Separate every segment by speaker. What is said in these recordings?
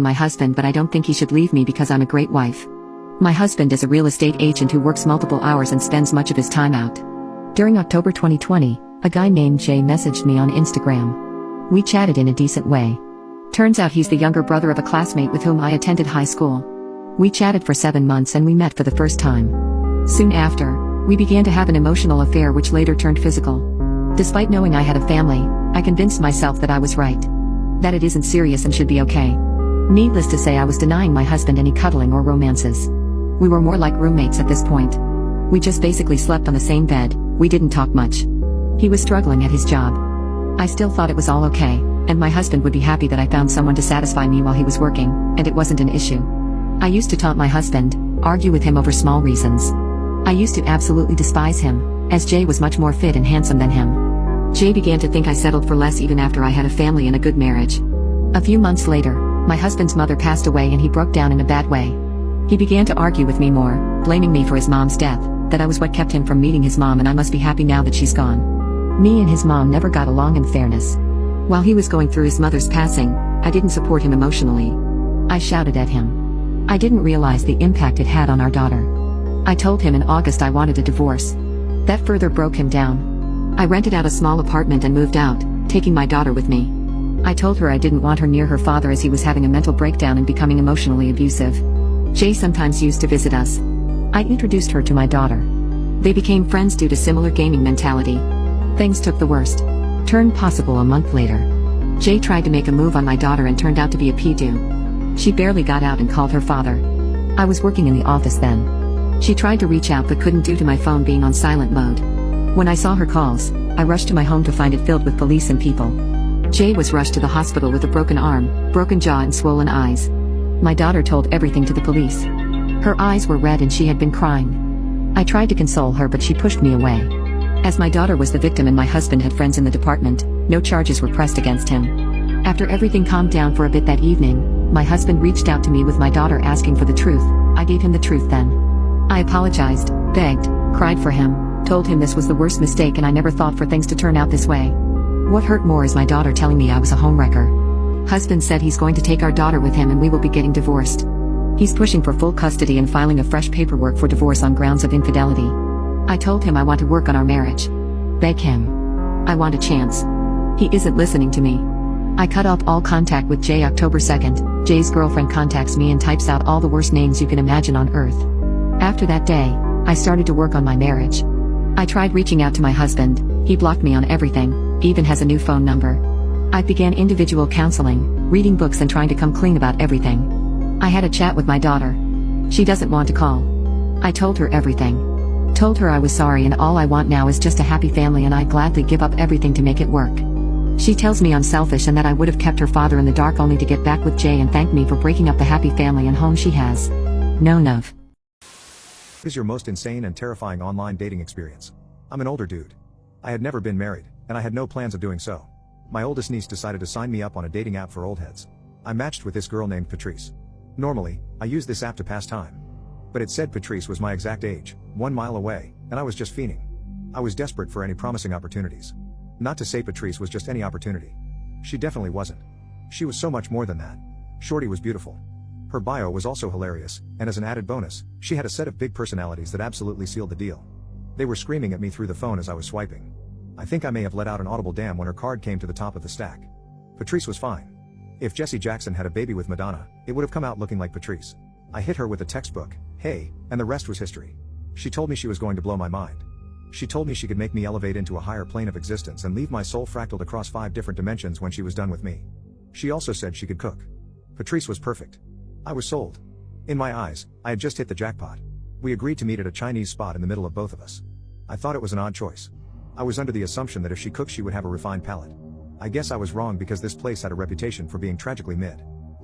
Speaker 1: my husband, but I don't think he should leave me because I'm a great wife. My husband is a real estate agent who works multiple hours and spends much of his time out. During October 2020, a guy named Jay messaged me on Instagram. We chatted in a decent way. Turns out he's the younger brother of a classmate with whom I attended high school. We chatted for 7 months and we met for the first time. Soon after, we began to have an emotional affair which later turned physical. Despite knowing I had a family, I convinced myself that I was right. That it isn't serious and should be okay. Needless to say, I was denying my husband any cuddling or romances. We were more like roommates at this point. We just basically slept on the same bed, we didn't talk much. He was struggling at his job. I still thought it was all okay, and my husband would be happy that I found someone to satisfy me while he was working, and it wasn't an issue. I used to taunt my husband, argue with him over small reasons. I used to absolutely despise him, as Jay was much more fit and handsome than him. Jay began to think I settled for less even after I had a family and a good marriage. A few months later, my husband's mother passed away and he broke down in a bad way. He began to argue with me more, blaming me for his mom's death, that I was what kept him from meeting his mom and I must be happy now that she's gone. Me and his mom never got along in fairness. While he was going through his mother's passing, I didn't support him emotionally. I shouted at him. I didn't realize the impact it had on our daughter. I told him in August I wanted a divorce. That further broke him down. I rented out a small apartment and moved out, taking my daughter with me. I told her I didn't want her near her father as he was having a mental breakdown and becoming emotionally abusive. Jay sometimes used to visit us. I introduced her to my daughter. They became friends due to similar gaming mentality. Things took the worst turn possible a month later. Jay tried to make a move on my daughter and turned out to be a pedo. She barely got out and called her father. I was working in the office then. She tried to reach out but couldn't due to my phone being on silent mode. When I saw her calls, I rushed to my home to find it filled with police and people. Jay was rushed to the hospital with a broken arm, broken jaw and swollen eyes. My daughter told everything to the police. Her eyes were red and she had been crying. I tried to console her but she pushed me away. As my daughter was the victim and my husband had friends in the department, no charges were pressed against him. After everything calmed down for a bit that evening, my husband reached out to me with my daughter asking for the truth. I gave him the truth then. I apologized, begged, cried for him, told him this was the worst mistake and I never thought for things to turn out this way. What hurt more is my daughter telling me I was a homewrecker. Husband said he's going to take our daughter with him and we will be getting divorced. He's pushing for full custody and filing a fresh paperwork for divorce on grounds of infidelity. I told him I want to work on our marriage. Beg him. I want a chance. He isn't listening to me. I cut off all contact with Jay. October 2nd, Jay's girlfriend contacts me and types out all the worst names you can imagine on earth. After that day, I started to work on my marriage. I tried reaching out to my husband. He blocked me on everything, even has a new phone number. I began individual counseling, reading books and trying to come clean about everything. I had a chat with my daughter. She doesn't want to call. I told her everything. Told her I was sorry and all I want now is just a happy family and I'd gladly give up everything to make it work. She tells me I'm selfish and that I would have kept her father in the dark only to get back with Jay and thank me for breaking up the happy family and home she has. No Nov.
Speaker 2: What is your most insane and terrifying online dating experience? I'm an older dude. I had never been married, and I had no plans of doing so. My oldest niece decided to sign me up on a dating app for old heads. I matched with this girl named Patrice. Normally, I use this app to pass time. But it said Patrice was my exact age, 1 mile away, and I was just fiending. I was desperate for any promising opportunities. Not to say Patrice was just any opportunity. She definitely wasn't. She was so much more than that. Shorty was beautiful. Her bio was also hilarious, and as an added bonus, she had a set of big personalities that absolutely sealed the deal. They were screaming at me through the phone as I was swiping. I think I may have let out an audible damn when her card came to the top of the stack. Patrice was fine. If Jesse Jackson had a baby with Madonna, it would have come out looking like Patrice. I hit her with a textbook, hey, and the rest was history. She told me she was going to blow my mind. She told me she could make me elevate into a higher plane of existence and leave my soul fractaled across 5 different dimensions when she was done with me. She also said she could cook. Patrice was perfect. I was sold. In my eyes, I had just hit the jackpot. We agreed to meet at a Chinese spot in the middle of both of us. I thought it was an odd choice. I was under the assumption that if she cooked she would have a refined palate. I guess I was wrong because this place had a reputation for being tragically mid.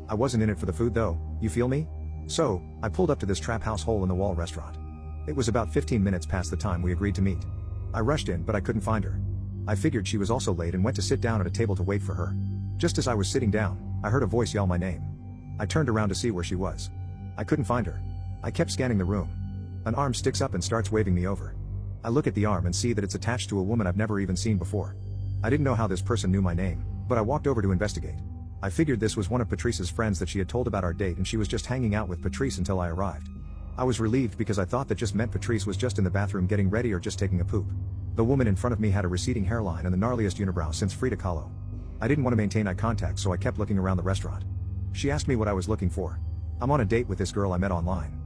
Speaker 2: I wasn't in it for the food though, you feel me? So, I pulled up to this trap house hole in the wall restaurant. It was about 15 minutes past the time we agreed to meet. I rushed in but I couldn't find her. I figured she was also late and went to sit down at a table to wait for her. Just as I was sitting down, I heard a voice yell my name. I turned around to see where she was. I couldn't find her. I kept scanning the room. An arm sticks up and starts waving me over. I look at the arm and see that it's attached to a woman I've never even seen before. I didn't know how this person knew my name, but I walked over to investigate. I figured this was one of Patrice's friends that she had told about our date and she was just hanging out with Patrice until I arrived. I was relieved because I thought that just meant Patrice was just in the bathroom getting ready or just taking a poop. The woman in front of me had a receding hairline and the gnarliest unibrow since Frida Kahlo. I didn't want to maintain eye contact, so I kept looking around the restaurant. She asked me what I was looking for. I'm on a date with this girl I met online.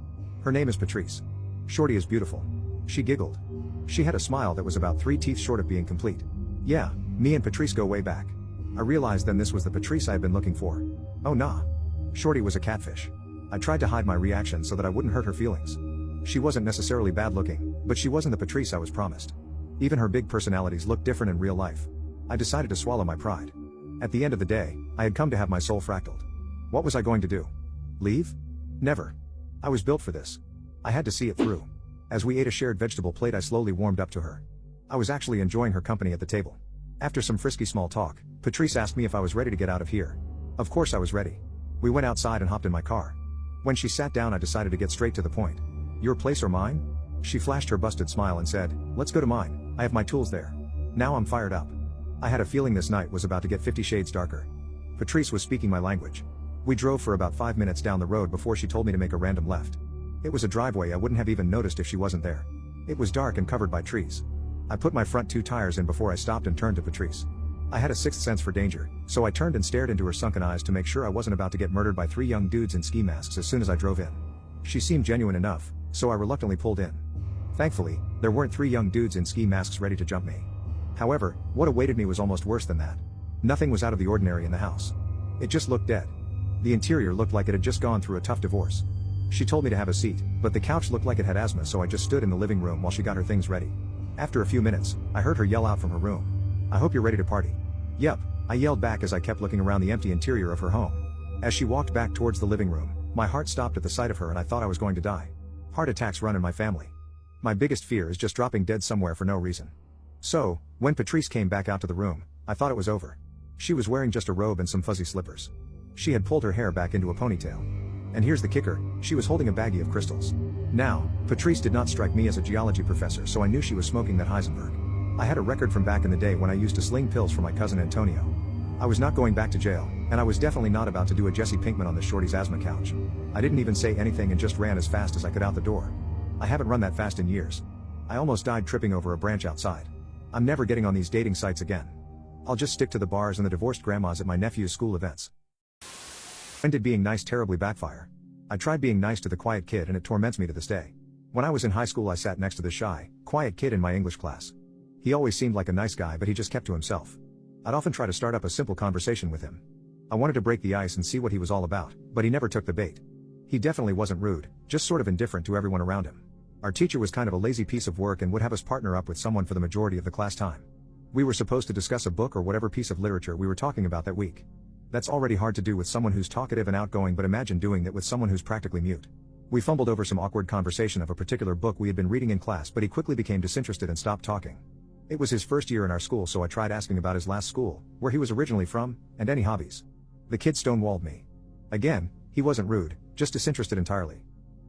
Speaker 2: Her name is Patrice. Shorty is beautiful. She giggled. She had a smile that was about 3 teeth short of being complete. Yeah, me and Patrice go way back. I realized then this was the Patrice I had been looking for. Oh nah. Shorty was a catfish. I tried to hide my reaction so that I wouldn't hurt her feelings. She wasn't necessarily bad looking, but she wasn't the Patrice I was promised. Even her big personalities looked different in real life. I decided to swallow my pride. At the end of the day, I had come to have my soul fractaled. What was I going to do? Leave? Never. I was built for this. I had to see it through. As we ate a shared vegetable plate, I slowly warmed up to her. I was actually enjoying her company at the table. After some frisky small talk, Patrice asked me if I was ready to get out of here. Of course I was ready. We went outside and hopped in my car. When she sat down, I decided to get straight to the point. Your place or mine? She flashed her busted smile and said, let's go to mine, I have my tools there. Now I'm fired up. I had a feeling this night was about to get 50 shades darker. Patrice was speaking my language. We drove for about 5 minutes down the road before she told me to make a random left. It was a driveway I wouldn't have even noticed if she wasn't there. It was dark and covered by trees. I put my front 2 tires in before I stopped and turned to Patrice. I had a sixth sense for danger, so I turned and stared into her sunken eyes to make sure I wasn't about to get murdered by 3 young dudes in ski masks as soon as I drove in. She seemed genuine enough, so I reluctantly pulled in. Thankfully, there weren't 3 young dudes in ski masks ready to jump me. However, what awaited me was almost worse than that. Nothing was out of the ordinary in the house. It just looked dead. The interior looked like it had just gone through a tough divorce. She told me to have a seat, but the couch looked like it had asthma, so I just stood in the living room while she got her things ready. After a few minutes, I heard her yell out from her room. I hope you're ready to party. Yep, I yelled back as I kept looking around the empty interior of her home. As she walked back towards the living room, my heart stopped at the sight of her and I thought I was going to die. Heart attacks run in my family. My biggest fear is just dropping dead somewhere for no reason. So, when Patrice came back out to the room, I thought it was over. She was wearing just a robe and some fuzzy slippers. She had pulled her hair back into a ponytail. And here's the kicker, she was holding a baggie of crystals. Now, Patrice did not strike me as a geology professor, so I knew she was smoking that Heisenberg. I had a record from back in the day when I used to sling pills for my cousin Antonio. I was not going back to jail, and I was definitely not about to do a Jesse Pinkman on this shorty's asthma couch. I didn't even say anything and just ran as fast as I could out the door. I haven't run that fast in years. I almost died tripping over a branch outside. I'm never getting on these dating sites again. I'll just stick to the bars and the divorced grandmas at my nephew's school events. When did being nice terribly backfire? I tried being nice to the quiet kid and it torments me to this day. When I was in high school I sat next to the shy, quiet kid in my English class. He always seemed like a nice guy, but he just kept to himself. I'd often try to start up a simple conversation with him. I wanted to break the ice and see what he was all about, but he never took the bait. He definitely wasn't rude, just sort of indifferent to everyone around him. Our teacher was kind of a lazy piece of work and would have us partner up with someone for the majority of the class time. We were supposed to discuss a book or whatever piece of literature we were talking about that week. That's already hard to do with someone who's talkative and outgoing, but imagine doing that with someone who's practically mute. We fumbled over some awkward conversation of a particular book we had been reading in class, but he quickly became disinterested and stopped talking. It was his first year in our school, so I tried asking about his last school, where he was originally from, and any hobbies. The kid stonewalled me. Again, he wasn't rude, just disinterested entirely.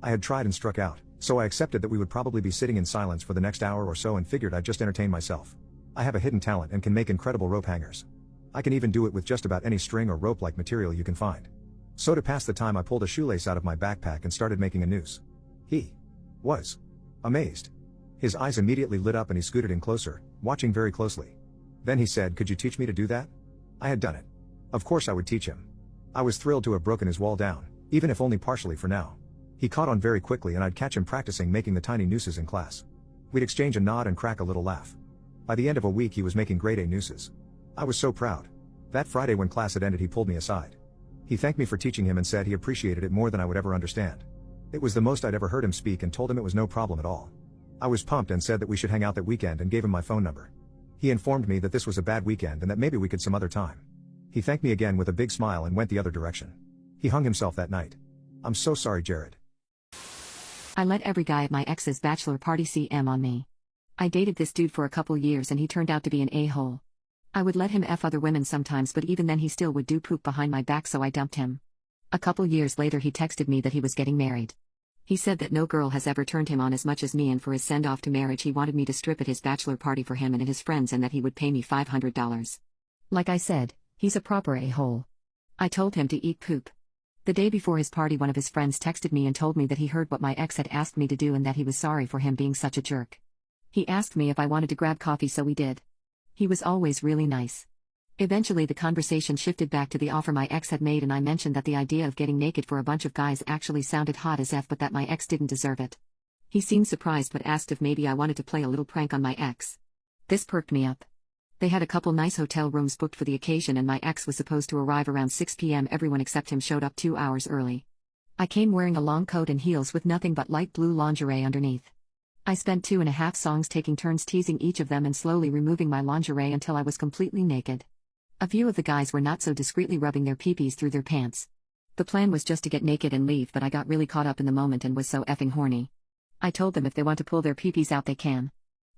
Speaker 2: I had tried and struck out, so I accepted that we would probably be sitting in silence for the next hour or so and figured I'd just entertain myself. I have a hidden talent and can make incredible rope hangers. I can even do it with just about any string or rope-like material you can find. So to pass the time I pulled a shoelace out of my backpack and started making a noose. He was amazed. His eyes immediately lit up and he scooted in closer, watching very closely. Then he said, "Could you teach me to do that?" I had done it. Of course I would teach him. I was thrilled to have broken his wall down, even if only partially for now. He caught on very quickly and I'd catch him practicing making the tiny nooses in class. We'd exchange a nod and crack a little laugh. By the end of a week he was making grade A nooses. I was so proud. That Friday when class had ended he pulled me aside. He thanked me for teaching him and said he appreciated it more than I would ever understand. It was the most I'd ever heard him speak and told him it was no problem at all. I was pumped and said that we should hang out that weekend and gave him my phone number. He informed me that this was a bad weekend and that maybe we could some other time. He thanked me again with a big smile and went the other direction. He hung himself that night. I'm so sorry, Jared.
Speaker 1: I let every guy at my ex's bachelor party CM on me. I dated this dude for a couple years and he turned out to be an a-hole. I would let him F other women sometimes, but even then he still would do poop behind my back, so I dumped him. A couple years later he texted me that he was getting married. He said that no girl has ever turned him on as much as me, and for his send-off to marriage he wanted me to strip at his bachelor party for him and his friends and that he would pay me $500. Like I said, he's a proper a-hole. I told him to eat poop. The day before his party, one of his friends texted me and told me that he heard what my ex had asked me to do and that he was sorry for him being such a jerk. He asked me if I wanted to grab coffee, so we did. He was always really nice. Eventually the conversation shifted back to the offer my ex had made, and I mentioned that the idea of getting naked for a bunch of guys actually sounded hot as F, but that my ex didn't deserve it. He seemed surprised but asked if maybe I wanted to play a little prank on my ex. This perked me up. They had a couple nice hotel rooms booked for the occasion, and my ex was supposed to arrive around 6 p.m. Everyone except him showed up 2 hours early. I came wearing a long coat and heels with nothing but light blue lingerie underneath. I spent 2.5 songs taking turns teasing each of them and slowly removing my lingerie until I was completely naked. A few of the guys were not so discreetly rubbing their peepees through their pants. The plan was just to get naked and leave, but I got really caught up in the moment and was so effing horny. I told them if they want to pull their peepees out they can.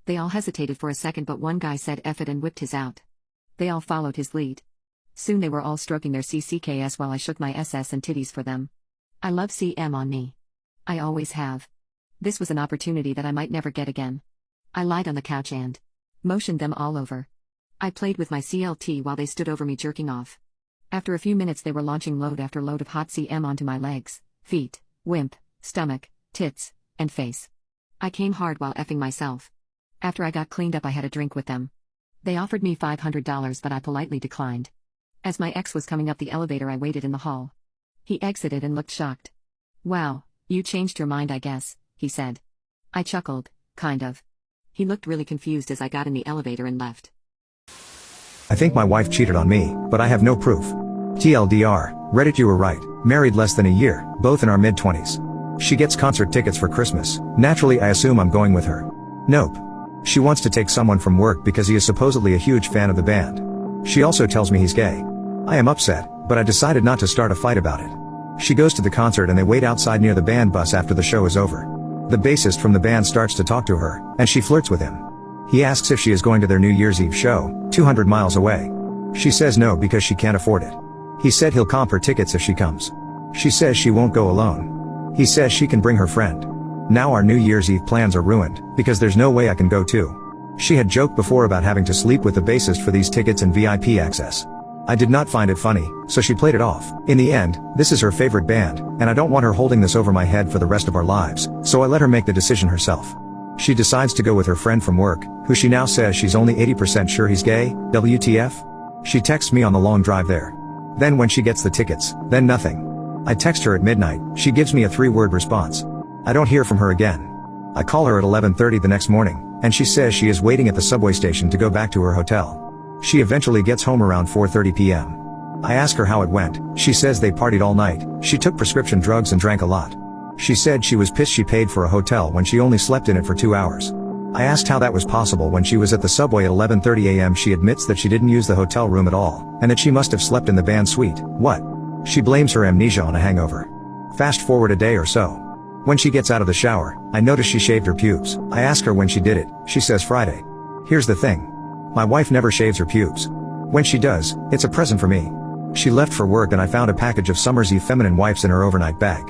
Speaker 1: They all hesitated for a second, but one guy said F it and whipped his out. They all followed his lead. Soon they were all stroking their CCKS while I shook my SS and titties for them. I love CM on me. I always have. This was an opportunity that I might never get again. I lied on the couch and motioned them all over. I played with my CLT while they stood over me jerking off. After a few minutes they were launching load after load of hot CM onto my legs, feet, wimp, stomach, tits, and face. I came hard while effing myself. After I got cleaned up I had a drink with them. They offered me $500 but I politely declined. As my ex was coming up the elevator I waited in the hall. He exited and looked shocked. "Wow, you changed your mind I guess," he said. I chuckled, kind of. He looked really confused as I got in the elevator and left.
Speaker 2: I think my wife cheated on me, but I have no proof. TLDR, Reddit, you were right, married less than a year, both in our mid-20s. She gets concert tickets for Christmas, naturally I assume I'm going with her. Nope. She wants to take someone from work because he is supposedly a huge fan of the band. She also tells me he's gay. I am upset, but I decided not to start a fight about it. She goes to the concert and they wait outside near the band bus after the show is over. The bassist from the band starts to talk to her, and she flirts with him. He asks if she is going to their New Year's Eve show, 200 miles away. She says no because she can't afford it. He said he'll comp her tickets if she comes. She says she won't go alone. He says she can bring her friend. Now our New Year's Eve plans are ruined, because there's no way I can go too. She had joked before about having to sleep with the bassist for these tickets and VIP access. I did not find it funny, so she played it off. In the end, this is her favorite band, and I don't want her holding this over my head for the rest of our lives, so I let her make the decision herself. She decides to go with her friend from work, who she now says she's only 80% sure he's gay. WTF? She texts me on the long drive there. Then when she gets the tickets, then nothing. I text her at midnight, she gives me a 3-word response. I don't hear from her again. I call her at 11:30 the next morning, and she says she is waiting at the subway station to go back to her hotel. She eventually gets home around 4:30 p.m. I ask her how it went. She says they partied all night, she took prescription drugs and drank a lot. She said she was pissed she paid for a hotel when she only slept in it for 2 hours. I asked how that was possible when she was at the subway at 11:30 a.m. She admits that she didn't use the hotel room at all, and that she must have slept in the band suite. What? She blames her amnesia on a hangover. Fast forward a day or so. When she gets out of the shower, I notice she shaved her pubes. I ask her when she did it, she says Friday. Here's the thing. My wife never shaves her pubes. When she does, it's a present for me. She left for work and I found a package of Summer's Eve feminine wipes in her overnight bag.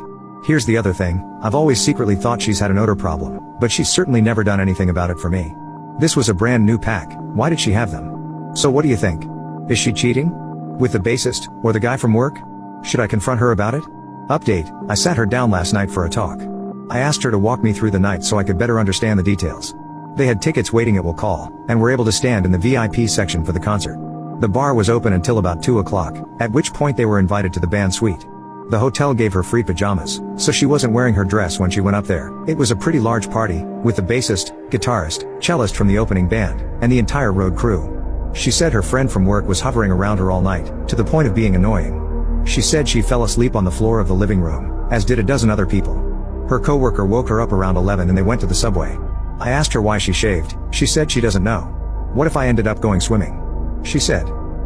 Speaker 2: Here's the other thing, I've always secretly thought she's had an odor problem, but she's certainly never done anything about it for me. This was a brand new pack, why did she have them? So what do you think? Is she cheating? With the bassist, or the guy from work? Should I confront her about it? Update, I sat her down last night for a talk. I asked her to walk me through the night so I could better understand the details. They had tickets waiting at Will Call, and were able to stand in the VIP section for the concert. The bar was open until about 2 o'clock, at which point they were invited to the band suite. The hotel gave her free pajamas, so she wasn't wearing her dress when she went up there. It was a pretty large party, with the bassist, guitarist, cellist from the opening band, and the entire road crew. She said her friend from work was hovering around her all night, to the point of being annoying. She said she fell asleep on the floor of the living room, as did a dozen other people. Her coworker woke her up around 11 and they went to the subway. I asked her why she shaved. She said she doesn't know. What if I ended up going swimming? She said.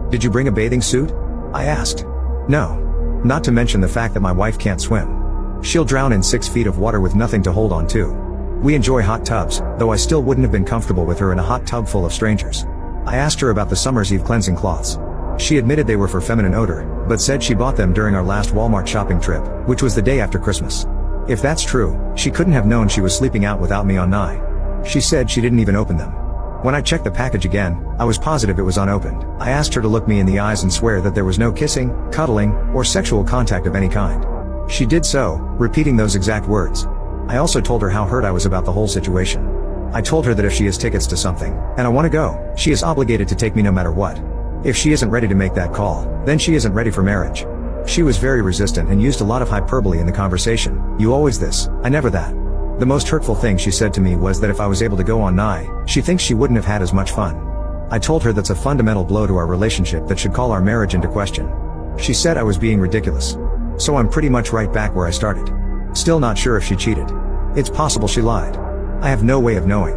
Speaker 2: Did you bring a bathing suit? I asked. No. Not to mention the fact that my wife can't swim. She'll drown in 6 feet of water with nothing to hold on to. We enjoy hot tubs, though I still wouldn't have been comfortable with her in a hot tub full of strangers. I asked her about the Summer's Eve cleansing cloths. She admitted they were for feminine odor, but said she bought them during our last Walmart shopping trip, which was the day after Christmas. If that's true, she couldn't have known she was sleeping out without me on night. She said she didn't even open them. When I checked the package again, I was positive it was unopened. I asked her to look me in the eyes and swear that there was no kissing, cuddling, or sexual contact of any kind. She did so, repeating those exact words. I also told her how hurt I was about the whole situation. I told her that if she has tickets to something, and I want to go, she is obligated to take me no matter what. If she isn't ready to make that call, then she isn't ready for marriage. She was very resistant and used a lot of hyperbole in the conversation. You always this, I never that. The most hurtful thing she said to me was that if I was able to go on Nye, she thinks she wouldn't have had as much fun. I told her that's a fundamental blow to our relationship that should call our marriage into question. She said I was being ridiculous. So I'm pretty much right back where I started. Still not sure if she cheated. It's possible she lied. I have no way of knowing.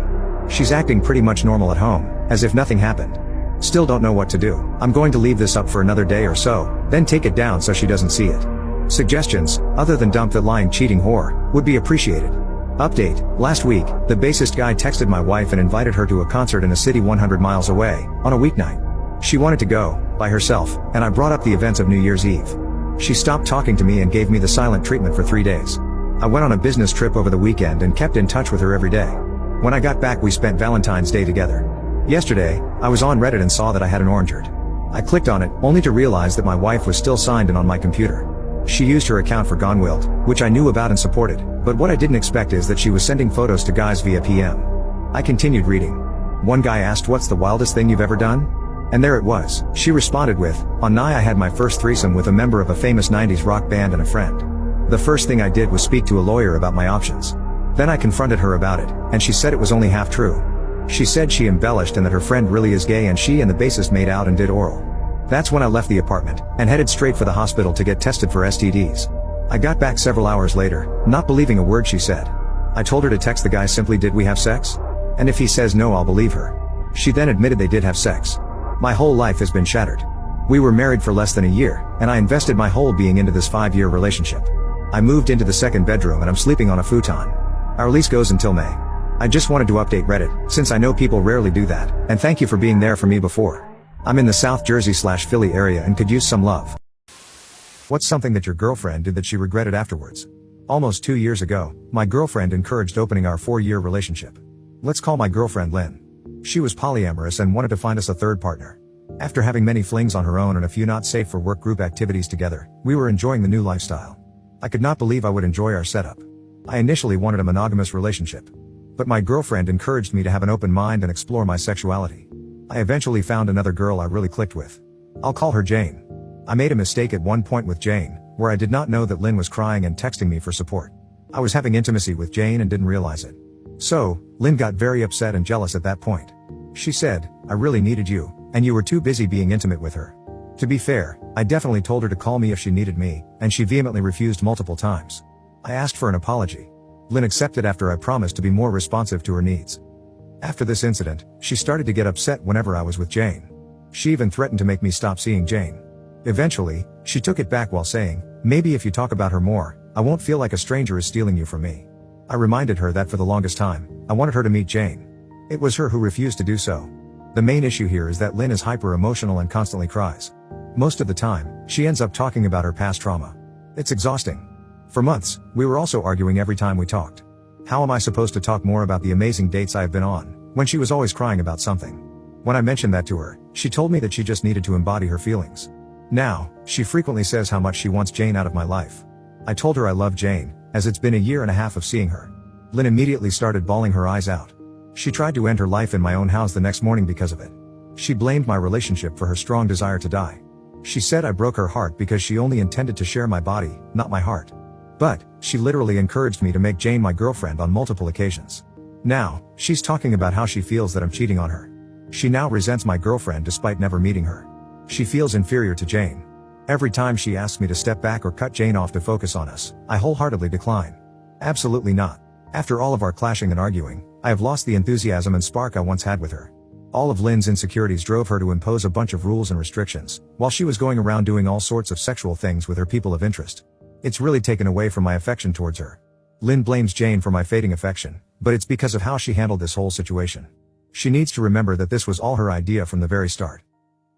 Speaker 2: She's acting pretty much normal at home, as if nothing happened. Still don't know what to do. I'm going to leave this up for another day or so, then take it down so she doesn't see it. Suggestions, other than dump that lying cheating whore, would be appreciated. Update, last week, the bassist guy texted my wife and invited her to a concert in a city 100 miles away, on a weeknight. She wanted to go, by herself, and I brought up the events of New Year's Eve. She stopped talking to me and gave me the silent treatment for 3 days. I went on a business trip over the weekend and kept in touch with her every day. When I got back we spent Valentine's Day together. Yesterday, I was on Reddit and saw that I had an orangerd. I clicked on it, only to realize that my wife was still signed in on my computer. She used her account for Gone Wild, which I knew about and supported, but what I didn't expect is that she was sending photos to guys via PM. I continued reading. One guy asked, "What's the wildest thing you've ever done?" And there it was. She responded with, "On Nye I had my first threesome with a member of a famous 90s rock band and a friend. The first thing I did was speak to a lawyer about my options. Then I confronted her about it, and she said it was only half true. She said she embellished and that her friend really is gay and she and the bassist made out and did oral. That's when I left the apartment, and headed straight for the hospital to get tested for STDs. I got back several hours later, not believing a word she said. I told her to text the guy simply, "Did we have sex?" And if he says no, I'll believe her. She then admitted they did have sex. My whole life has been shattered. We were married for less than a year, and I invested my whole being into this 5-year relationship. I moved into the second bedroom and I'm sleeping on a futon. Our lease goes until May. I just wanted to update Reddit, since I know people rarely do that, and thank you for being there for me before. I'm in the South Jersey/Philly area and could use some love. What's something that your girlfriend did that she regretted afterwards? Almost 2 years ago, my girlfriend encouraged opening our 4-year relationship. Let's call my girlfriend Lynn. She was polyamorous and wanted to find us a third partner. After having many flings on her own and a few not safe for work group activities together, we were enjoying the new lifestyle. I could not believe I would enjoy our setup. I initially wanted a monogamous relationship. But my girlfriend encouraged me to have an open mind and explore my sexuality. I eventually found another girl I really clicked with. I'll call her Jane. I made a mistake at one point with Jane, where I did not know that Lynn was crying and texting me for support. I was having intimacy with Jane and didn't realize it. So, Lynn got very upset and jealous at that point. She said, "I really needed you, and you were too busy being intimate with her." To be fair, I definitely told her to call me if she needed me, and she vehemently refused multiple times. I asked for an apology. Lynn accepted after I promised to be more responsive to her needs. After this incident, she started to get upset whenever I was with Jane. She even threatened to make me stop seeing Jane. Eventually, she took it back while saying, "Maybe if you talk about her more, I won't feel like a stranger is stealing you from me." I reminded her that for the longest time, I wanted her to meet Jane. It was her who refused to do so. The main issue here is that Lynn is hyper-emotional and constantly cries. Most of the time, she ends up talking about her past trauma. It's exhausting. For months, we were also arguing every time we talked. How am I supposed to talk more about the amazing dates I have been on, when she was always crying about something? When I mentioned that to her, she told me that she just needed to embody her feelings. Now, she frequently says how much she wants Jane out of my life. I told her I love Jane, as it's been a year and a half of seeing her. Lynn immediately started bawling her eyes out. She tried to end her life in my own house the next morning because of it. She blamed my relationship for her strong desire to die. She said I broke her heart because she only intended to share my body, not my heart. But, she literally encouraged me to make Jane my girlfriend on multiple occasions. Now, she's talking about how she feels that I'm cheating on her. She now resents my girlfriend despite never meeting her. She feels inferior to Jane. Every time she asks me to step back or cut Jane off to focus on us, I wholeheartedly decline. Absolutely not. After all of our clashing and arguing, I have lost the enthusiasm and spark I once had with her. All of Lynn's insecurities drove her to impose a bunch of rules and restrictions, while she was going around doing all sorts of sexual things with her people of interest. It's really taken away from my affection towards her. Lynn blames Jane for my fading affection, but it's because of how she handled this whole situation. She needs to remember that this was all her idea from the very start.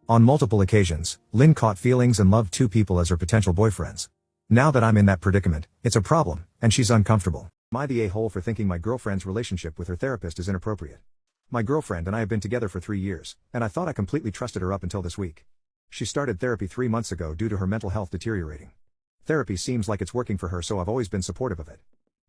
Speaker 2: On multiple occasions, Lynn caught feelings and loved 2 people as her potential boyfriends. Now that I'm in that predicament, it's a problem, and she's uncomfortable. Am I the a-hole for thinking my girlfriend's relationship with her therapist is inappropriate? My girlfriend and I have been together for 3 years, and I thought I completely trusted her up until this week. She started therapy 3 months ago due to her mental health deteriorating. Therapy seems like it's working for her, so I've always been supportive of it.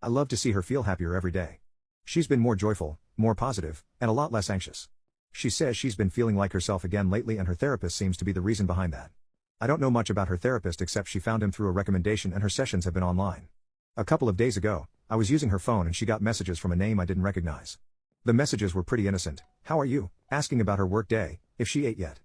Speaker 2: I love to see her feel happier every day. She's been more joyful, more positive, and a lot less anxious. She says she's been feeling like herself again lately, and her therapist seems to be the reason behind that. I don't know much about her therapist except she found him through a recommendation and her sessions have been online. A couple of days ago, I was using her phone and she got messages from a name I didn't recognize. The messages were pretty innocent. How are you? Asking about her work day, if she ate yet.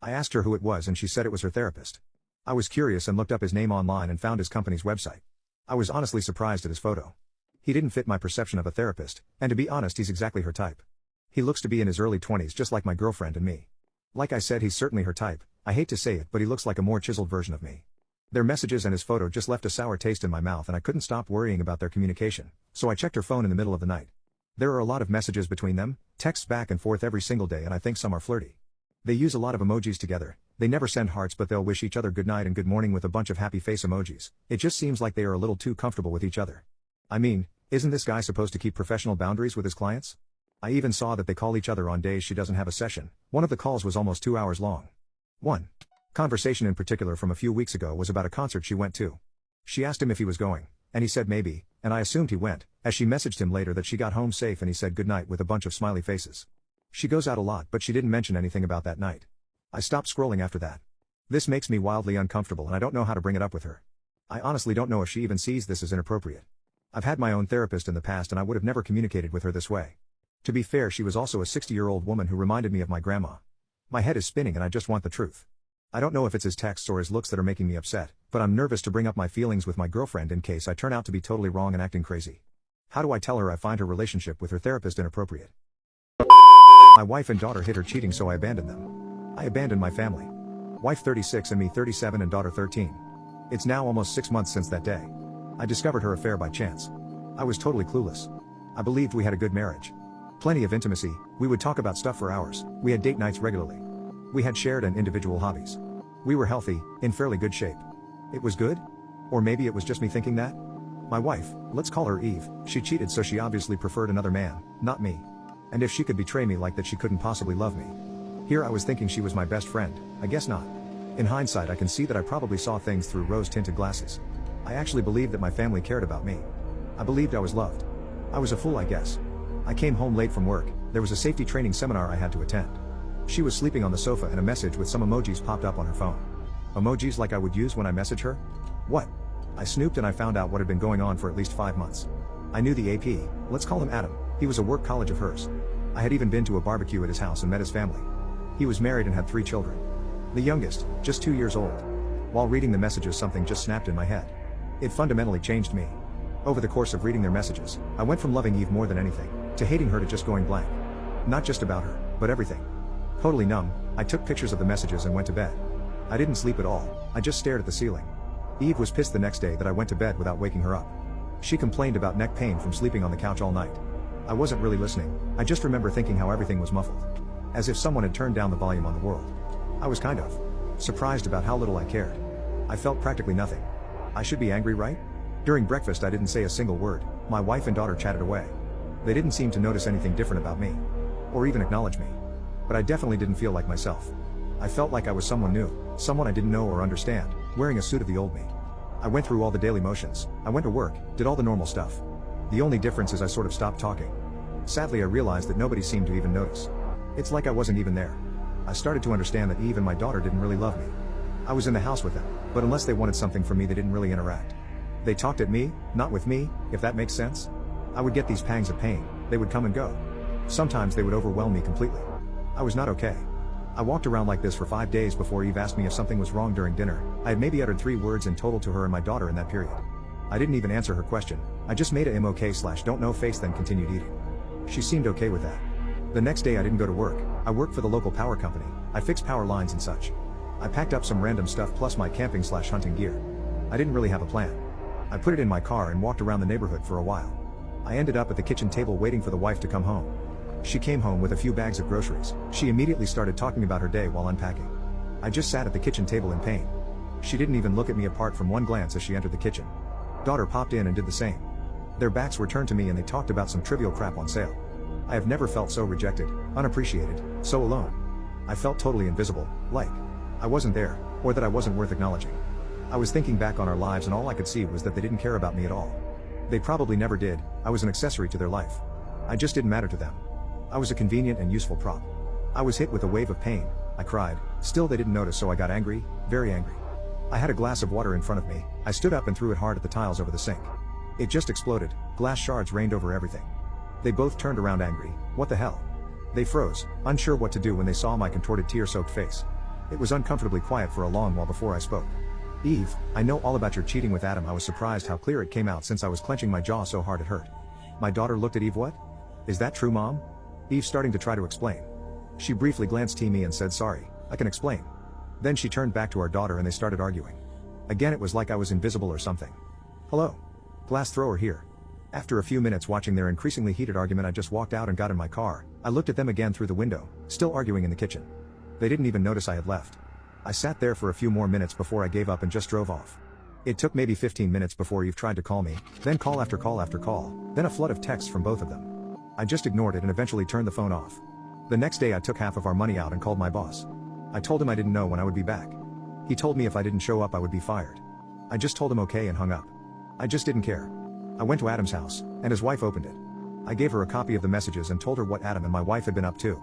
Speaker 2: I asked her who it was and she said it was her therapist. I was curious and looked up his name online and found his company's website. I was honestly surprised at his photo. He didn't fit my perception of a therapist, and to be honest, he's exactly her type. He looks to be in his early 20s, just like my girlfriend and me. Like I said, he's certainly her type. I hate to say it, but he looks like a more chiseled version of me. Their messages and his photo just left a sour taste in my mouth, and I couldn't stop worrying about their communication, so I checked her phone in the middle of the night. There are a lot of messages between them, texts back and forth every single day, and I think some are flirty. They use a lot of emojis together. They never send hearts, but they'll wish each other good night and good morning with a bunch of happy face emojis. It just seems like they are a little too comfortable with each other. I mean, isn't this guy supposed to keep professional boundaries with his clients? I even saw that they call each other on days she doesn't have a session. One of the calls was almost 2 hours long. One conversation in particular from a few weeks ago was about a concert she went to. She asked him if he was going, and he said maybe, and I assumed he went, as she messaged him later that she got home safe and he said goodnight with a bunch of smiley faces. She goes out a lot, but she didn't mention anything about that night. I stopped scrolling after that. This makes me wildly uncomfortable and I don't know how to bring it up with her. I honestly don't know if she even sees this as inappropriate. I've had my own therapist in the past and I would have never communicated with her this way. To be fair, she was also a 60-year-old woman who reminded me of my grandma. My head is spinning and I just want the truth. I don't know if it's his texts or his looks that are making me upset, but I'm nervous to bring up my feelings with my girlfriend in case I turn out to be totally wrong and acting crazy. How do I tell her I find her relationship with her therapist inappropriate? My wife and daughter hid her cheating, so I abandoned them. I abandoned my family. Wife 36 and me 37 and daughter 13. It's now almost 6 months since that day. I discovered her affair by chance. I was totally clueless. I believed we had a good marriage. Plenty of intimacy, we would talk about stuff for hours, we had date nights regularly. We had shared and individual hobbies. We were healthy, in fairly good shape. It was good? Or maybe it was just me thinking that? My wife, let's call her Eve, she cheated, so she obviously preferred another man, not me. And if she could betray me like that, she couldn't possibly love me. Here I was thinking she was my best friend. I guess not. In hindsight, I can see that I probably saw things through rose-tinted glasses. I actually believed that my family cared about me. I believed I was loved. I was a fool, I guess. I came home late from work. There was a safety training seminar I had to attend. She was sleeping on the sofa and a message with some emojis popped up on her phone. Emojis like I would use when I message her? What? I snooped and I found out what had been going on for at least 5 months. I knew the AP, let's call him Adam. He was a work colleague of hers. I had even been to a barbecue at his house and met his family. He was married and had 3 children. The youngest, just 2 years old. While reading the messages, something just snapped in my head. It fundamentally changed me. Over the course of reading their messages, I went from loving Eve more than anything, to hating her, to just going blank. Not just about her, but everything. Totally numb, I took pictures of the messages and went to bed. I didn't sleep at all, I just stared at the ceiling. Eve was pissed the next day that I went to bed without waking her up. She complained about neck pain from sleeping on the couch all night. I wasn't really listening, I just remember thinking how everything was muffled. As if someone had turned down the volume on the world. I was kind of surprised about how little I cared. I felt practically nothing. I should be angry, right? During breakfast I didn't say a single word. My wife and daughter chatted away. They didn't seem to notice anything different about me. Or even acknowledge me. But I definitely didn't feel like myself. I felt like I was someone new, someone I didn't know or understand, wearing a suit of the old me. I went through all the daily motions. I went to work, did all the normal stuff. The only difference is I sort of stopped talking. Sadly, I realized that nobody seemed to even notice. It's like I wasn't even there. I started to understand that Eve and my daughter didn't really love me. I was in the house with them, but unless they wanted something from me, they didn't really interact. They talked at me, not with me, if that makes sense. I would get these pangs of pain, they would come and go. Sometimes they would overwhelm me completely. I was not okay. I walked around like this for 5 days before Eve asked me if something was wrong during dinner. I had maybe uttered 3 words in total to her and my daughter in that period. I didn't even answer her question. I just made a MOK/don't know face, then continued eating. She seemed okay with that. The next day I didn't go to work. I worked for the local power company. I fixed power lines and such. I packed up some random stuff plus my camping/hunting gear. I didn't really have a plan. I put it in my car and walked around the neighborhood for a while. I ended up at the kitchen table waiting for the wife to come home. She came home with a few bags of groceries. She immediately started talking about her day while unpacking. I just sat at the kitchen table in pain. She didn't even look at me apart from one glance as she entered the kitchen. Daughter popped in and did the same. Their backs were turned to me and they talked about some trivial crap on sale. I have never felt so rejected, unappreciated, so alone. I felt totally invisible, like I wasn't there, or that I wasn't worth acknowledging. I was thinking back on our lives and all I could see was that they didn't care about me at all. They probably never did. I was an accessory to their life. I just didn't matter to them. I was a convenient and useful prop. I was hit with a wave of pain. I cried. Still they didn't notice, so I got angry, very angry. I had a glass of water in front of me. I stood up and threw it hard at the tiles over the sink. It just exploded. Glass shards rained over everything. They both turned around angry. What the hell? They froze, unsure what to do when they saw my contorted tear-soaked face. It was uncomfortably quiet for a long while before I spoke. Eve, I know all about your cheating with Adam. I was surprised how clear it came out since I was clenching my jaw so hard it hurt. My daughter looked at Eve. What? Is that true, Mom? Eve starting to try to explain. She briefly glanced at me and said, sorry, I can explain. Then she turned back to our daughter and they started arguing. Again, it was like I was invisible or something. Hello? Glass thrower here. After a few minutes watching their increasingly heated argument, I just walked out and got in my car. I looked at them again through the window, still arguing in the kitchen. They didn't even notice I had left. I sat there for a few more minutes before I gave up and just drove off. It took maybe 15 minutes before Eve tried to call me, then call after call after call, then a flood of texts from both of them. I just ignored it and eventually turned the phone off. The next day I took half of our money out and called my boss. I told him I didn't know when I would be back. He told me if I didn't show up I would be fired. I just told him okay and hung up. I just didn't care. I went to Adam's house, and his wife opened it. I gave her a copy of the messages and told her what Adam and my wife had been up to.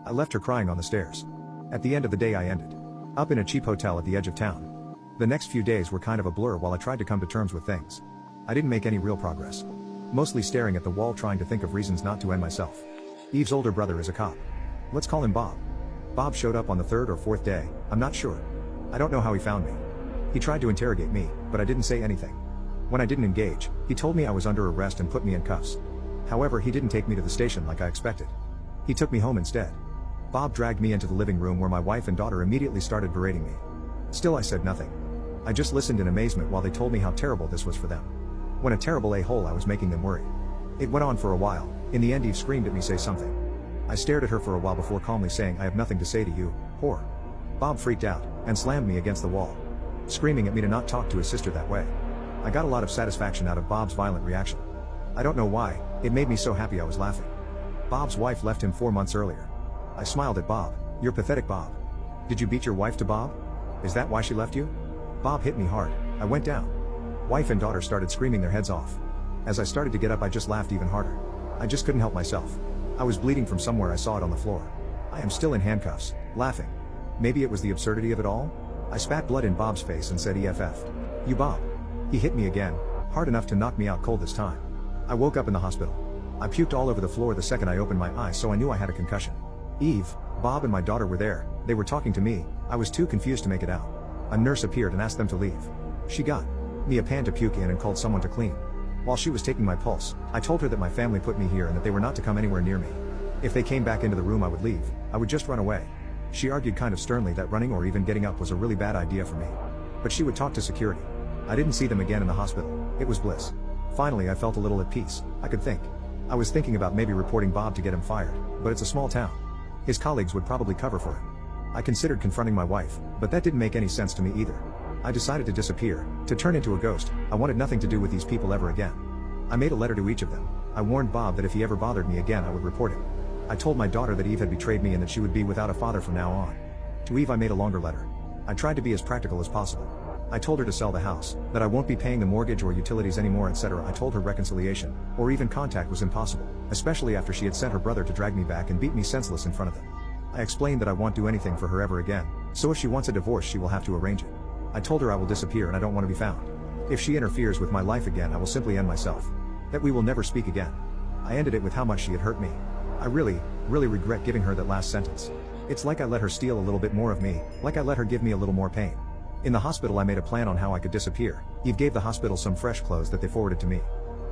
Speaker 2: I left her crying on the stairs. At the end of the day I ended up in a cheap hotel at the edge of town. The next few days were kind of a blur while I tried to come to terms with things. I didn't make any real progress. Mostly staring at the wall trying to think of reasons not to end myself. Eve's older brother is a cop. Let's call him Bob. Bob showed up on the third or fourth day, I'm not sure. I don't know how he found me. He tried to interrogate me, but I didn't say anything. When I didn't engage, he told me I was under arrest and put me in cuffs. However, he didn't take me to the station like I expected. He took me home instead. Bob dragged me into the living room where my wife and daughter immediately started berating me. Still I said nothing. I just listened in amazement while they told me how terrible this was for them. When a terrible a-hole I was making them worry. It went on for a while. In the end Eve screamed at me, say something. I stared at her for a while before calmly saying, I have nothing to say to you, whore. Bob freaked out, and slammed me against the wall, screaming at me to not talk to his sister that way. I got a lot of satisfaction out of Bob's violent reaction. I don't know why, it made me so happy I was laughing. Bob's wife left him 4 months earlier. I smiled at Bob. You're pathetic, Bob. Did you beat your wife to Bob? Is that why she left you? Bob hit me hard. I went down. Wife and daughter started screaming their heads off. As I started to get up I just laughed even harder. I just couldn't help myself. I was bleeding from somewhere. I saw it on the floor. I am still in handcuffs, laughing. Maybe it was the absurdity of it all? I spat blood in Bob's face and said, EFF. You Bob. He hit me again, hard enough to knock me out cold this time. I woke up in the hospital. I puked all over the floor the second I opened my eyes, so I knew I had a concussion. Eve, Bob and my daughter were there. They were talking to me. I was too confused to make it out. A nurse appeared and asked them to leave. She got me a pan to puke in and called someone to clean. While she was taking my pulse, I told her that my family put me here and that they were not to come anywhere near me. If they came back into the room I would leave. I would just run away. She argued kind of sternly that running or even getting up was a really bad idea for me. But she would talk to security. I didn't see them again in the hospital. It was bliss. Finally I felt a little at peace. I could think. I was thinking about maybe reporting Bob to get him fired, but it's a small town. His colleagues would probably cover for him. I considered confronting my wife, but that didn't make any sense to me either. I decided to disappear, to turn into a ghost. I wanted nothing to do with these people ever again. I made a letter to each of them. I warned Bob that if he ever bothered me again I would report him. I told my daughter that Eve had betrayed me and that she would be without a father from now on. To Eve I made a longer letter. I tried to be as practical as possible. I told her to sell the house, that I won't be paying the mortgage or utilities anymore, etc. I told her reconciliation, or even contact, was impossible, especially after she had sent her brother to drag me back and beat me senseless in front of them. I explained that I won't do anything for her ever again, so if she wants a divorce she will have to arrange it. I told her I will disappear and I don't want to be found. If she interferes with my life again I will simply end myself. That we will never speak again. I ended it with how much she had hurt me. I really regret giving her that last sentence. It's like I let her steal a little bit more of me, like I let her give me a little more pain. In the hospital I made a plan on how I could disappear. Eve gave the hospital some fresh clothes that they forwarded to me.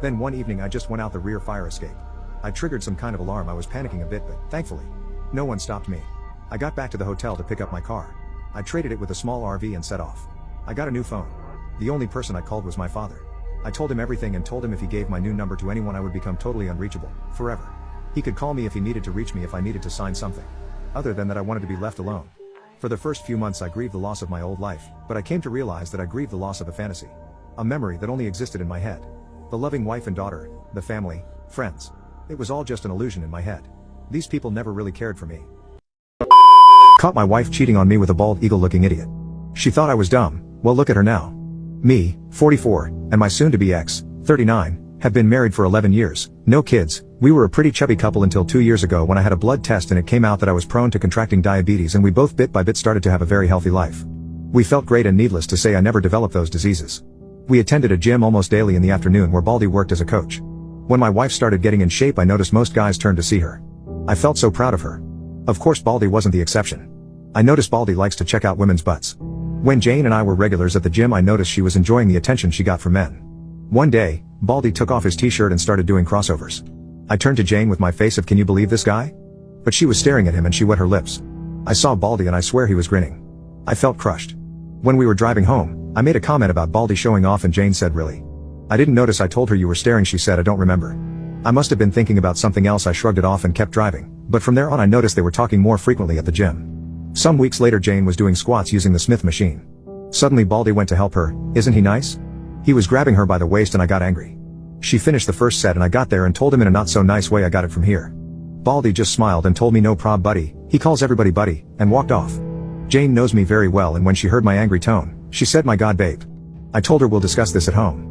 Speaker 2: Then one evening I just went out the rear fire escape. I triggered some kind of alarm. I was panicking a bit, but thankfully, no one stopped me. I got back to the hotel to pick up my car. I traded it with a small RV and set off. I got a new phone. The only person I called was my father. I told him everything and told him if he gave my new number to anyone I would become totally unreachable, forever. He could call me if he needed to reach me if I needed to sign something. Other than that I wanted to be left alone. For the first few months I grieved the loss of my old life, but I came to realize that I grieved the loss of a fantasy. A memory that only existed in my head. The loving wife and daughter, the family, friends. It was all just an illusion in my head. These people never really cared for me. Caught my wife cheating on me with a bald eagle-looking idiot. She thought I was dumb. Well, look at her now. Me, 44, and my soon-to-be ex, 39, have been married for 11 years, no kids. We were a pretty chubby couple until 2 years ago when I had a blood test and it came out that I was prone to contracting diabetes, and we both bit by bit started to have a very healthy life. We felt great, and needless to say I never developed those diseases. We attended a gym almost daily in the afternoon where Baldy worked as a coach. When my wife started getting in shape, I noticed most guys turned to see her. I felt so proud of her. Of course Baldy wasn't the exception. I noticed Baldy likes to check out women's butts. When Jane and I were regulars at the gym, I noticed she was enjoying the attention she got from men. One day, Baldy took off his t-shirt and started doing crossovers. I turned to Jane with my face of "Can you believe this guy?" But she was staring at him and she wet her lips. I saw Baldy and I swear he was grinning. I felt crushed. When we were driving home, I made a comment about Baldy showing off and Jane said, "Really?" "I didn't notice. I told her you were staring," she said. "I don't remember." I must have been thinking about something else. I shrugged it off and kept driving, but from there on I noticed they were talking more frequently at the gym. Some weeks later, Jane was doing squats using the Smith machine. Suddenly Baldy went to help her. "Isn't he nice?" He was grabbing her by the waist and I got angry. She finished the first set and I got there and told him in a not so nice way, "I got it from here." Baldy just smiled and told me, "No prob, buddy," he calls everybody buddy, and walked off. Jane knows me very well, and when she heard my angry tone, she said, "My God, babe." I told her we'll discuss this at home.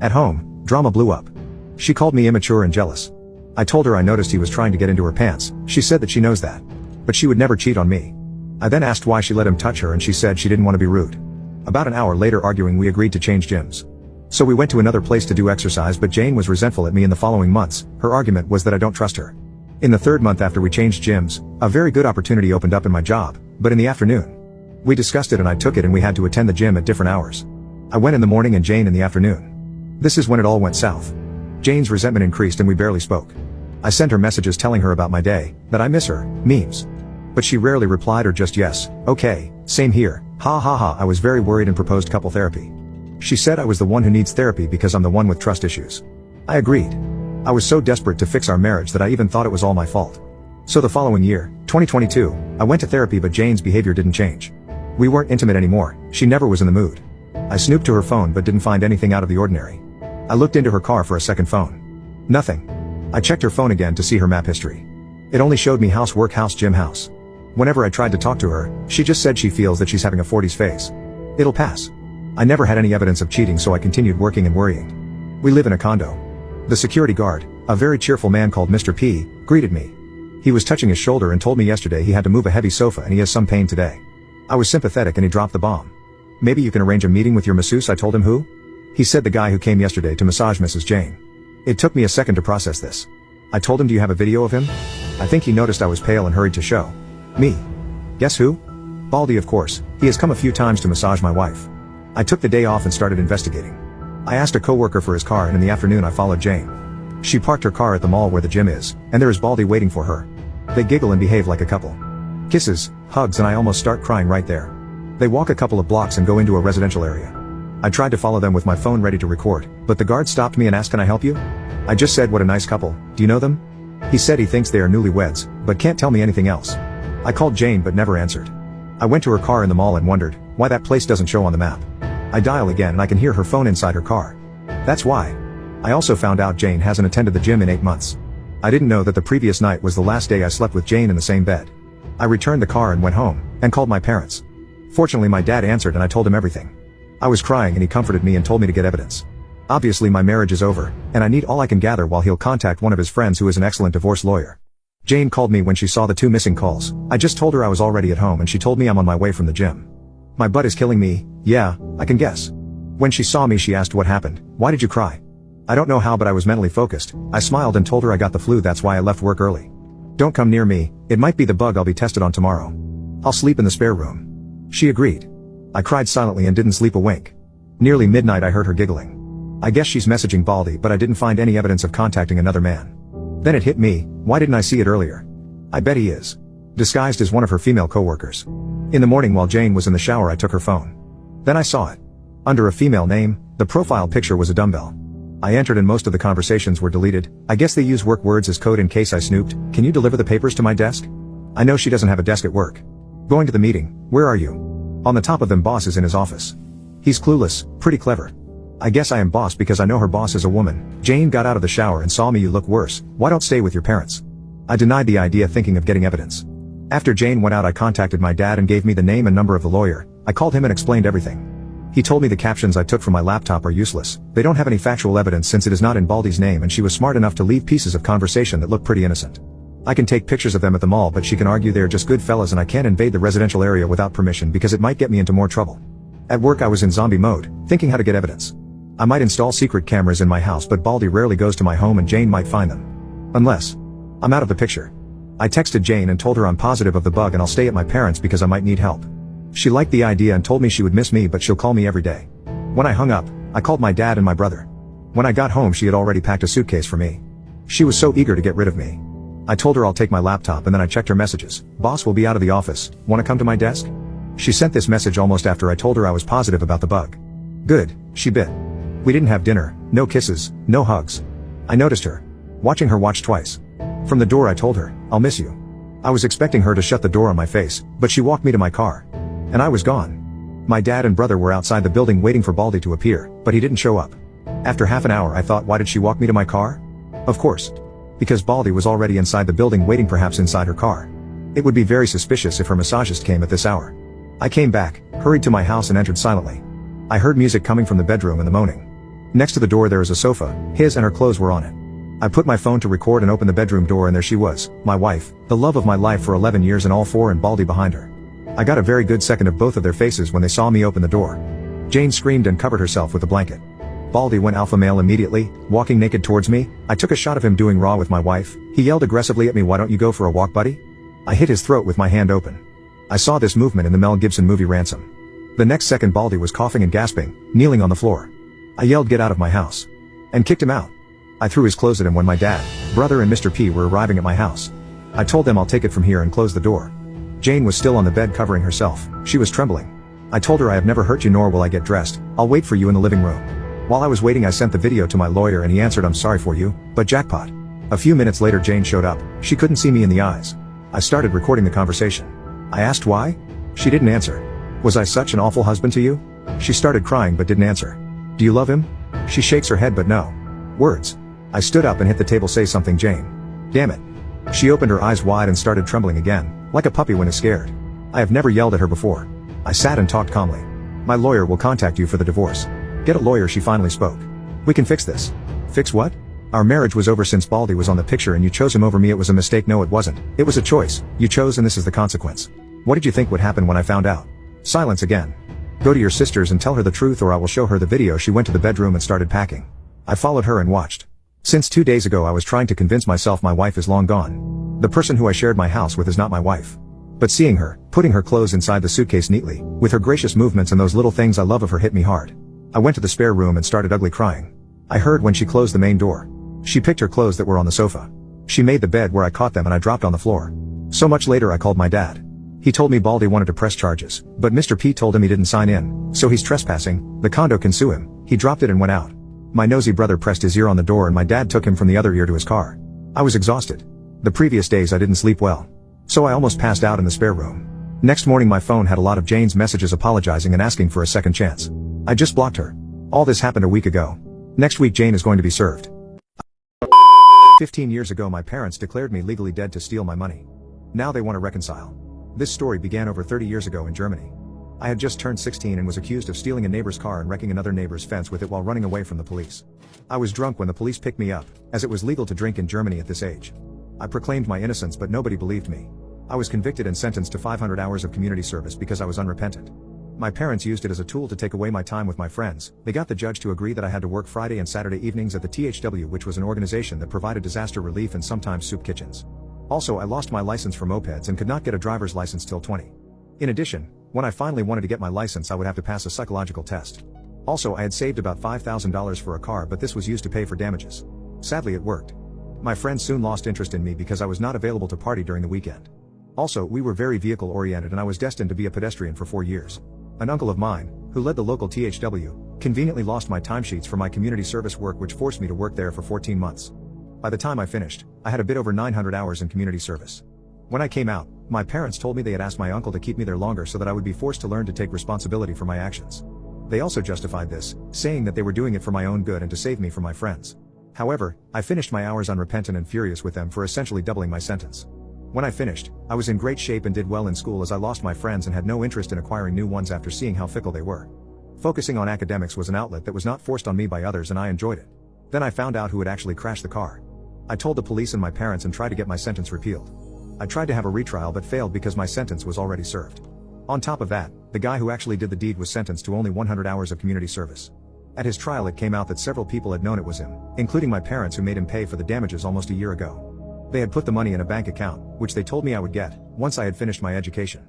Speaker 2: At home, drama blew up. She called me immature and jealous. I told her I noticed he was trying to get into her pants. She said that she knows that. But she would never cheat on me. I then asked why she let him touch her and she said she didn't want to be rude. About an hour later, arguing, we agreed to change gyms. So we went to another place to do exercise, but Jane was resentful at me in the following months. Her argument was that I don't trust her. In the third month after we changed gyms, a very good opportunity opened up in my job, but in the afternoon. We discussed it and I took it, and we had to attend the gym at different hours. I went in the morning and Jane in the afternoon. This is when it all went south. Jane's resentment increased and we barely spoke. I sent her messages telling her about my day, that I miss her, memes. But she rarely replied or just yes, okay, same here, ha ha ha. I was very worried and proposed couple therapy. She said I was the one who needs therapy because I'm the one with trust issues. I agreed. I was so desperate to fix our marriage that I even thought it was all my fault. So the following year, 2022, I went to therapy, but Jane's behavior didn't change. We weren't intimate anymore. She never was in the mood. I snooped to her phone but didn't find anything out of the ordinary. I looked into her car for a second phone. Nothing. I checked her phone again to see her map history. It only showed me house, work, house, gym, house. Whenever I tried to talk to her, she just said she feels that she's having a 40s phase. It'll pass. I never had any evidence of cheating, so I continued working and worrying. We live in a condo. The security guard, a very cheerful man called Mr. P, greeted me. He was touching his shoulder and told me yesterday he had to move a heavy sofa and he has some pain today. I was sympathetic and he dropped the bomb. "Maybe you can arrange a meeting with your masseuse." I told him. "Who?" He said, "The guy who came yesterday to massage Mrs. Jane." It took me a second to process this. I told him, "Do you have a video of him?" I think he noticed I was pale and hurried to show me. Guess who? Baldy, of course. He has come a few times to massage my wife. I took the day off and started investigating. I asked a coworker for his car, and in the afternoon I followed Jane. She parked her car at the mall where the gym is, and there is Baldy waiting for her. They giggle and behave like a couple. Kisses, hugs, and I almost start crying right there. They walk a couple of blocks and go into a residential area. I tried to follow them with my phone ready to record, but the guard stopped me and asked, "Can I help you?" I just said, "What a nice couple. Do you know them?" He said he thinks they are newlyweds, but can't tell me anything else. I called Jane but never answered. I went to her car in the mall and wondered why that place doesn't show on the map. I dial again and I can hear her phone inside her car. That's why. I also found out Jane hasn't attended the gym in 8 months. I didn't know that the previous night was the last day I slept with Jane in the same bed. I returned the car and went home, and called my parents. Fortunately my dad answered and I told him everything. I was crying and he comforted me and told me to get evidence. Obviously my marriage is over, and I need all I can gather while he'll contact one of his friends who is an excellent divorce lawyer. Jane called me when she saw the 2 missing calls. I just told her I was already at home and she told me I'm on my way from the gym. My butt is killing me. Yeah, I can guess. When she saw me she asked what happened. "Why did you cry?" I don't know how, but I was mentally focused. I smiled and told her I got the flu, that's why I left work early. "Don't come near me, it might be the bug, I'll be tested on tomorrow. I'll sleep in the spare room." She agreed. I cried silently and didn't sleep a wink. Nearly midnight I heard her giggling. I guess she's messaging Baldy, but I didn't find any evidence of contacting another man. Then it hit me, why didn't I see it earlier? I bet he is disguised as one of her female coworkers. In the morning while Jane was in the shower I took her phone. Then I saw it. Under a female name, the profile picture was a dumbbell. I entered and most of the conversations were deleted. I guess they use work words as code in case I snooped. "Can you deliver the papers to my desk?" I know she doesn't have a desk at work. "Going to the meeting, where are you?" On the top of them, boss is in his office. He's clueless, pretty clever. I guess I am boss because I know her boss is a woman. Jane got out of the shower and saw me. You look worse. Why don't stay with your parents? I denied the idea, thinking of getting evidence. After Jane went out, I contacted my dad and gave me the name and number of the lawyer. I called him and explained everything. He told me the captions I took from my laptop are useless. They don't have any factual evidence since it is not in Baldy's name, and she was smart enough to leave pieces of conversation that look pretty innocent. I can take pictures of them at the mall, but she can argue they're just good fellas, and I can't invade the residential area without permission because it might get me into more trouble. At work I was in zombie mode, thinking how to get evidence. I might install secret cameras in my house, but Baldy rarely goes to my home and Jane might find them. Unless I'm out of the picture. I texted Jane and told her I'm positive of the bug and I'll stay at my parents' because I might need help. She liked the idea and told me she would miss me, but she'll call me every day. When I hung up, I called my dad and my brother. When I got home, she had already packed a suitcase for me. She was so eager to get rid of me. I told her I'll take my laptop, and then I checked her messages. Boss will be out of the office. Want to come to my desk? She sent this message almost after I told her I was positive about the bug. Good, she bit. We didn't have dinner, no kisses, no hugs. I noticed her. Watching her watch twice. From the door I told her, I'll miss you. I was expecting her to shut the door on my face, but she walked me to my car. And I was gone. My dad and brother were outside the building waiting for Baldy to appear, but he didn't show up. After half an hour I thought, why did she walk me to my car? Of course. Because Baldy was already inside the building waiting, perhaps inside her car. It would be very suspicious if her massagist came at this hour. I came back, hurried to my house and entered silently. I heard music coming from the bedroom and the moaning. Next to the door there is a sofa, his and her clothes were on it. I put my phone to record and opened the bedroom door, and there she was, my wife, the love of my life for 11 years and all four, and Baldy behind her. I got a very good second of both of their faces when they saw me open the door. Jane screamed and covered herself with a blanket. Baldy went alpha male immediately, walking naked towards me. I took a shot of him doing raw with my wife. He yelled aggressively at me, why don't you go for a walk, buddy? I hit his throat with my hand open. I saw this movement in the Mel Gibson movie Ransom. The next second Baldy was coughing and gasping, kneeling on the floor. I yelled, get out of my house. And kicked him out. I threw his clothes at him when my dad, brother and Mr. P were arriving at my house. I told them I'll take it from here and closed the door. Jane was still on the bed covering herself. She was trembling. I told her, I have never hurt you, nor will I get dressed. I'll wait for you in the living room. While I was waiting I sent the video to my lawyer and he answered, I'm sorry for you, but jackpot. A few minutes later Jane showed up. She couldn't see me in the eyes. I started recording the conversation. I asked why? She didn't answer. Was I such an awful husband to you? She started crying but didn't answer. Do you love him? She shakes her head but no words. I stood up and hit the table. Say something, Jane. Damn it. She opened her eyes wide and started trembling again, like a puppy when is scared. I have never yelled at her before. I sat and talked calmly. My lawyer will contact you for the divorce. Get a lawyer, she finally spoke. We can fix this. Fix what? Our marriage was over since Baldy was on the picture and you chose him over me. It was a mistake. No, it wasn't. It was a choice. You chose and this is the consequence. What did you think would happen when I found out? Silence again. Go to your sisters and tell her the truth or I will show her the video. She went to the bedroom and started packing. I followed her and watched. Since 2 days ago I was trying to convince myself my wife is long gone. The person who I shared my house with is not my wife. But seeing her, putting her clothes inside the suitcase neatly, with her gracious movements and those little things I love of her hit me hard. I went to the spare room and started ugly crying. I heard when she closed the main door. She picked her clothes that were on the sofa. She made the bed where I caught them and I dropped on the floor. So much later I called my dad. He told me Baldy wanted to press charges, but Mr. P told him he didn't sign in, so he's trespassing, the condo can sue him. He dropped it and went out. My nosy brother pressed his ear on the door and my dad took him from the other ear to his car. I was exhausted. The previous days I didn't sleep well. So I almost passed out in the spare room. Next morning my phone had a lot of Jane's messages apologizing and asking for a second chance. I just blocked her. All this happened a week ago. Next week Jane is going to be served. 15 years ago my parents declared me legally dead to steal my money. Now they want to reconcile. This story began over 30 years ago in Germany. I had just turned 16 and was accused of stealing a neighbor's car and wrecking another neighbor's fence with it while running away from the police. I was drunk when the police picked me up, as it was legal to drink in Germany at this age. I proclaimed my innocence but nobody believed me. I was convicted and sentenced to 500 hours of community service because I was unrepentant. My parents used it as a tool to take away my time with my friends. They got the judge to agree that I had to work Friday and Saturday evenings at the THW, which was an organization that provided disaster relief and sometimes soup kitchens. Also, I lost my license for mopeds and could not get a driver's license till 20. In addition, when I finally wanted to get my license I would have to pass a psychological test. Also, I had saved about $5,000 for a car, but this was used to pay for damages. Sadly, it worked. My friends soon lost interest in me because I was not available to party during the weekend. Also, we were very vehicle oriented and I was destined to be a pedestrian for 4 years. An uncle of mine, who led the local THW, conveniently lost my timesheets for my community service work, which forced me to work there for 14 months. By the time I finished, I had a bit over 900 hours in community service. When I came out, my parents told me they had asked my uncle to keep me there longer so that I would be forced to learn to take responsibility for my actions. They also justified this, saying that they were doing it for my own good and to save me from my friends. However, I finished my hours unrepentant and furious with them for essentially doubling my sentence. When I finished, I was in great shape and did well in school as I lost my friends and had no interest in acquiring new ones after seeing how fickle they were. Focusing on academics was an outlet that was not forced on me by others and I enjoyed it. Then I found out who had actually crashed the car. I told the police and my parents and tried to get my sentence repealed. I tried to have a retrial but failed because my sentence was already served. On top of that, the guy who actually did the deed was sentenced to only 100 hours of community service. At his trial it came out that several people had known it was him, including my parents who made him pay for the damages almost a year ago. They had put the money in a bank account, which they told me I would get, once I had finished my education.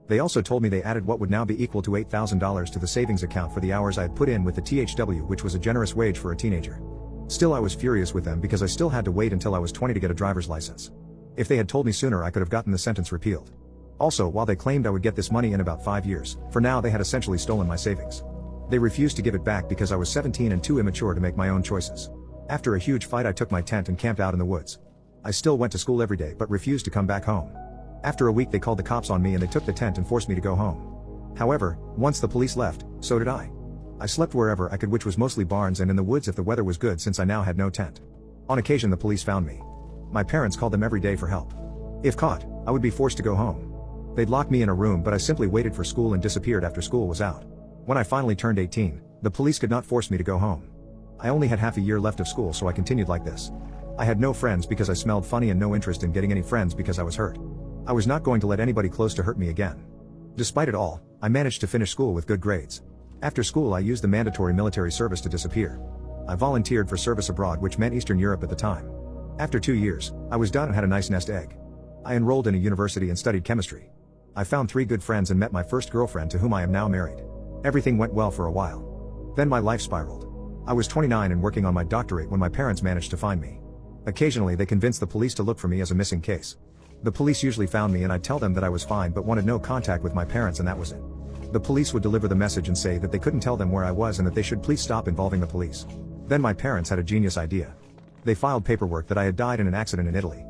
Speaker 2: They also told me they added what would now be equal to $8,000 to the savings account for the hours I had put in with the THW, which was a generous wage for a teenager. Still, I was furious with them because I still had to wait until I was 20 to get a driver's license. If they had told me sooner I could have gotten the sentence repealed. Also, while they claimed I would get this money in about 5 years, for now they had essentially stolen my savings. They refused to give it back because I was 17 and too immature to make my own choices. After a huge fight I took my tent and camped out in the woods. I still went to school every day but refused to come back home. After a week they called the cops on me and they took the tent and forced me to go home. However, once the police left, so did I. I slept wherever I could, which was mostly barns and in the woods if the weather was good, since I now had no tent. On occasion the police found me. My parents called them every day for help. If caught, I would be forced to go home. They'd lock me in a room but I simply waited for school and disappeared after school was out. When I finally turned 18, the police could not force me to go home. I only had half a year left of school, so I continued like this. I had no friends because I smelled funny and no interest in getting any friends because I was hurt. I was not going to let anybody close to hurt me again. Despite it all, I managed to finish school with good grades. After school I used the mandatory military service to disappear. I volunteered for service abroad, which meant Eastern Europe at the time. After 2 years, I was done and had a nice nest egg. I enrolled in a university and studied chemistry. I found 3 good friends and met my first girlfriend, to whom I am now married. Everything went well for a while. Then my life spiraled. I was 29 and working on my doctorate when my parents managed to find me. Occasionally they convinced the police to look for me as a missing case. The police usually found me and I'd tell them that I was fine but wanted no contact with my parents, and that was it. The police would deliver the message and say that they couldn't tell them where I was and that they should please stop involving the police. Then my parents had a genius idea. They filed paperwork that I had died in an accident in Italy.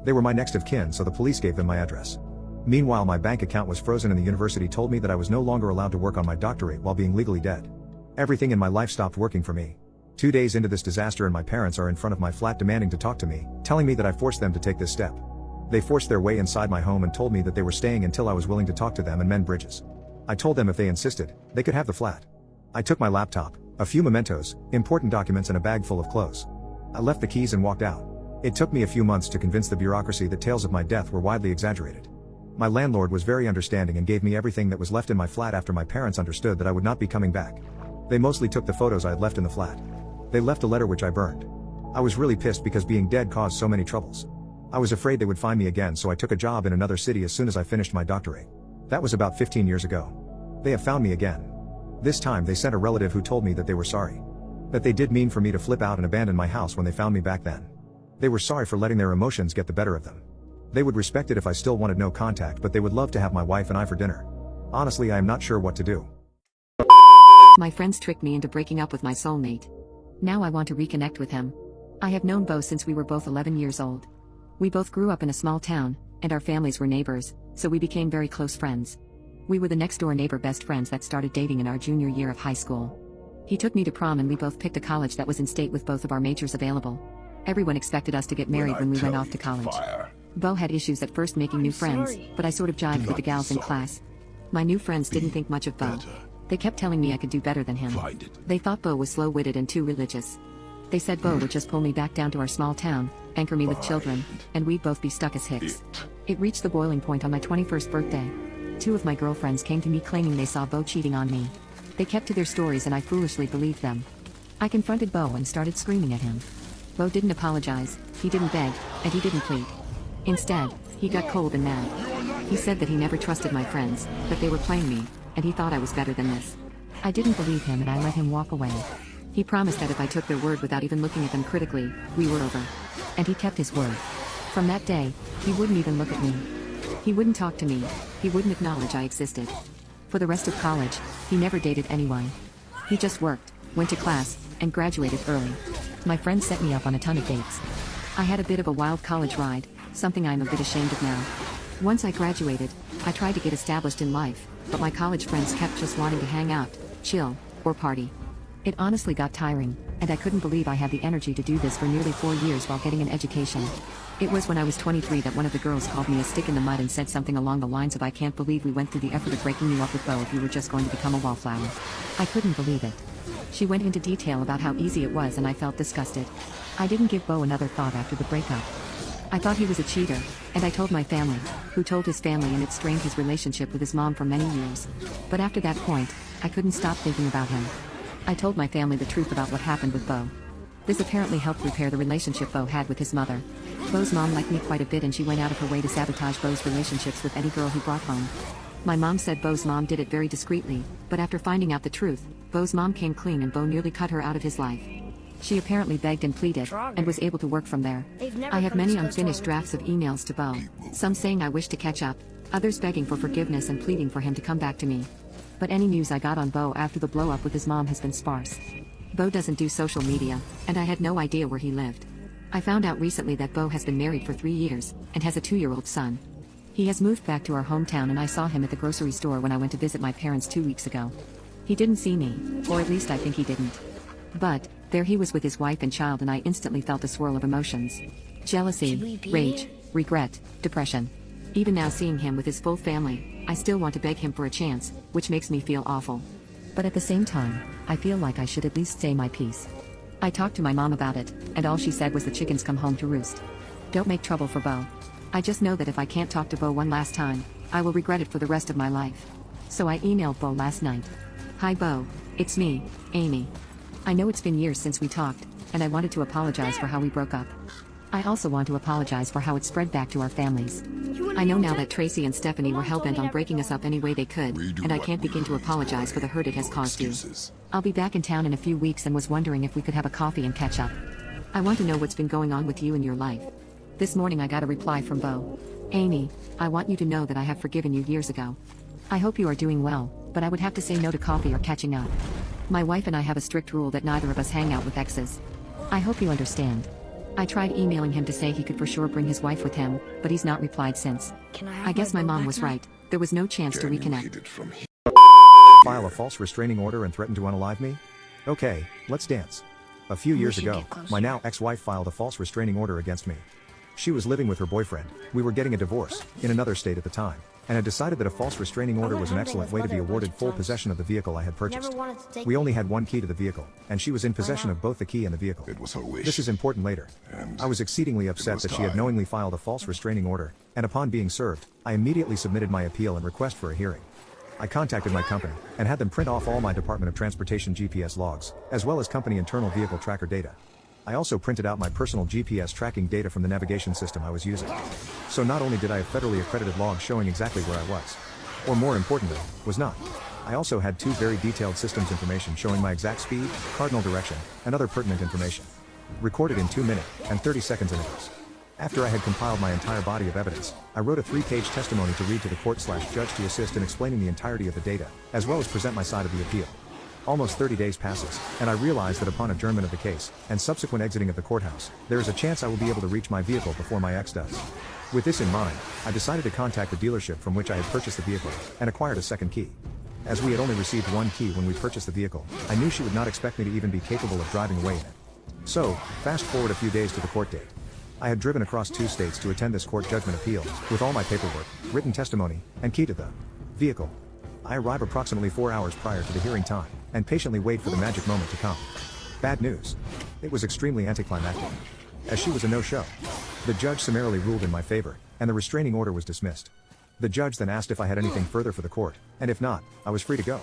Speaker 2: They were my next of kin, so the police gave them my address. Meanwhile my bank account was frozen and the university told me that I was no longer allowed to work on my doctorate while being legally dead. Everything in my life stopped working for me. 2 days into this disaster and my parents are in front of my flat demanding to talk to me, telling me that I forced them to take this step. They forced their way inside my home and told me that they were staying until I was willing to talk to them and mend bridges. I told them if they insisted, they could have the flat. I took my laptop, a few mementos, important documents and a bag full of clothes. I left the keys and walked out. It took me a few months to convince the bureaucracy that tales of my death were widely exaggerated. My landlord was very understanding and gave me everything that was left in my flat after my parents understood that I would not be coming back. They mostly took the photos I had left in the flat. They left a letter which I burned. I was really pissed because being dead caused so many troubles. I was afraid they would find me again, so I took a job in another city as soon as I finished my doctorate. That was about 15 years ago. They have found me again. This time they sent a relative who told me that they were sorry. That they did mean for me to flip out and abandon my house when they found me back then. They were sorry for letting their emotions get the better of them. They would respect it if I still wanted no contact, but they would love to have my wife and I for dinner. Honestly, I am not sure what to do.
Speaker 1: My friends tricked me into breaking up with my soulmate. Now I want to reconnect with him. I have known Bo since we were both 11 years old. We both grew up in a small town, and our families were neighbors, so we became very close friends. We were the next-door neighbor best friends that started dating in our junior year of high school. He took me to prom and we both picked a college that was in state with both of our majors available. Everyone expected us to get married when we went off to college. Bo had issues at first making new friends, but I sort of jived with the gals in class. My new friends didn't think much of Bo. They kept telling me I could do better than him. They thought Bo was slow-witted and too religious. They said Bo would just pull me back down to our small town, anchor me with children, and we'd both be stuck as hicks. It reached the boiling point on my 21st birthday. 2 of my girlfriends came to me claiming they saw Bo cheating on me. They kept to their stories and I foolishly believed them. I confronted Bo and started screaming at him. Bo didn't apologize, he didn't beg, and he didn't plead. Instead, he got cold and mad. He said that he never trusted my friends, that they were playing me, and he thought I was better than this. I didn't believe him and I let him walk away. He promised that if I took their word without even looking at them critically, we were over. And he kept his word. From that day, he wouldn't even look at me. He wouldn't talk to me, he wouldn't acknowledge I existed. For the rest of college, he never dated anyone. He just worked, went to class, and graduated early. My friends set me up on a ton of dates. I had a bit of a wild college ride, something I'm a bit ashamed of now. Once I graduated, I tried to get established in life, but my college friends kept just wanting to hang out, chill, or party. It honestly got tiring, and I couldn't believe I had the energy to do this for nearly 4 years while getting an education. It was when I was 23 that one of the girls called me a stick in the mud and said something along the lines of, "I can't believe we went through the effort of breaking you up with Bo if you were just going to become a wallflower." I couldn't believe it. She went into detail about how easy it was and I felt disgusted. I didn't give Bo another thought after the breakup. I thought he was a cheater, and I told my family, who told his family, and it strained his relationship with his mom for many years. But after that point, I couldn't stop thinking about him. I told my family the truth about what happened with Bo. This apparently helped repair the relationship Bo had with his mother. Bo's mom liked me quite a bit and she went out of her way to sabotage Bo's relationships with any girl he brought home. My mom said Bo's mom did it very discreetly, but after finding out the truth, Bo's mom came clean and Bo nearly cut her out of his life. She apparently begged and pleaded, and was able to work from there. I have many unfinished drafts of emails to Bo, some saying I wish to catch up, others begging for forgiveness and pleading for him to come back to me. But any news I got on Bo after the blow-up with his mom has been sparse. Bo doesn't do social media, and I had no idea where he lived. I found out recently that Bo has been married for 3 years, and has a 2-year-old son. He has moved back to our hometown and I saw him at the grocery store when I went to visit my parents 2 weeks ago. He didn't see me, or at least I think he didn't. But, there he was with his wife and child and I instantly felt a swirl of emotions. Jealousy, rage, regret, depression. Even now seeing him with his full family, I still want to beg him for a chance, which makes me feel awful. But at the same time, I feel like I should at least say my piece. I talked to my mom about it, and all she said was the chickens come home to roost. Don't make trouble for Bo. I just know that if I can't talk to Bo one last time, I will regret it for the rest of my life. So I emailed Bo last night. "Hi Bo, it's me, Amy. I know it's been years since we talked, and I wanted to apologize for how we broke up. I also want to apologize for how it spread back to our families. I know now that Tracy and Stephanie were hellbent on breaking us up any way they could, and I can't begin to apologize for the hurt it has caused you. I'll be back in town in a few weeks and was wondering if we could have a coffee and catch up. I want to know what's been going on with you in your life." This morning I got a reply from Bo. "Amy, I want you to know that I have forgiven you years ago. I hope you are doing well, but I would have to say no to coffee or catching up. My wife and I have a strict rule that neither of us hang out with exes. I hope you understand." I tried emailing him to say he could for sure bring his wife with him, but he's not replied since. I guess my mom was right. There was no chance to reconnect.
Speaker 2: File a false restraining order and threaten to unalive me? Okay, let's dance. A few years ago, my now ex-wife filed a false restraining order against me. She was living with her boyfriend, we were getting a divorce, in another state at the time, and had decided that a false restraining order was an excellent way to be awarded full possession of the vehicle I had purchased. We only had one key to the vehicle, and she was in possession of both the key and the vehicle.
Speaker 3: It was her wish.
Speaker 2: This is important later. I was exceedingly upset that she had knowingly filed a false restraining order, and upon being served, I immediately submitted my appeal and request for a hearing. I contacted my company, and had them print off all my Department of Transportation GPS logs, as well as company internal vehicle tracker data. I also printed out my personal GPS tracking data from the navigation system I was using. So not only did I have federally accredited logs showing exactly where I was, or more importantly, was not, I also had 2 very detailed systems information showing my exact speed, cardinal direction, and other pertinent information, recorded in 2-minute and 30 seconds intervals. After I had compiled my entire body of evidence, I wrote a 3-page testimony to read to the court/judge to assist in explaining the entirety of the data, as well as present my side of the appeal. Almost 30 days passes, and I realize that upon adjournment of the case, and subsequent exiting of the courthouse, there is a chance I will be able to reach my vehicle before my ex does. With this in mind, I decided to contact the dealership from which I had purchased the vehicle, and acquired a second key. As we had only received one key when we purchased the vehicle, I knew she would not expect me to even be capable of driving away in it. So, fast forward a few days to the court date. I had driven across 2 states to attend this court judgment appeal, with all my paperwork, written testimony, and key to the vehicle. I arrive approximately 4 hours prior to the hearing time, and patiently wait for the magic moment to come. Bad news. It was extremely anticlimactic. As she was a no-show. The judge summarily ruled in my favor, and the restraining order was dismissed. The judge then asked if I had anything further for the court, and if not, I was free to go.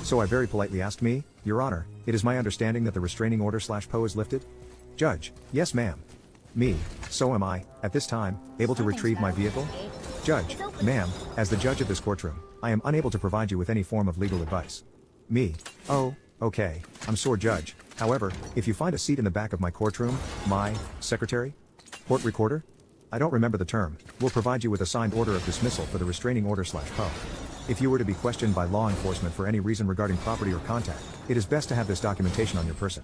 Speaker 2: So I very politely asked me, "Your Honor, it is my understanding that the restraining order/PO is lifted?" Judge, "Yes ma'am." Me, "So am I, at this time, able to retrieve my vehicle?" Judge, "Ma'am, as the judge of this courtroom, I am unable to provide you with any form of legal advice." Me, "Oh, okay, I'm sorry Judge. However, if you find a seat in the back of my courtroom, my secretary? Court recorder? I don't remember the term, will provide you with a signed order of dismissal for the restraining order/PO. If you were to be questioned by law enforcement for any reason regarding property or contact, it is best to have this documentation on your person,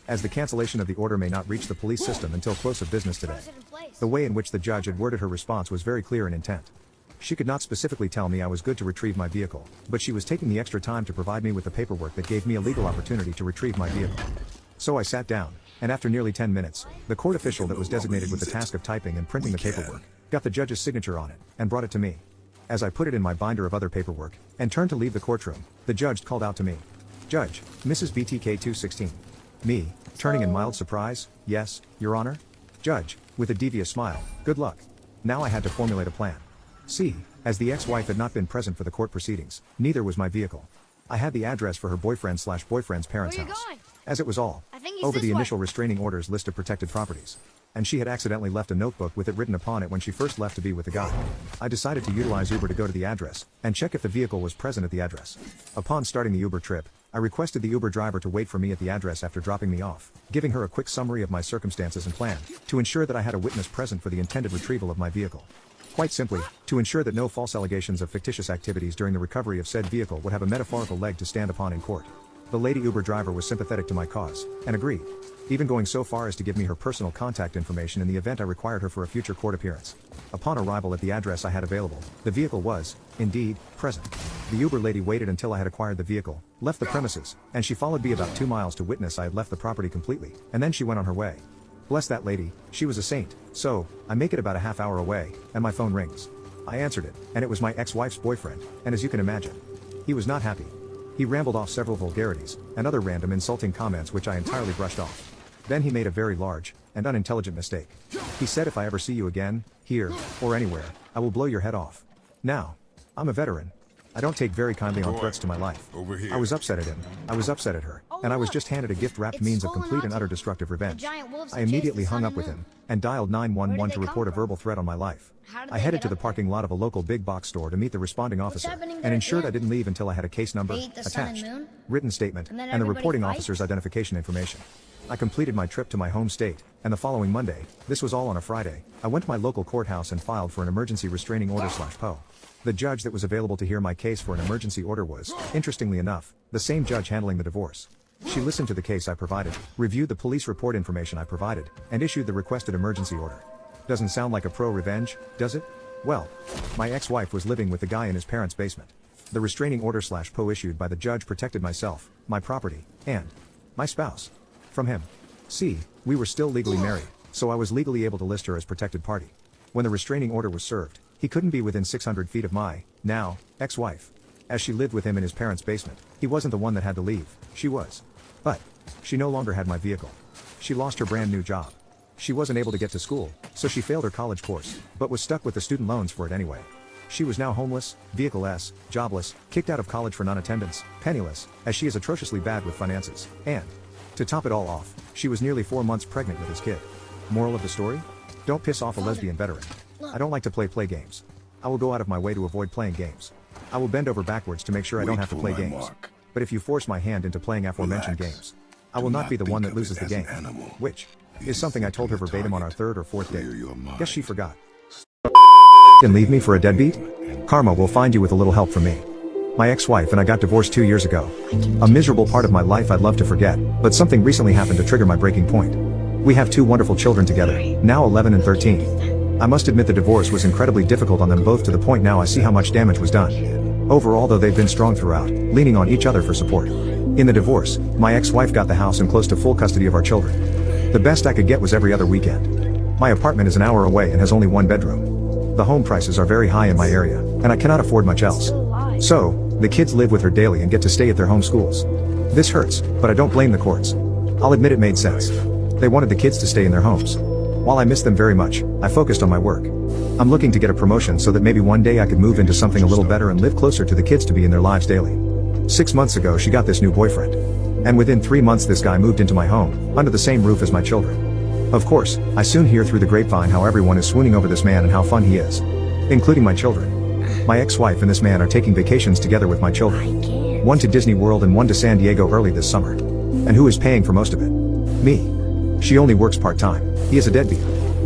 Speaker 2: as the cancellation of the order may not reach the police system until close of business today." The way in which the judge had worded her response was very clear in intent. She could not specifically tell me I was good to retrieve my vehicle, but she was taking the extra time to provide me with the paperwork that gave me a legal opportunity to retrieve my vehicle. So I sat down, and after nearly 10 minutes, the court official that was designated with the task of typing and printing the paperwork, got the judge's signature on it, and brought it to me. As I put it in my binder of other paperwork, and turned to leave the courtroom, the judge called out to me. Judge, Mrs. BTK 216. Me, turning in mild surprise, yes, Your Honor? Judge, with a devious smile, good luck. Now I had to formulate a plan. See, as the ex-wife had not been present for the court proceedings, neither was my vehicle. I had the address for her boyfriend/boyfriend's parents' house. As it was all over the initial restraining orders list of protected properties. And she had accidentally left a notebook with it written upon it when she first left to be with the guy. I decided to utilize Uber to go to the address, and check if the vehicle was present at the address. Upon starting the Uber trip, I requested the Uber driver to wait for me at the address after dropping me off, giving her a quick summary of my circumstances and plan, to ensure that I had a witness present for the intended retrieval of my vehicle. Quite simply, to ensure that no false allegations of fictitious activities during the recovery of said vehicle would have a metaphorical leg to stand upon in court. The lady Uber driver was sympathetic to my cause, and agreed, even going so far as to give me her personal contact information in the event I required her for a future court appearance. Upon arrival at the address I had available, the vehicle was, indeed, present. The Uber lady waited until I had acquired the vehicle, left the premises, and she followed me about 2 miles to witness I had left the property completely, and then she went on her way. Bless that lady, she was a saint. So, I make it about a half hour away, and my phone rings. I answered it, and it was my ex-wife's boyfriend, and as you can imagine, he was not happy. He rambled off several vulgarities, and other random insulting comments which I entirely brushed off. Then he made a very large, and unintelligent mistake. He said if I ever see you again, here, or anywhere, I will blow your head off. Now, I'm a veteran. I don't take very kindly on threats to my life. I was upset at him, I was upset at her, and I was just handed a gift-wrapped means of complete and utter destructive revenge. I immediately hung up with him, and dialed 911 to report a verbal threat on my life. I headed to the parking lot of a local big box store to meet the responding officer, and ensured I didn't leave until I had a case number, attached, written statement, and the reporting officer's identification information. I completed my trip to my home state, and the following Monday, this was all on a Friday, I went to my local courthouse and filed for an emergency restraining order/PO. The judge that was available to hear my case for an emergency order was, interestingly enough, the same judge handling the divorce. She listened to the case I provided, reviewed the police report information I provided, and issued the requested emergency order. Doesn't sound like a pro-revenge, does it? Well, my ex-wife was living with the guy in his parents' basement. The restraining order/PO issued by the judge protected myself, my property, and my spouse from him. See, we were still legally married, so I was legally able to list her as protected party. When the restraining order was served, he couldn't be within 600 feet of my, now, ex-wife. As she lived with him in his parents' basement, he wasn't the one that had to leave, she was. But she no longer had my vehicle. She lost her brand new job. She wasn't able to get to school, so she failed her college course, but was stuck with the student loans for it anyway. She was now homeless, vehicleless, jobless, kicked out of college for non-attendance, penniless, as she is atrociously bad with finances, and, to top it all off, she was nearly 4 months pregnant with his kid. Moral of the story? Don't piss off a lesbian veteran. I don't like to play games. I will go out of my way to avoid playing games. I will bend over backwards to make sure I don't have to play games. But if you force my hand into playing aforementioned games, I will not be the one that loses the game. Which is something I told her verbatim on our 3rd or 4th date. Guess she forgot. And leave me for a deadbeat? Karma will find you with a little help from me. My ex-wife and I got divorced 2 years ago. A miserable part of my life I'd love to forget, but something recently happened to trigger my breaking point. We have 2 wonderful children together, now 11 and 13. I must admit the divorce was incredibly difficult on them both, to the point now I see how much damage was done. Overall though, they've been strong throughout, leaning on each other for support. In the divorce, my ex-wife got the house and close to full custody of our children. The best I could get was every other weekend. My apartment is an hour away and has only 1 bedroom. The home prices are very high in my area, and I cannot afford much else. So, the kids live with her daily and get to stay at their home schools. This hurts, but I don't blame the courts. I'll admit it made sense. They wanted the kids to stay in their homes. While I miss them very much, I focused on my work. I'm looking to get a promotion so that maybe one day I could move into something a little better and live closer to the kids to be in their lives daily. 6 months ago she got this new boyfriend. And within 3 months this guy moved into my home, under the same roof as my children. Of course, I soon hear through the grapevine how everyone is swooning over this man and how fun he is. Including my children. My ex-wife and this man are taking vacations together with my children. One to Disney World and one to San Diego early this summer. And who is paying for most of it? Me. She only works part-time. He is a deadbeat.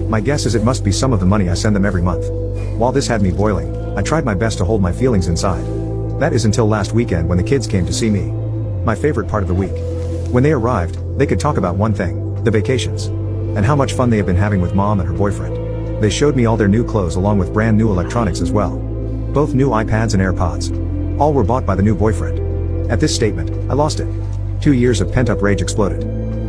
Speaker 2: My guess is it must be some of the money I send them every month. While this had me boiling, I tried my best to hold my feelings inside. That is until last weekend when the kids came to see me. My favorite part of the week. When they arrived, they could talk about one thing, the vacations. And how much fun they have been having with mom and her boyfriend. They showed me all their new clothes along with brand new electronics as well. Both new iPads and AirPods. All were bought by the new boyfriend. At this statement, I lost it. 2 years of pent-up rage exploded.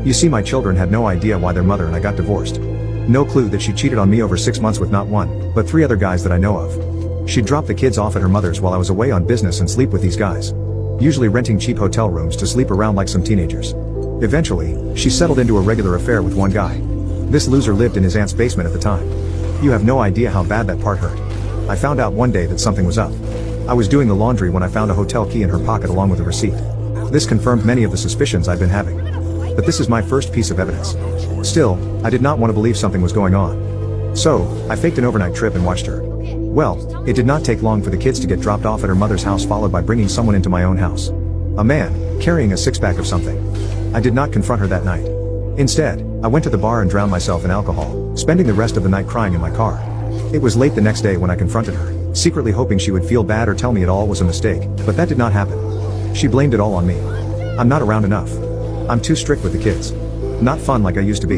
Speaker 2: You see, my children had no idea why their mother and I got divorced. No clue that she cheated on me over 6 months with not one, but 3 other guys that I know of. She'd drop the kids off at her mother's while I was away on business and sleep with these guys. Usually renting cheap hotel rooms to sleep around like some teenagers. Eventually, she settled into a regular affair with one guy. This loser lived in his aunt's basement at the time. You have no idea how bad that part hurt. I found out one day that something was up. I was doing the laundry when I found a hotel key in her pocket along with a receipt. This confirmed many of the suspicions I'd been having. But this is my first piece of evidence. Still, I did not want to believe something was going on. So, I faked an overnight trip and watched her. Well, it did not take long for the kids to get dropped off at her mother's house, followed by bringing someone into my own house. A man, carrying a six-pack of something. I did not confront her that night. Instead, I went to the bar and drowned myself in alcohol, spending the rest of the night crying in my car. It was late the next day when I confronted her, secretly hoping she would feel bad or tell me it all was a mistake, but that did not happen. She blamed it all on me. I'm not around enough. I'm too strict with the kids. Not fun like I used to be.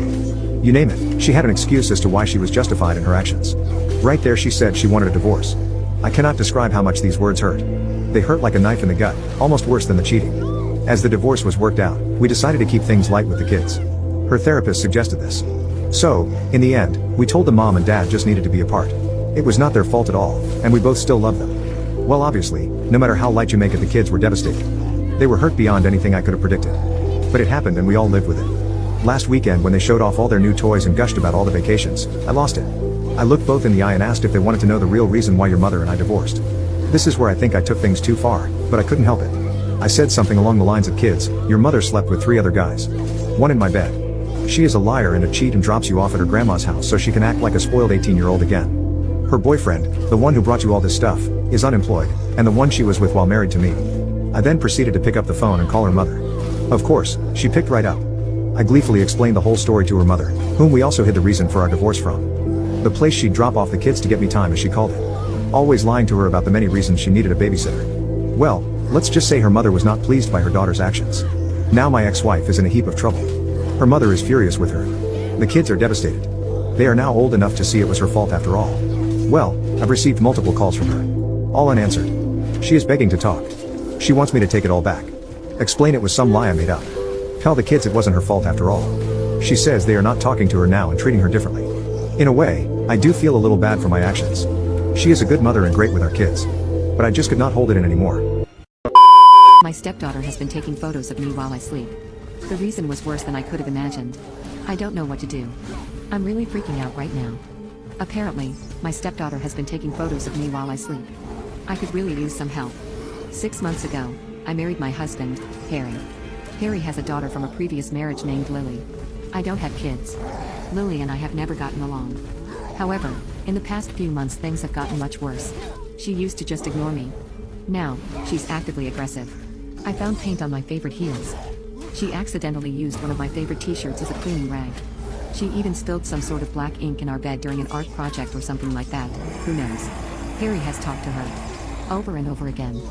Speaker 2: You name it, she had an excuse as to why she was justified in her actions. Right there she said she wanted a divorce. I cannot describe how much these words hurt. They hurt like a knife in the gut, almost worse than the cheating. As the divorce was worked out, we decided to keep things light with the kids. Her therapist suggested this. So, in the end, we told the mom and dad just needed to be apart. It was not their fault at all, and we both still love them. Well, obviously, no matter how light you make it, the kids were devastated. They were hurt beyond anything I could have predicted. But it happened and we all lived with it. Last weekend when they showed off all their new toys and gushed about all the vacations, I lost it. I looked both in the eye and asked if they wanted to know the real reason why your mother and I divorced. This is where I think I took things too far, but I couldn't help it. I said something along the lines of, kids, your mother slept with 3 other guys. One in my bed. She is a liar and a cheat and drops you off at her grandma's house so she can act like a spoiled 18-year-old again. Her boyfriend, the one who brought you all this stuff, is unemployed, and the one she was with while married to me. I then proceeded to pick up the phone and call her mother. Of course, she picked right up. I gleefully explained the whole story to her mother, whom we also hid the reason for our divorce from. The place she'd drop off the kids to get me time, as she called it. Always lying to her about the many reasons she needed a babysitter. Well, let's just say her mother was not pleased by her daughter's actions. Now my ex-wife is in a heap of trouble. Her mother is furious with her. The kids are devastated. They are now old enough to see it was her fault after all. Well, I've received multiple calls from her. All unanswered. She is begging to talk. She wants me to take it all back. Explain it was some lie I made up. Tell the kids it wasn't her fault after all. She says they are not talking to her now and treating her differently. In a way, I do feel a little bad for my actions. She is a good mother and great with our kids. But I just could not hold it in anymore.
Speaker 1: My stepdaughter has been taking photos of me while I sleep. The reason was worse than I could have imagined. I don't know what to do. I'm really freaking out right now. Apparently, my stepdaughter has been taking photos of me while I sleep. I could really use some help. 6 months ago, I married my husband, Harry. Harry has a daughter from a previous marriage named Lily. I don't have kids. Lily and I have never gotten along. However, in the past few months things have gotten much worse. She used to just ignore me. Now, she's actively aggressive. I found paint on my favorite heels. She accidentally used one of my favorite t-shirts as a cleaning rag. She even spilled some sort of black ink in our bed during an art project or something like that, who knows. Harry has talked to her over and over again,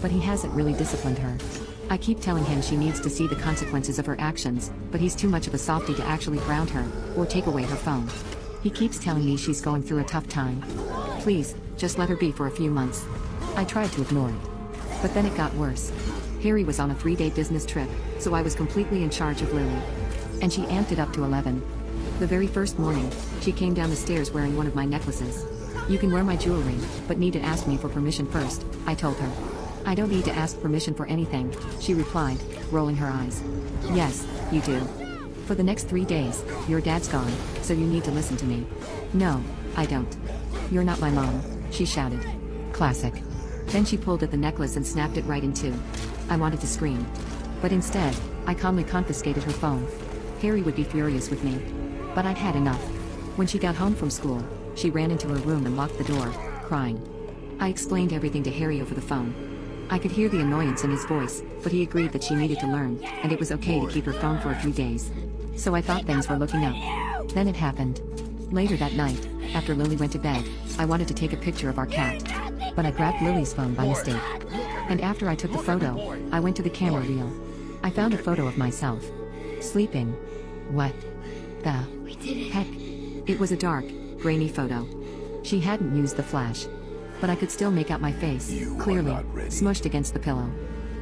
Speaker 1: but he hasn't really disciplined her. I keep telling him she needs to see the consequences of her actions, but he's too much of a softie to actually ground her, or take away her phone. He keeps telling me she's going through a tough time. Please, just let her be for a few months. I tried to ignore it. But then it got worse. Harry was on a 3-day business trip, so I was completely in charge of Lily. And she amped it up to 11. The very first morning, she came down the stairs wearing one of my necklaces. You can wear my jewelry, but need to ask me for permission first, I told her. I don't need to ask permission for anything, she replied, rolling her eyes. Yes, you do. For the next 3 days, your dad's gone, so you need to listen to me. No, I don't. You're not my mom, she shouted. Classic. Then she pulled at the necklace and snapped it right in two. I wanted to scream. But instead, I calmly confiscated her phone. Harry would be furious with me. But I'd had enough. When she got home from school, she ran into her room and locked the door, crying. I explained everything to Harry over the phone. I could hear the annoyance in his voice, but he agreed that she needed to learn, and it was okay to keep her phone for a few days. So I thought things were looking up. Then it happened. Later that night, after Lily went to bed, I wanted to take a picture of our cat. But I grabbed Lily's phone by mistake. And after I took the photo, I went to the camera reel. I found a photo of myself. Sleeping. What the heck? It was a dark, grainy photo. She hadn't used the flash. but I could still make out my face, clearly, smushed against the pillow.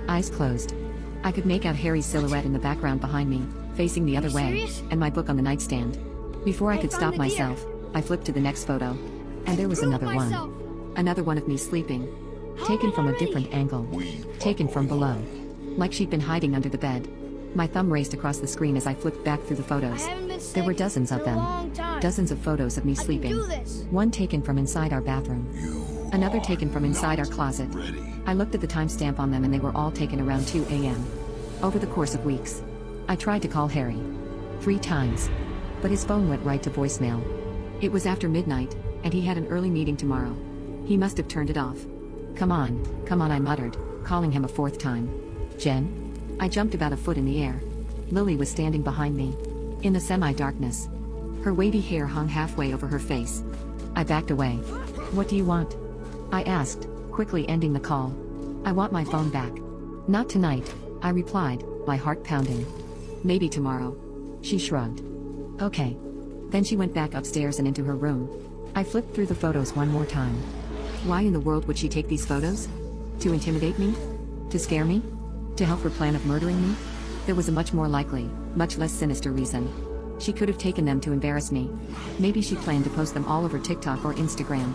Speaker 1: Eyes closed. I could make out Harry's silhouette in the background behind me, facing the other way, and my book on the nightstand. Before I could stop myself, I flipped to the next photo. And there was another one. Another one of me sleeping. Taken from a different angle. Taken from below. Like she'd been hiding under the bed. My thumb raced across the screen as I flipped back through the photos. There were dozens of them. Dozens of photos of me sleeping. One taken from inside our bathroom. Another taken from inside our closet. I looked at the timestamp on them and they were all taken around 2 a.m. Over the course of weeks. I tried to call Harry 3 times. But his phone went right to voicemail. It was after midnight, and he had an early meeting tomorrow. He must have turned it off. Come on, I muttered, calling him a 4th time. Jen? I jumped about a foot in the air. Lily was standing behind me. In the semi-darkness. Her wavy hair hung halfway over her face. I backed away. What do you want? I asked, quickly ending the call. I want my phone back. Not tonight, I replied, my heart pounding. Maybe tomorrow. She shrugged. Okay. Then she went back upstairs and into her room. I flipped through the photos one more time. Why in the world would she take these photos? To intimidate me? To scare me? To help her plan of murdering me? There was a much more likely, much less sinister reason. She could have taken them to embarrass me. Maybe she planned to post them all over TikTok or Instagram.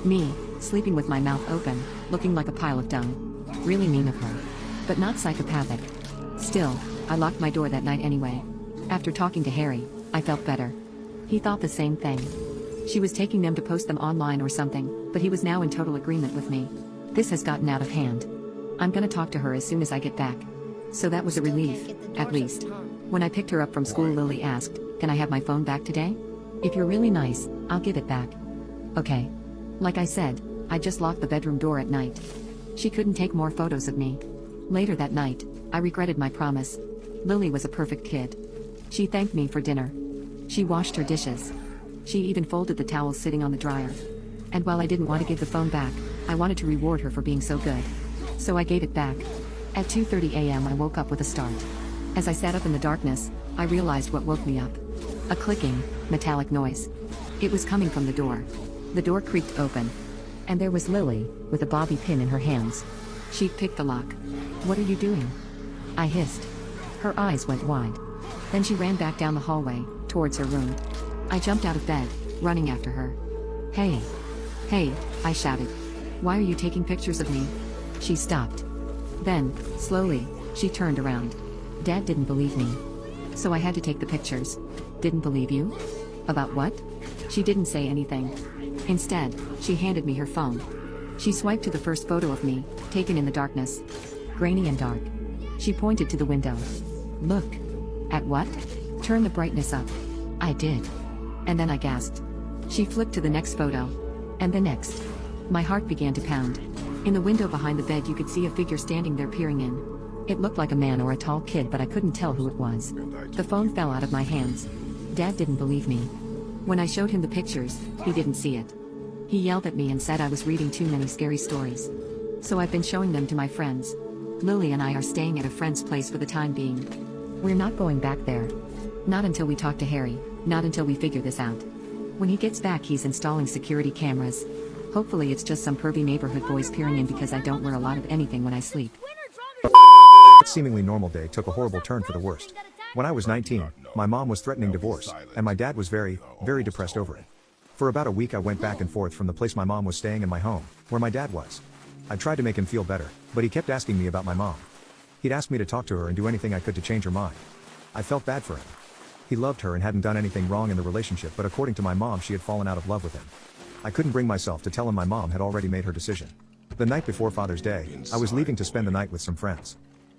Speaker 1: Me, sleeping with my mouth open, looking like a pile of dung. Really mean of her. But not psychopathic. Still, I locked my door that night anyway. After talking to Harry, I felt better. He thought the same thing. She was taking them to post them online or something, but he was now in total agreement with me. This has gotten out of hand. I'm gonna talk to her as soon as I get back. So that was a relief, at least. When I picked her up from school, Lily asked, "Can I have my phone back today? If you're really nice, I'll give it back." Okay. Like I said, I just locked the bedroom door at night. She couldn't take more photos of me. Later that night, I regretted my promise. Lily was a perfect kid. She thanked me for dinner. She washed her dishes. She even folded the towels sitting on the dryer. And while I didn't want to give the phone back, I wanted to reward her for being so good. So I gave it back. At 2:30 a.m. I woke up with a start. As I sat up in the darkness, I realized what woke me up. A clicking, metallic noise. It was coming from the door. The door creaked open. And there was Lily, with a bobby pin in her hands. She'd picked the lock. "What are you doing?" I hissed. Her eyes went wide. Then she ran back down the hallway, towards her room. I jumped out of bed, running after her. Hey, I shouted. "Why are you taking pictures of me?" She stopped. Then, slowly, she turned around. Dad didn't believe me. So I had to take the pictures. "Didn't believe you? About what?" She didn't say anything. Instead, she handed me her phone. She swiped to the first photo of me, taken in the darkness. Grainy and dark. She pointed to the window. "Look." "At what?" "Turn the brightness up." I did. And then I gasped. She flipped to the next photo. And the next. My heart began to pound. In the window behind the bed you could see a figure standing there peering in. It looked like a man or a tall kid, but I couldn't tell who it was. The phone fell out of my hands. Dad didn't believe me. When I showed him the pictures, he didn't see it. He yelled at me and said I was reading too many scary stories. So I've been showing them to my friends. Lily and I are staying at a friend's place for the time being. We're not going back there. Not until we talk to Harry, not until we figure this out. When he gets back he's installing security cameras. Hopefully it's just some pervy neighborhood boys peering in because I don't wear a lot of anything when I sleep.
Speaker 2: That seemingly normal day took a horrible turn for the worst. When I was 19, my mom was threatening divorce, and my dad was very depressed over it. For about a week I went back and forth from the place my mom was staying and my home, where my dad was. I tried to make him feel better, but he kept asking me about my mom. He'd ask me to talk to her and do anything I could to change her mind. I felt bad for him. He loved her and hadn't done anything wrong in the relationship, but according to my mom she had fallen out of love with him. I couldn't bring myself to tell him my mom had already made her decision. The night before Father's Day, I was leaving to spend the night with some friends.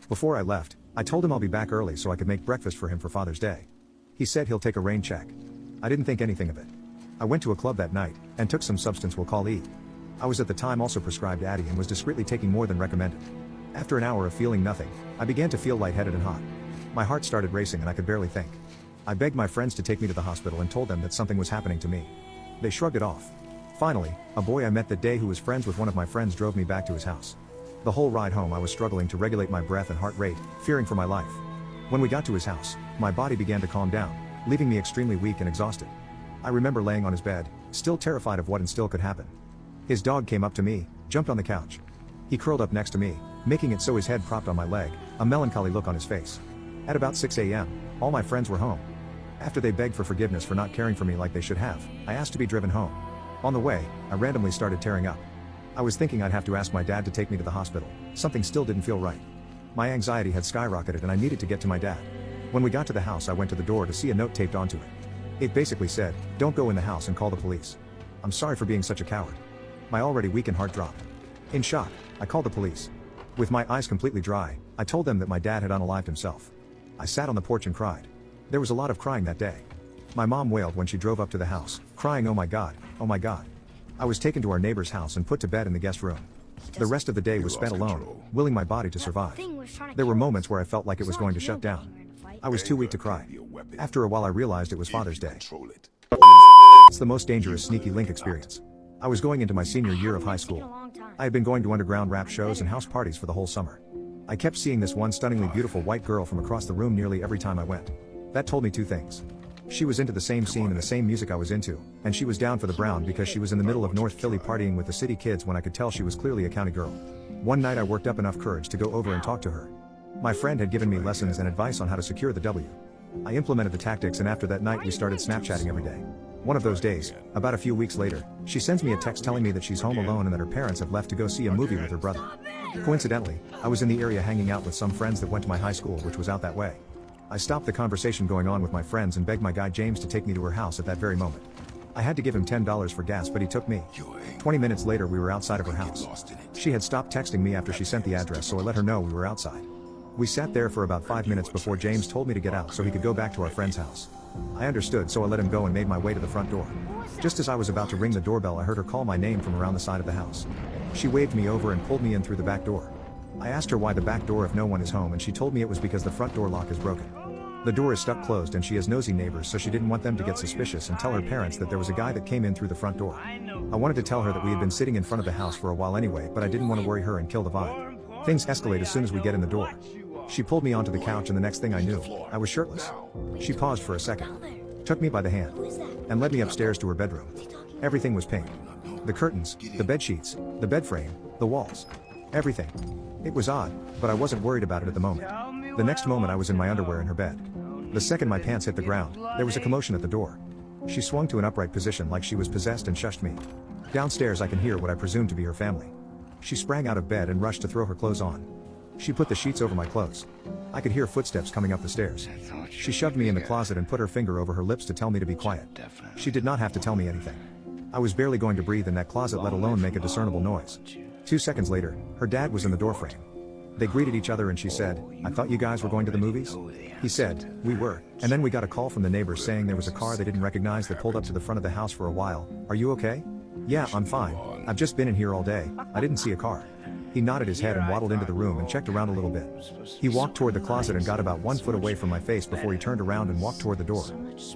Speaker 2: Before I left, I told him I'll be back early so I could make breakfast for him for Father's Day. He said he'll take a rain check. I didn't think anything of it. I went to a club that night, and took some substance we'll call E. I was at the time also prescribed Addy and was discreetly taking more than recommended. After an hour of feeling nothing, I began to feel lightheaded and hot. My heart started racing and I could barely think. I begged my friends to take me to the hospital and told them that something was happening to me. They shrugged it off. Finally, a boy I met that day who was friends with one of my friends drove me back to his house. The whole ride home I was struggling to regulate my breath and heart rate, fearing for my life. When we got to his house, my body began to calm down, leaving me extremely weak and exhausted. I remember laying on his bed, still terrified of what and still could happen. His dog came up to me, jumped on the couch. He curled up next to me, making it so his head propped on my leg, a melancholy look on his face. At about 6 a.m., all my friends were home. After they begged for forgiveness for not caring for me like they should have, I asked to be driven home. On the way, I randomly started tearing up. I was thinking I'd have to ask my dad to take me to the hospital. Something still didn't feel right. My anxiety had skyrocketed and I needed to get to my dad. When we got to the house, I went to the door to see a note taped onto it. It basically said, "Don't go in the house and call the police. I'm sorry for being such a coward." My already weakened heart dropped. In shock, I called the police. With my eyes completely dry, I told them that my dad had unalived himself. I sat on the porch and cried. There was a lot of crying that day. My mom wailed when she drove up to the house, crying, "Oh my God, oh my God." I was taken to our neighbor's house and put to bed in the guest room. The rest of the day was spent alone, willing my body to survive. There were moments where I felt like it was going to shut down. I was too weak to cry. After a while I realized it was Father's Day. It's the most dangerous sneaky link experience. I was going into my senior year of high school. I had been going to underground rap shows and house parties for the whole summer. I kept seeing this one stunningly beautiful white girl from across the room nearly every time I went. That told me two things. She was into the same scene and the same music I was into, and she was down for the brown because she was in the middle of North Philly partying with the city kids when I could tell she was clearly a county girl. One night I worked up enough courage to go over and talk to her. My friend had given me lessons and advice on how to secure the W. I implemented the tactics and after that night we started Snapchatting every day. One of those days, about a few weeks later, she sends me a text telling me that she's home alone and that her parents have left to go see a movie with her brother. Coincidentally, I was in the area hanging out with some friends that went to my high school which was out that way. I stopped the conversation going on with my friends and begged my guy James to take me to her house at that very moment. I had to give him $10 for gas but he took me. 20 minutes later we were outside of her house. She had stopped texting me after she sent the address so I let her know we were outside. We sat there for about 5 minutes before James told me to get out so he could go back to our friend's house. I understood so I let him go and made my way to the front door. Just as I was about to ring the doorbell I heard her call my name from around the side of the house. She waved me over and pulled me in through the back door. I asked her why the back door if no one is home and she told me it was because the front door lock is broken. The door is stuck closed and she has nosy neighbors so she didn't want them to get suspicious and tell her parents that there was a guy that came in through the front door. I wanted to tell her that we had been sitting in front of the house for a while anyway but I didn't want to worry her and kill the vibe. Things escalate as soon as we get in the door. She pulled me onto the couch and the next thing I knew, I was shirtless. She paused for a second, took me by the hand, and led me upstairs to her bedroom. Everything was pink. The curtains, the bed sheets, the bed frame, the walls. Everything. It was odd, but I wasn't worried about it at the moment. The next moment I was in my underwear in her bed. The second my pants hit the ground, there was a commotion at the door. She swung to an upright position like she was possessed and shushed me. Downstairs I can hear what I presumed to be her family. She sprang out of bed and rushed to throw her clothes on. She put the sheets over my clothes. I could hear footsteps coming up the stairs. She shoved me in the closet and put her finger over her lips to tell me to be quiet. She did not have to tell me anything. I was barely going to breathe in that closet, let alone make a discernible noise. 2 seconds later, her dad was in the doorframe. They greeted each other and she said, "I thought you guys were going to the movies?" He said, "We were." And then we got a call from the neighbors saying there was a car they didn't recognize that pulled up to the front of the house for a while. "Are you okay?" "Yeah, I'm fine. I've just been in here all day. I didn't see a car." He nodded his head and waddled into the room and checked around a little bit. He walked toward the closet and got about 1 foot away from my face before he turned around and walked toward the door.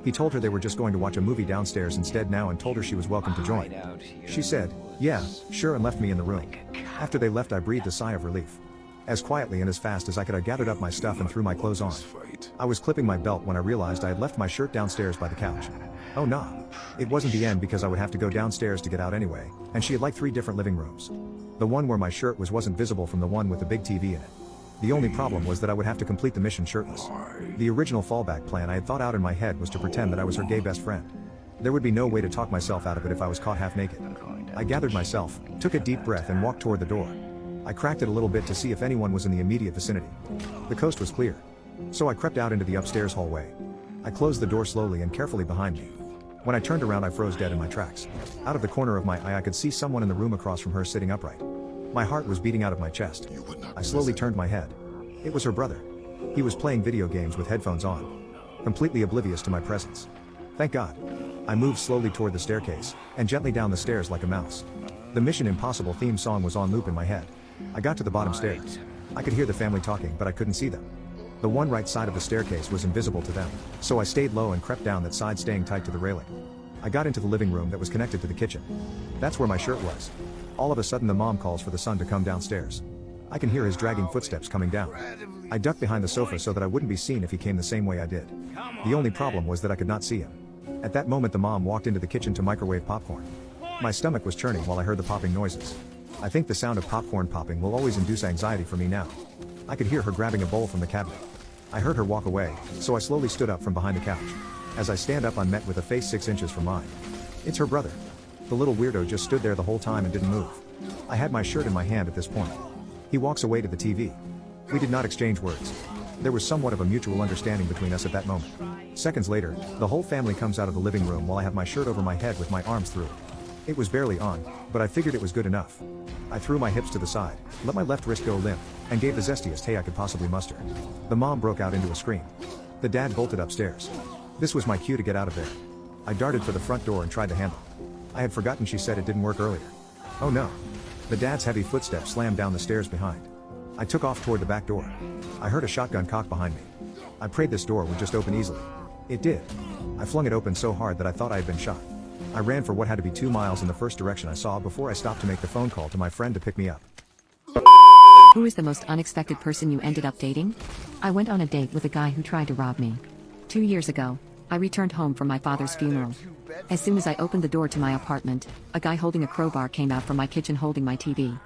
Speaker 2: He told her they were just going to watch a movie downstairs instead now and told her she was welcome to join. She said, "Yeah, sure," and left me in the room. After they left I breathed a sigh of relief. As quietly and as fast as I could I gathered up my stuff and threw my clothes on. I was clipping my belt when I realized I had left my shirt downstairs by the couch. Oh nah. It wasn't the end because I would have to go downstairs to get out anyway, and she had like 3 different living rooms. The one where my shirt wasn't visible from the one with the big TV in it. The only problem was that I would have to complete the mission shirtless. The original fallback plan I had thought out in my head was to pretend that I was her gay best friend. There would be no way to talk myself out of it if I was caught half naked. I gathered myself, took a deep breath and walked toward the door. I cracked it a little bit to see if anyone was in the immediate vicinity. The coast was clear. So I crept out into the upstairs hallway. I closed the door slowly and carefully behind me. When I turned around I froze dead in my tracks. Out of the corner of my eye I could see someone in the room across from her sitting upright. My heart was beating out of my chest. I slowly turned my head. It was her brother. He was playing video games with headphones on, completely oblivious to my presence. Thank God. I moved slowly toward the staircase, and gently down the stairs like a mouse. The Mission Impossible theme song was on loop in my head. I got to the bottom stairs. I could hear the family talking but I couldn't see them. The one right side of the staircase was invisible to them, so I stayed low and crept down that side staying tight to the railing. I got into the living room that was connected to the kitchen. That's where my shirt was. All of a sudden the mom calls for the son to come downstairs. I can hear his dragging footsteps coming down. I ducked behind the sofa so that I wouldn't be seen if he came the same way I did. The only problem was that I could not see him. At that moment the mom walked into the kitchen to microwave popcorn. My stomach was churning while I heard the popping noises. I think the sound of popcorn popping will always induce anxiety for me now. I could hear her grabbing a bowl from the cabinet. I heard her walk away, so I slowly stood up from behind the couch. As I stand up, I'm met with a face 6 inches from mine. It's her brother. The little weirdo just stood there the whole time and didn't move. I had my shirt in my hand at this point. He walks away to the TV. We did not exchange words. There was somewhat of a mutual understanding between us at that moment. Seconds later, the whole family comes out of the living room while I have my shirt over my head with my arms through it. It was barely on, but I figured it was good enough. I threw my hips to the side, let my left wrist go limp, and gave the zestiest hey I could possibly muster. The mom broke out into a scream. The dad bolted upstairs. This was my cue to get out of there. I darted for the front door and tried the handle. I had forgotten she said it didn't work earlier. Oh no. The dad's heavy footsteps slammed down the stairs behind. I took off toward the back door. I heard a shotgun cock behind me. I prayed this door would just open easily. It did. I flung it open so hard that I thought I had been shot. I ran for what had to be 2 miles in the first direction I saw before I stopped to make the phone call to my friend to pick me up.
Speaker 1: Who is the most unexpected person you ended up dating? I went on a date with a guy who tried to rob me. 2 years ago, I returned home from my father's funeral. As soon as I opened the door to my apartment, a guy holding a crowbar came out from my kitchen holding my TV.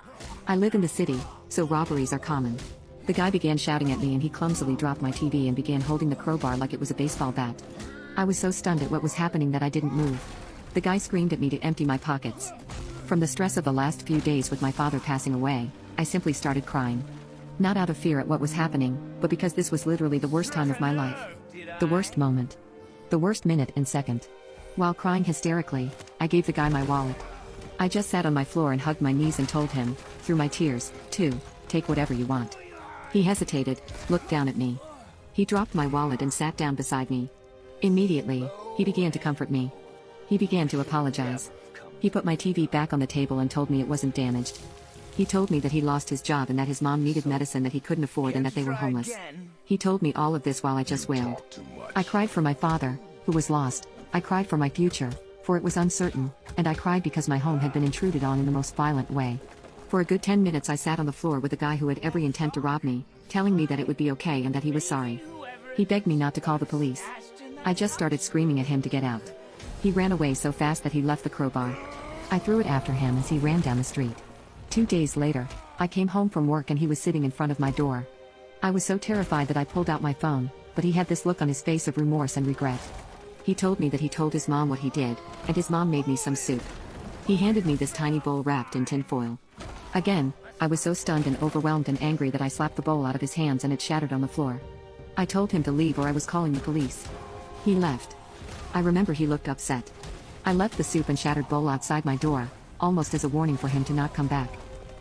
Speaker 1: I live in the city, so robberies are common. The guy began shouting at me and he clumsily dropped my TV and began holding the crowbar like it was a baseball bat. I was so stunned at what was happening that I didn't move. The guy screamed at me to empty my pockets. From the stress of the last few days with my father passing away, I simply started crying. Not out of fear at what was happening, but because this was literally the worst time of my life. The worst moment. The worst minute and second. While crying hysterically, I gave the guy my wallet. I just sat on my floor and hugged my knees and told him, through my tears, to take whatever you want. He hesitated, looked down at me. He dropped my wallet and sat down beside me. Immediately, he began to comfort me. He began to apologize. He put my TV back on the table and told me it wasn't damaged. He told me that he lost his job and that his mom needed medicine that he couldn't afford and that they were homeless. He told me all of this while I just wailed. I cried for my father, who was lost. I cried for my future, for it was uncertain, and I cried because my home had been intruded on in the most violent way. For a good 10 minutes I sat on the floor with a guy who had every intent to rob me, telling me that it would be okay and that he was sorry. He begged me not to call the police. I just started screaming at him to get out. He ran away so fast that he left the crowbar. I threw it after him as he ran down the street. 2 days later, I came home from work and he was sitting in front of my door. I was so terrified that I pulled out my phone, but he had this look on his face of remorse and regret. He told me that he told his mom what he did, and his mom made me some soup. He handed me this tiny bowl wrapped in tin foil. Again, I was so stunned and overwhelmed and angry that I slapped the bowl out of his hands and it shattered on the floor. I told him to leave or I was calling the police. He left. I remember he looked upset. I left the soup and shattered bowl outside my door, almost as a warning for him to not come back.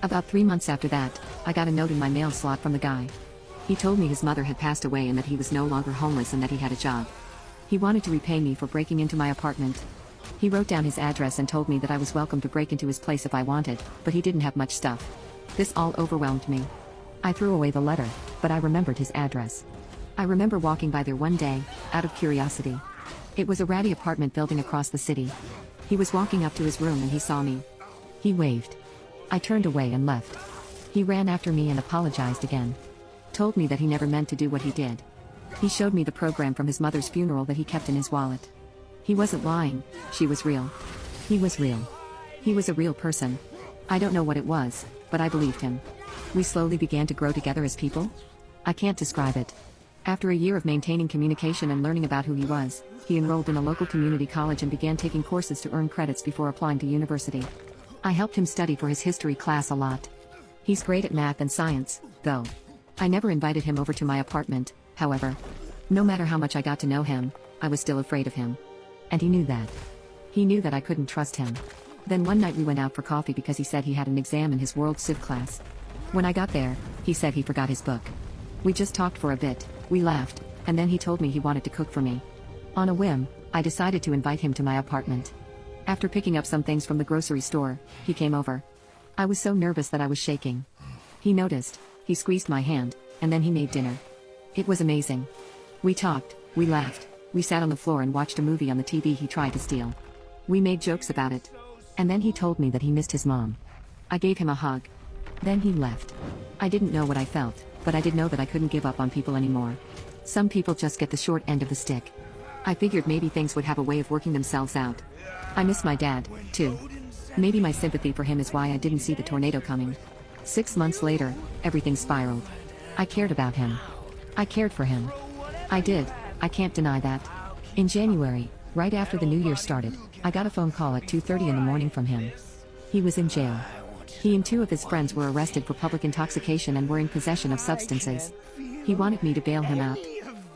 Speaker 1: About 3 months after that, I got a note in my mail slot from the guy. He told me his mother had passed away and that he was no longer homeless and that he had a job. He wanted to repay me for breaking into my apartment. He wrote down his address and told me that I was welcome to break into his place if I wanted, but he didn't have much stuff. This all overwhelmed me. I threw away the letter, but I remembered his address. I remember walking by there one day, out of curiosity. It was a ratty apartment building across the city. He was walking up to his room and he saw me. He waved. I turned away and left. He ran after me and apologized again. Told me that he never meant to do what he did. He showed me the program from his mother's funeral that he kept in his wallet. He wasn't lying, she was real. He was real. He was a real person. I don't know what it was, but I believed him. We slowly began to grow together as people. I can't describe it. After a year of maintaining communication and learning about who he was, he enrolled in a local community college and began taking courses to earn credits before applying to university. I helped him study for his history class a lot. He's great at math and science, though. I never invited him over to my apartment, however. No matter how much I got to know him, I was still afraid of him. And he knew that. He knew that I couldn't trust him. Then one night we went out for coffee because he said he had an exam in his World Civ class. When I got there, he said he forgot his book. We just talked for a bit, we laughed, and then he told me he wanted to cook for me. On a whim, I decided to invite him to my apartment. After picking up some things from the grocery store, he came over. I was so nervous that I was shaking. He noticed, he squeezed my hand, and then he made dinner. It was amazing. We talked, we laughed, we sat on the floor and watched a movie on the TV he tried to steal. We made jokes about it. And then he told me that he missed his mom. I gave him a hug. Then he left. I didn't know what I felt, but I did know that I couldn't give up on people anymore. Some people just get the short end of the stick. I figured maybe things would have a way of working themselves out. I miss my dad, too. Maybe my sympathy for him is why I didn't see the tornado coming. 6 months later, everything spiraled. I cared about him. I cared for him. I did, I can't deny that. In January, right after the new year started, I got a phone call at 2:30 in the morning from him. He was in jail. He and 2 of his friends were arrested for public intoxication and were in possession of substances. He wanted me to bail him out.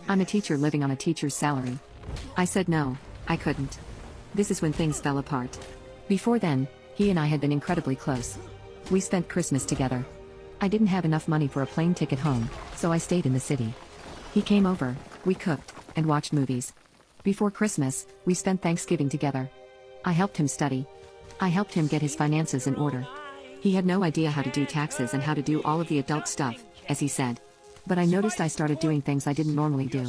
Speaker 1: I'm a teacher living on a teacher's salary. I said no, I couldn't. This is when things fell apart. Before then, he and I had been incredibly close. We spent Christmas together. I didn't have enough money for a plane ticket home, so I stayed in the city. He came over, we cooked, and watched movies. Before Christmas, we spent Thanksgiving together. I helped him study. I helped him get his finances in order. He had no idea how to do taxes and how to do all of the adult stuff, as he said. But I noticed I started doing things I didn't normally do.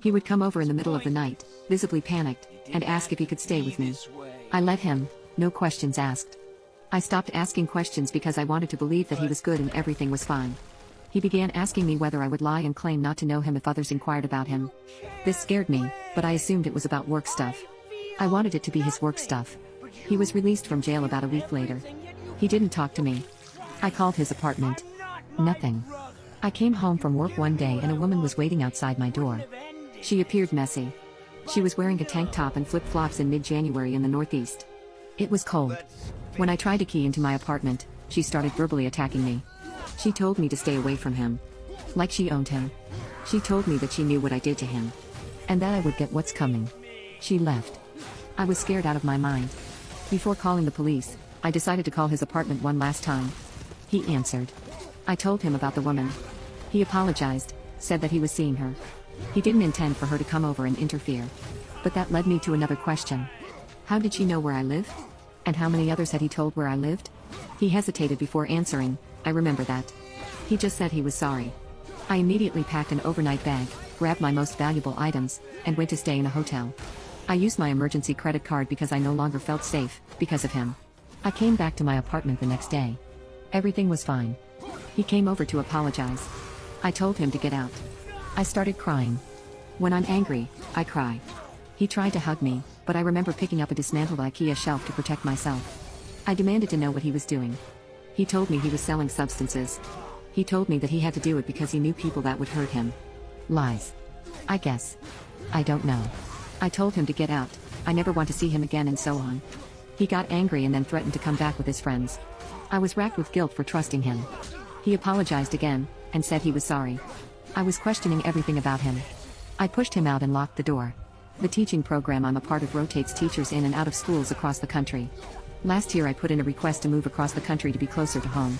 Speaker 1: He would come over in the middle of the night, visibly panicked, and ask if he could stay with me. I let him, no questions asked. I stopped asking questions because I wanted to believe that he was good and everything was fine. He began asking me whether I would lie and claim not to know him if others inquired about him. This scared me, but I assumed it was about work stuff. I wanted it to be his work stuff. He was released from jail about a week later. He didn't talk to me. I called his apartment. Nothing. I came home from work one day and a woman was waiting outside my door. She appeared messy. She was wearing a tank top and flip-flops in mid-January in the Northeast. It was cold. When I tried to key into my apartment, she started verbally attacking me. She told me to stay away from him. Like she owned him. She told me that she knew what I did to him. And that I would get what's coming. She left. I was scared out of my mind. Before calling the police, I decided to call his apartment one last time. He answered. I told him about the woman. He apologized, said that he was seeing her. He didn't intend for her to come over and interfere. But that led me to another question. How did she know where I lived? And how many others had he told where I lived? He hesitated before answering. I remember that. He just said he was sorry. I immediately packed an overnight bag, grabbed my most valuable items, and went to stay in a hotel. I used my emergency credit card because I no longer felt safe, because of him. I came back to my apartment the next day. Everything was fine. He came over to apologize. I told him to get out. I started crying. When I'm angry, I cry. He tried to hug me, but I remember picking up a dismantled IKEA shelf to protect myself. I demanded to know what he was doing. He told me he was selling substances. He told me that he had to do it because he knew people that would hurt him. Lies. I guess. I don't know. I told him to get out, I never want to see him again and so on. He got angry and then threatened to come back with his friends. I was racked with guilt for trusting him. He apologized again, and said he was sorry. I was questioning everything about him. I pushed him out and locked the door. The teaching program I'm a part of rotates teachers in and out of schools across the country. Last year I put in a request to move across the country to be closer to home.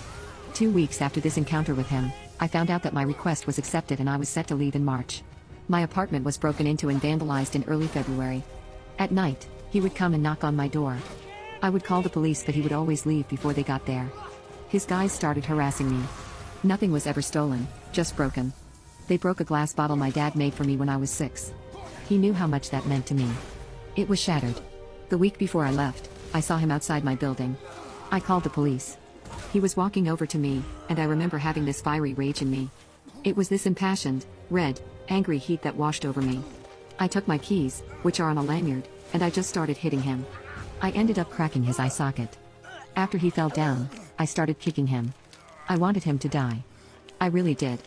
Speaker 1: 2 weeks after this encounter with him, I found out that my request was accepted and I was set to leave in March. My apartment was broken into and vandalized in early February. At night, he would come and knock on my door. I would call the police, but he would always leave before they got there. His guys started harassing me. Nothing was ever stolen, just broken. They broke a glass bottle my dad made for me when I was 6. He knew how much that meant to me. It was shattered. The week before I left, I saw him outside my building. I called the police. He was walking over to me, and I remember having this fiery rage in me. It was this impassioned, red, angry heat that washed over me. I took my keys, which are on a lanyard, and I just started hitting him. I ended up cracking his eye socket. After he fell down, I started kicking him. I wanted him to die. I really did.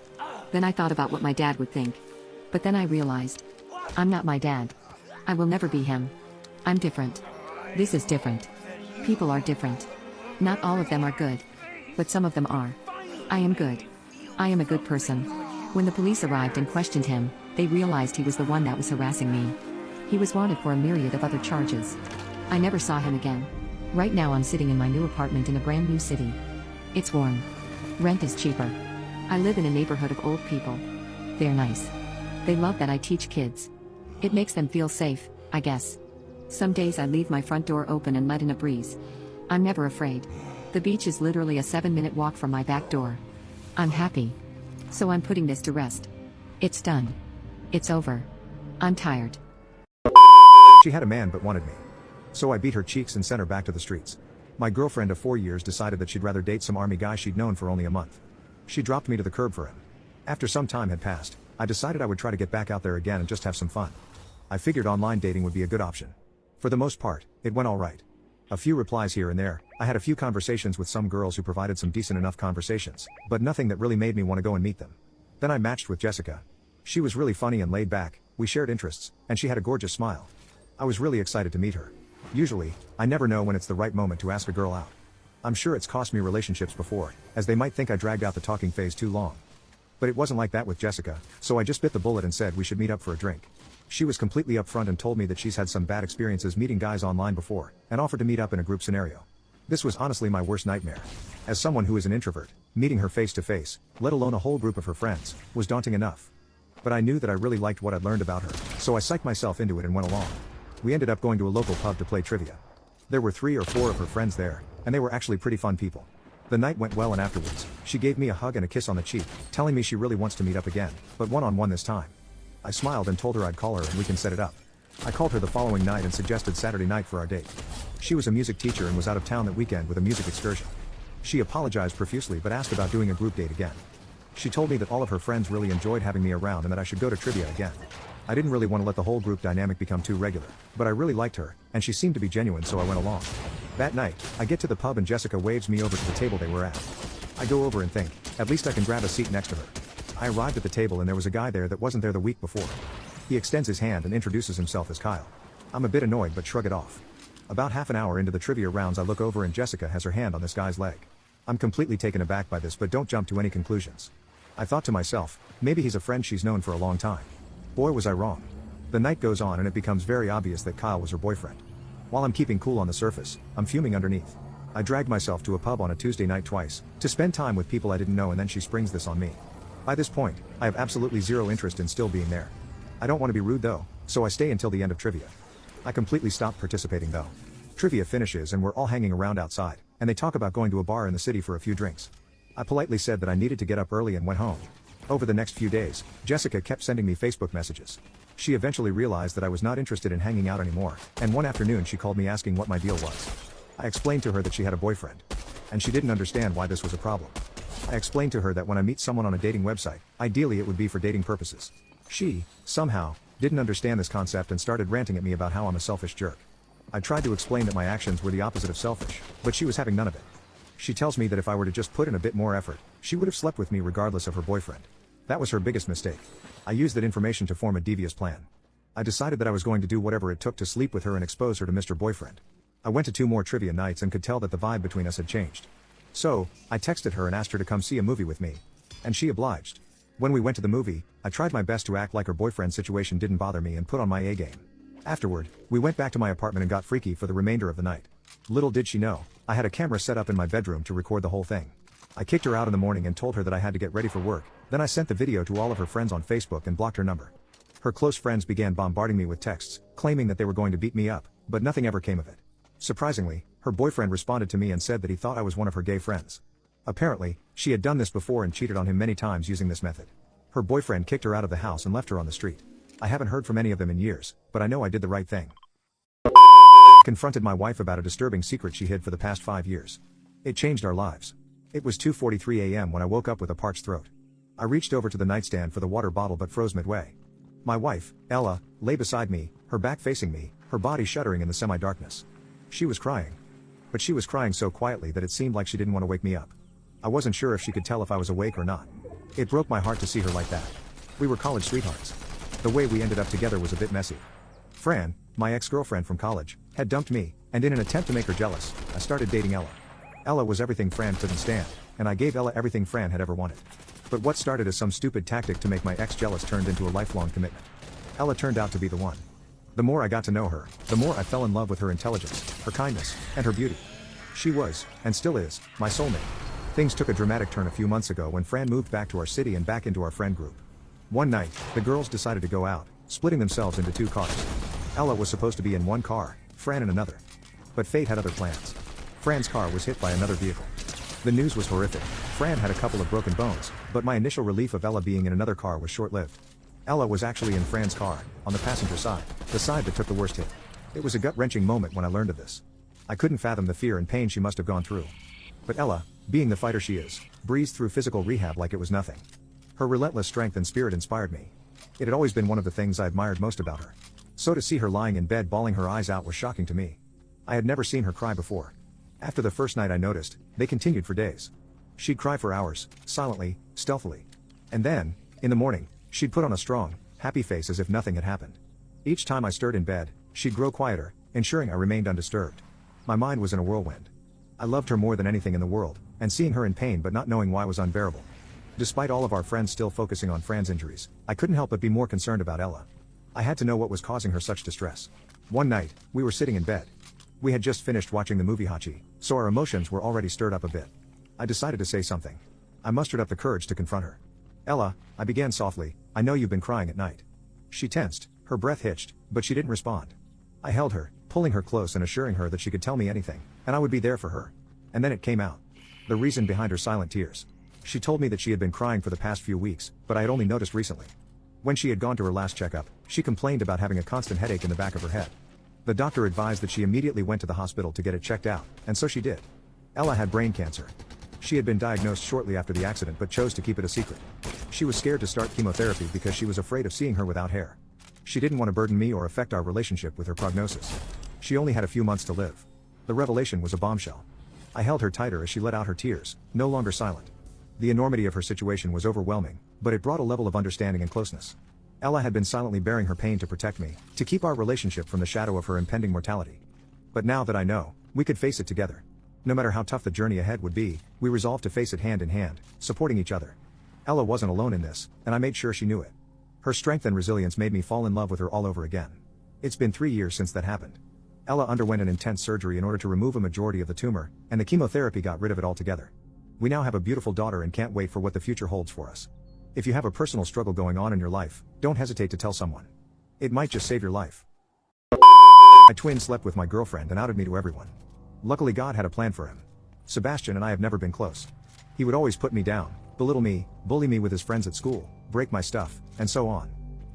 Speaker 1: Then I thought about what my dad would think. But then I realized, I'm not my dad. I will never be him. I'm different. This is different. People are different. Not all of them are good. But some of them are. I am good. I am a good person. When the police arrived and questioned him, they realized he was the one that was harassing me. He was wanted for a myriad of other charges. I never saw him again. Right now I'm sitting in my new apartment in a brand new city. It's warm. Rent is cheaper. I live in a neighborhood of old people. They're nice. They love that I teach kids. It makes them feel safe, I guess. Some days I leave my front door open and let in a breeze. I'm never afraid. The beach is literally a 7-minute walk from my back door. I'm happy. So I'm putting this to rest. It's done. It's over. I'm tired.
Speaker 2: She had a man but wanted me. So I beat her cheeks and sent her back to the streets. My girlfriend of 4 years decided that she'd rather date some army guy she'd known for only a month. She dropped me to the curb for him. After some time had passed, I decided I would try to get back out there again and just have some fun. I figured online dating would be a good option. For the most part, it went alright. A few replies here and there, I had a few conversations with some girls who provided some decent enough conversations, but nothing that really made me want to go and meet them. Then I matched with Jessica. She was really funny and laid back, we shared interests, and she had a gorgeous smile. I was really excited to meet her. Usually, I never know when it's the right moment to ask a girl out. I'm sure it's cost me relationships before, as they might think I dragged out the talking phase too long. But it wasn't like that with Jessica, so I just bit the bullet and said we should meet up for a drink. She was completely upfront and told me that she's had some bad experiences meeting guys online before, and offered to meet up in a group scenario. This was honestly my worst nightmare. As someone who is an introvert, meeting her face to face, let alone a whole group of her friends, was daunting enough. But I knew that I really liked what I'd learned about her, so I psyched myself into it and went along. We ended up going to a local pub to play trivia. There were 3 or 4 of her friends there, and they were actually pretty fun people. The night went well, and afterwards, she gave me a hug and a kiss on the cheek, telling me she really wants to meet up again, but one-on-one this time. I smiled and told her I'd call her and we can set it up. I called her the following night and suggested Saturday night for our date. She was a music teacher and was out of town that weekend with a music excursion. She apologized profusely but asked about doing a group date again. She told me that all of her friends really enjoyed having me around and that I should go to trivia again. I didn't really want to let the whole group dynamic become too regular, but I really liked her, and she seemed to be genuine, so I went along. That night, I get to the pub and Jessica waves me over to the table they were at. I go over and think, at least I can grab a seat next to her. I arrived at the table and there was a guy there that wasn't there the week before. He extends his hand and introduces himself as Kyle. I'm a bit annoyed but shrug it off. About half an hour into the trivia rounds I look over and Jessica has her hand on this guy's leg. I'm completely taken aback by this but don't jump to any conclusions. I thought to myself, maybe he's a friend she's known for a long time. Boy was I wrong. The night goes on and it becomes very obvious that Kyle was her boyfriend. While I'm keeping cool on the surface, I'm fuming underneath. I dragged myself to a pub on a Tuesday night twice, to spend time with people I didn't know, and then she springs this on me. By this point, I have absolutely zero interest in still being there. I don't want to be rude though, so I stay until the end of trivia. I completely stopped participating though. Trivia finishes and we're all hanging around outside, and they talk about going to a bar in the city for a few drinks. I politely said that I needed to get up early and went home. Over the next few days, Jessica kept sending me Facebook messages. She eventually realized that I was not interested in hanging out anymore, and one afternoon she called me asking what my deal was. I explained to her that she had a boyfriend. And she didn't understand why this was a problem. I explained to her that when I meet someone on a dating website, ideally it would be for dating purposes. She, somehow, didn't understand this concept and started ranting at me about how I'm a selfish jerk. I tried to explain that my actions were the opposite of selfish, but she was having none of it. She tells me that if I were to just put in a bit more effort, she would have slept with me regardless of her boyfriend. That was her biggest mistake. I used that information to form a devious plan. I decided that I was going to do whatever it took to sleep with her and expose her to Mr. Boyfriend. I went to 2 more trivia nights and could tell that the vibe between us had changed. So, I texted her and asked her to come see a movie with me. And she obliged. When we went to the movie, I tried my best to act like her boyfriend's situation didn't bother me and put on my A game. Afterward, we went back to my apartment and got freaky for the remainder of the night. Little did she know, I had a camera set up in my bedroom to record the whole thing. I kicked her out in the morning and told her that I had to get ready for work, then I sent the video to all of her friends on Facebook and blocked her number. Her close friends began bombarding me with texts, claiming that they were going to beat me up, but nothing ever came of it. Surprisingly, her boyfriend responded to me and said that he thought I was one of her gay friends. Apparently, she had done this before and cheated on him many times using this method. Her boyfriend kicked her out of the house and left her on the street. I haven't heard from any of them in years, but I know I did the right thing. Confronted my wife about a disturbing secret she hid for the past 5 years. It changed our lives. It was 2:43 a.m. when I woke up with a parched throat. I reached over to the nightstand for the water bottle but froze midway. My wife, Ella, lay beside me, her back facing me, her body shuddering in the semi-darkness. She was crying. But she was crying so quietly that it seemed like she didn't want to wake me up. I wasn't sure if she could tell if I was awake or not. It broke my heart to see her like that. We were college sweethearts. The way we ended up together was a bit messy. Fran, my ex-girlfriend from college, had dumped me, and in an attempt to make her jealous, I started dating Ella. Ella was everything Fran couldn't stand, and I gave Ella everything Fran had ever wanted. But what started as some stupid tactic to make my ex jealous turned into a lifelong commitment. Ella turned out to be the one. The more I got to know her, the more I fell in love with her intelligence, her kindness, and her beauty. She was, and still is, my soulmate. Things took a dramatic turn a few months ago when Fran moved back to our city and back into our friend group. One night, the girls decided to go out, splitting themselves into 2 cars. Ella was supposed to be in one car, Fran in another. But fate had other plans. Fran's car was hit by another vehicle. The news was horrific. Fran had a couple of broken bones, but my initial relief of Ella being in another car was short-lived. Ella was actually in Fran's car, on the passenger side, the side that took the worst hit. It was a gut-wrenching moment when I learned of this. I couldn't fathom the fear and pain she must have gone through. But Ella, being the fighter she is, breezed through physical rehab like it was nothing. Her relentless strength and spirit inspired me. It had always been one of the things I admired most about her. So to see her lying in bed bawling her eyes out was shocking to me. I had never seen her cry before. After the first night I noticed, they continued for days. She'd cry for hours, silently, stealthily. And then, in the morning, she'd put on a strong, happy face as if nothing had happened. Each time I stirred in bed, she'd grow quieter, ensuring I remained undisturbed. My mind was in a whirlwind. I loved her more than anything in the world, and seeing her in pain but not knowing why was unbearable. Despite all of our friends still focusing on Fran's injuries, I couldn't help but be more concerned about Ella. I had to know what was causing her such distress. One night, we were sitting in bed. We had just finished watching the movie Hachi, so our emotions were already stirred up a bit. I decided to say something. I mustered up the courage to confront her. "Ella," I began softly, "I know you've been crying at night." She tensed, her breath hitched, but she didn't respond. I held her, pulling her close and assuring her that she could tell me anything, and I would be there for her. And then it came out. The reason behind her silent tears. She told me that she had been crying for the past few weeks, but I had only noticed recently. When she had gone to her last checkup, she complained about having a constant headache in the back of her head. The doctor advised that she immediately went to the hospital to get it checked out, and so she did. Ella had brain cancer. She had been diagnosed shortly after the accident but chose to keep it a secret. She was scared to start chemotherapy because she was afraid of seeing her without hair. She didn't want to burden me or affect our relationship with her prognosis. She only had a few months to live. The revelation was a bombshell. I held her tighter as she let out her tears, no longer silent. The enormity of her situation was overwhelming, but it brought a level of understanding and closeness. Ella had been silently bearing her pain to protect me, to keep our relationship from the shadow of her impending mortality. But now that I know, we could face it together. No matter how tough the journey ahead would be, we resolved to face it hand in hand, supporting each other. Ella wasn't alone in this, and I made sure she knew it. Her strength and resilience made me fall in love with her all over again. It's been 3 years since that happened. Ella underwent an intense surgery in order to remove a majority of the tumor, and the chemotherapy got rid of it altogether. We now have a beautiful daughter and can't wait for what the future holds for us. If you have a personal struggle going on in your life, don't hesitate to tell someone. It might just save your life. My twin slept with my girlfriend and outed me to everyone. Luckily God had a plan for him. Sebastian and I have never been close. He would always put me down, belittle me, bully me with his friends at school, break my stuff, and so on.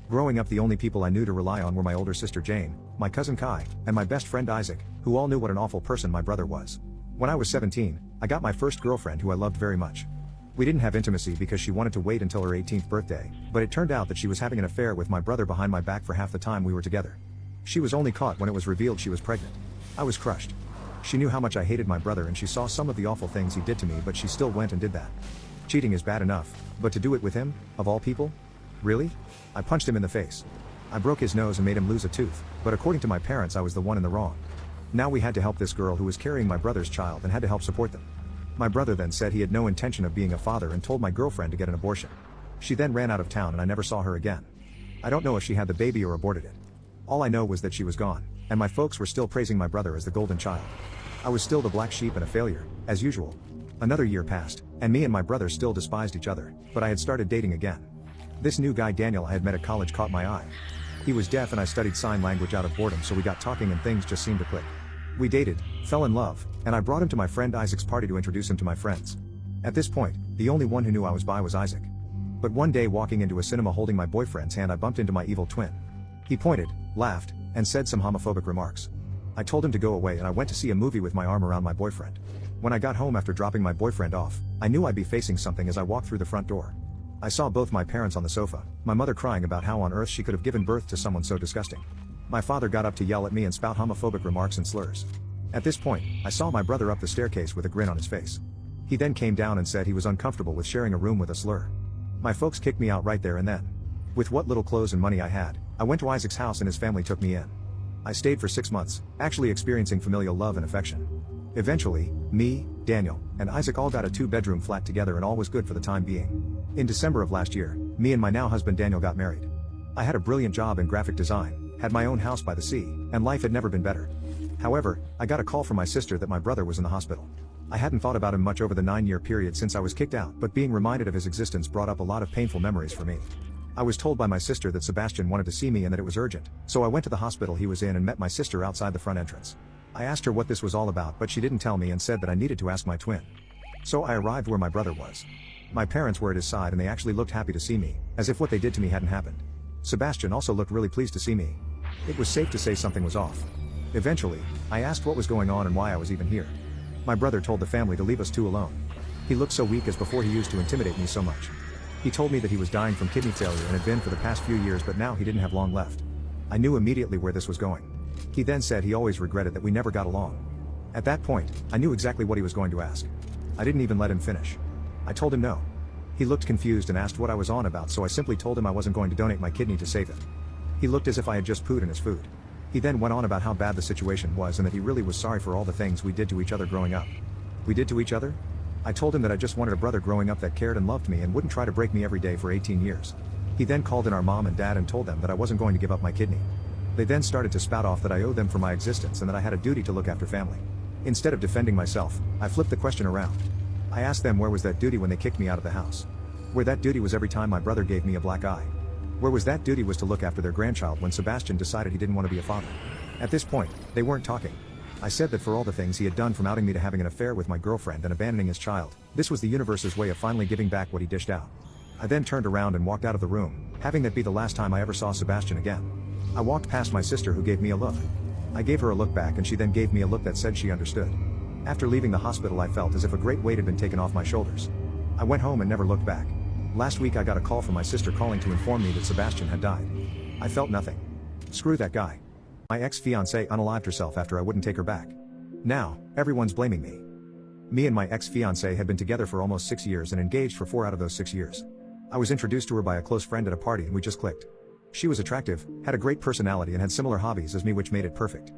Speaker 2: Growing up, the only people I knew to rely on were my older sister Jane, my cousin Kai, and my best friend Isaac, who all knew what an awful person my brother was. When I was 17, I got my first girlfriend who I loved very much. We didn't have intimacy because she wanted to wait until her 18th birthday, but it turned out that she was having an affair with my brother behind my back for half the time we were together. She was only caught when it was revealed she was pregnant. I was crushed. She knew how much I hated my brother and she saw some of the awful things he did to me, but she still went and did that. Cheating is bad enough, but to do it with him, of all people? Really? I punched him in the face. I broke his nose and made him lose a tooth, but according to my parents I was the one in the wrong. Now we had to help this girl who was carrying my brother's child and had to help support them. My brother then said he had no intention of being a father and told my girlfriend to get an abortion. She then ran out of town and I never saw her again. I don't know if she had the baby or aborted it. All I know was that she was gone, and my folks were still praising my brother as the golden child. I was still the black sheep and a failure, as usual. Another year passed, and me and my brother still despised each other, but I had started dating again. This new guy Daniel I had met at college caught my eye. He was deaf and I studied sign language out of boredom, so we got talking and things just seemed to click. We dated, fell in love, and I brought him to my friend Isaac's party to introduce him to my friends. At this point, the only one who knew I was bi was Isaac. But one day walking into a cinema holding my boyfriend's hand I bumped into my evil twin. He pointed, laughed, and said some homophobic remarks. I told him to go away and I went to see a movie with my arm around my boyfriend. When I got home after dropping my boyfriend off, I knew I'd be facing something as I walked through the front door. I saw both my parents on the sofa, my mother crying about how on earth she could have given birth to someone so disgusting. My father got up to yell at me and spout homophobic remarks and slurs. At this point, I saw my brother up the staircase with a grin on his face. He then came down and said he was uncomfortable with sharing a room with a slur. My folks kicked me out right there and then. With what little clothes and money I had, I went to Isaac's house and his family took me in. I stayed for 6 months, actually experiencing familial love and affection. Eventually, me, Daniel, and Isaac all got a 2-bedroom flat together and all was good for the time being. In December of last year, me and my now husband Daniel got married. I had a brilliant job in graphic design, had my own house by the sea, and life had never been better. However, I got a call from my sister that my brother was in the hospital. I hadn't thought about him much over the 9-year period since I was kicked out, but being reminded of his existence brought up a lot of painful memories for me. I was told by my sister that Sebastian wanted to see me and that it was urgent, so I went to the hospital he was in and met my sister outside the front entrance. I asked her what this was all about, but she didn't tell me and said that I needed to ask my twin. So I arrived where my brother was. My parents were at his side and they actually looked happy to see me, as if what they did to me hadn't happened. Sebastian also looked really pleased to see me. It was safe to say something was off. Eventually, I asked what was going on and why I was even here. My brother told the family to leave us two alone. He looked so weak as before he used to intimidate me so much. He told me that he was dying from kidney failure and had been for the past few years, but now he didn't have long left. I knew immediately where this was going. He then said he always regretted that we never got along. At that point, I knew exactly what he was going to ask. I didn't even let him finish. I told him no. He looked confused and asked what I was on about, so I simply told him I wasn't going to donate my kidney to save him. He looked as if I had just pooed in his food. He then went on about how bad the situation was and that he really was sorry for all the things we did to each other growing up. We did to each other? I told him that I just wanted a brother growing up that cared and loved me and wouldn't try to break me every day for 18 years. He then called in our mom and dad and told them that I wasn't going to give up my kidney. They then started to spout off that I owed them for my existence and that I had a duty to look after family. Instead of defending myself, I flipped the question around. I asked them where was that duty when they kicked me out of the house. Where that duty was every time my brother gave me a black eye. Where was that duty was to look after their grandchild when Sebastian decided he didn't want to be a father. At this point, they weren't talking. I said that for all the things he had done from outing me to having an affair with my girlfriend and abandoning his child, this was the universe's way of finally giving back what he dished out. I then turned around and walked out of the room, having that be the last time I ever saw Sebastian again. I walked past my sister who gave me a look. I gave her a look back and she then gave me a look that said she understood. After leaving the hospital I felt as if a great weight had been taken off my shoulders. I went home and never looked back. Last week I got a call from my sister calling to inform me that Sebastian had died. I felt nothing. Screw that guy. My ex-fiancée unalived herself after I wouldn't take her back. Now, everyone's blaming me. Me and my ex-fiancée had been together for almost 6 years and engaged for 4 out of those 6 years. I was introduced to her by a close friend at a party and we just clicked. She was attractive, had a great personality and had similar hobbies as me, which made it perfect.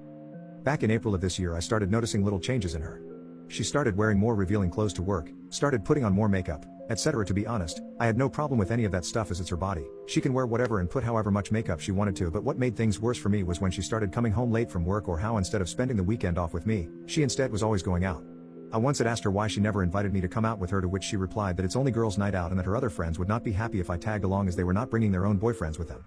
Speaker 2: Back in April of this year I started noticing little changes in her. She started wearing more revealing clothes to work, started putting on more makeup, etc. To be honest, I had no problem with any of that stuff as it's her body. She can wear whatever and put however much makeup she wanted to, but what made things worse for me was when she started coming home late from work, or how instead of spending the weekend off with me, she instead was always going out. I once had asked her why she never invited me to come out with her, to which she replied that it's only girls' night out and that her other friends would not be happy if I tagged along as they were not bringing their own boyfriends with them.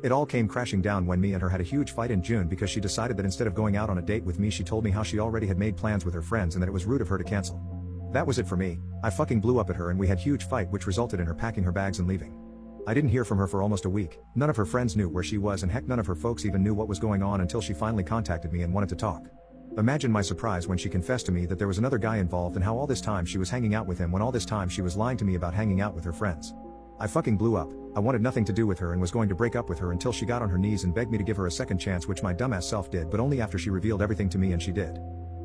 Speaker 2: It all came crashing down when me and her had a huge fight in June because she decided that instead of going out on a date with me she told me how she already had made plans with her friends and that it was rude of her to cancel. That was it for me. I fucking blew up at her and we had huge fight, which resulted in her packing her bags and leaving. I didn't hear from her for almost a week. None of her friends knew where she was and heck none of her folks even knew what was going on until she finally contacted me and wanted to talk. Imagine my surprise when she confessed to me that there was another guy involved and how all this time she was hanging out with him when all this time she was lying to me about hanging out with her friends. I fucking blew up. I wanted nothing to do with her and was going to break up with her until she got on her knees and begged me to give her a second chance, which my dumbass self did, but only after she revealed everything to me, and she did.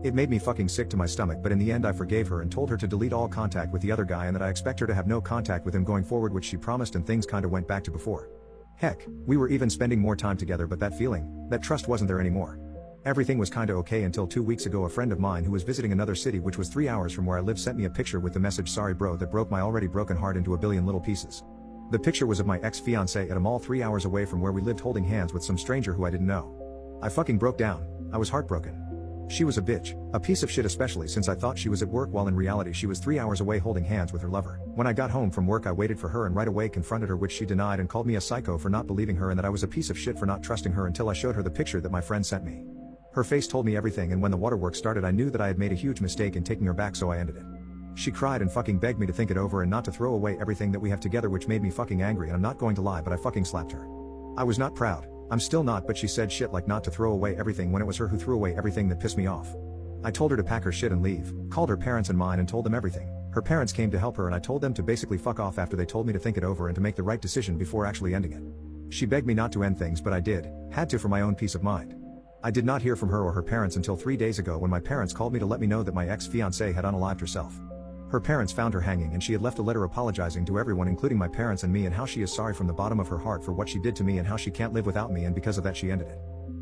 Speaker 2: It made me fucking sick to my stomach, but in the end I forgave her and told her to delete all contact with the other guy and that I expect her to have no contact with him going forward, which she promised, and things kinda went back to before. Heck, we were even spending more time together, but that feeling, that trust wasn't there anymore. Everything was kinda okay until 2 weeks ago a friend of mine who was visiting another city, which was 3 hours from where I live, sent me a picture with the message "Sorry bro," that broke my already broken heart into a billion little pieces. The picture was of my ex-fiancée at a mall 3 hours away from where we lived holding hands with some stranger who I didn't know. I fucking broke down. I was heartbroken. She was a bitch, a piece of shit, especially since I thought she was at work while in reality she was 3 hours away holding hands with her lover. When I got home from work I waited for her and right away confronted her, which she denied and called me a psycho for not believing her and that I was a piece of shit for not trusting her until I showed her the picture that my friend sent me. Her face told me everything, and when the waterworks started I knew that I had made a huge mistake in taking her back, so I ended it. She cried and fucking begged me to think it over and not to throw away everything that we have together, which made me fucking angry, and I'm not going to lie, but I fucking slapped her. I was not proud. I'm still not, but she said shit like not to throw away everything when it was her who threw away everything that pissed me off. I told her to pack her shit and leave, called her parents and mine and told them everything. Her parents came to help her and I told them to basically fuck off after they told me to think it over and to make the right decision before actually ending it. She begged me not to end things, but I did, had to, for my own peace of mind. I did not hear from her or her parents until 3 days ago when my parents called me to let me know that my ex-fiancée had unalived herself. Her parents found her hanging and she had left a letter apologizing to everyone, including my parents and me, and how she is sorry from the bottom of her heart for what she did to me and how she can't live without me, and because of that she ended it.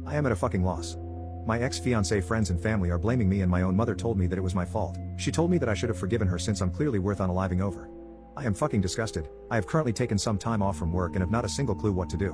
Speaker 2: I am at a fucking loss. My ex-fiancée friends and family are blaming me, and my own mother told me that it was my fault. She told me that I should have forgiven her since I'm clearly worth unaliving over. I am fucking disgusted. I have currently taken some time off from work and have not a single clue what to do.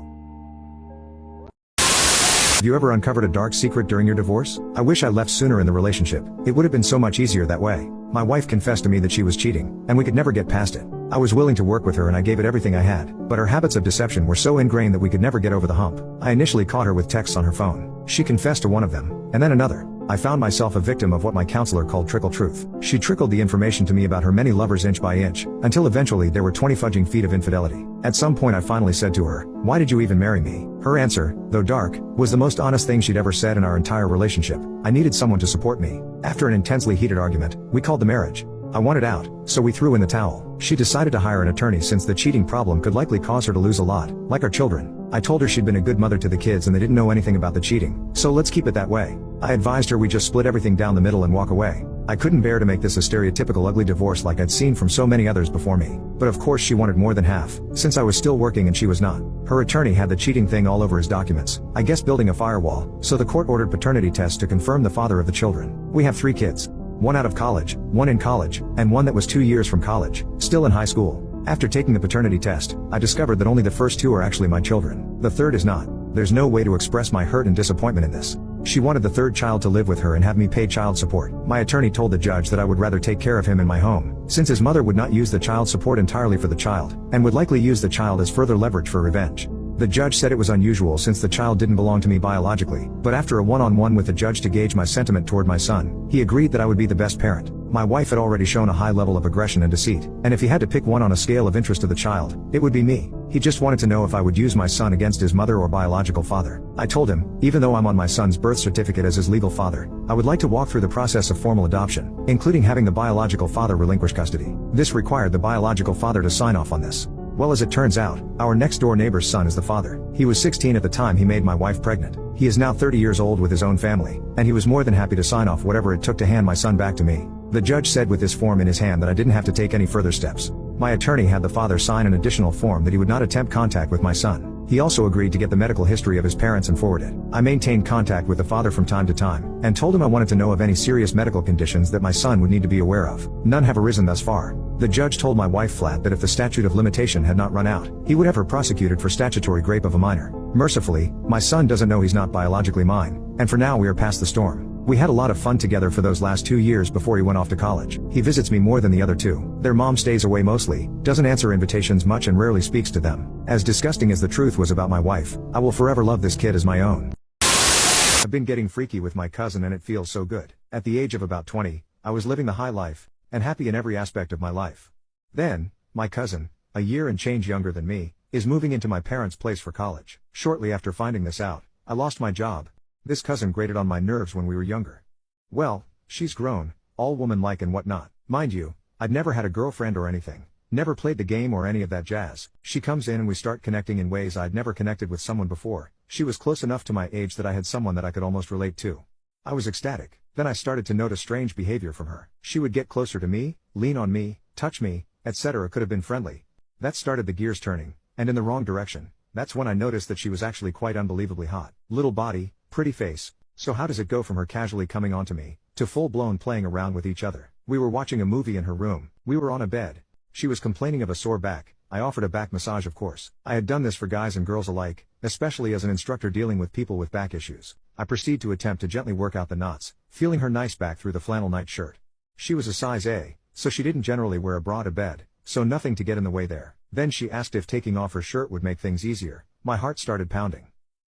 Speaker 2: Have you ever uncovered a dark secret during your divorce? I wish I left sooner in the relationship. It would have been so much easier that way. My wife confessed to me that she was cheating, and we could never get past it. I was willing to work with her and I gave it everything I had, but her habits of deception were so ingrained that we could never get over the hump. I initially caught her with texts on her phone. She confessed to one of them, and then another. I found myself a victim of what my counselor called trickle truth. She trickled the information to me about her many lovers inch by inch, until eventually there were 20 fudging feet of infidelity. At some point I finally said to her, "Why did you even marry me?" Her answer, though dark, was the most honest thing she'd ever said in our entire relationship. I needed someone to support me. After an intensely heated argument, we called the marriage. I wanted out, so we threw in the towel. She decided to hire an attorney since the cheating problem could likely cause her to lose a lot, like our children. I told her she'd been a good mother to the kids and they didn't know anything about the cheating, so let's keep it that way. I advised her we just split everything down the middle and walk away. I couldn't bear to make this a stereotypical ugly divorce like I'd seen from so many others before me. But of course she wanted more than half, since I was still working and she was not. Her attorney had the cheating thing all over his documents, I guess building a firewall, so the court ordered paternity tests to confirm the father of the children. We have 3 kids. 1 out of college, 1 in college, and 1 that was 2 years from college, still in high school. After taking the paternity test, I discovered that only the first 2 are actually my children. The third is not. There's no way to express my hurt and disappointment in this. She wanted the third child to live with her and have me pay child support. My attorney told the judge that I would rather take care of him in my home, since his mother would not use the child support entirely for the child, and would likely use the child as further leverage for revenge. The judge said it was unusual since the child didn't belong to me biologically, but after a one-on-one with the judge to gauge my sentiment toward my son, he agreed that I would be the best parent. My wife had already shown a high level of aggression and deceit, and if he had to pick one on a scale of interest to the child, it would be me. He just wanted to know if I would use my son against his mother or biological father. I told him, even though I'm on my son's birth certificate as his legal father, I would like to walk through the process of formal adoption, including having the biological father relinquish custody. This required the biological father to sign off on this. Well, as it turns out, our next-door neighbor's son is the father. He was 16 at the time he made my wife pregnant. He is now 30 years old with his own family, and he was more than happy to sign off whatever it took to hand my son back to me. The judge said with this form in his hand that I didn't have to take any further steps. My attorney had the father sign an additional form that he would not attempt contact with my son. He also agreed to get the medical history of his parents and forward it. I maintained contact with the father from time to time, and told him I wanted to know of any serious medical conditions that my son would need to be aware of. None have arisen thus far. The judge told my wife flat that if the statute of limitation had not run out, he would have her prosecuted for statutory rape of a minor. Mercifully, my son doesn't know he's not biologically mine, and for now we are past the storm. We had a lot of fun together for those last 2 years before he went off to college. He visits me more than the other 2. Their mom stays away mostly, doesn't answer invitations much and rarely speaks to them. As disgusting as the truth was about my wife, I will forever love this kid as my own. I've been getting freaky with my cousin and it feels so good. At the age of about 20, I was living the high life, and happy in every aspect of my life. Then, my cousin, a year and change younger than me, is moving into my parents' place for college. Shortly after finding this out, I lost my job. This cousin grated on my nerves when we were younger. Well, she's grown, all woman-like and whatnot. Mind you, I'd never had a girlfriend or anything, never played the game or any of that jazz. She comes in and we start connecting in ways I'd never connected with someone before. She was close enough to my age that I had someone that I could almost relate to. I was ecstatic. Then I started to notice strange behavior from her. She would get closer to me, lean on me, touch me, etc. Could have been friendly. That started the gears turning, and in the wrong direction. That's when I noticed that she was actually quite unbelievably hot. Little body, pretty face. So how does it go from her casually coming onto me, to full-blown playing around with each other? We were watching a movie in her room. We were on a bed. She was complaining of a sore back. I offered a back massage, of course. I had done this for guys and girls alike, especially as an instructor dealing with people with back issues. I proceed to attempt to gently work out the knots, feeling her nice back through the flannel nightshirt. She was a size A, so she didn't generally wear a bra to bed, so nothing to get in the way there. Then she asked if taking off her shirt would make things easier. My heart started pounding.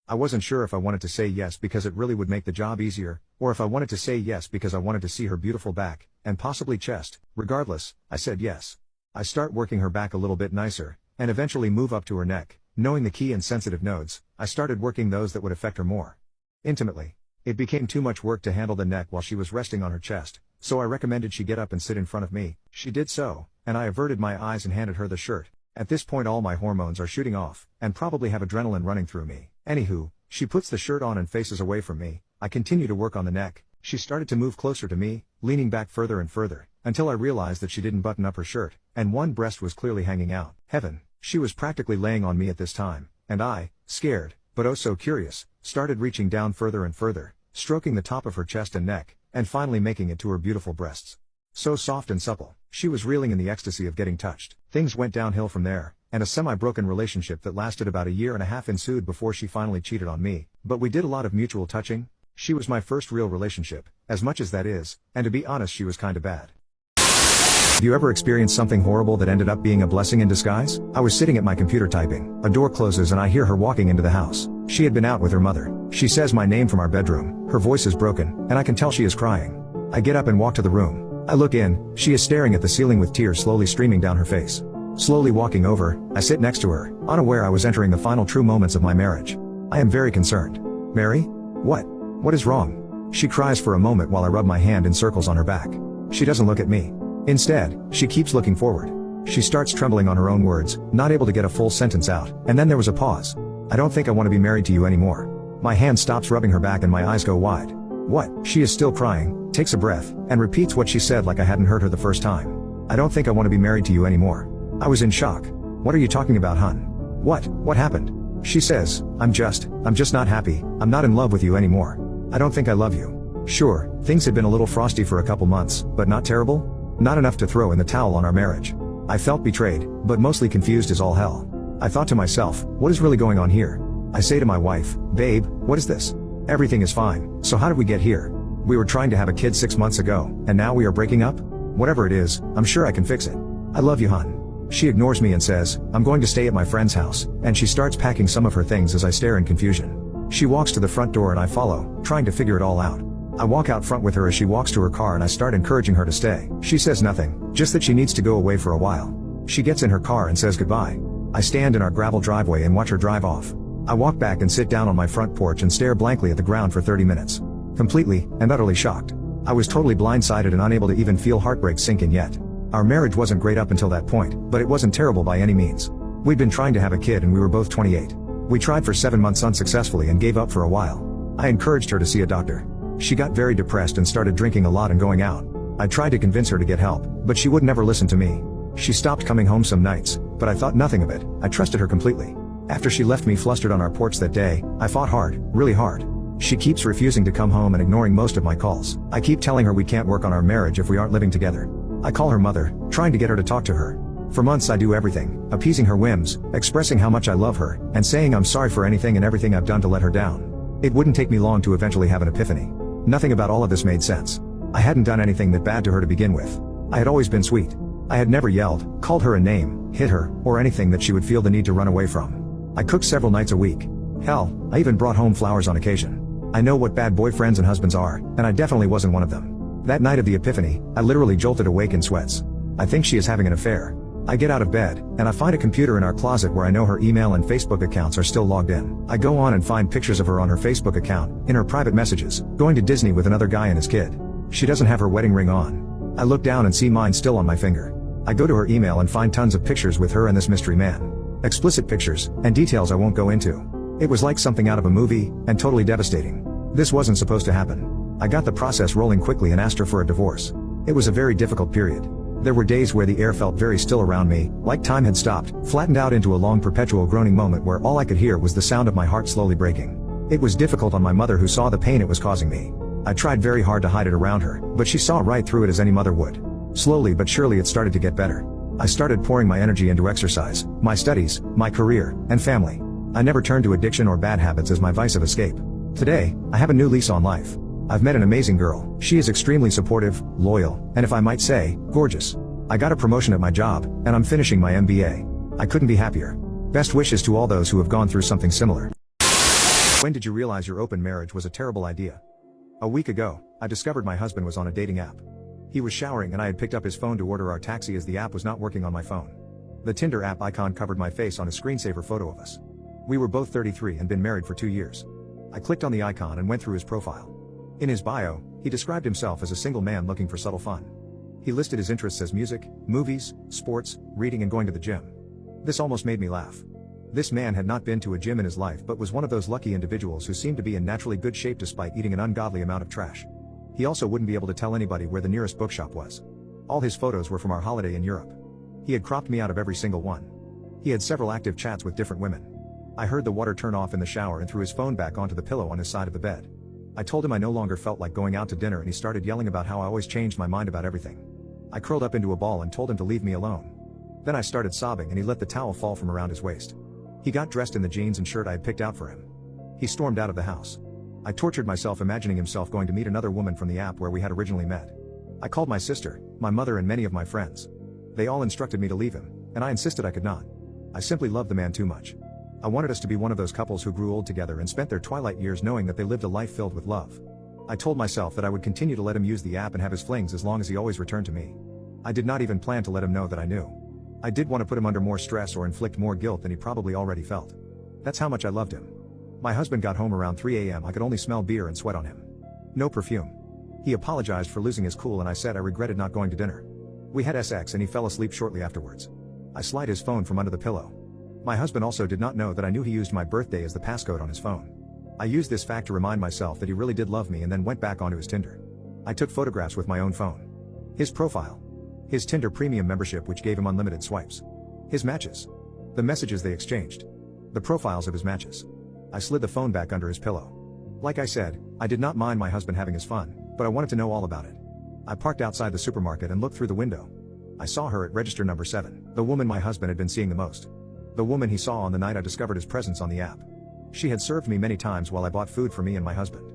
Speaker 2: I wasn't sure if I wanted to say yes because it really would make the job easier, or if I wanted to say yes because I wanted to see her beautiful back, and possibly chest. Regardless, I said yes. I start working her back a little bit nicer, and eventually move up to her neck. Knowing the key and sensitive nodes, I started working those that would affect her more intimately. It became too much work to handle the neck while she was resting on her chest, so I recommended she get up and sit in front of me. She did so, and I averted my eyes and handed her the shirt. At this point all my hormones are shooting off, and probably have adrenaline running through me. Anywho, she puts the shirt on and faces away from me. I continue to work on the neck. She started to move closer to me, leaning back further and further, until I realized that she didn't button up her shirt, and one breast was clearly hanging out. Heaven, she was practically laying on me at this time, and I, scared, but oh so curious, started reaching down further and further, stroking the top of her chest and neck, and finally making it to her beautiful breasts. So soft and supple. She was reeling in the ecstasy of getting touched. Things went downhill from there, and a semi-broken relationship that lasted about a year and a half ensued before she finally cheated on me. But we did a lot of mutual touching. She was my first real relationship, as much as that is, and to be honest she was kinda bad. Have you ever experienced something horrible that ended up being a blessing in disguise? I was sitting at my computer typing. A door closes and I hear her walking into the house. She had been out with her mother. She says my name from our bedroom. Her voice is broken, and I can tell she is crying. I get up and walk to the room. I look in. She is staring at the ceiling with tears slowly streaming down her face. Slowly walking over, I sit next to her, unaware I was entering the final true moments of my marriage. I am very concerned. Mary? What? What is wrong? She cries for a moment while I rub my hand in circles on her back. She doesn't look at me. Instead, she keeps looking forward. She starts trembling on her own words, not able to get a full sentence out, and then there was a pause. I don't think I want to be married to you anymore. My hand stops rubbing her back and my eyes go wide. What? She is still crying, takes a breath, and repeats what she said like I hadn't heard her the first time. I don't think I want to be married to you anymore. I was in shock. What are you talking about, hun? What happened? She says, I'm just not happy, I'm not in love with you anymore. I don't think I love you. Sure, things had been a little frosty for a couple months, but not terrible? Not enough to throw in the towel on our marriage. I felt betrayed, but mostly confused as all hell. I thought to myself, what is really going on here? I say to my wife, babe, what is this? Everything is fine, so how did we get here? We were trying to have a kid 6 months ago, and now we are breaking up? Whatever it is, I'm sure I can fix it. I love you, hun. She ignores me and says, I'm going to stay at my friend's house, and she starts packing some of her things as I stare in confusion. She walks to the front door and I follow, trying to figure it all out. I walk out front with her as she walks to her car and I start encouraging her to stay. She says nothing, just that she needs to go away for a while. She gets in her car and says goodbye. I stand in our gravel driveway and watch her drive off. I walk back and sit down on my front porch and stare blankly at the ground for 30 minutes. Completely and utterly shocked. I was totally blindsided and unable to even feel heartbreak sink in yet. Our marriage wasn't great up until that point, but it wasn't terrible by any means. We'd been trying to have a kid and we were both 28. We tried for 7 months unsuccessfully and gave up for a while. I encouraged her to see a doctor. She got very depressed and started drinking a lot and going out. I tried to convince her to get help, but she would never listen to me. She stopped coming home some nights, but I thought nothing of it. I trusted her completely. After she left me flustered on our porch that day, I fought hard, really hard. She keeps refusing to come home and ignoring most of my calls. I keep telling her we can't work on our marriage if we aren't living together. I call her mother, trying to get her to talk to her. For months I do everything, appeasing her whims, expressing how much I love her, and saying I'm sorry for anything and everything I've done to let her down. It wouldn't take me long to eventually have an epiphany. Nothing about all of this made sense. I hadn't done anything that bad to her to begin with. I had always been sweet. I had never yelled, called her a name, hit her, or anything that she would feel the need to run away from. I cooked several nights a week. Hell, I even brought home flowers on occasion. I know what bad boyfriends and husbands are, and I definitely wasn't one of them. That night of the epiphany, I literally jolted awake in sweats. I think she is having an affair. I get out of bed, and I find a computer in our closet where I know her email and Facebook accounts are still logged in. I go on and find pictures of her on her Facebook account, in her private messages, going to Disney with another guy and his kid. She doesn't have her wedding ring on. I look down and see mine still on my finger. I go to her email and find tons of pictures with her and this mystery man. Explicit pictures, and details I won't go into. It was like something out of a movie, and totally devastating. This wasn't supposed to happen. I got the process rolling quickly and asked her for a divorce. It was a very difficult period. There were days where the air felt very still around me, like time had stopped, flattened out into a long perpetual groaning moment where all I could hear was the sound of my heart slowly breaking. It was difficult on my mother who saw the pain it was causing me. I tried very hard to hide it around her, but she saw right through it as any mother would. Slowly but surely it started to get better. I started pouring my energy into exercise, my studies, my career, and family. I never turned to addiction or bad habits as my vice of escape. Today, I have a new lease on life. I've met an amazing girl. She is extremely supportive, loyal, and if I might say, gorgeous. I got a promotion at my job, and I'm finishing my MBA. I couldn't be happier. Best wishes to all those who have gone through something similar. When did you realize your open marriage was a terrible idea? A week ago, I discovered my husband was on a dating app. He was showering and I had picked up his phone to order our taxi as the app was not working on my phone. The Tinder app icon covered my face on a screensaver photo of us. We were both 33 and been married for 2 years. I clicked on the icon and went through his profile. In his bio, he described himself as a single man looking for subtle fun. He listed his interests as music, movies, sports, reading and going to the gym. This almost made me laugh. This man had not been to a gym in his life but was one of those lucky individuals who seemed to be in naturally good shape despite eating an ungodly amount of trash. He also wouldn't be able to tell anybody where the nearest bookshop was. All his photos were from our holiday in Europe. He had cropped me out of every single one. He had several active chats with different women. I heard the water turn off in the shower and threw his phone back onto the pillow on his side of the bed. I told him I no longer felt like going out to dinner and he started yelling about how I always changed my mind about everything. I curled up into a ball and told him to leave me alone. Then I started sobbing and he let the towel fall from around his waist. He got dressed in the jeans and shirt I had picked out for him. He stormed out of the house. I tortured myself imagining himself going to meet another woman from the app where we had originally met. I called my sister, my mother and many of my friends. They all instructed me to leave him, and I insisted I could not. I simply loved the man too much. I wanted us to be one of those couples who grew old together and spent their twilight years knowing that they lived a life filled with love. I told myself that I would continue to let him use the app and have his flings as long as he always returned to me. I did not even plan to let him know that I knew. I did want to put him under more stress or inflict more guilt than he probably already felt. That's how much I loved him. My husband got home around 3 a.m. I could only smell beer and sweat on him. No perfume. He apologized for losing his cool and I said I regretted not going to dinner. We had sex and he fell asleep shortly afterwards. I slid his phone from under the pillow. My husband also did not know that I knew he used my birthday as the passcode on his phone. I used this fact to remind myself that he really did love me and then went back onto his Tinder. I took photographs with my own phone. His profile. His Tinder premium membership which gave him unlimited swipes. His matches. The messages they exchanged. The profiles of his matches. I slid the phone back under his pillow. Like I said, I did not mind my husband having his fun, but I wanted to know all about it. I parked outside the supermarket and looked through the window. I saw her at register number 7, the woman my husband had been seeing the most. The woman he saw on the night I discovered his presence on the app. She had served me many times while I bought food for me and my husband.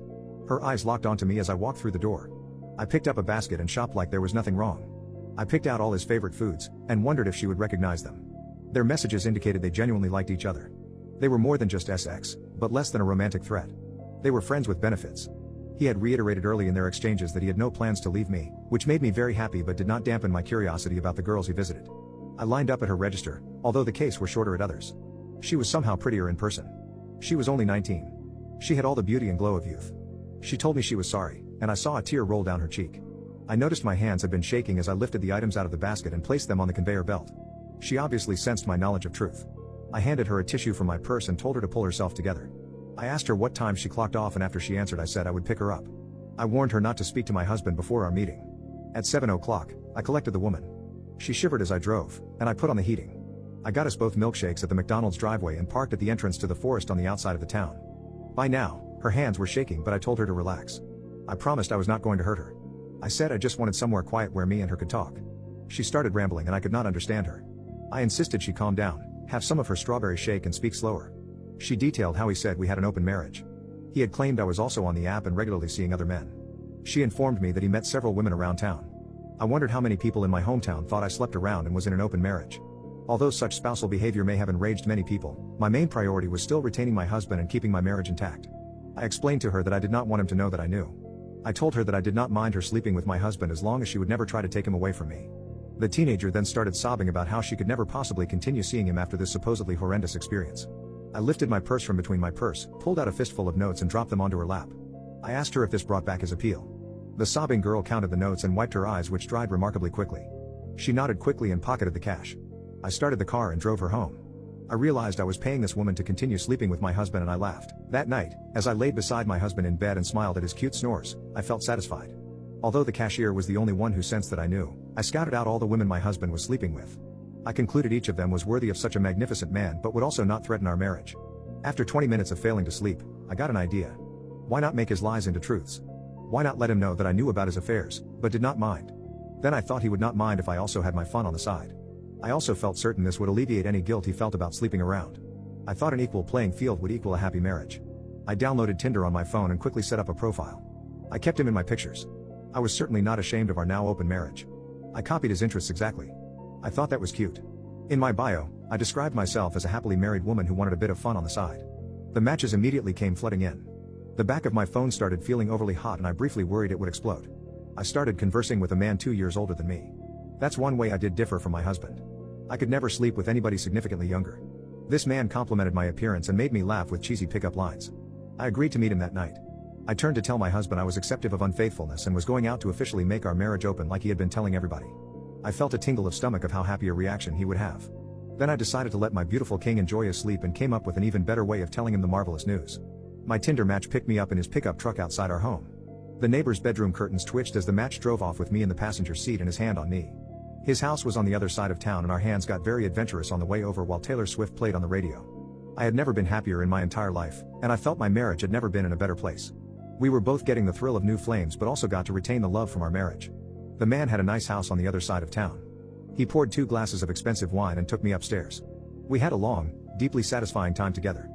Speaker 2: Her eyes locked onto me as I walked through the door. I picked up a basket and shopped like there was nothing wrong. I picked out all his favorite foods, and wondered if she would recognize them. Their messages indicated they genuinely liked each other. They were more than just SX, but less than a romantic threat. They were friends with benefits. He had reiterated early in their exchanges that he had no plans to leave me, which made me very happy but did not dampen my curiosity about the girls he visited. I lined up at her register, although the case were shorter at others. She was somehow prettier in person. She was only 19. She had all the beauty and glow of youth. She told me she was sorry, and I saw a tear roll down her cheek. I noticed my hands had been shaking as I lifted the items out of the basket and placed them on the conveyor belt. She obviously sensed my knowledge of truth. I handed her a tissue from my purse and told her to pull herself together. I asked her what time she clocked off, and after she answered I said I would pick her up. I warned her not to speak to my husband before our meeting. At 7 o'clock, I collected the woman. She shivered as I drove, and I put on the heating. I got us both milkshakes at the McDonald's driveway and parked at the entrance to the forest on the outside of the town. By now, her hands were shaking, but I told her to relax. I promised I was not going to hurt her. I said I just wanted somewhere quiet where me and her could talk. She started rambling and I could not understand her. I insisted she calm down, have some of her strawberry shake and speak slower. She detailed how he said we had an open marriage. He had claimed I was also on the app and regularly seeing other men. She informed me that he met several women around town. I wondered how many people in my hometown thought I slept around and was in an open marriage. Although such spousal behavior may have enraged many people, my main priority was still retaining my husband and keeping my marriage intact. I explained to her that I did not want him to know that I knew. I told her that I did not mind her sleeping with my husband as long as she would never try to take him away from me. The teenager then started sobbing about how she could never possibly continue seeing him after this supposedly horrendous experience. I lifted my purse from between my purse, pulled out a fistful of notes and dropped them onto her lap. I asked her if this brought back his appeal. The sobbing girl counted the notes and wiped her eyes, which dried remarkably quickly. She nodded quickly and pocketed the cash. I started the car and drove her home. I realized I was paying this woman to continue sleeping with my husband, and I laughed. That night, as I laid beside my husband in bed and smiled at his cute snores, I felt satisfied. Although the cashier was the only one who sensed that I knew, I scouted out all the women my husband was sleeping with. I concluded each of them was worthy of such a magnificent man but would also not threaten our marriage. After 20 minutes of failing to sleep, I got an idea. Why not make his lies into truths? Why not let him know that I knew about his affairs, but did not mind? Then I thought he would not mind if I also had my fun on the side. I also felt certain this would alleviate any guilt he felt about sleeping around. I thought an equal playing field would equal a happy marriage. I downloaded Tinder on my phone and quickly set up a profile. I kept him in my pictures. I was certainly not ashamed of our now open marriage. I copied his interests exactly. I thought that was cute. In my bio, I described myself as a happily married woman who wanted a bit of fun on the side. The matches immediately came flooding in. The back of my phone started feeling overly hot and I briefly worried it would explode. I started conversing with a man 2 years older than me. That's one way I did differ from my husband. I could never sleep with anybody significantly younger. This man complimented my appearance and made me laugh with cheesy pickup lines. I agreed to meet him that night. I turned to tell my husband I was acceptive of unfaithfulness and was going out to officially make our marriage open like he had been telling everybody. I felt a tingle of stomach of how happy a reaction he would have. Then I decided to let my beautiful king enjoy his sleep and came up with an even better way of telling him the marvelous news. My Tinder match picked me up in his pickup truck outside our home. The neighbor's bedroom curtains twitched as the match drove off with me in the passenger seat and his hand on me. His house was on the other side of town and our hands got very adventurous on the way over while Taylor Swift played on the radio. I had never been happier in my entire life, and I felt my marriage had never been in a better place. We were both getting the thrill of new flames but also got to retain the love from our marriage. The man had a nice house on the other side of town. He poured 2 glasses of expensive wine and took me upstairs. We had a long, deeply satisfying time together.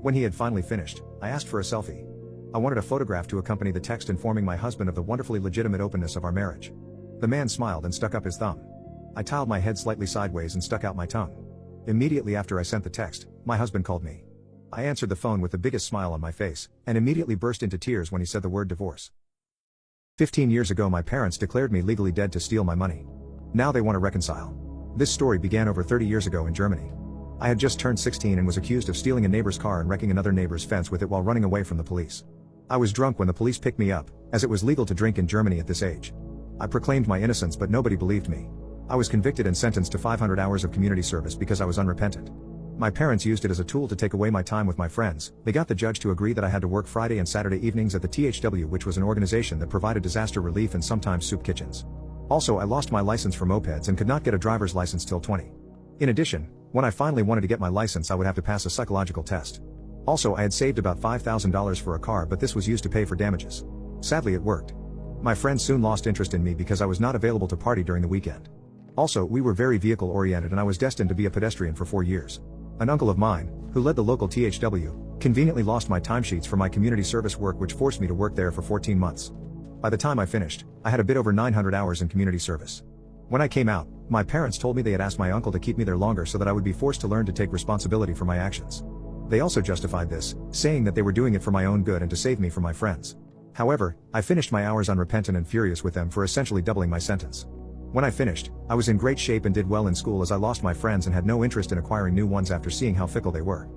Speaker 2: When he had finally finished, I asked for a selfie. I wanted a photograph to accompany the text informing my husband of the wonderfully legitimate openness of our marriage. The man smiled and stuck up his thumb. I tiled my head slightly sideways and stuck out my tongue. Immediately after I sent the text, my husband called me. I answered the phone with the biggest smile on my face, and immediately burst into tears when he said the word divorce. 15 years ago my parents declared me legally dead to steal my money. Now they want to reconcile. This story began over 30 years ago in Germany. I had just turned 16 and was accused of stealing a neighbor's car and wrecking another neighbor's fence with it while running away from the police. I was drunk when the police picked me up, as it was legal to drink in Germany at this age. I proclaimed my innocence but nobody believed me. I was convicted and sentenced to 500 hours of community service because I was unrepentant. My parents used it as a tool to take away my time with my friends. They got the judge to agree that I had to work Friday and Saturday evenings at the THW, which was an organization that provided disaster relief and sometimes soup kitchens. Also, I lost my license for mopeds and could not get a driver's license till 20. In addition, when I finally wanted to get my license, I would have to pass a psychological test. Also, I had saved about $5,000 for a car, but this was used to pay for damages. Sadly, it worked. My friends soon lost interest in me because I was not available to party during the weekend. Also, we were very vehicle oriented and I was destined to be a pedestrian for 4 years. An uncle of mine, who led the local THW, conveniently lost my timesheets for my community service work, which forced me to work there for 14 months. By the time I finished, I had a bit over 900 hours in community service. When I came out, my parents told me they had asked my uncle to keep me there longer so that I would be forced to learn to take responsibility for my actions. They also justified this, saying that they were doing it for my own good and to save me from my friends. However, I finished my hours unrepentant and furious with them for essentially doubling my sentence. When I finished, I was in great shape and did well in school, as I lost my friends and had no interest in acquiring new ones after seeing how fickle they were.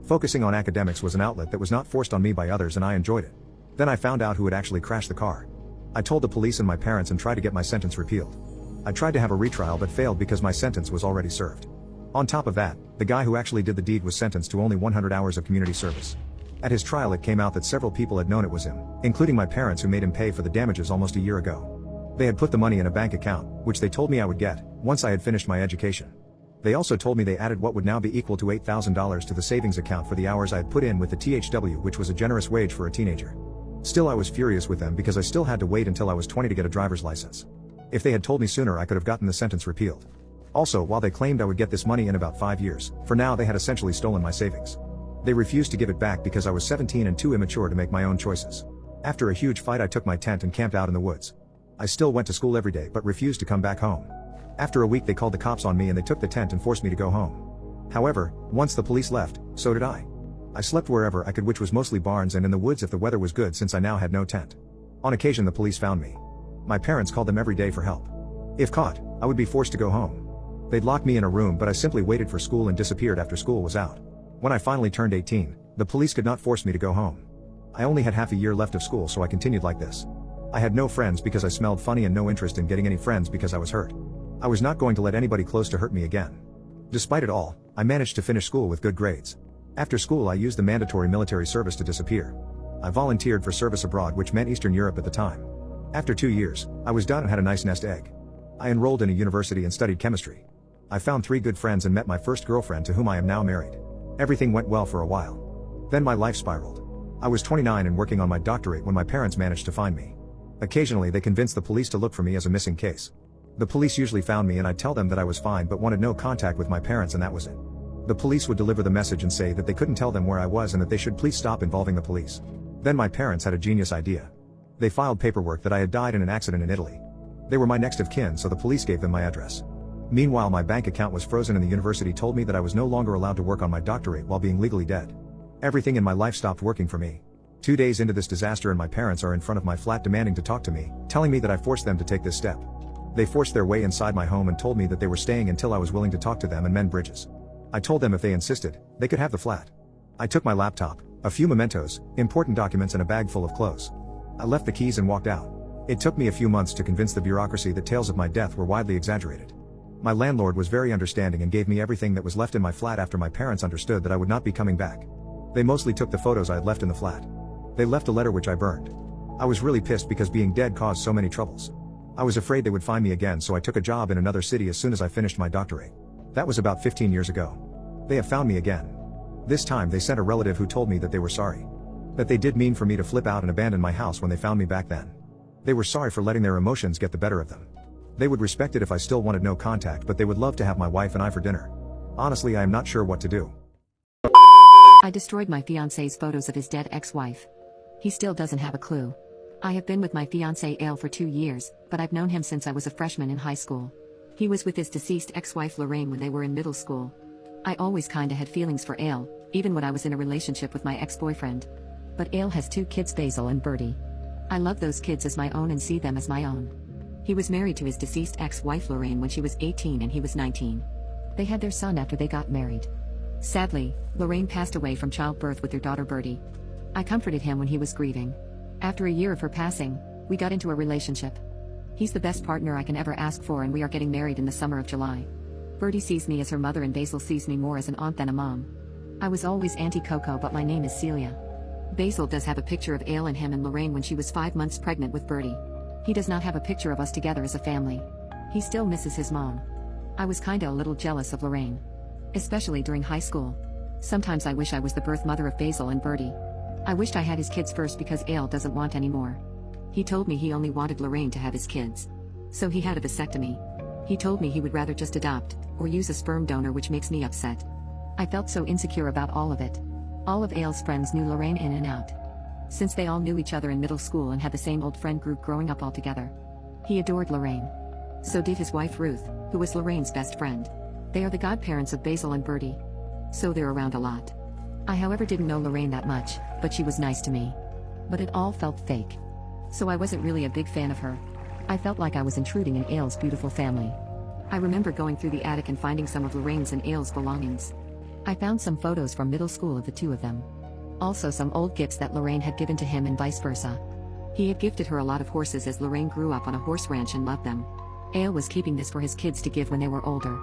Speaker 2: Focusing on academics was an outlet that was not forced on me by others, and I enjoyed it. Then I found out who had actually crashed the car. I told the police and my parents and tried to get my sentence repealed. I tried to have a retrial but failed because my sentence was already served. On top of that, the guy who actually did the deed was sentenced to only 100 hours of community service. At his trial, it came out that several people had known it was him, including my parents, who made him pay for the damages almost a year ago. They had put the money in a bank account, which they told me I would get once I had finished my education. They also told me they added what would now be equal to $8,000 to the savings account for the hours I had put in with the THW, which was a generous wage for a teenager. Still, I was furious with them because I still had to wait until I was 20 to get a driver's license. If they had told me sooner, I could have gotten the sentence repealed. Also, while they claimed I would get this money in about 5 years, for now they had essentially stolen my savings. They refused to give it back because I was 17 and too immature to make my own choices. After a huge fight, I took my tent and camped out in the woods. I still went to school every day but refused to come back home. After a week, they called the cops on me and they took the tent and forced me to go home. However, once the police left, so did I. I slept wherever I could, which was mostly barns and in the woods if the weather was good, since I now had no tent. On occasion, the police found me. My parents called them every day for help. If caught, I would be forced to go home. They'd lock me in a room, but I simply waited for school and disappeared after school was out. When I finally turned 18, the police could not force me to go home. I only had half a year left of school, so I continued like this. I had no friends because I smelled funny and no interest in getting any friends because I was hurt. I was not going to let anybody close to hurt me again. Despite it all, I managed to finish school with good grades. After school, I used the mandatory military service to disappear. I volunteered for service abroad, which meant Eastern Europe at the time. After 2 years, I was done and had a nice nest egg. I enrolled in a university and studied chemistry. I found 3 good friends and met my first girlfriend, to whom I am now married. Everything went well for a while. Then my life spiraled. I was 29 and working on my doctorate when my parents managed to find me. Occasionally, they convinced the police to look for me as a missing case. The police usually found me and I'd tell them that I was fine but wanted no contact with my parents, and that was it. The police would deliver the message and say that they couldn't tell them where I was and that they should please stop involving the police. Then my parents had a genius idea. They filed paperwork that I had died in an accident in Italy. They were my next of kin, so the police gave them my address. Meanwhile, my bank account was frozen and the university told me that I was no longer allowed to work on my doctorate while being legally dead. Everything in my life stopped working for me. 2 days into this disaster and my parents are in front of my flat demanding to talk to me, telling me that I forced them to take this step. They forced their way inside my home and told me that they were staying until I was willing to talk to them and mend bridges. I told them if they insisted, they could have the flat. I took my laptop, a few mementos, important documents and a bag full of clothes. I left the keys and walked out. It took me a few months to convince the bureaucracy that tales of my death were widely exaggerated. My landlord was very understanding and gave me everything that was left in my flat after my parents understood that I would not be coming back. They mostly took the photos I had left in the flat. They left a letter which I burned. I was really pissed because being dead caused so many troubles. I was afraid they would find me again, so I took a job in another city as soon as I finished my doctorate. That was about 15 years ago. They have found me again. This time they sent a relative who told me that they were sorry. That they did mean for me to flip out and abandon my house when they found me back then. They were sorry for letting their emotions get the better of them. They would respect it if I still wanted no contact, but they would love to have my wife and I for dinner. Honestly, I am not sure what to do.
Speaker 1: I destroyed my fiancé's photos of his dead ex-wife. He still doesn't have a clue. I have been with my fiancé Ale for 2 years, but I've known him since I was a freshman in high school. He was with his deceased ex-wife Lorraine when they were in middle school. I always kinda had feelings for Ale, even when I was in a relationship with my ex-boyfriend. But Ale has 2 kids, Basil and Bertie. I love those kids as my own and see them as my own. He was married to his deceased ex-wife Lorraine when she was 18 and he was 19. They had their son after they got married. Sadly, Lorraine passed away from childbirth with their daughter Bertie. I comforted him when he was grieving. After a year of her passing, we got into a relationship. He's the best partner I can ever ask for and we are getting married in the summer of July. Birdie sees me as her mother and Basil sees me more as an aunt than a mom. I was always Auntie Coco, but my name is Celia. Basil does have a picture of Ale and him and Lorraine when she was 5 months pregnant with Birdie. He does not have a picture of us together as a family. He still misses his mom. I was kinda a little jealous of Lorraine. Especially during high school. Sometimes I wish I was the birth mother of Basil and Birdie. I wished I had his kids first because Ale doesn't want any more. He told me he only wanted Lorraine to have his kids. So he had a vasectomy. He told me he would rather just adopt, or use a sperm donor, which makes me upset. I felt so insecure about all of it. All of Ale's friends knew Lorraine in and out. Since they all knew each other in middle school and had the same old friend group growing up all together. He adored Lorraine. So did his wife Ruth, who was Lorraine's best friend. They are the godparents of Basil and Birdie. So they're around a lot. I however didn't know Lorraine that much, but she was nice to me. But it all felt fake. So I wasn't really a big fan of her. I felt like I was intruding in Ale's beautiful family. I remember going through the attic and finding some of Lorraine's and Ale's belongings. I found some photos from middle school of the two of them. Also some old gifts that Lorraine had given to him and vice versa. He had gifted her a lot of horses as Lorraine grew up on a horse ranch and loved them. Ale was keeping this for his kids to give when they were older.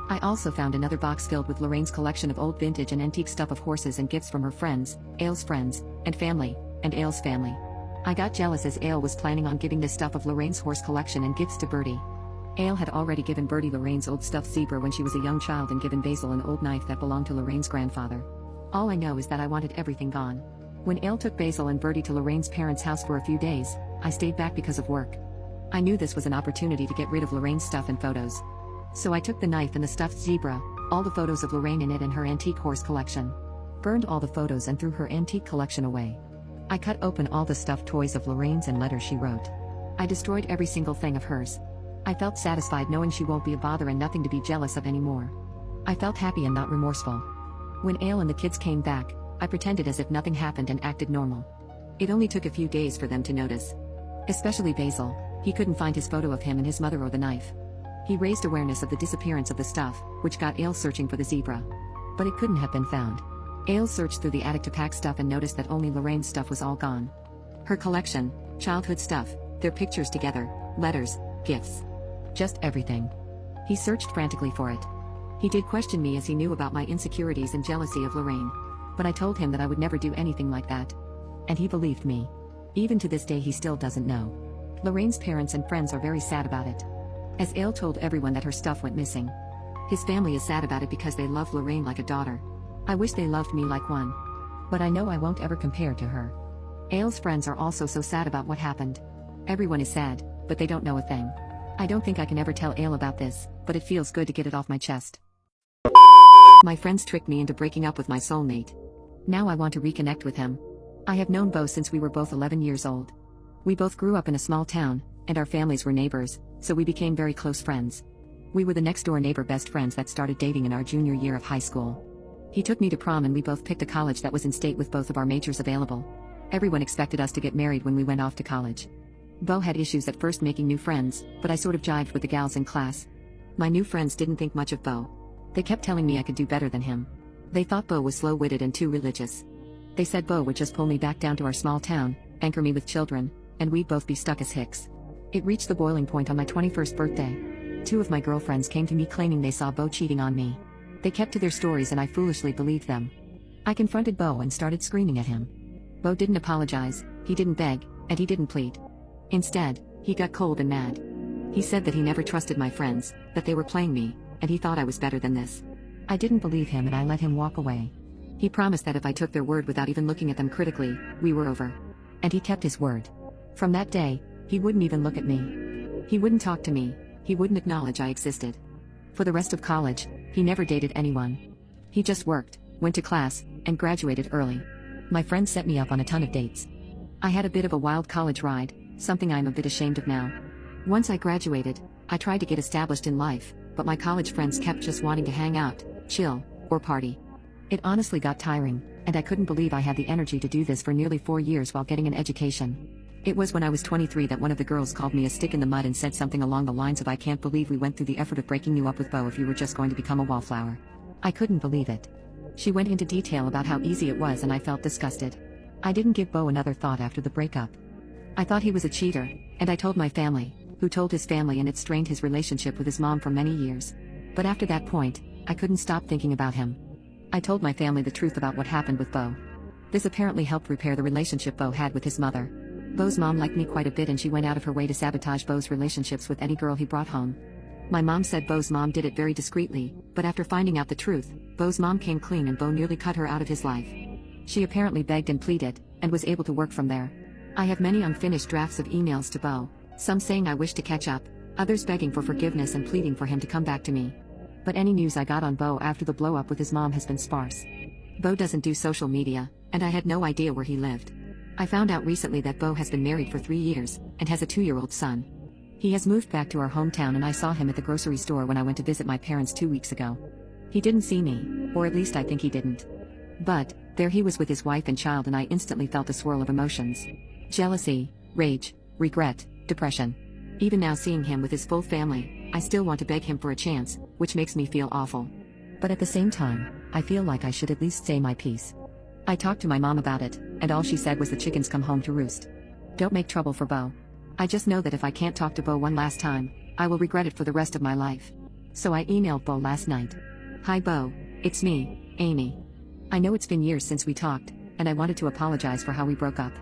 Speaker 1: I also found another box filled with Lorraine's collection of old vintage and antique stuff of horses and gifts from her friends, Ale's friends, and Ale's family. I got jealous as Ale was planning on giving this stuff of Lorraine's horse collection and gifts to Birdie. Ale had already given Birdie Lorraine's old stuffed zebra when she was a young child and given Basil an old knife that belonged to Lorraine's grandfather. All I know is that I wanted everything gone. When Ale took Basil and Birdie to Lorraine's parents' house for a few days, I stayed back because of work. I knew this was an opportunity to get rid of Lorraine's stuff and photos. So I took the knife and the stuffed zebra, all the photos of Lorraine in it and her antique horse collection. Burned all the photos and threw her antique collection away. I cut open all the stuffed toys of Lorraine's and letters she wrote. I destroyed every single thing of hers. I felt satisfied knowing she won't be a bother and nothing to be jealous of anymore. I felt happy and not remorseful. When Ale and the kids came back, I pretended as if nothing happened and acted normal. It only took a few days for them to notice. Especially Basil, he couldn't find his photo of him and his mother or the knife. He raised awareness of the disappearance of the stuff, which got Ale searching for the zebra. But it couldn't have been found. Ale searched through the attic to pack stuff and noticed that only Lorraine's stuff was all gone. Her collection, childhood stuff, their pictures together, letters, gifts. Just everything. He searched frantically for it. He did question me as he knew about my insecurities and jealousy of Lorraine. But I told him that I would never do anything like that. And he believed me. Even to this day he still doesn't know. Lorraine's parents and friends are very sad about it. As Ale told everyone that her stuff went missing. His family is sad about it because they love Lorraine like a daughter. I wish they loved me like one. But I know I won't ever compare to her. Ale's friends are also so sad about what happened. Everyone is sad, but they don't know a thing. I don't think I can ever tell Ale about this, but it feels good to get it off my chest. My friends tricked me into breaking up with my soulmate. Now I want to reconnect with him. I have known Bo since we were both 11 years old. We both grew up in a small town, and our families were neighbors, so we became very close friends. We were the next-door neighbor best friends that started dating in our junior year of high school. He took me to prom and we both picked a college that was in state with both of our majors available. Everyone expected us to get married when we went off to college. Bo had issues at first making new friends, but I sort of jived with the gals in class. My new friends didn't think much of Bo. They kept telling me I could do better than him. They thought Bo was slow-witted and too religious. They said Bo would just pull me back down to our small town, anchor me with children, and we'd both be stuck as hicks. It reached the boiling point on my 21st birthday. 2 of my girlfriends came to me claiming they saw Bo cheating on me. They kept to their stories and I foolishly believed them. I confronted Bo and started screaming at him. Bo didn't apologize, he didn't beg, and he didn't plead. Instead, he got cold and mad. He said that he never trusted my friends, that they were playing me, and he thought I was better than this. I didn't believe him and I let him walk away. He promised that if I took their word without even looking at them critically, we were over. And he kept his word. From that day, he wouldn't even look at me. He wouldn't talk to me, he wouldn't acknowledge I existed. For the rest of college, he never dated anyone. He just worked, went to class, and graduated early. My friends set me up on a ton of dates. I had a bit of a wild college ride, something I'm a bit ashamed of now. Once I graduated, I tried to get established in life, but my college friends kept just wanting to hang out, chill, or party. It honestly got tiring, and I couldn't believe I had the energy to do this for nearly 4 years while getting an education. It was when I was 23 that one of the girls called me a stick in the mud and said something along the lines of "I can't believe we went through the effort of breaking you up with Bo if you were just going to become a wallflower." I couldn't believe it. She went into detail about how easy it was and I felt disgusted. I didn't give Bo another thought after the breakup. I thought he was a cheater, and I told my family, who told his family, and it strained his relationship with his mom for many years. But after that point, I couldn't stop thinking about him. I told my family the truth about what happened with Bo. This apparently helped repair the relationship Bo had with his mother. Bo's mom liked me quite a bit and she went out of her way to sabotage Bo's relationships with any girl he brought home. My mom said Bo's mom did it very discreetly, but after finding out the truth, Bo's mom came clean and Bo nearly cut her out of his life. She apparently begged and pleaded, and was able to work from there. I have many unfinished drafts of emails to Bo, some saying I wish to catch up, others begging for forgiveness and pleading for him to come back to me. But any news I got on Bo after the blow-up with his mom has been sparse. Bo doesn't do social media, and I had no idea where he lived. I found out recently that Bo has been married for 3 years, and has a 2-year-old son. He has moved back to our hometown and I saw him at the grocery store when I went to visit my parents 2 weeks ago. He didn't see me, or at least I think he didn't. But, there he was with his wife and child and I instantly felt a swirl of emotions. Jealousy, rage, regret, depression. Even now seeing him with his full family, I still want to beg him for a chance, which makes me feel awful. But at the same time, I feel like I should at least say my piece. I talked to my mom about it, and all she said was the chickens come home to roost. Don't make trouble for Bo. I just know that if I can't talk to Bo one last time, I will regret it for the rest of my life. So I emailed Bo last night. Hi Bo, it's me, Amy. I know it's been years since we talked, and I wanted to apologize for how we broke up.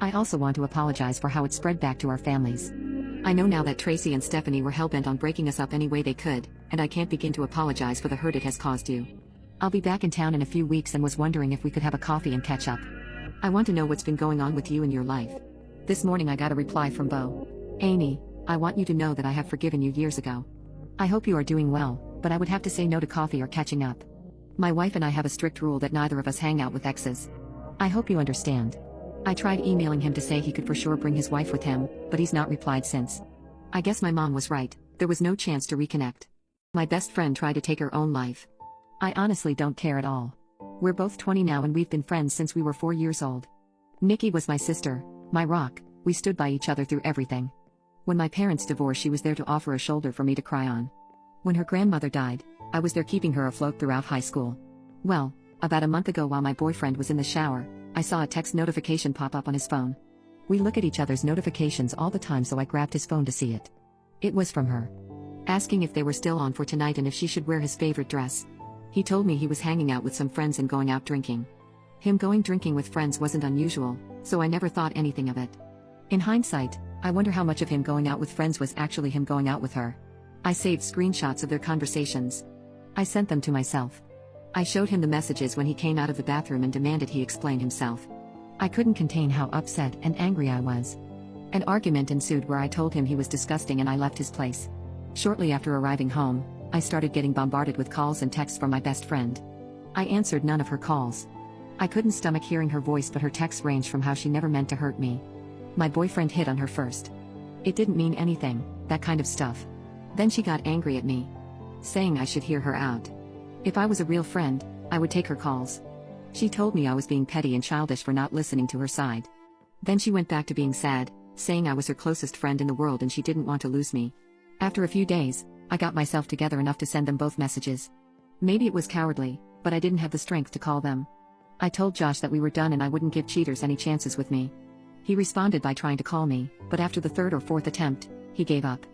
Speaker 1: I also want to apologize for how it spread back to our families. I know now that Tracy and Stephanie were hellbent on breaking us up any way they could, and I can't begin to apologize for the hurt it has caused you. I'll be back in town in a few weeks and was wondering if we could have a coffee and catch up. I want to know what's been going on with you in your life. This morning I got a reply from Bo. Amy, I want you to know that I have forgiven you years ago. I hope you are doing well, but I would have to say no to coffee or catching up. My wife and I have a strict rule that neither of us hang out with exes. I hope you understand. I tried emailing him to say he could for sure bring his wife with him, but he's not replied since. I guess my mom was right, there was no chance to reconnect. My best friend tried to take her own life. I honestly don't care at all. We're both 20 now and we've been friends since we were 4 years old. Nikki was my sister, my rock, we stood by each other through everything. When my parents divorced she was there to offer a shoulder for me to cry on. When her grandmother died, I was there keeping her afloat throughout high school. Well, about a month ago while my boyfriend was in the shower, I saw a text notification pop up on his phone. We look at each other's notifications all the time so I grabbed his phone to see it. It was from her. Asking if they were still on for tonight and if she should wear his favorite dress. He told me he was hanging out with some friends and going out drinking. Him going drinking with friends wasn't unusual, so I never thought anything of it. In hindsight, I wonder how much of him going out with friends was actually him going out with her. I saved screenshots of their conversations. I sent them to myself. I showed him the messages when he came out of the bathroom and demanded he explain himself. I couldn't contain how upset and angry I was. An argument ensued where I told him he was disgusting and I left his place. Shortly after arriving home, I started getting bombarded with calls and texts from my best friend. I answered none of her calls. I couldn't stomach hearing her voice, but her texts ranged from how she never meant to hurt me. My boyfriend hit on her first. It didn't mean anything, that kind of stuff. Then she got angry at me, saying I should hear her out. If I was a real friend, I would take her calls. She told me I was being petty and childish for not listening to her side. Then she went back to being sad, saying I was her closest friend in the world and she didn't want to lose me. After a few days, I got myself together enough to send them both messages. Maybe it was cowardly, but I didn't have the strength to call them. I told Josh that we were done and I wouldn't give cheaters any chances with me. He responded by trying to call me, but after the third or fourth attempt, he gave up.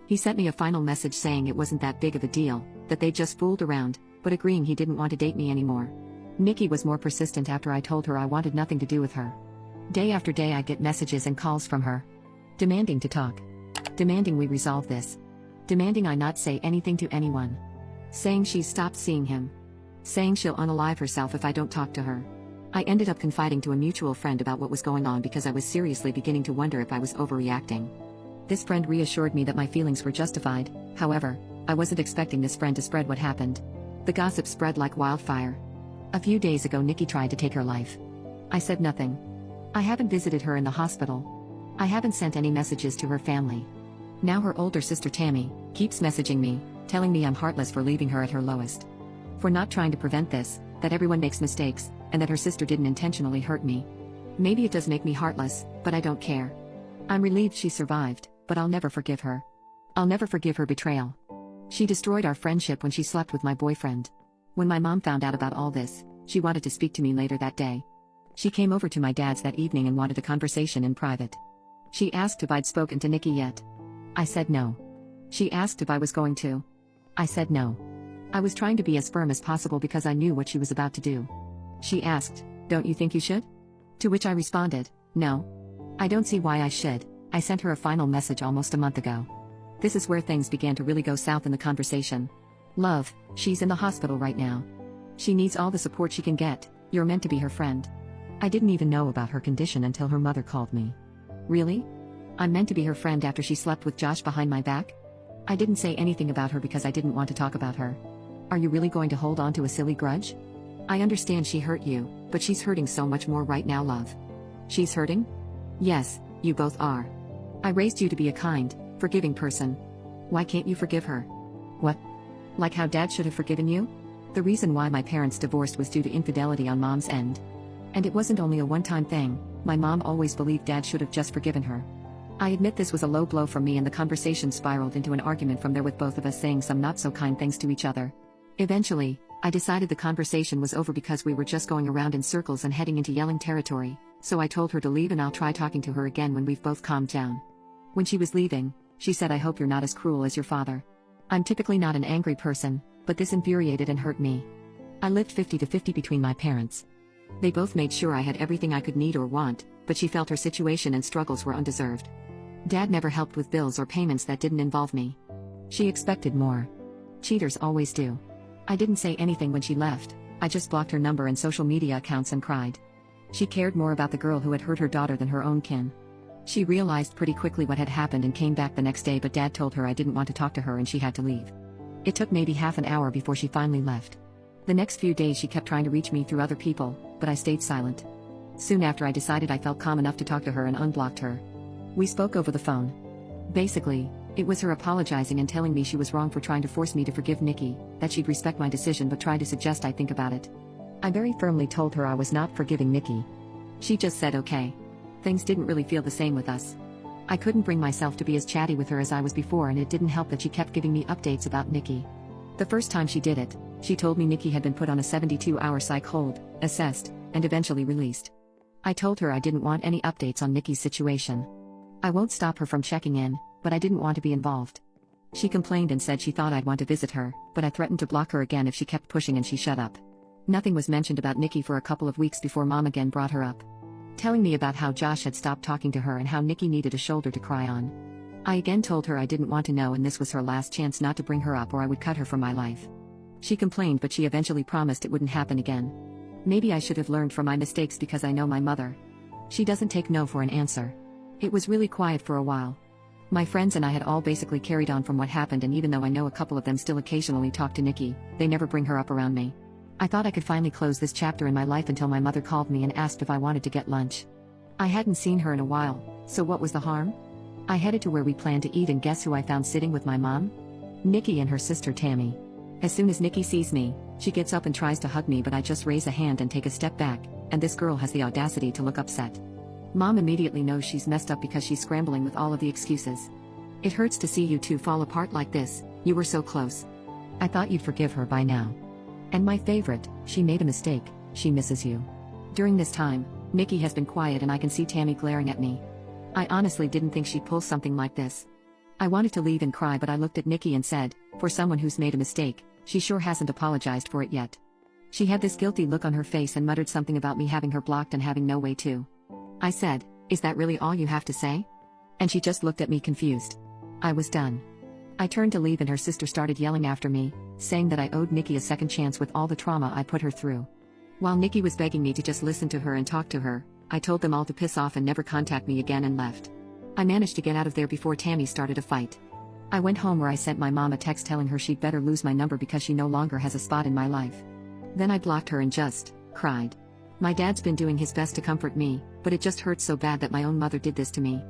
Speaker 1: He sent me a final message saying it wasn't that big of a deal, that they just fooled around, but agreeing he didn't want to date me anymore. Nikki was more persistent after I told her I wanted nothing to do with her. Day after day I'd get messages and calls from her. Demanding to talk. Demanding we resolve this. Demanding I not say anything to anyone. Saying she's stopped seeing him. Saying she'll unalive herself if I don't talk to her. I ended up confiding to a mutual friend about what was going on because I was seriously beginning to wonder if I was overreacting. This friend reassured me that my feelings were justified, however, I wasn't expecting this friend to spread what happened. The gossip spread like wildfire. A few days ago Nikki tried to take her life. I said nothing. I haven't visited her in the hospital. I haven't sent any messages to her family. Now her older sister Tammy keeps messaging me, telling me I'm heartless for leaving her at her lowest. For not trying to prevent this, that everyone makes mistakes, and that her sister didn't intentionally hurt me. Maybe it does make me heartless, but I don't care. I'm relieved she survived, but I'll never forgive her. I'll never forgive her betrayal. She destroyed our friendship when she slept with my boyfriend. When my mom found out about all this, she wanted to speak to me later that day. She came over to my dad's that evening and wanted a conversation in private. She asked if I'd spoken to Nikki yet. I said no. She asked if I was going to. I said no. I was trying to be as firm as possible because I knew what she was about to do. She asked, "Don't you think you should?" To which I responded, "No. I don't see why I should." I sent her a final message almost a month ago. This is where things began to really go south in the conversation. "Love, she's in the hospital right now. She needs all the support she can get. You're meant to be her friend." I didn't even know about her condition until her mother called me. Really? I'm meant to be her friend after she slept with Josh behind my back? I didn't say anything about her because I didn't want to talk about her. Are you really going to hold on to a silly grudge? I understand she hurt you, but she's hurting so much more right now, love. She's hurting? Yes, you both are. I raised you to be a kind, forgiving person. Why can't you forgive her? What? Like how Dad should have forgiven you? The reason why my parents divorced was due to infidelity on Mom's end. And it wasn't only a one-time thing. My mom always believed Dad should have just forgiven her. I admit this was a low blow for me, and the conversation spiraled into an argument from there, with both of us saying some not so kind things to each other. Eventually, I decided the conversation was over because we were just going around in circles and heading into yelling territory, so I told her to leave and I'll try talking to her again when we've both calmed down. When she was leaving, she said, "I hope you're not as cruel as your father." I'm typically not an angry person, but this infuriated and hurt me. I lived 50-50 between my parents. They both made sure I had everything I could need or want, but she felt her situation and struggles were undeserved. Dad never helped with bills or payments that didn't involve me. She expected more. Cheaters always do. I didn't say anything when she left. I just blocked her number and social media accounts and cried. She cared more about the girl who had hurt her daughter than her own kin. She realized pretty quickly what had happened and came back the next day, but Dad told her I didn't want to talk to her and she had to leave. It took maybe half an hour before she finally left. The next few days she kept trying to reach me through other people, but I stayed silent. Soon after, I decided I felt calm enough to talk to her and unblocked her. We spoke over the phone. Basically, it was her apologizing and telling me she was wrong for trying to force me to forgive Nikki, that she'd respect my decision but tried to suggest I think about it. I very firmly told her I was not forgiving Nikki. She just said okay. Things didn't really feel the same with us. I couldn't bring myself to be as chatty with her as I was before, and it didn't help that she kept giving me updates about Nikki. The first time she did it, she told me Nikki had been put on a 72-hour psych hold, assessed, and eventually released. I told her I didn't want any updates on Nikki's situation. I won't stop her from checking in, but I didn't want to be involved. She complained and said she thought I'd want to visit her, but I threatened to block her again if she kept pushing, and she shut up. Nothing was mentioned about Nikki for a couple of weeks before Mom again brought her up, telling me about how Josh had stopped talking to her and how Nikki needed a shoulder to cry on. I again told her I didn't want to know, and this was her last chance not to bring her up or I would cut her from my life. She complained, but she eventually promised it wouldn't happen again. Maybe I should have learned from my mistakes because I know my mother. She doesn't take no for an answer. It was really quiet for a while. My friends and I had all basically carried on from what happened, and even though I know a couple of them still occasionally talk to Nikki, they never bring her up around me. I thought I could finally close this chapter in my life until my mother called me and asked if I wanted to get lunch. I hadn't seen her in a while, so what was the harm? I headed to where we planned to eat, and guess who I found sitting with my mom? Nikki and her sister Tammy. As soon as Nikki sees me, she gets up and tries to hug me, but I just raise a hand and take a step back, and this girl has the audacity to look upset. Mom immediately knows she's messed up because she's scrambling with all of the excuses. "It hurts to see you two fall apart like this. You were so close. I thought you'd forgive her by now. And my favorite, she made a mistake, she misses you." During this time, Nikki has been quiet and I can see Tammy glaring at me. I honestly didn't think she'd pull something like this. I wanted to leave and cry, but I looked at Nikki and said, for someone who's made a mistake, she sure hasn't apologized for it yet. She had this guilty look on her face and muttered something about me having her blocked and having no way to. I said, "Is that really all you have to say?" And she just looked at me confused. I was done. I turned to leave and her sister started yelling after me, saying that I owed Nikki a second chance with all the trauma I put her through. While Nikki was begging me to just listen to her and talk to her, I told them all to piss off and never contact me again and left. I managed to get out of there before Tammy started a fight. I went home where I sent my mom a text telling her she'd better lose my number because she no longer has a spot in my life. Then I blocked her and just cried. My dad's been doing his best to comfort me, but it just hurts so bad that my own mother did this to me.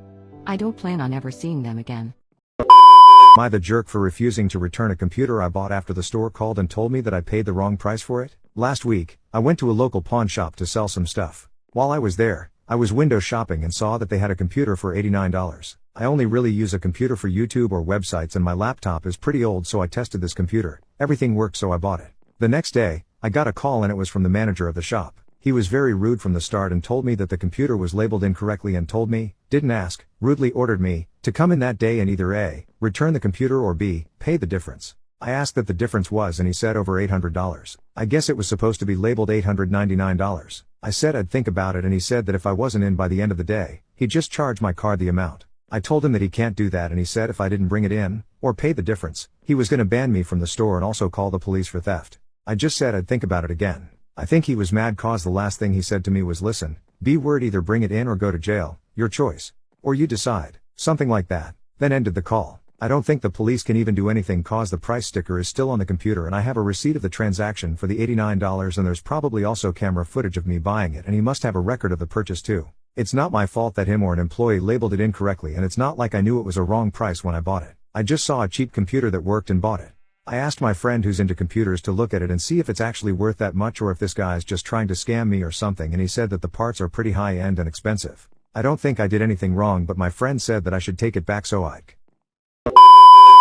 Speaker 1: I don't plan on ever seeing them again.
Speaker 2: Am I the jerk for refusing to return a computer I bought after the store called and told me that I paid the wrong price for it? Last week, I went to a local pawn shop to sell some stuff. While I was there, I was window shopping and saw that they had a computer for $89. I only really use a computer for YouTube or websites, and my laptop is pretty old, so I tested this computer. Everything worked, so I bought it. The next day, I got a call and it was from the manager of the shop. He was very rude from the start and told me that the computer was labeled incorrectly and told me, didn't ask, rudely ordered me, to come in that day and either A, return the computer or B, pay the difference. I asked what the difference was and he said over $800. I guess it was supposed to be labeled $899. I said I'd think about it and he said that if I wasn't in by the end of the day, he'd just charge my card the amount. I told him that he can't do that and he said if I didn't bring it in, or pay the difference, he was gonna ban me from the store and also call the police for theft. I just said I'd think about it again. I think he was mad cause the last thing he said to me was listen, B-word, either bring it in or go to jail, your choice. Or you decide, something like that, then ended the call. I don't think the police can even do anything cause the price sticker is still on the computer and I have a receipt of the transaction for the $89 and there's probably also camera footage of me buying it and he must have a record of the purchase too. It's not my fault that him or an employee labeled it incorrectly and it's not like I knew it was a wrong price when I bought it. I just saw a cheap computer that worked and bought it. I asked my friend who's into computers to look at it and see if it's actually worth that much or if this guy's just trying to scam me or something and he said that the parts are pretty high end and expensive. I don't think I did anything wrong but my friend said that I should take it back so I c.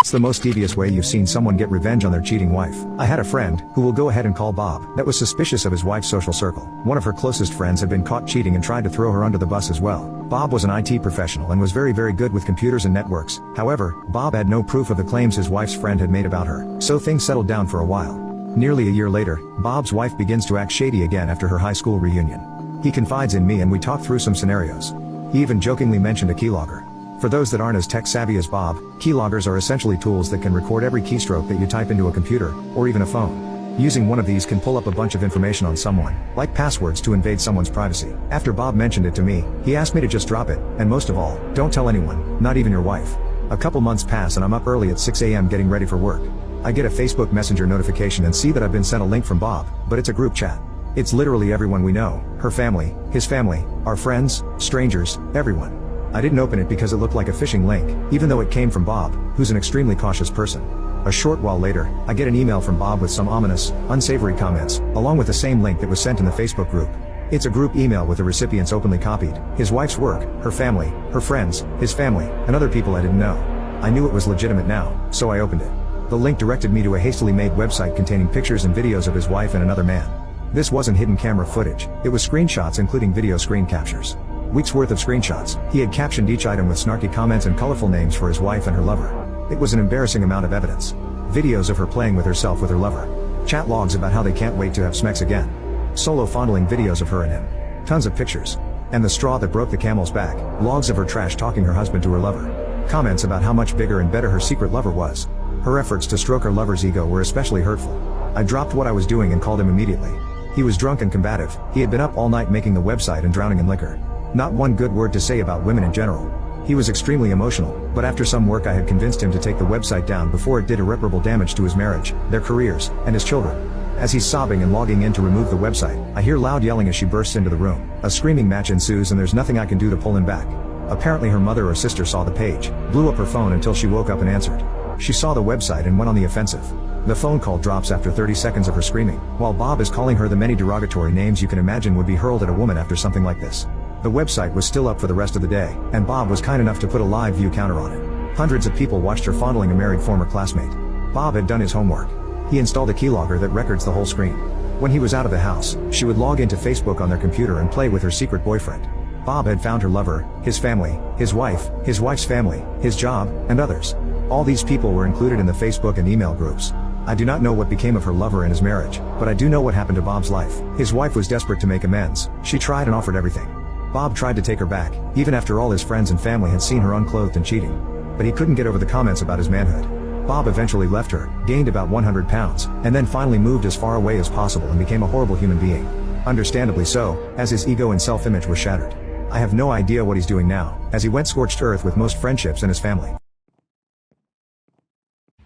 Speaker 2: It's the most devious way you've seen someone get revenge on their cheating wife. I had a friend, who will go ahead and call Bob, that was suspicious of his wife's social circle. One of her closest friends had been caught cheating and tried to throw her under the bus as well. Bob was an IT professional and was very good with computers and networks. However, Bob had no proof of the claims his wife's friend had made about her, so things settled down for a while. Nearly a year later, Bob's wife begins to act shady again after her high school reunion. He confides in me and we talk through some scenarios. He even jokingly mentioned a keylogger. For those that aren't as tech savvy as Bob, keyloggers are essentially tools that can record every keystroke that you type into a computer, or even a phone. Using one of these can pull up a bunch of information on someone, like passwords to invade someone's privacy. After Bob mentioned it to me, he asked me to just drop it, and most of all, don't tell anyone, not even your wife. A couple months pass and I'm up early at 6 a.m. getting ready for work. I get a Facebook Messenger notification and see that I've been sent a link from Bob, but it's a group chat. It's literally everyone we know, her family, his family, our friends, strangers, everyone. I didn't open it because it looked like a phishing link, even though it came from Bob, who's an extremely cautious person. A short while later, I get an email from Bob with some ominous, unsavory comments, along with the same link that was sent in the Facebook group. It's a group email with the recipients openly copied, his wife's work, her family, her friends, his family, and other people I didn't know. I knew it was legitimate now, so I opened it. The link directed me to a hastily made website containing pictures and videos of his wife and another man. This wasn't hidden camera footage, it was screenshots including video screen captures. Weeks worth of screenshots. He had captioned each item with snarky comments and colorful names for his wife and her lover. It was an embarrassing amount of evidence. Videos of her playing with herself with her lover. Chat logs about how they can't wait to have smex again. Solo fondling videos of her and him. Tons of pictures. And the straw that broke the camel's back, logs of her trash talking her husband to her lover. Comments about how much bigger and better her secret lover was. Her efforts to stroke her lover's ego were especially hurtful. I dropped what I was doing and called him immediately. He was drunk and combative. He had been up all night making the website and drowning in liquor. Not one good word to say about women in general. He was extremely emotional, but after some work I had convinced him to take the website down before it did irreparable damage to his marriage, their careers, and his children. As he's sobbing and logging in to remove the website, I hear loud yelling as she bursts into the room. A screaming match ensues and there's nothing I can do to pull him back. Apparently her mother or sister saw the page, blew up her phone until she woke up and answered. She saw the website and went on the offensive. The phone call drops after 30 seconds of her screaming, while Bob is calling her the many derogatory names you can imagine would be hurled at a woman after something like this. The website was still up for the rest of the day, and Bob was kind enough to put a live view counter on it. Hundreds of people watched her fondling a married former classmate. Bob had done his homework. He installed a keylogger that records the whole screen. When he was out of the house, she would log into Facebook on their computer and play with her secret boyfriend. Bob had found her lover, his family, his wife's family, his job, and others. All these people were included in the Facebook and email groups. I do not know what became of her lover and his marriage, but I do know what happened to Bob's life. His wife was desperate to make amends. She tried and offered everything. Bob tried to take her back, even after all his friends and family had seen her unclothed and cheating. But he couldn't get over the comments about his manhood. Bob eventually left her, gained about 100 pounds, and then finally moved as far away as possible and became a horrible human being. Understandably so, as his ego and self-image was shattered. I have no idea what he's doing now, as he went scorched earth with most friendships and his family.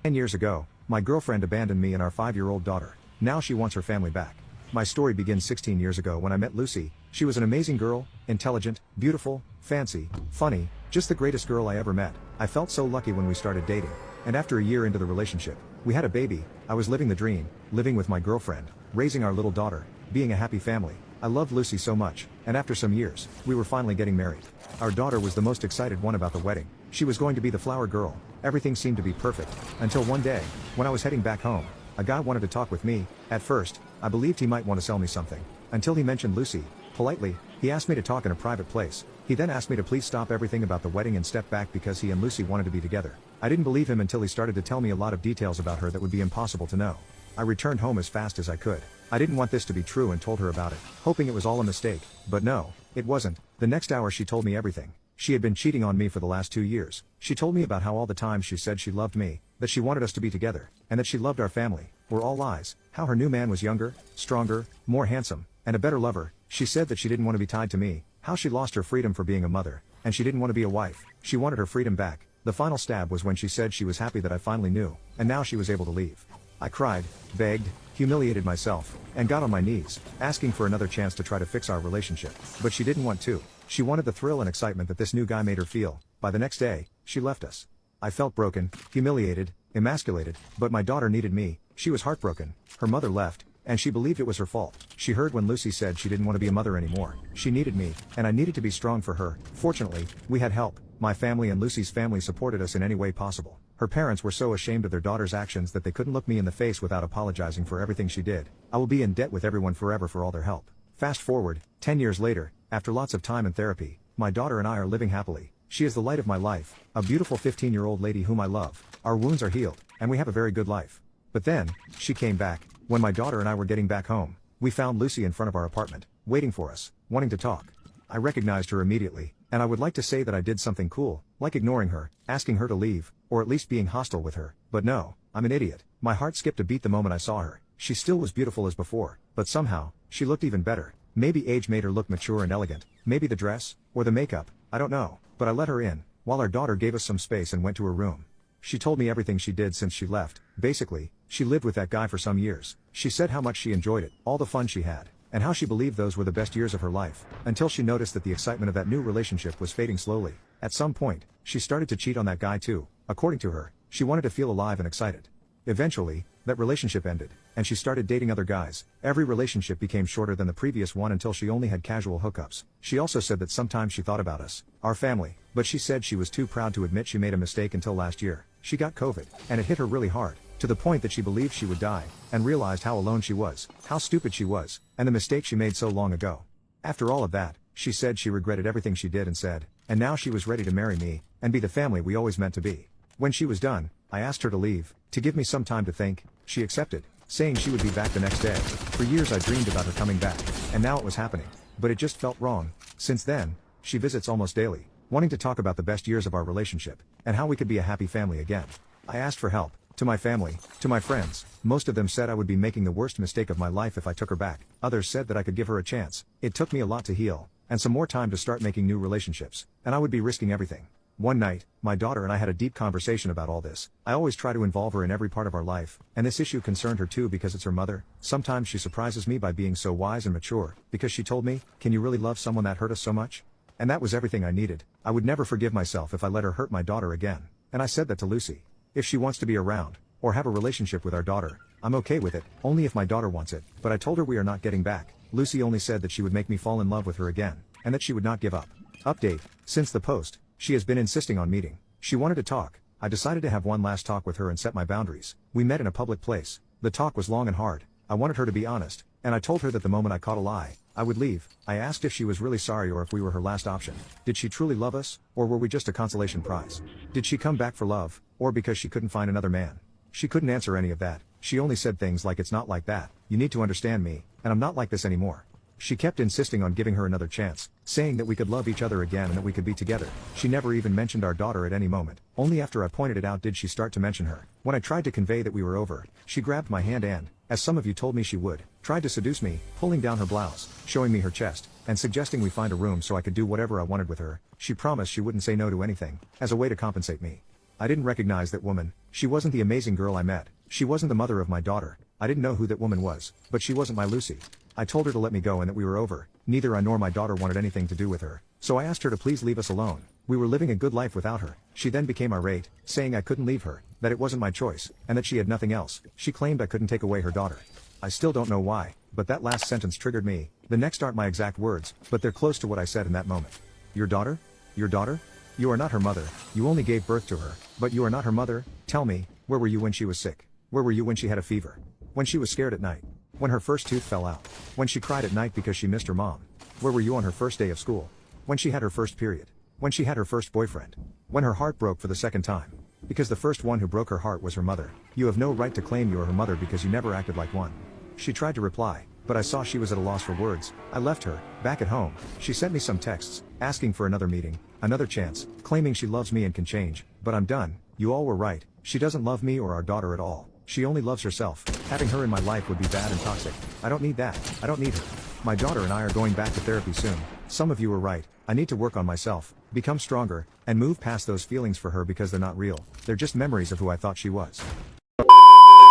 Speaker 2: 10 years ago, my girlfriend abandoned me and our 5-year-old daughter. Now she wants her family back. My story begins 16 years ago when I met Lucy. She was an amazing girl, intelligent, beautiful, fancy, funny, just the greatest girl I ever met. I felt so lucky when we started dating. And after a year into the relationship, we had a baby. I was living the dream, living with my girlfriend, raising our little daughter, being a happy family. I loved Lucy so much, and after some years, we were finally getting married. Our daughter was the most excited one about the wedding. She was going to be the flower girl. Everything seemed to be perfect, until one day, when I was heading back home, a guy wanted to talk with me. At first, I believed he might want to sell me something, until he mentioned Lucy. Politely, he asked me to talk in a private place. He then asked me to please stop everything about the wedding and step back because he and Lucy wanted to be together. I didn't believe him until he started to tell me a lot of details about her that would be impossible to know. I returned home as fast as I could. I didn't want this to be true and told her about it, hoping it was all a mistake, but no, it wasn't. The next hour she told me everything. She had been cheating on me for the last 2 years. She told me about how all the time she said she loved me, that she wanted us to be together, and that she loved our family, were all lies. How her new man was younger, stronger, more handsome, and a better lover. She said that she didn't want to be tied to me, how she lost her freedom for being a mother, and she didn't want to be a wife. She wanted her freedom back. The final stab was when she said she was happy that I finally knew, and now she was able to leave. I cried, begged, humiliated myself, and got on my knees, asking for another chance to try to fix our relationship. But she didn't want to. She wanted the thrill and excitement that this new guy made her feel. By the next day, she left us. I felt broken, humiliated, emasculated, but my daughter needed me. She was heartbroken. Her mother left, and she believed it was her fault. She heard when Lucy said she didn't want to be a mother anymore. She needed me, and I needed to be strong for her. Fortunately, we had help. My family and Lucy's family supported us in any way possible. Her parents were so ashamed of their daughter's actions that they couldn't look me in the face without apologizing for everything she did. I will be in debt with everyone forever for all their help. Fast forward, 10 years later, after lots of time and therapy, my daughter and I are living happily. She is the light of my life, a beautiful 15-year-old lady whom I love. Our wounds are healed, and we have a very good life. But then, she came back. When my daughter and I were getting back home, we found Lucy in front of our apartment, waiting for us, wanting to talk. I recognized her immediately, and I would like to say that I did something cool, like ignoring her, asking her to leave, or at least being hostile with her. But no, I'm an idiot. My heart skipped a beat the moment I saw her. She still was beautiful as before, but somehow, she looked even better. Maybe age made her look mature and elegant, maybe the dress, or the makeup, I don't know, but I let her in, while our daughter gave us some space and went to her room. She told me everything she did since she left. Basically, she lived with that guy for some years. She said how much she enjoyed it, all the fun she had, and how she believed those were the best years of her life, until she noticed that the excitement of that new relationship was fading slowly. At some point, she started to cheat on that guy too. According to her, she wanted to feel alive and excited. Eventually, that relationship ended, and she started dating other guys. Every relationship became shorter than the previous one until she only had casual hookups. She also said that sometimes she thought about us, our family, but she said she was too proud to admit she made a mistake until last year. She got COVID, and it hit her really hard, to the point that she believed she would die, and realized how alone she was, how stupid she was, and the mistake she made so long ago. After all of that, she said she regretted everything she did and said, and now she was ready to marry me, and be the family we always meant to be. When she was done, I asked her to leave, to give me some time to think. She accepted, saying she would be back the next day. For years I dreamed about her coming back, and now it was happening. But it just felt wrong. Since then, she visits almost daily, wanting to talk about the best years of our relationship, and how we could be a happy family again. I asked for help, to my family, to my friends. Most of them said I would be making the worst mistake of my life if I took her back. Others said that I could give her a chance. It took me a lot to heal, and some more time to start making new relationships, and I would be risking everything. One night, my daughter and I had a deep conversation about all this. I always try to involve her in every part of our life, and this issue concerned her too because it's her mother. Sometimes she surprises me by being so wise and mature, because she told me, "Can you really love someone that hurt us so much?" And that was everything I needed. I would never forgive myself if I let her hurt my daughter again. And I said that to Lucy. If she wants to be around, or have a relationship with our daughter, I'm okay with it, only if my daughter wants it. But I told her we are not getting back. Lucy only said that she would make me fall in love with her again, and that she would not give up. Update: since the post, she has been insisting on meeting. She wanted to talk. I decided to have one last talk with her and set my boundaries. We met in a public place. The talk was long and hard. I wanted her to be honest, and I told her that the moment I caught a lie, I would leave. I asked if she was really sorry or if we were her last option. Did she truly love us, or were we just a consolation prize? Did she come back for love, or because she couldn't find another man? She couldn't answer any of that. She only said things like, "It's not like that, you need to understand me, and I'm not like this anymore." She kept insisting on giving her another chance, saying that we could love each other again and that we could be together. She never even mentioned our daughter at any moment. Only after I pointed it out did she start to mention her. When I tried to convey that we were over, she grabbed my hand and, as some of you told me she would, tried to seduce me, pulling down her blouse, showing me her chest, and suggesting we find a room so I could do whatever I wanted with her. She promised she wouldn't say no to anything, as a way to compensate me. I didn't recognize that woman. She wasn't the amazing girl I met. She wasn't the mother of my daughter. I didn't know who that woman was, but she wasn't my Lucy. I told her to let me go and that we were over. Neither I nor my daughter wanted anything to do with her, so I asked her to please leave us alone. We were living a good life without her. She then became irate, saying I couldn't leave her, that it wasn't my choice, and that she had nothing else. She claimed I couldn't take away her daughter. I still don't know why, but that last sentence triggered me. The next aren't my exact words, but they're close to what I said in that moment. Your daughter? Your daughter? You are not her mother. You only gave birth to her, but you are not her mother. Tell me, where were you when she was sick? Where were you when she had a fever? When she was scared at night? When her first tooth fell out? When she cried at night because she missed her mom? Where were you on her first day of school? When she had her first period? When she had her first boyfriend? When her heart broke for the second time? Because the first one who broke her heart was her mother. You have no right to claim you are her mother because you never acted like one. She tried to reply, but I saw she was at a loss for words. I left her. Back at home, she sent me some texts, asking for another meeting, another chance, claiming she loves me and can change, but I'm done. You all were right. She doesn't love me or our daughter at all. She only loves herself. Having her in my life would be bad and toxic. I don't need that. I don't need her. My daughter and I are going back to therapy soon. Some of you were right. I need to work on myself, become stronger, and move past those feelings for her because they're not real. They're just memories of who I thought she was.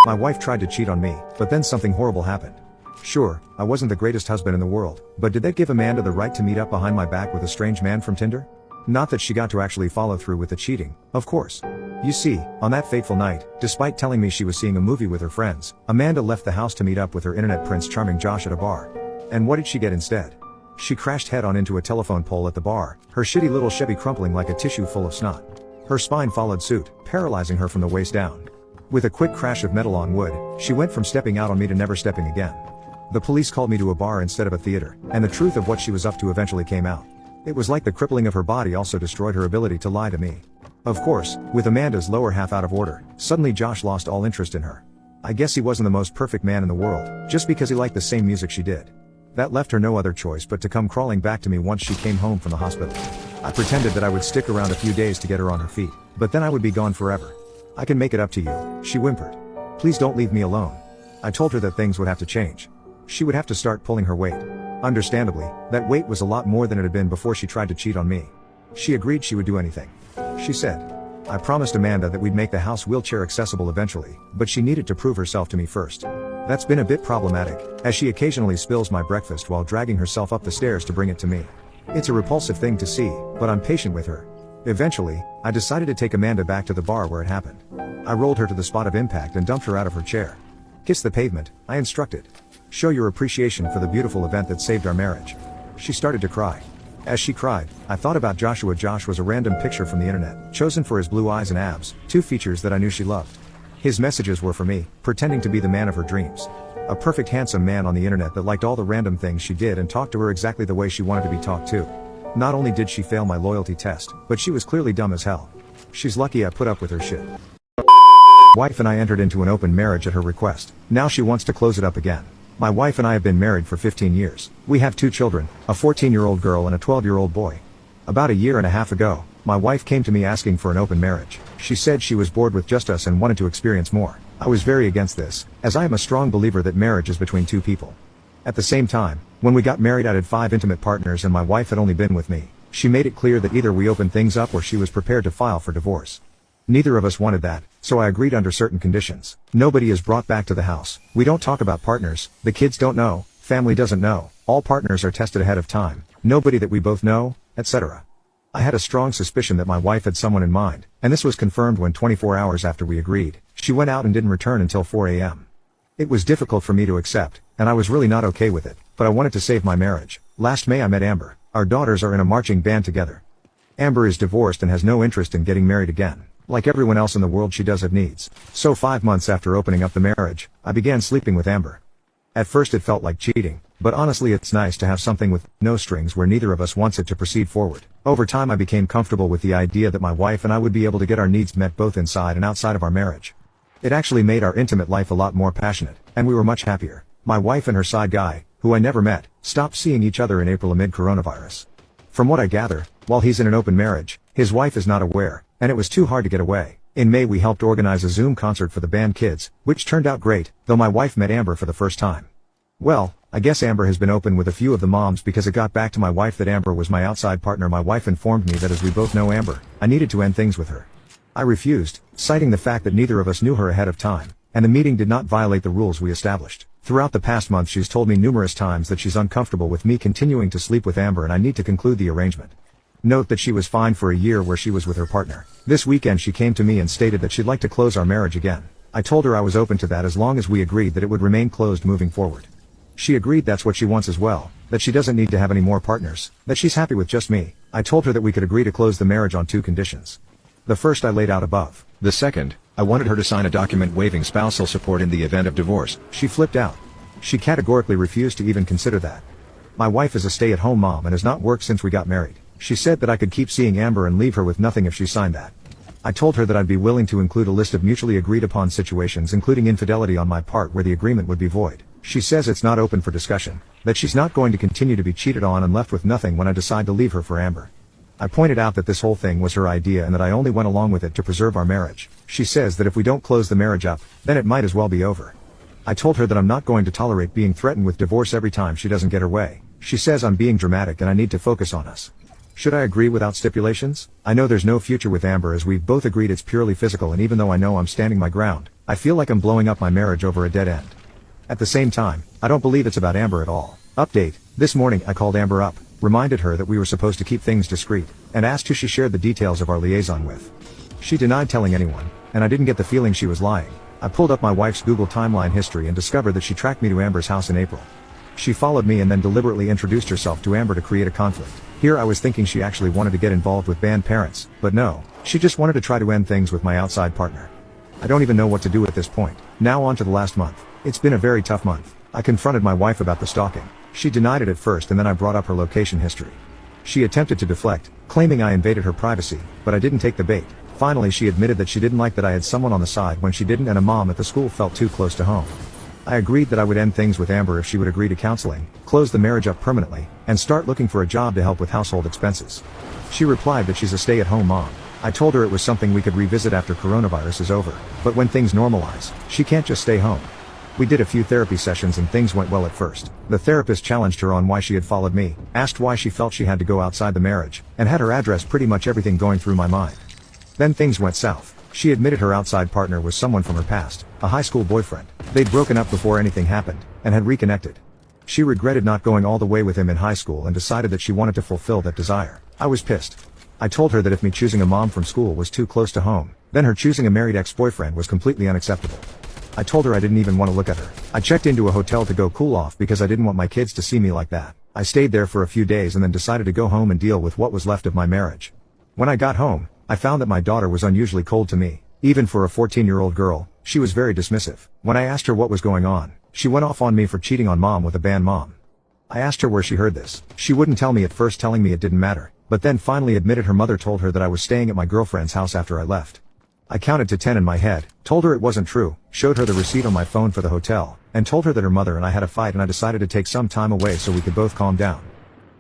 Speaker 2: My wife tried to cheat on me, but then something horrible happened. Sure, I wasn't the greatest husband in the world, but did that give Amanda the right to meet up behind my back with a strange man from Tinder? Not that she got to actually follow through with the cheating, of course. You see, on that fateful night, despite telling me she was seeing a movie with her friends, Amanda left the house to meet up with her internet prince charming Josh at a bar. And what did she get instead? She crashed head-on into a telephone pole at the bar, her shitty little Chevy crumpling like a tissue full of snot. Her spine followed suit, paralyzing her from the waist down. With a quick crash of metal on wood, she went from stepping out on me to never stepping again. The police called me to a bar instead of a theater, and the truth of what she was up to eventually came out. It was like the crippling of her body also destroyed her ability to lie to me. Of course, with Amanda's lower half out of order, suddenly Josh lost all interest in her. I guess he wasn't the most perfect man in the world, just because he liked the same music she did. That left her no other choice but to come crawling back to me once she came home from the hospital. I pretended that I would stick around a few days to get her on her feet, but then I would be gone forever. I can make it up to you, she whimpered. Please don't leave me alone. I told her that things would have to change. She would have to start pulling her weight. Understandably, that weight was a lot more than it had been before she tried to cheat on me. She agreed she would do anything. She said, I promised Amanda that we'd make the house wheelchair accessible eventually, but she needed to prove herself to me first. That's been a bit problematic, as she occasionally spills my breakfast while dragging herself up the stairs to bring it to me. It's a repulsive thing to see, but I'm patient with her. Eventually, I decided to take Amanda back to the bar where it happened. I rolled her to the spot of impact and dumped her out of her chair. Kiss the pavement, I instructed. Show your appreciation for the beautiful event that saved our marriage. She started to cry. As she cried, I thought about Joshua. Josh was a random picture from the internet, chosen for his blue eyes and abs, two features that I knew she loved. His messages were for me, pretending to be the man of her dreams. A perfect handsome man on the internet that liked all the random things she did and talked to her exactly the way she wanted to be talked to. Not only did she fail my loyalty test, but she was clearly dumb as hell. She's lucky I put up with her shit. Wife and I entered into an open marriage at her request. Now she wants to close it up again. My wife and I have been married for 15 years. We have 2 children, a 14-year-old girl and a 12-year-old boy. About a year and a half ago, my wife came to me asking for an open marriage. She said she was bored with just us and wanted to experience more. I was very against this, as I am a strong believer that marriage is between 2 people. At the same time, when we got married I had 5 intimate partners and my wife had only been with me. She made it clear that either we opened things up or she was prepared to file for divorce. Neither of us wanted that, so I agreed under certain conditions. Nobody is brought back to the house. We don't talk about partners, the kids don't know, family doesn't know, all partners are tested ahead of time, nobody that we both know, etc. I had a strong suspicion that my wife had someone in mind, and this was confirmed when 24 hours after we agreed, she went out and didn't return until 4 a.m. It was difficult for me to accept, and I was really not okay with it, but I wanted to save my marriage. Last May I met Amber. Our daughters are in a marching band together. Amber is divorced and has no interest in getting married again. Like everyone else in the world she does have needs. So 5 months after opening up the marriage, I began sleeping with Amber. At first it felt like cheating, but honestly it's nice to have something with no strings where neither of us wants it to proceed forward. Over time I became comfortable with the idea that my wife and I would be able to get our needs met both inside and outside of our marriage. It actually made our intimate life a lot more passionate, and we were much happier. My wife and her side guy, who I never met, stopped seeing each other in April amid coronavirus. From what I gather, while he's in an open marriage, his wife is not aware, and it was too hard to get away. In May we helped organize a Zoom concert for the band kids, which turned out great, though my wife met Amber for the first time. Well, I guess Amber has been open with a few of the moms because it got back to my wife that Amber was my outside partner. My wife informed me that as we both know Amber, I needed to end things with her. I refused, citing the fact that neither of us knew her ahead of time, and the meeting did not violate the rules we established. Throughout the past month she's told me numerous times that she's uncomfortable with me continuing to sleep with Amber and I need to conclude the arrangement. Note that she was fine for a year where she was with her partner. This weekend she came to me and stated that she'd like to close our marriage again. I told her I was open to that as long as we agreed that it would remain closed moving forward. She agreed that's what she wants as well, that she doesn't need to have any more partners, that she's happy with just me. I told her that we could agree to close the marriage on 2 conditions. The first I laid out above. The second, I wanted her to sign a document waiving spousal support in the event of divorce. She flipped out. She categorically refused to even consider that. My wife is a stay-at-home mom and has not worked since we got married. She said that I could keep seeing Amber and leave her with nothing if she signed that. I told her that I'd be willing to include a list of mutually agreed upon situations including infidelity on my part where the agreement would be void. She says it's not open for discussion, that she's not going to continue to be cheated on and left with nothing when I decide to leave her for Amber. I pointed out that this whole thing was her idea and that I only went along with it to preserve our marriage. She says that if we don't close the marriage up, then it might as well be over. I told her that I'm not going to tolerate being threatened with divorce every time she doesn't get her way. She says I'm being dramatic and I need to focus on us. Should I agree without stipulations? I know there's no future with Amber as we've both agreed it's purely physical, and even though I know I'm standing my ground, I feel like I'm blowing up my marriage over a dead end. At the same time, I don't believe it's about Amber at all. Update: this morning I called Amber up, reminded her that we were supposed to keep things discreet, and asked who she shared the details of our liaison with. She denied telling anyone, and I didn't get the feeling she was lying. I pulled up my wife's Google timeline history and discovered that she tracked me to Amber's house in April. She followed me and then deliberately introduced herself to Amber to create a conflict. Here I was thinking she actually wanted to get involved with band parents, but no, she just wanted to try to end things with my outside partner. I don't even know what to do at this point. Now on to the last month. It's been a very tough month. I confronted my wife about the stalking. She denied it at first and then I brought up her location history. She attempted to deflect, claiming I invaded her privacy, but I didn't take the bait. Finally she admitted that she didn't like that I had someone on the side when she didn't and a mom at the school felt too close to home. I agreed that I would end things with Amber if she would agree to counseling, close the marriage up permanently, and start looking for a job to help with household expenses. She replied that she's a stay-at-home mom. I told her it was something we could revisit after coronavirus is over, but when things normalize, she can't just stay home. We did a few therapy sessions and things went well at first. The therapist challenged her on why she had followed me, asked why she felt she had to go outside the marriage, and had her address pretty much everything going through my mind. Then things went south. She admitted her outside partner was someone from her past, a high school boyfriend. They'd broken up before anything happened, and had reconnected. She regretted not going all the way with him in high school and decided that she wanted to fulfill that desire. I was pissed. I told her that if me choosing a mom from school was too close to home, then her choosing a married ex-boyfriend was completely unacceptable. I told her I didn't even want to look at her. I checked into a hotel to go cool off because I didn't want my kids to see me like that. I stayed there for a few days and then decided to go home and deal with what was left of my marriage. When I got home, I found that my daughter was unusually cold to me. Even for a 14-year-old girl, she was very dismissive. When I asked her what was going on, she went off on me for cheating on mom with a band mom. I asked her where she heard this. She wouldn't tell me at first, telling me it didn't matter, but then finally admitted her mother told her that I was staying at my girlfriend's house after I left. I counted to 10 in my head, told her it wasn't true, showed her the receipt on my phone for the hotel, and told her that her mother and I had a fight and I decided to take some time away so we could both calm down.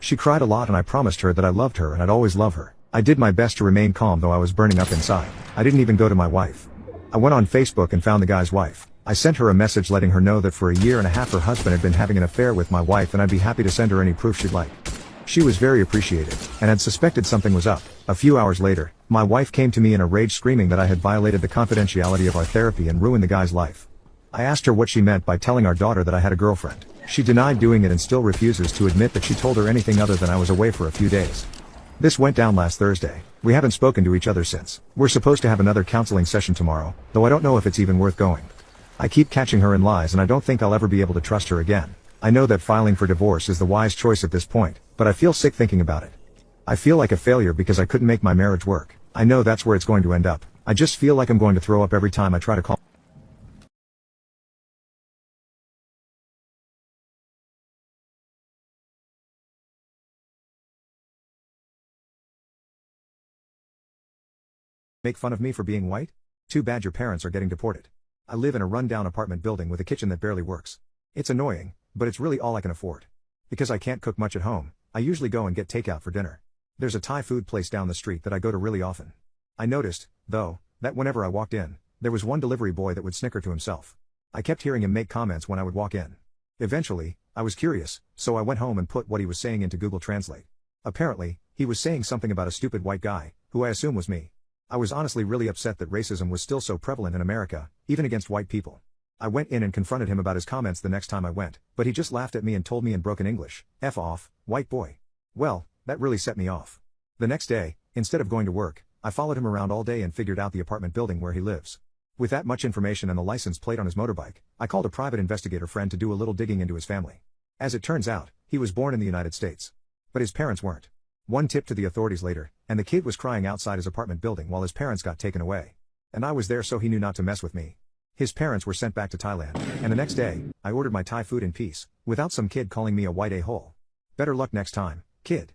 Speaker 2: She cried a lot and I promised her that I loved her and I'd always love her. I did my best to remain calm though I was burning up inside. I didn't even go to my wife. I went on Facebook and found the guy's wife. I sent her a message letting her know that for a year and a half her husband had been having an affair with my wife and I'd be happy to send her any proof she'd like. She was very appreciative, and had suspected something was up. A few hours later, my wife came to me in a rage screaming that I had violated the confidentiality of our therapy and ruined the guy's life. I asked her what she meant by telling our daughter that I had a girlfriend. She denied doing it and still refuses to admit that she told her anything other than I was away for a few days. This went down last Thursday. We haven't spoken to each other since. We're supposed to have another counseling session tomorrow, though I don't know if it's even worth going. I keep catching her in lies and I don't think I'll ever be able to trust her again. I know that filing for divorce is the wise choice at this point, but I feel sick thinking about it. I feel like a failure because I couldn't make my marriage work. I know that's where it's going to end up. I just feel like I'm going to throw up every time I try to call. Make fun of me for being white? Too bad your parents are getting deported. I live in a rundown apartment building with a kitchen that barely works. It's annoying, but it's really all I can afford. Because I can't cook much at home, I usually go and get takeout for dinner. There's a Thai food place down the street that I go to really often. I noticed, though, that whenever I walked in, there was one delivery boy that would snicker to himself. I kept hearing him make comments when I would walk in. Eventually, I was curious, so I went home and put what he was saying into Google Translate. Apparently, he was saying something about a stupid white guy, who I assume was me. I was honestly really upset that racism was still so prevalent in America, even against white people. I went in and confronted him about his comments the next time I went, but he just laughed at me and told me in broken English, "F off, white boy." Well, that really set me off. The next day, instead of going to work, I followed him around all day and figured out the apartment building where he lives. With that much information and the license plate on his motorbike, I called a private investigator friend to do a little digging into his family. As it turns out, he was born in the United States. But his parents weren't. One tip to the authorities later, and the kid was crying outside his apartment building while his parents got taken away. And I was there so he knew not to mess with me. His parents were sent back to Thailand, and the next day, I ordered my Thai food in peace, without some kid calling me a white a-hole. Better luck next time, kid.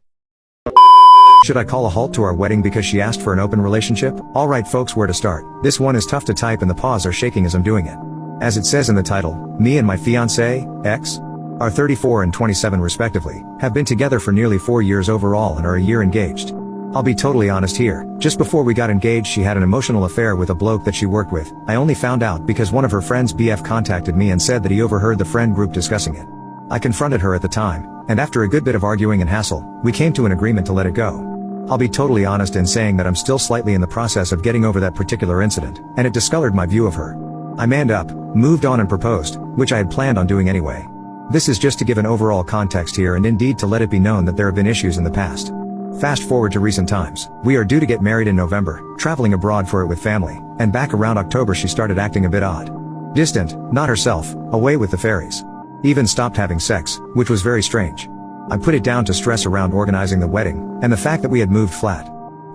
Speaker 2: Should I call a halt to our wedding because she asked for an open relationship? Alright folks, where to start? This one is tough to type and the paws are shaking as I'm doing it. As it says in the title, me and my fiancé, ex, are 34 and 27 respectively, have been together for nearly 4 years overall and are a year engaged. I'll be totally honest here, just before we got engaged she had an emotional affair with a bloke that she worked with. I only found out because one of her friends BF contacted me and said that he overheard the friend group discussing it. I confronted her at the time, and after a good bit of arguing and hassle, we came to an agreement to let it go. I'll be totally honest in saying that I'm still slightly in the process of getting over that particular incident, and it discolored my view of her. I manned up, moved on and proposed, which I had planned on doing anyway. This is just to give an overall context here and indeed to let it be known that there have been issues in the past. Fast forward to recent times. We are due to get married in November, traveling abroad for it with family, and back around October she started acting a bit odd. Distant, not herself, away with the fairies. Even stopped having sex, which was very strange. I put it down to stress around organizing the wedding, and the fact that we had moved flat.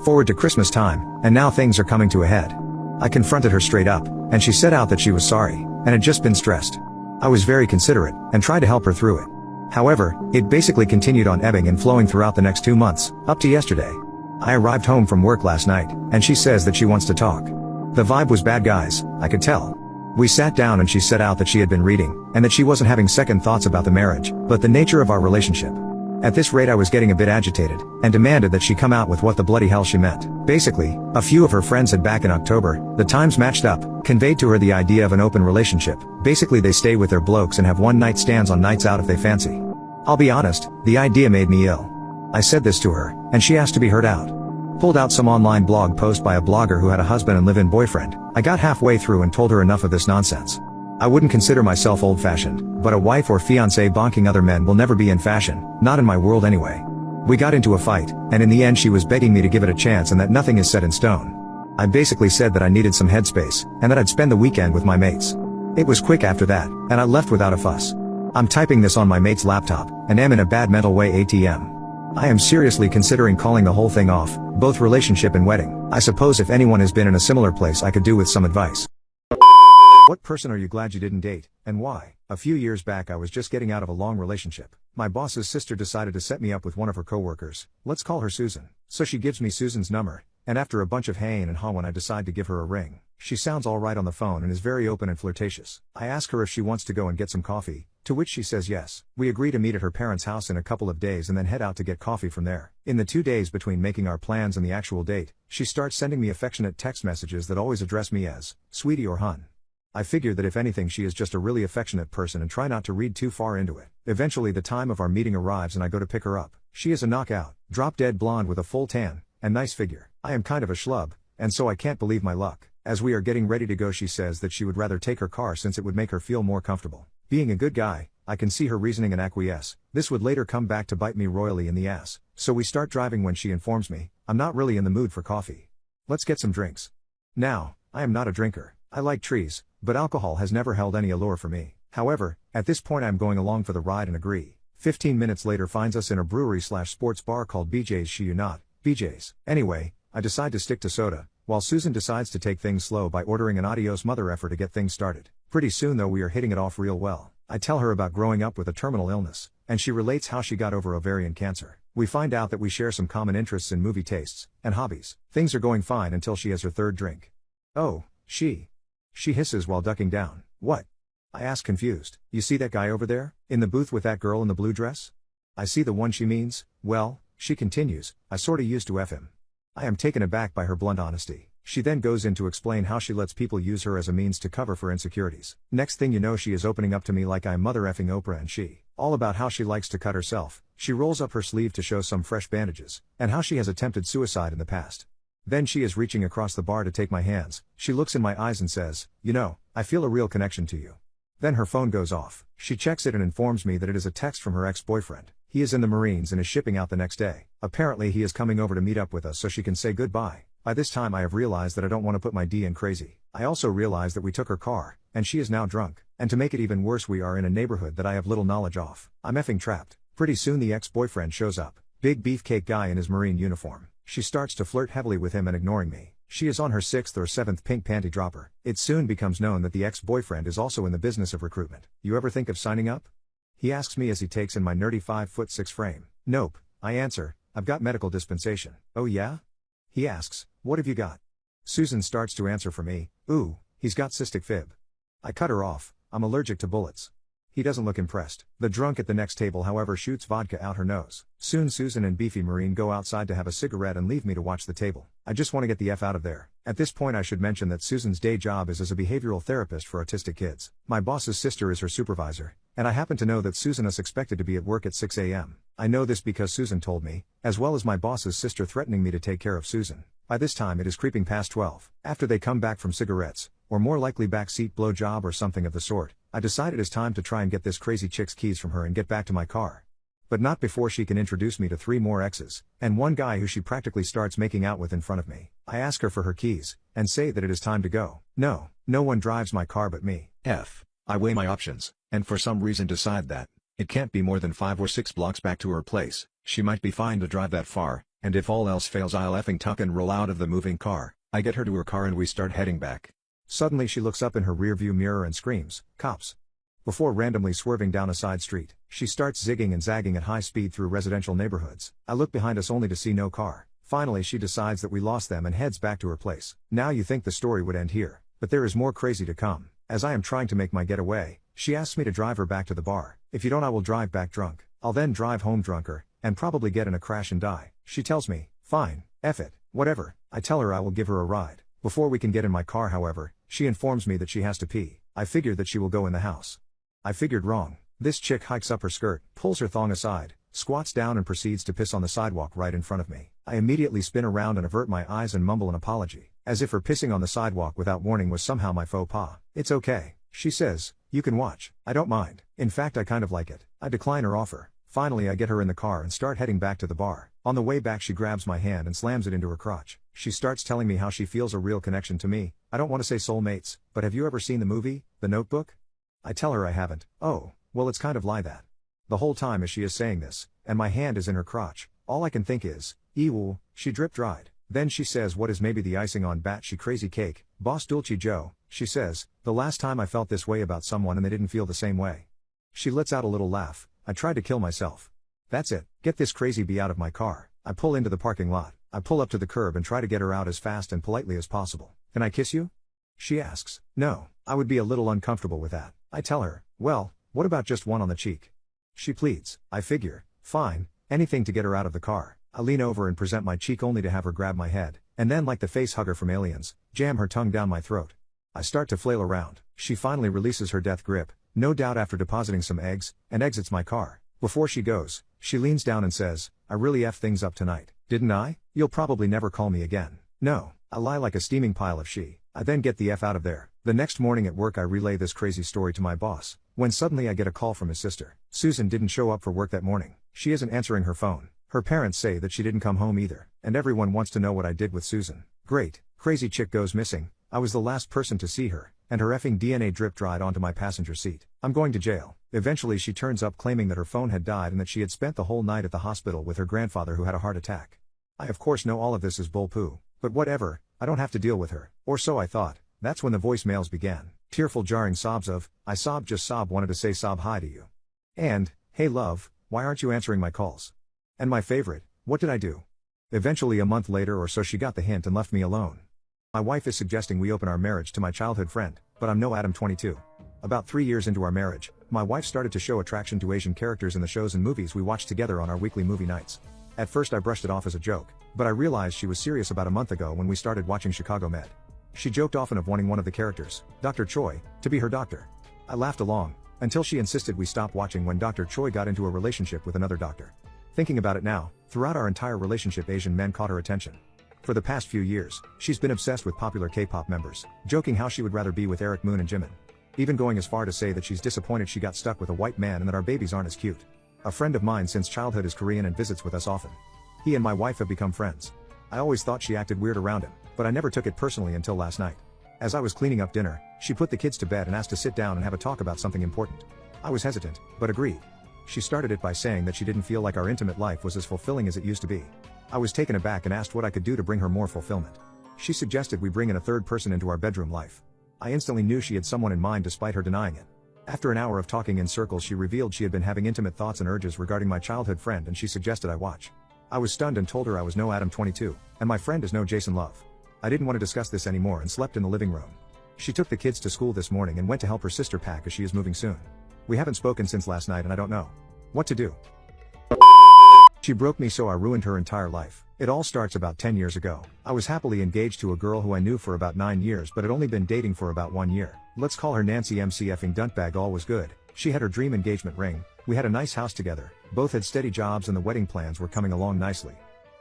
Speaker 2: Forward to Christmas time, and now things are coming to a head. I confronted her straight up, and she said out that she was sorry, and had just been stressed. I was very considerate, and tried to help her through it. However, it basically continued on ebbing and flowing throughout the next 2 months, up to yesterday. I arrived home from work last night, and she says that she wants to talk. The vibe was bad guys, I could tell. We sat down and she said out that she had been reading, and that she wasn't having second thoughts about the marriage, but the nature of our relationship. At this rate I was getting a bit agitated, and demanded that she come out with what the bloody hell she meant. Basically, a few of her friends had back in October, the times matched up, conveyed to her the idea of an open relationship. Basically they stay with their blokes and have one night stands on nights out if they fancy. I'll be honest, the idea made me ill. I said this to her, and she asked to be heard out. Pulled out some online blog post by a blogger who had a husband and live-in boyfriend. I got halfway through and told her enough of this nonsense. I wouldn't consider myself old-fashioned, but a wife or fiancé bonking other men will never be in fashion, not in my world anyway. We got into a fight, and in the end she was begging me to give it a chance and that nothing is set in stone. I basically said that I needed some headspace, and that I'd spend the weekend with my mates. It was quick after that, and I left without a fuss. I'm typing this on my mate's laptop, and am in a bad mental way ATM. I am seriously considering calling the whole thing off, both relationship and wedding. I suppose if anyone has been in a similar place I could do with some advice. What person are you glad you didn't date, and why? A few years back I was just getting out of a long relationship. My boss's sister decided to set me up with one of her coworkers. Let's call her Susan. So she gives me Susan's number, and after a bunch of haying and hawing I decide to give her a ring. She sounds alright on the phone and is very open and flirtatious. I ask her if she wants to go and get some coffee, to which she says yes. We agree to meet at her parents' house in a couple of days and then head out to get coffee from there. In the 2 days between making our plans and the actual date, she starts sending me affectionate text messages that always address me as sweetie or hun. I figure that if anything she is just a really affectionate person and try not to read too far into it. Eventually the time of our meeting arrives and I go to pick her up. She is a knockout, drop-dead blonde with a full tan, and nice figure. I am kind of a schlub, and so I can't believe my luck. As we are getting ready to go she says that she would rather take her car since it would make her feel more comfortable. Being a good guy, I can see her reasoning and acquiesce. This would later come back to bite me royally in the ass. So we start driving when she informs me, I'm not really in the mood for coffee. Let's get some drinks. Now, I am not a drinker. I like trees, but alcohol has never held any allure for me. However, at this point I am going along for the ride and agree. 15 minutes later finds us in a brewery/sports bar called BJ's. She you not, BJ's. Anyway, I decide to stick to soda, while Susan decides to take things slow by ordering an adios mother effer to get things started. Pretty soon though we are hitting it off real well. I tell her about growing up with a terminal illness, and she relates how she got over ovarian cancer. We find out that we share some common interests in movie tastes and hobbies. Things are going fine until she has her third drink. Oh, she hisses while ducking down. What? I ask confused. You see that guy over there, in the booth with that girl in the blue dress? I see the one she means. Well, she continues, I sorta used to F him. I am taken aback by her blunt honesty. She then goes in to explain how she lets people use her as a means to cover for insecurities. Next thing you know she is opening up to me like I'm mother effing Oprah and she. All about how she likes to cut herself. She rolls up her sleeve to show some fresh bandages, and how she has attempted suicide in the past. Then she is reaching across the bar to take my hands. She looks in my eyes and says, you know, I feel a real connection to you. Then her phone goes off. She checks it and informs me that it is a text from her ex-boyfriend. He is in the Marines and is shipping out the next day. Apparently he is coming over to meet up with us so she can say goodbye. By this time I have realized that I don't want to put my D in crazy. I also realize that we took her car, and she is now drunk. And to make it even worse we are in a neighborhood that I have little knowledge of. I'm effing trapped. Pretty soon the ex-boyfriend shows up. Big beefcake guy in his Marine uniform. She starts to flirt heavily with him and ignoring me. She is on her 6th or 7th pink panty dropper. It soon becomes known that the ex-boyfriend is also in the business of recruitment. You ever think of signing up? He asks me as he takes in my nerdy 5'6" frame. Nope, I answer, I've got medical dispensation. Oh yeah? He asks, what have you got? Susan starts to answer for me, ooh, he's got cystic fib. I cut her off, I'm allergic to bullets. He doesn't look impressed. The drunk at the next table however shoots vodka out her nose. Soon Susan and Beefy Marine go outside to have a cigarette and leave me to watch the table. I just want to get the F out of there. At this point I should mention that Susan's day job is as a behavioral therapist for autistic kids. My boss's sister is her supervisor, and I happen to know that Susan is expected to be at work at 6 a.m. I know this because Susan told me, as well as my boss's sister threatening me to take care of Susan. By this time it is creeping past 12. After they come back from cigarettes, or more likely backseat blowjob or something of the sort, I decide it is time to try and get this crazy chick's keys from her and get back to my car. But not before she can introduce me to 3 more exes, and one guy who she practically starts making out with in front of me. I ask her for her keys, and say that it is time to go. No one drives my car but me. I weigh my options, and for some reason decide that it can't be more than 5 or 6 blocks back to her place. She might be fine to drive that far, and if all else fails I'll effing tuck and roll out of the moving car. I get her to her car and we start heading back. Suddenly she looks up in her rearview mirror and screams, "Cops!" Before randomly swerving down a side street, she starts zigging and zagging at high speed through residential neighborhoods. I look behind us only to see no car. Finally she decides that we lost them and heads back to her place. Now you think the story would end here, but there is more crazy to come. As I am trying to make my getaway, she asks me to drive her back to the bar. If you don't I will drive back drunk. I'll then drive home drunker, and probably get in a crash and die. She tells me, fine, F it, whatever. I tell her I will give her a ride. Before we can get in my car however, she informs me that she has to pee. I figure that she will go in the house. I figured wrong. This chick hikes up her skirt, pulls her thong aside, squats down and proceeds to piss on the sidewalk right in front of me. I immediately spin around and avert my eyes and mumble an apology, as if her pissing on the sidewalk without warning was somehow my faux pas. It's okay, she says, you can watch. I don't mind. In fact I kind of like it. I decline her offer. Finally I get her in the car and start heading back to the bar. On the way back she grabs my hand and slams it into her crotch. She starts telling me how she feels a real connection to me. I don't want to say soulmates, but have you ever seen the movie, The Notebook? I tell her I haven't. Oh, well it's kind of like that. The whole time as she is saying this, and my hand is in her crotch, all I can think is, ew, she drip dried. Then she says what is maybe the icing on batshit crazy cake, Boss Dulce Joe, she says, the last time I felt this way about someone and they didn't feel the same way. She lets out a little laugh. I tried to kill myself. That's it, get this crazy bee out of my car. I pull into the parking lot. I pull up to the curb and try to get her out as fast and politely as possible. Can I kiss you? She asks. No, I would be a little uncomfortable with that. I tell her, well, what about just one on the cheek? She pleads. I figure, fine, anything to get her out of the car. I lean over and present my cheek only to have her grab my head, and then like the face hugger from Aliens, jam her tongue down my throat. I start to flail around. She finally releases her death grip, no doubt after depositing some eggs, and exits my car. Before she goes, she leans down and says, I really F things up tonight, didn't I? You'll probably never call me again. No, I lie like a steaming pile of she. I then get the F out of there. The next morning at work I relay this crazy story to my boss, when suddenly I get a call from his sister. Susan didn't show up for work that morning. She isn't answering her phone. Her parents say that she didn't come home either, and everyone wants to know what I did with Susan. Great, crazy chick goes missing. I was the last person to see her, and her effing DNA drip dried onto my passenger seat. I'm going to jail. Eventually she turns up claiming that her phone had died and that she had spent the whole night at the hospital with her grandfather who had a heart attack. I of course know all of this is bull poo, but whatever, I don't have to deal with her, or so I thought. That's when the voicemails began. Tearful jarring sobs of, I sob just sob wanted to say sob hi to you. And, hey love, why aren't you answering my calls? And my favorite, what did I do? Eventually a month later or so she got the hint and left me alone. My wife is suggesting we open our marriage to my childhood friend, but I'm no Adam 22. About 3 years into our marriage, my wife started to show attraction to Asian characters in the shows and movies we watched together on our weekly movie nights. At first I brushed it off as a joke, but I realized she was serious about a month ago when we started watching Chicago Med. She joked often of wanting one of the characters, Dr. Choi, to be her doctor. I laughed along, until she insisted we stop watching when Dr. Choi got into a relationship with another doctor. Thinking about it now, throughout our entire relationship Asian men caught her attention. For the past few years, she's been obsessed with popular K-pop members, joking how she would rather be with Eric Moon and Jimin. Even going as far to say that she's disappointed she got stuck with a white man and that our babies aren't as cute. A friend of mine since childhood is Korean and visits with us often. He and my wife have become friends. I always thought she acted weird around him, but I never took it personally until last night. As I was cleaning up dinner, she put the kids to bed and asked to sit down and have a talk about something important. I was hesitant, but agreed. She started it by saying that she didn't feel like our intimate life was as fulfilling as it used to be. I was taken aback and asked what I could do to bring her more fulfillment. She suggested we bring in a third person into our bedroom life. I instantly knew she had someone in mind despite her denying it. After an hour of talking in circles she revealed she had been having intimate thoughts and urges regarding my childhood friend and she suggested I watch. I was stunned and told her I was no Adam 22, and my friend is no Jason Love. I didn't want to discuss this anymore and slept in the living room. She took the kids to school this morning and went to help her sister pack as she is moving soon. We haven't spoken since last night and I don't know what to do. She broke me, so I ruined her entire life. It all starts about 10 years ago. I was happily engaged to a girl who I knew for about 9 years but had only been dating for about 1 year. Let's call her Nancy MC effing Duntbag. All was good. She had her dream engagement ring, we had a nice house together, both had steady jobs and the wedding plans were coming along nicely.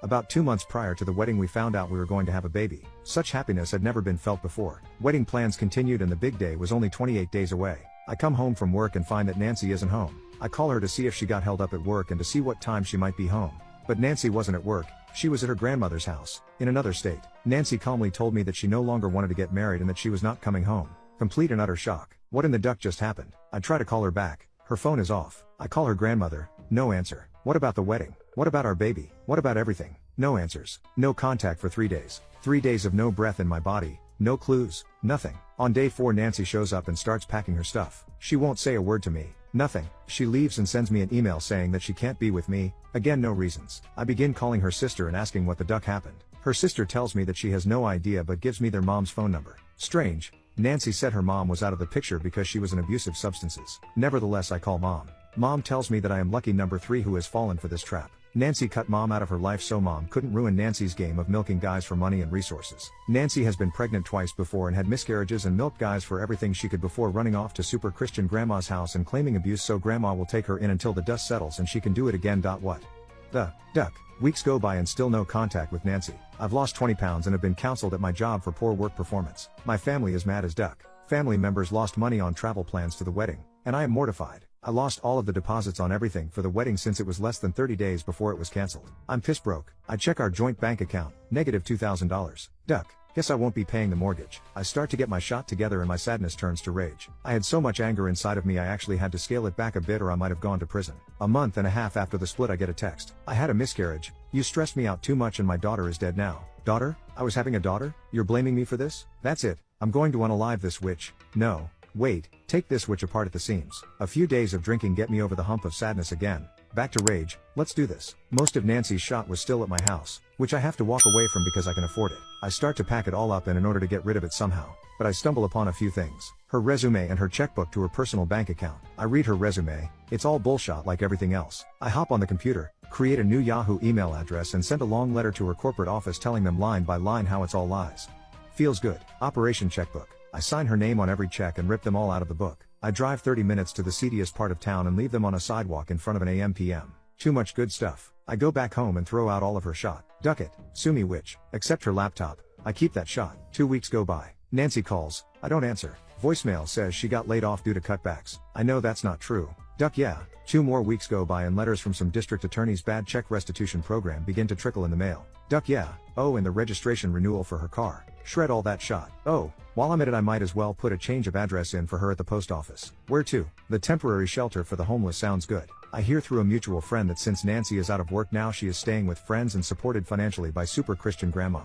Speaker 2: About 2 months prior to the wedding we found out we were going to have a baby. Such happiness had never been felt before. Wedding plans continued and the big day was only 28 days away. I come home from work and find that Nancy isn't home. I call her to see if she got held up at work and to see what time she might be home. But Nancy wasn't at work, she was at her grandmother's house, in another state. Nancy calmly told me that she no longer wanted to get married and that she was not coming home. Complete and utter shock. What in the duck just happened? I try to call her back. Her phone is off. I call her grandmother. No answer. What about the wedding? What about our baby? What about everything? No answers. No contact for 3 days. 3 days of no breath in my body. No clues. Nothing. On day 4 Nancy shows up and starts packing her stuff. She won't say a word to me. Nothing. She leaves and sends me an email saying that she can't be with me. Again, no reasons. I begin calling her sister and asking what the duck happened. Her sister tells me that she has no idea but gives me their mom's phone number. Strange. Nancy said her mom was out of the picture because she was in abusive substances. Nevertheless, I call mom. Mom tells me that I am lucky number 3 who has fallen for this trap. Nancy cut mom out of her life so mom couldn't ruin Nancy's game of milking guys for money and resources. Nancy has been pregnant twice before and had miscarriages and milked guys for everything she could before running off to super Christian grandma's house and claiming abuse so grandma will take her in until the dust settles and she can do it again. What the duck? Weeks go by and still no contact with Nancy. I've lost 20 pounds and have been counseled at my job for poor work performance. My family is mad as duck. Family members lost money on travel plans to the wedding, and I am mortified. I lost all of the deposits on everything for the wedding since it was less than 30 days before it was cancelled. I'm piss broke. I check our joint bank account, negative $2,000. Duck. Guess I won't be paying the mortgage. I start to get my shot together and my sadness turns to rage. I had so much anger inside of me I actually had to scale it back a bit or I might have gone to prison. A month and a half after the split I get a text. I had a miscarriage. You stressed me out too much and my daughter is dead now. Daughter? I was having a daughter? You're blaming me for this? That's it. I'm going to unalive this witch. No. Wait, take this witch apart at the seams. A few days of drinking get me over the hump of sadness again. Back to rage. Let's do this. Most of Nancy's shot was still at my house, which I have to walk away from because I can afford it. I start to pack it all up in order to get rid of it somehow, but I stumble upon a few things. Her resume and her checkbook to her personal bank account. I read her resume. It's all bullshit like everything else. I hop on the computer, create a new Yahoo email address and send a long letter to her corporate office telling them line by line how it's all lies. Feels good. Operation checkbook. I sign her name on every check and rip them all out of the book. I drive 30 minutes to the seediest part of town and leave them on a sidewalk in front of an AM/PM. Too much good stuff. I go back home and throw out all of her shot. Duck it. Sue me witch. Except her laptop. I keep that shot. 2 weeks go by. Nancy calls. I don't answer. Voicemail says she got laid off due to cutbacks. I know that's not true. Duck yeah. 2 more weeks go by and letters from some district attorney's bad check restitution program begin to trickle in the mail. Duck yeah. Oh, and the registration renewal for her car. Shred all that shot. Oh, while I'm at it I might as well put a change of address in for her at the post office. Where to? The temporary shelter for the homeless sounds good. I hear through a mutual friend that since Nancy is out of work now she is staying with friends and supported financially by super Christian grandma.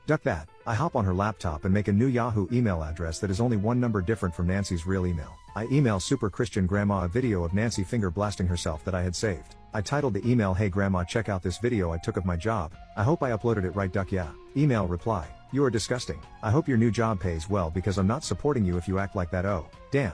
Speaker 2: Duck that. I hop on her laptop and make a new Yahoo email address that is only one number different from Nancy's real email. I email super Christian grandma a video of Nancy finger blasting herself that I had saved. I titled the email, "Hey grandma, check out this video I took of my job. I hope I uploaded it right. Duck yeah." Email reply. You are disgusting. I hope your new job pays well because I'm not supporting you if you act like that. Oh, damn.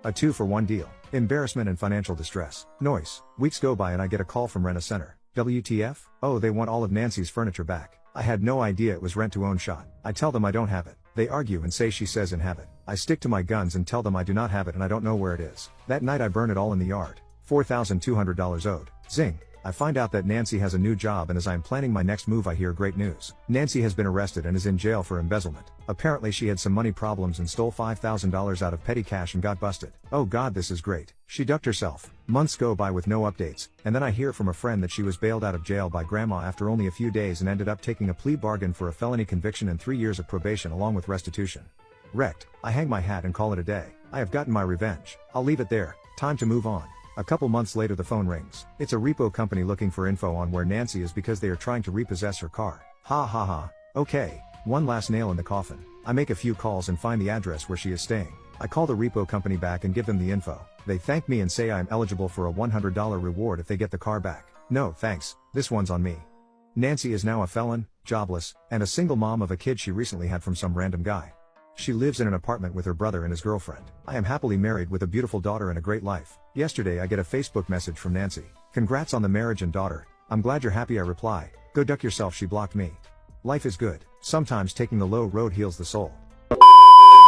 Speaker 2: A 2-for-1 deal. Embarrassment and financial distress. Noise. Weeks go by and I get a call from Rent a Center. WTF? Oh, they want all of Nancy's furniture back. I had no idea it was rent to own shot. I tell them I don't have it. They argue and say she says and have it. I stick to my guns and tell them I do not have it and I don't know where it is. That night I burn it all in the yard. $4,200 owed. Zing. I find out that Nancy has a new job and as I'm planning my next move I hear great news. Nancy has been arrested and is in jail for embezzlement. Apparently she had some money problems and stole $5,000 out of petty cash and got busted. Oh god, this is great. She ducked herself. Months go by with no updates, and then I hear from a friend that she was bailed out of jail by grandma after only a few days and ended up taking a plea bargain for a felony conviction and 3 years of probation along with restitution. Wrecked. I hang my hat and call it a day. I have gotten my revenge. I'll leave it there. Time to move on. A couple months later the phone rings. It's a repo company looking for info on where Nancy is because they are trying to repossess her car. Ha ha ha. Okay. One last nail in the coffin. I make a few calls and find the address where she is staying. I call the repo company back and give them the info. They thank me and say I am eligible for a $100 reward if they get the car back. No, thanks. This one's on me. Nancy is now a felon, jobless, and a single mom of a kid she recently had from some random guy. She lives in an apartment with her brother and his girlfriend. I am happily married with a beautiful daughter and a great life. Yesterday I get a Facebook message from Nancy. Congrats on the marriage and daughter. I'm glad you're happy. I reply, go duck yourself. She blocked me. Life is good. Sometimes taking the low road heals the soul.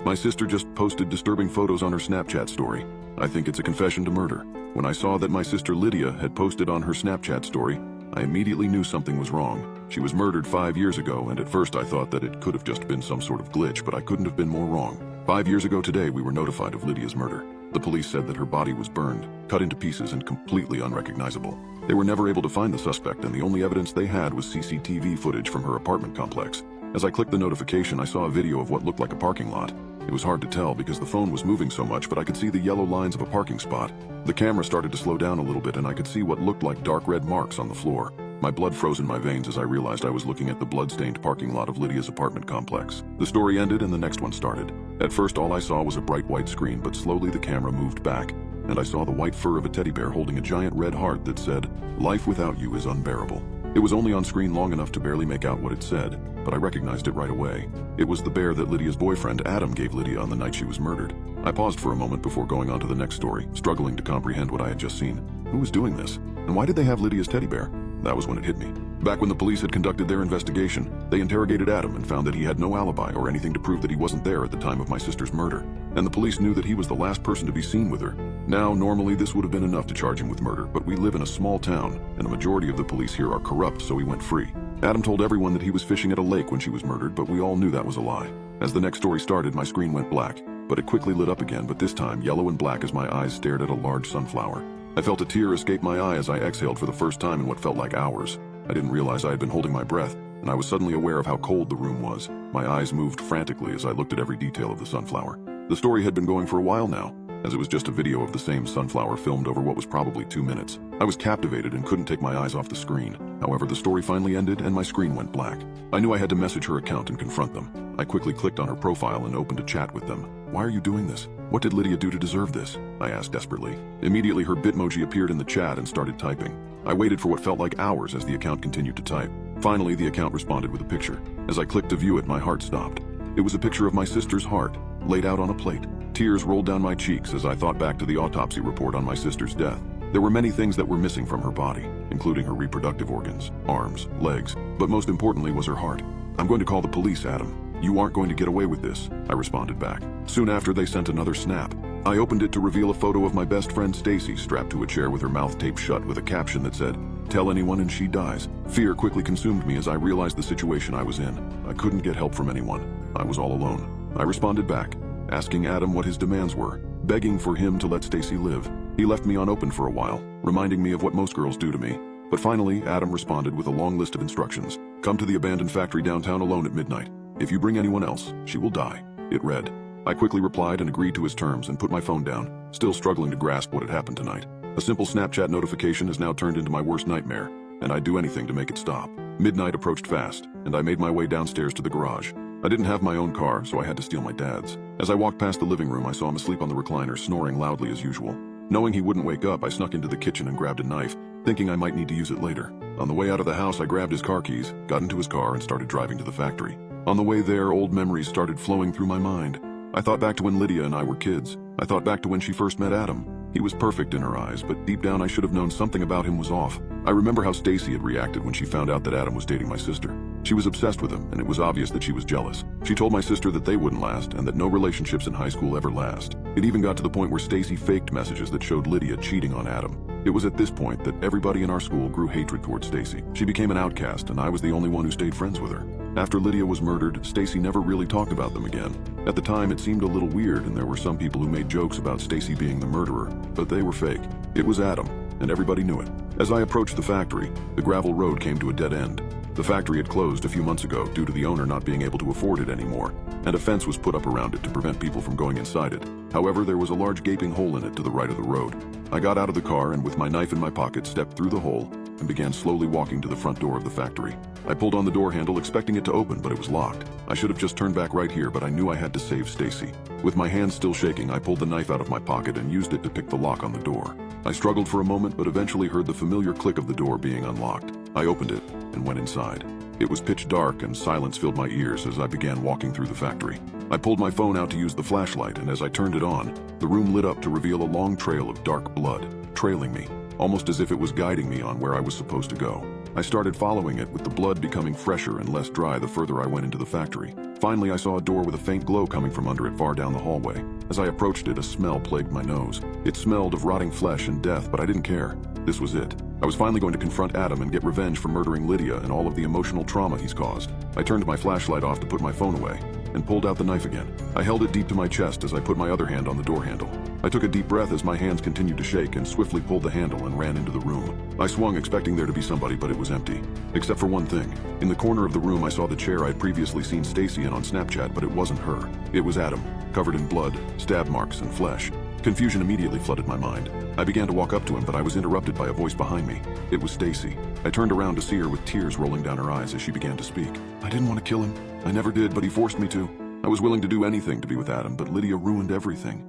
Speaker 3: My sister just posted disturbing photos on her Snapchat story. I think it's a confession to murder. When I saw that my sister Lydia had posted on her Snapchat story, I immediately knew something was wrong. She was murdered 5 years ago, and at first I thought that it could have just been some sort of glitch, but I couldn't have been more wrong. 5 years ago today, we were notified of Lydia's murder. The police said that her body was burned, cut into pieces, and completely unrecognizable. They were never able to find the suspect, and the only evidence they had was CCTV footage from her apartment complex. As I clicked the notification, I saw a video of what looked like a parking lot. It was hard to tell because the phone was moving so much, but I could see the yellow lines of a parking spot. The camera started to slow down a little bit, and I could see what looked like dark red marks on the floor. My blood froze in my veins as I realized I was looking at the blood-stained parking lot of Lydia's apartment complex. The story ended and the next one started. At first all I saw was a bright white screen, but slowly the camera moved back, and I saw the white fur of a teddy bear holding a giant red heart that said, "Life without you is unbearable." It was only on screen long enough to barely make out what it said, but I recognized it right away. It was the bear that Lydia's boyfriend Adam gave Lydia on the night she was murdered. I paused for a moment before going on to the next story, struggling to comprehend what I had just seen. Who was doing this? And why did they have Lydia's teddy bear? That was when it hit me. Back when the police had conducted their investigation, they interrogated Adam and found that he had no alibi or anything to prove that he wasn't there at the time of my sister's murder. And the police knew that he was the last person to be seen with her. Now, normally this would have been enough to charge him with murder, but we live in a small town, and a majority of the police here are corrupt, so he went free. Adam told everyone that he was fishing at a lake when she was murdered, but we all knew that was a lie. As the next story started, my screen went black, but it quickly lit up again, but this time yellow and black as my eyes stared at a large sunflower. I felt a tear escape my eye as I exhaled for the first time in what felt like hours. I didn't realize I had been holding my breath, and I was suddenly aware of how cold the room was. My eyes moved frantically as I looked at every detail of the sunflower. The story had been going for a while now, as it was just a video of the same sunflower filmed over what was probably 2 minutes. I was captivated and couldn't take my eyes off the screen. However, the story finally ended and my screen went black. I knew I had to message her account and confront them. I quickly clicked on her profile and opened a chat with them. "Why are you doing this? What did Lydia do to deserve this?" I asked desperately. Immediately her Bitmoji appeared in the chat and started typing. I waited for what felt like hours as the account continued to type. Finally, the account responded with a picture. As I clicked to view it, my heart stopped. It was a picture of my sister's heart, laid out on a plate. Tears rolled down my cheeks as I thought back to the autopsy report on my sister's death. There were many things that were missing from her body, including her reproductive organs, arms, legs, but most importantly was her heart. "I'm going to call the police, Adam. You aren't going to get away with this," I responded back. Soon after, they sent another snap. I opened it to reveal a photo of my best friend Stacy strapped to a chair with her mouth taped shut with a caption that said, "Tell anyone and she dies." Fear quickly consumed me as I realized the situation I was in. I couldn't get help from anyone. I was all alone. I responded back, asking Adam what his demands were, begging for him to let Stacy live. He left me unopened for a while, reminding me of what most girls do to me. But finally, Adam responded with a long list of instructions. "Come to the abandoned factory downtown alone at midnight. If you bring anyone else, she will die," it read. I quickly replied and agreed to his terms and put my phone down, still struggling to grasp what had happened tonight. A simple Snapchat notification has now turned into my worst nightmare, and I'd do anything to make it stop. Midnight approached fast, and I made my way downstairs to the garage. I didn't have my own car, so I had to steal my dad's. As I walked past the living room, I saw him asleep on the recliner, snoring loudly as usual. Knowing he wouldn't wake up, I snuck into the kitchen and grabbed a knife, thinking I might need to use it later. On the way out of the house, I grabbed his car keys, got into his car, and started driving to the factory. On the way there, old memories started flowing through my mind. I thought back to when Lydia and I were kids. I thought back to when she first met Adam. He was perfect in her eyes, but deep down I should have known something about him was off. I remember how Stacy had reacted when she found out that Adam was dating my sister. She was obsessed with him, and it was obvious that she was jealous. She told my sister that they wouldn't last, and that no relationships in high school ever last. It even got to the point where Stacy faked messages that showed Lydia cheating on Adam. It was at this point that everybody in our school grew hatred towards Stacy. She became an outcast, and I was the only one who stayed friends with her. After Lydia was murdered, Stacy never really talked about them again. At the time, it seemed a little weird, and there were some people who made jokes about Stacy being the murderer, but they were fake. It was Adam, and everybody knew it. As I approached the factory, the gravel road came to a dead end. The factory had closed a few months ago due to the owner not being able to afford it anymore, and a fence was put up around it to prevent people from going inside it. However, there was a large gaping hole in it to the right of the road. I got out of the car and with my knife in my pocket stepped through the hole and began slowly walking to the front door of the factory. I pulled on the door handle expecting it to open, but it was locked. I should have just turned back right here, but I knew I had to save Stacy. With my hands still shaking, I pulled the knife out of my pocket and used it to pick the lock on the door. I struggled for a moment, but eventually heard the familiar click of the door being unlocked. I opened it and went inside. It was pitch dark and silence filled my ears as I began walking through the factory. I pulled my phone out to use the flashlight, and as I turned it on, the room lit up to reveal a long trail of dark blood, trailing me, almost as if it was guiding me on where I was supposed to go. I started following it, with the blood becoming fresher and less dry the further I went into the factory. Finally, I saw a door with a faint glow coming from under it far down the hallway. As I approached it, a smell plagued my nose. It smelled of rotting flesh and death, but I didn't care. This was it. I was finally going to confront Adam and get revenge for murdering Lydia and all of the emotional trauma he's caused. I turned my flashlight off to put my phone away and pulled out the knife again. I held it deep to my chest as I put my other hand on the door handle. I took a deep breath as my hands continued to shake and swiftly pulled the handle and ran into the room. I swung, expecting there to be somebody, but it was empty. Except for one thing. In the corner of the room, I saw the chair I'd previously seen Stacy in on Snapchat, but it wasn't her. It was Adam, covered in blood, stab marks, and flesh. Confusion immediately flooded my mind. I began to walk up to him, but I was interrupted by a voice behind me. It was Stacy. I turned around to see her with tears rolling down her eyes as she began to speak. I didn't want to kill him. I never did, but he forced me to. I was willing to do anything to be with Adam, but Lydia ruined everything.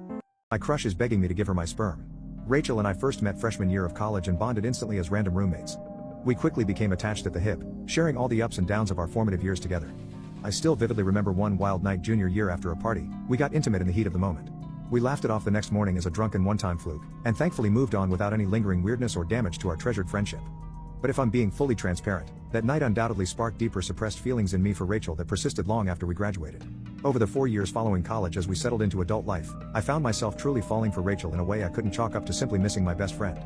Speaker 2: My crush is begging me to give her my sperm. Rachel and I first met freshman year of college and bonded instantly as random roommates. We quickly became attached at the hip, sharing all the ups and downs of our formative years together. I still vividly remember one wild night junior year after a party. We got intimate in the heat of the moment. We laughed it off the next morning as a drunken one-time fluke, and thankfully moved on without any lingering weirdness or damage to our treasured friendship. But if I'm being fully transparent, that night undoubtedly sparked deeper suppressed feelings in me for Rachel that persisted long after we graduated. Over the 4 years following college, as we settled into adult life, I found myself truly falling for Rachel in a way I couldn't chalk up to simply missing my best friend.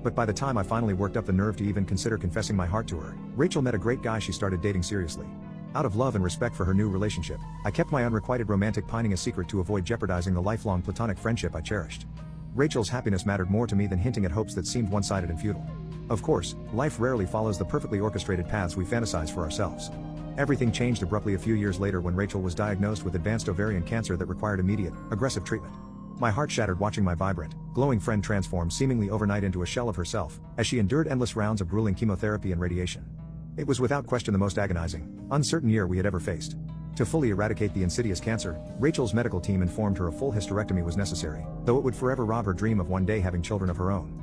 Speaker 2: But by the time I finally worked up the nerve to even consider confessing my heart to her, Rachel met a great guy she started dating seriously. Out of love and respect for her new relationship, I kept my unrequited romantic pining a secret to avoid jeopardizing the lifelong platonic friendship I cherished. Rachel's happiness mattered more to me than hinting at hopes that seemed one-sided and futile. Of course, life rarely follows the perfectly orchestrated paths we fantasize for ourselves. Everything changed abruptly a few years later when Rachel was diagnosed with advanced ovarian cancer that required immediate, aggressive treatment. My heart shattered watching my vibrant, glowing friend transform seemingly overnight into a shell of herself, as she endured endless rounds of grueling chemotherapy and radiation. It was without question the most agonizing, uncertain year we had ever faced. To fully eradicate the insidious cancer, Rachel's medical team informed her a full hysterectomy was necessary, though it would forever rob her dream of one day having children of her own.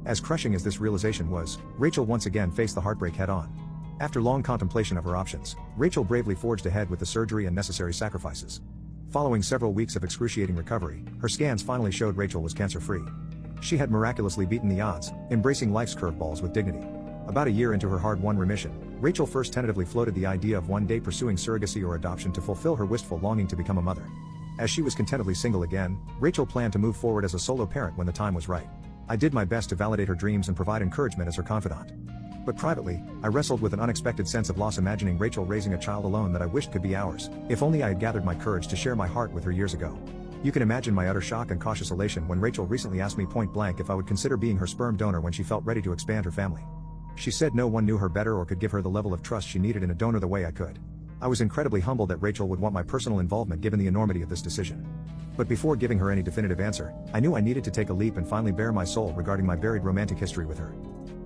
Speaker 2: As crushing as this realization was, Rachel once again faced the heartbreak head-on. After long contemplation of her options, Rachel bravely forged ahead with the surgery and necessary sacrifices. Following several weeks of excruciating recovery, her scans finally showed Rachel was cancer-free. She had miraculously beaten the odds, embracing life's curveballs with dignity. About a year into her hard-won remission, Rachel first tentatively floated the idea of one day pursuing surrogacy or adoption to fulfill her wistful longing to become a mother. As she was contentedly single again, Rachel planned to move forward as a solo parent when the time was right. I did my best to validate her dreams and provide encouragement as her confidant. But privately, I wrestled with an unexpected sense of loss imagining Rachel raising a child alone that I wished could be ours, if only I had gathered my courage to share my heart with her years ago. You can imagine my utter shock and cautious elation when Rachel recently asked me point blank if I would consider being her sperm donor when she felt ready to expand her family. She said no one knew her better or could give her the level of trust she needed in a donor the way I could. I was incredibly humbled that Rachel would want my personal involvement given the enormity of this decision. But before giving her any definitive answer, I knew I needed to take a leap and finally bare my soul regarding my buried romantic history with her.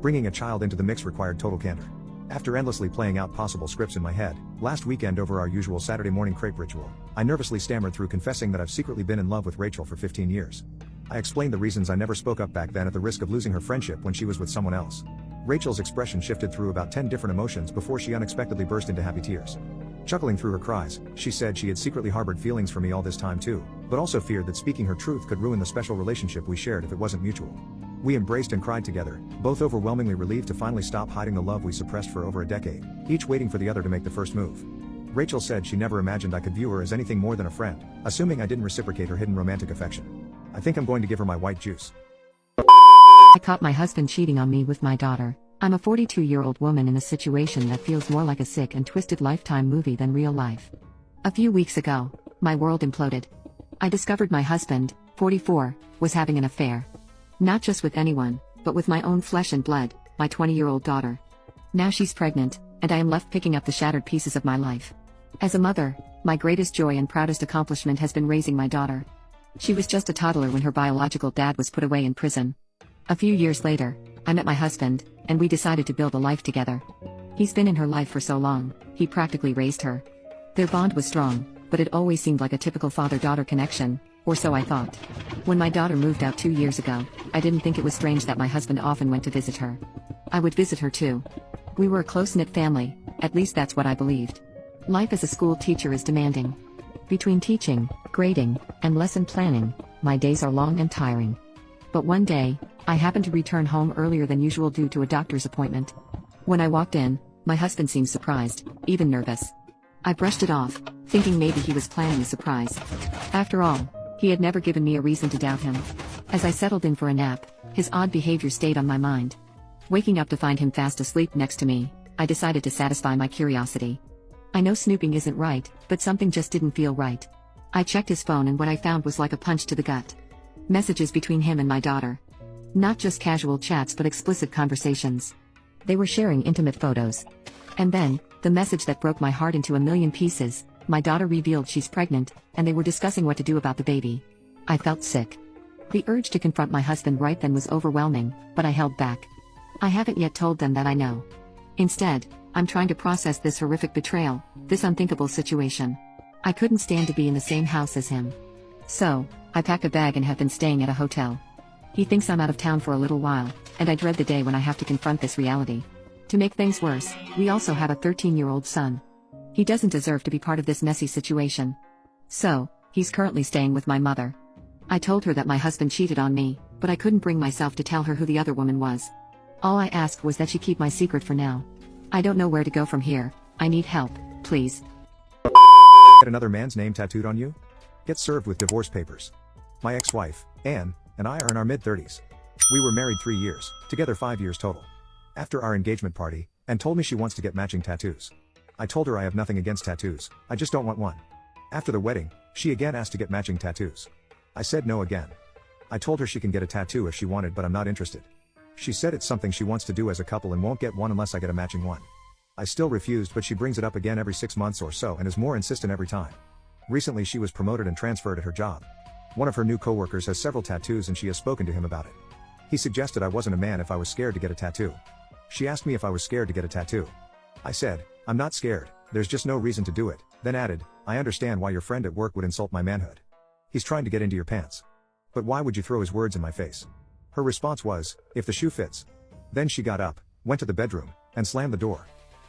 Speaker 2: Bringing a child into the mix required total candor. After endlessly playing out possible scripts in my head, last weekend over our usual Saturday morning crepe ritual, I nervously stammered through confessing that I've secretly been in love with Rachel for 15 years. I explained the reasons I never spoke up back then at the risk of losing her friendship when she was with someone else. Rachel's expression shifted through about 10 different emotions before she unexpectedly burst into happy tears. Chuckling through her cries, she said she had secretly harbored feelings for me all this time too, but also feared that speaking her truth could ruin the special relationship we shared if it wasn't mutual. We embraced and cried together, both overwhelmingly relieved to finally stop hiding the love we suppressed for over a decade, each waiting for the other to make the first move. Rachel said she never imagined I could view her as anything more than a friend, assuming I didn't reciprocate her hidden romantic affection. I think I'm going to give her my white juice.
Speaker 1: I caught my husband cheating on me with my daughter. I'm a 42-year-old woman in a situation that feels more like a sick and twisted Lifetime movie than real life. A few weeks ago, my world imploded. I discovered my husband, 44, was having an affair. Not just with anyone, but with my own flesh and blood, my 20-year-old daughter. Now she's pregnant, and I am left picking up the shattered pieces of my life. As a mother, my greatest joy and proudest accomplishment has been raising my daughter. She was just a toddler when her biological dad was put away in prison. A few years later, I met my husband, and we decided to build a life together. He's been in her life for so long, he practically raised her. Their bond was strong, but it always seemed like a typical father-daughter connection, or so I thought. When my daughter moved out 2 years ago, I didn't think it was strange that my husband often went to visit her. I would visit her too. We were a close-knit family, at least that's what I believed. Life as a school teacher is demanding. Between teaching, grading, and lesson planning, my days are long and tiring. But one day, I happened to return home earlier than usual due to a doctor's appointment. When I walked in, my husband seemed surprised, even nervous. I brushed it off, thinking maybe he was planning a surprise. After all, he had never given me a reason to doubt him. As I settled in for a nap, his odd behavior stayed on my mind. Waking up to find him fast asleep next to me, I decided to satisfy my curiosity. I know snooping isn't right, but something just didn't feel right. I checked his phone and what I found was like a punch to the gut. Messages between him and my daughter. Not just casual chats but explicit conversations. They were sharing intimate photos. And then, the message that broke my heart into a million pieces, my daughter revealed she's pregnant, and they were discussing what to do about the baby. I felt sick. The urge to confront my husband right then was overwhelming, but I held back. I haven't yet told them that I know. Instead, I'm trying to process this horrific betrayal, this unthinkable situation. I couldn't stand to be in the same house as him. So, I packed a bag and have been staying at a hotel. He thinks I'm out of town for a little while, and I dread the day when I have to confront this reality. To make things worse, we also have a 13-year-old son. He doesn't deserve to be part of this messy situation. So, he's currently staying with my mother. I told her that my husband cheated on me, but I couldn't bring myself to tell her who the other woman was. All I asked was that she keep my secret for now. I don't know where to go from here. I need help, please.
Speaker 2: Get another man's name tattooed on you? Get served with divorce papers. My ex-wife, Anne, and I are in our mid-30s. We were married 3 years, together 5 years total. After our engagement party, Anne told me she wants to get matching tattoos. I told her I have nothing against tattoos, I just don't want one. After the wedding, she again asked to get matching tattoos. I said no again. I told her she can get a tattoo if she wanted, but I'm not interested. She said it's something she wants to do as a couple and won't get one unless I get a matching one. I still refused, but she brings it up again every 6 months or so and is more insistent every time. Recently she was promoted and transferred at her job. One of her new coworkers has several tattoos and she has spoken to him about it. He suggested I wasn't a man if I was scared to get a tattoo. She asked me if I was scared to get a tattoo. I said, I'm not scared, there's just no reason to do it, then added, I understand why your friend at work would insult my manhood. He's trying to get into your pants. But why would you throw his words in my face? Her response was, if the shoe fits. Then she got up, went to the bedroom, and slammed the door.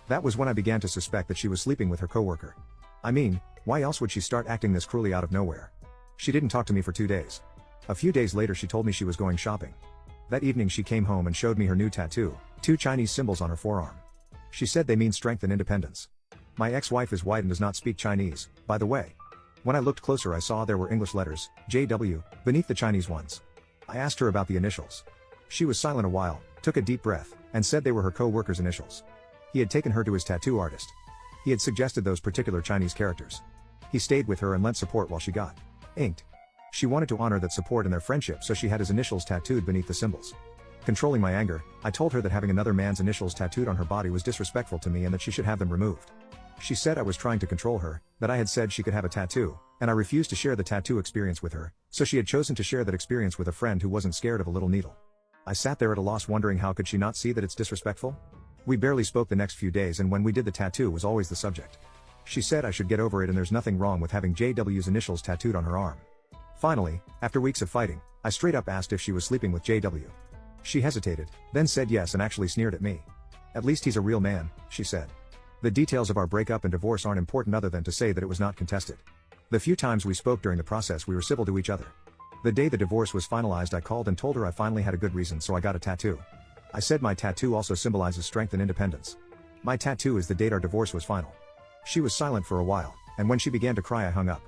Speaker 2: That was when I began to suspect that she was sleeping with her coworker. I mean, why else would she start acting this cruelly out of nowhere? She didn't talk to me for 2 days. A few days later she told me she was going shopping. That evening she came home and showed me her new tattoo, 2 Chinese symbols on her forearm. She said they mean strength and independence. My ex-wife is white and does not speak Chinese, by the way. When I looked closer I saw there were English letters, JW, beneath the Chinese ones. I asked her about the initials. She was silent a while, took a deep breath, and said they were her co-worker's initials. He had taken her to his tattoo artist. He had suggested those particular Chinese characters. He stayed with her and lent support while she got inked. She wanted to honor that support and their friendship, so she had his initials tattooed beneath the symbols. Controlling my anger, I told her that having another man's initials tattooed on her body was disrespectful to me and that she should have them removed. She said I was trying to control her, that I had said she could have a tattoo, and I refused to share the tattoo experience with her, so she had chosen to share that experience with a friend who wasn't scared of a little needle. I sat there at a loss wondering how could she not see that it's disrespectful? We barely spoke the next few days, and when we did, the tattoo was always the subject. She said I should get over it and there's nothing wrong with having JW's initials tattooed on her arm. Finally, after weeks of fighting, I straight up asked if she was sleeping with JW. She hesitated, then said yes and actually sneered at me. At least he's a real man, she said. The details of our breakup and divorce aren't important other than to say that it was not contested. The few times we spoke during the process we were civil to each other. The day the divorce was finalized I called and told her I finally had a good reason, so I got a tattoo. I said my tattoo also symbolizes strength and independence. My tattoo is the date our divorce was final. She was silent for a while, and when she began to cry I hung up.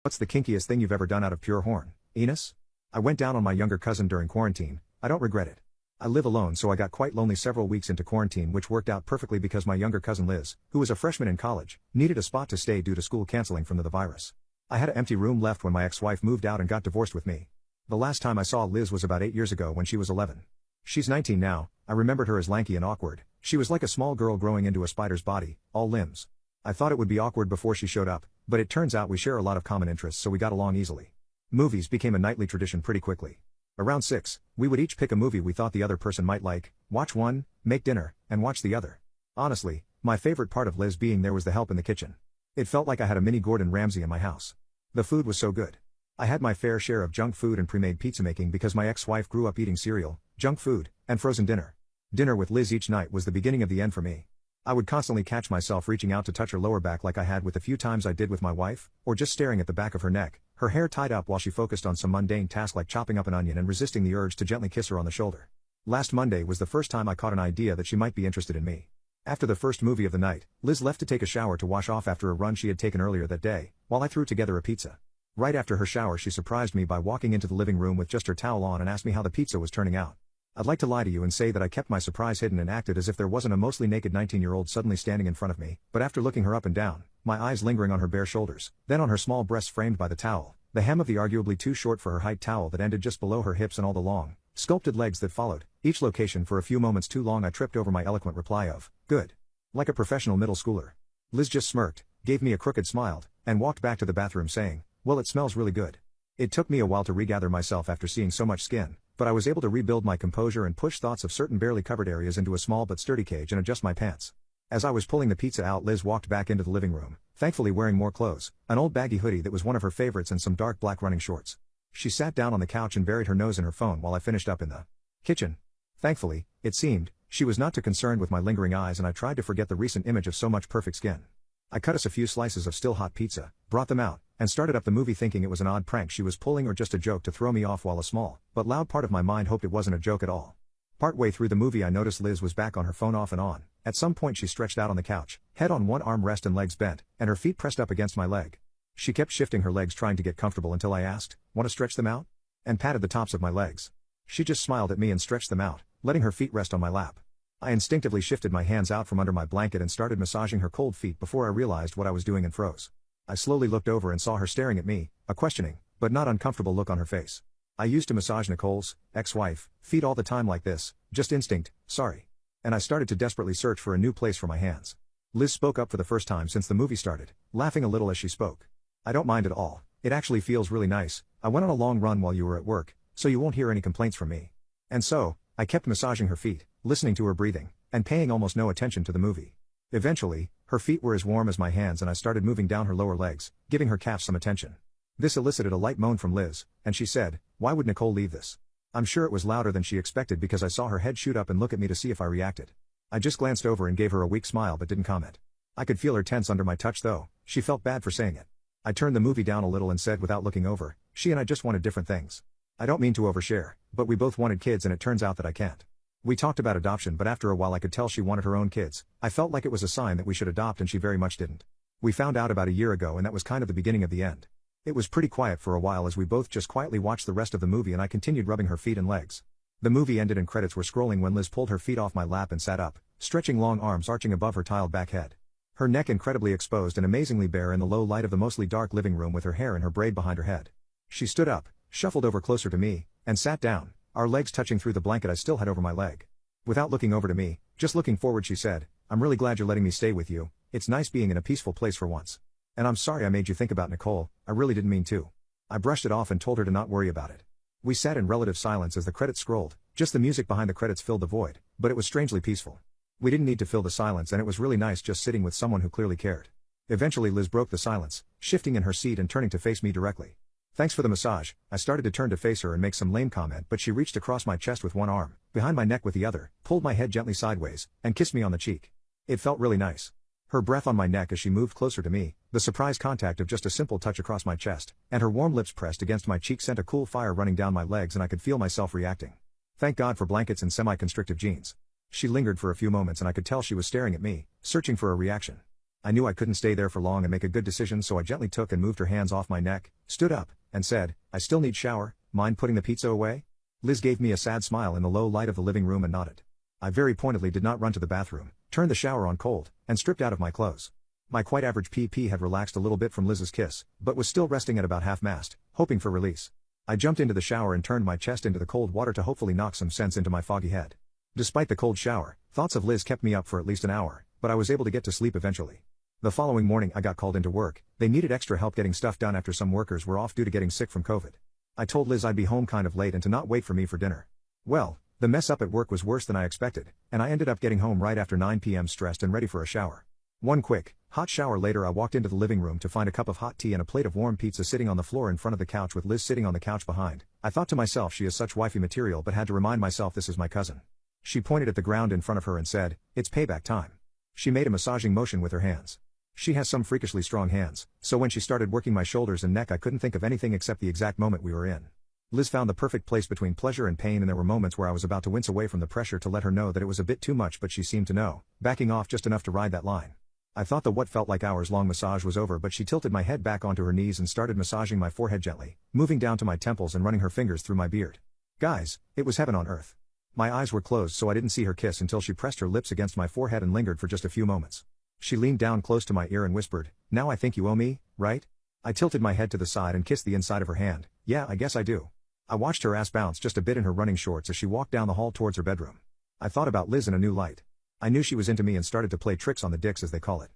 Speaker 2: What's the kinkiest thing you've ever done out of pure horn, Enos? I went down on my younger cousin during quarantine. I don't regret it. I live alone, so I got quite lonely several weeks into quarantine, which worked out perfectly because my younger cousin Liz, who was a freshman in college, needed a spot to stay due to school canceling from the virus. I had an empty room left when my ex-wife moved out and got divorced with me. The last time I saw Liz was about 8 years ago when she was 11. She's 19 now. I remembered her as lanky and awkward. She was like a small girl growing into a spider's body, all limbs. I thought it would be awkward before she showed up, but it turns out we share a lot of common interests, so we got along easily. Movies became a nightly tradition pretty quickly. Around 6, we would each pick a movie we thought the other person might like, watch one, make dinner, and watch the other. Honestly, my favorite part of Liz being there was the help in the kitchen. It felt like I had a mini Gordon Ramsay in my house. The food was so good. I had my fair share of junk food and pre-made pizza making because my ex-wife grew up eating cereal, junk food, and frozen dinner. Dinner with Liz each night was the beginning of the end for me. I would constantly catch myself reaching out to touch her lower back like I had with the few times I did with my wife, or just staring at the back of her neck, her hair tied up while she focused on some mundane task like chopping up an onion and resisting the urge to gently kiss her on the shoulder. Last Monday was the first time I caught an idea that she might be interested in me. After the first movie of the night, Liz left to take a shower to wash off after a run she had taken earlier that day, while I threw together a pizza. Right after her shower she surprised me by walking into the living room with just her towel on and asked me how the pizza was turning out. I'd like to lie to you and say that I kept my surprise hidden and acted as if there wasn't a mostly naked 19-year-old suddenly standing in front of me, but after looking her up and down, my eyes lingering on her bare shoulders, then on her small breasts framed by the towel, the hem of the arguably too short for her height towel that ended just below her hips and all the long, sculpted legs that followed, each location for a few moments too long, I tripped over my eloquent reply of, "Good." Like a professional middle schooler. Liz just smirked, gave me a crooked smile, and walked back to the bathroom saying, "Well, it smells really good." It took me a while to regather myself after seeing so much skin, but I was able to rebuild my composure and push thoughts of certain barely covered areas into a small but sturdy cage and adjust my pants. As I was pulling the pizza out, Liz walked back into the living room, thankfully wearing more clothes, an old baggy hoodie that was one of her favorites and some dark black running shorts. She sat down on the couch and buried her nose in her phone while I finished up in the kitchen. Thankfully, it seemed, she was not too concerned with my lingering eyes, and I tried to forget the recent image of so much perfect skin. I cut us a few slices of still hot pizza, brought them out, and started up the movie thinking it was an odd prank she was pulling or just a joke to throw me off, while a small, but loud part of my mind hoped it wasn't a joke at all. Partway through the movie I noticed Liz was back on her phone off and on. At some point she stretched out on the couch, head on one arm rest and legs bent, and her feet pressed up against my leg. She kept shifting her legs trying to get comfortable until I asked, "Want to stretch them out?" and patted the tops of my legs. She just smiled at me and stretched them out, letting her feet rest on my lap. I instinctively shifted my hands out from under my blanket and started massaging her cold feet before I realized what I was doing and froze. I slowly looked over and saw her staring at me, a questioning, but not uncomfortable look on her face. I used to massage Nicole's ex-wife feet all the time like this, just instinct, sorry. And I started to desperately search for a new place for my hands. Liz spoke up for the first time since the movie started, laughing a little as she spoke. "I don't mind at all, it actually feels really nice. I went on a long run while you were at work, so you won't hear any complaints from me." And so, I kept massaging her feet, listening to her breathing, and paying almost no attention to the movie. Eventually, her feet were as warm as my hands and I started moving down her lower legs, giving her calves some attention. This elicited a light moan from Liz, and she said, "Why would Nicole leave this?" I'm sure it was louder than she expected because I saw her head shoot up and look at me to see if I reacted. I just glanced over and gave her a weak smile but didn't comment. I could feel her tense under my touch though, she felt bad for saying it. I turned the movie down a little and said without looking over, "She and I just wanted different things. I don't mean to overshare, but we both wanted kids and it turns out that I can't." We talked about adoption, but after a while I could tell she wanted her own kids. I felt like it was a sign that we should adopt and she very much didn't. We found out about a year ago and that was kind of the beginning of the end. It was pretty quiet for a while as we both just quietly watched the rest of the movie and I continued rubbing her feet and legs. The movie ended and credits were scrolling when Liz pulled her feet off my lap and sat up, stretching long arms arching above her tiled back head. Her neck incredibly exposed and amazingly bare in the low light of the mostly dark living room with her hair in her braid behind her head. She stood up, shuffled over closer to me, and sat down, our legs touching through the blanket I still had over my leg. Without looking over to me, just looking forward, she said, "I'm really glad you're letting me stay with you. It's nice being in a peaceful place for once. And I'm sorry I made you think about Nicole, I really didn't mean to." I brushed it off and told her to not worry about it. We sat in relative silence as the credits scrolled, just the music behind the credits filled the void, but it was strangely peaceful. We didn't need to fill the silence and it was really nice just sitting with someone who clearly cared. Eventually Liz broke the silence, shifting in her seat and turning to face me directly. "Thanks for the massage." I started to turn to face her and make some lame comment, but she reached across my chest with one arm, behind my neck with the other, pulled my head gently sideways, and kissed me on the cheek. It felt really nice. Her breath on my neck as she moved closer to me, the surprise contact of just a simple touch across my chest, and her warm lips pressed against my cheek sent a cool fire running down my legs and I could feel myself reacting. Thank God for blankets and semi-constrictive jeans. She lingered for a few moments and I could tell she was staring at me, searching for a reaction. I knew I couldn't stay there for long and make a good decision, so I gently took and moved her hands off my neck, stood up, and said, "I still need shower, mind putting the pizza away?" Liz gave me a sad smile in the low light of the living room and nodded. I very pointedly did not run to the bathroom, turned the shower on cold, and stripped out of my clothes. My quite average PP had relaxed a little bit from Liz's kiss, but was still resting at about half-mast, hoping for release. I jumped into the shower and turned my chest into the cold water to hopefully knock some sense into my foggy head. Despite the cold shower, thoughts of Liz kept me up for at least an hour, but I was able to get to sleep eventually. The following morning I got called into work. They needed extra help getting stuff done after some workers were off due to getting sick from COVID. I told Liz I'd be home kind of late and to not wait for me for dinner. Well, the mess up at work was worse than I expected, and I ended up getting home right after 9 p.m. stressed and ready for a shower. One quick, hot shower later I walked into the living room to find a cup of hot tea and a plate of warm pizza sitting on the floor in front of the couch with Liz sitting on the couch behind. I thought to myself, she is such wifey material, but had to remind myself this is my cousin. She pointed at the ground in front of her and said, "It's payback time." She made a massaging motion with her hands. She has some freakishly strong hands, so when she started working my shoulders and neck I couldn't think of anything except the exact moment we were in. Liz found the perfect place between pleasure and pain, and there were moments where I was about to wince away from the pressure to let her know that it was a bit too much, but she seemed to know, backing off just enough to ride that line. I thought the what felt like hours-long massage was over, but she tilted my head back onto her knees and started massaging my forehead gently, moving down to my temples and running her fingers through my beard. Guys, it was heaven on earth. My eyes were closed so I didn't see her kiss until she pressed her lips against my forehead and lingered for just a few moments. She leaned down close to my ear and whispered, "Now I think you owe me, right?" I tilted my head to the side and kissed the inside of her hand. "Yeah, I guess I do." I watched her ass bounce just a bit in her running shorts as she walked down the hall towards her bedroom. I thought about Liz in a new light. I knew she was into me and started to play tricks on the dicks as they call it.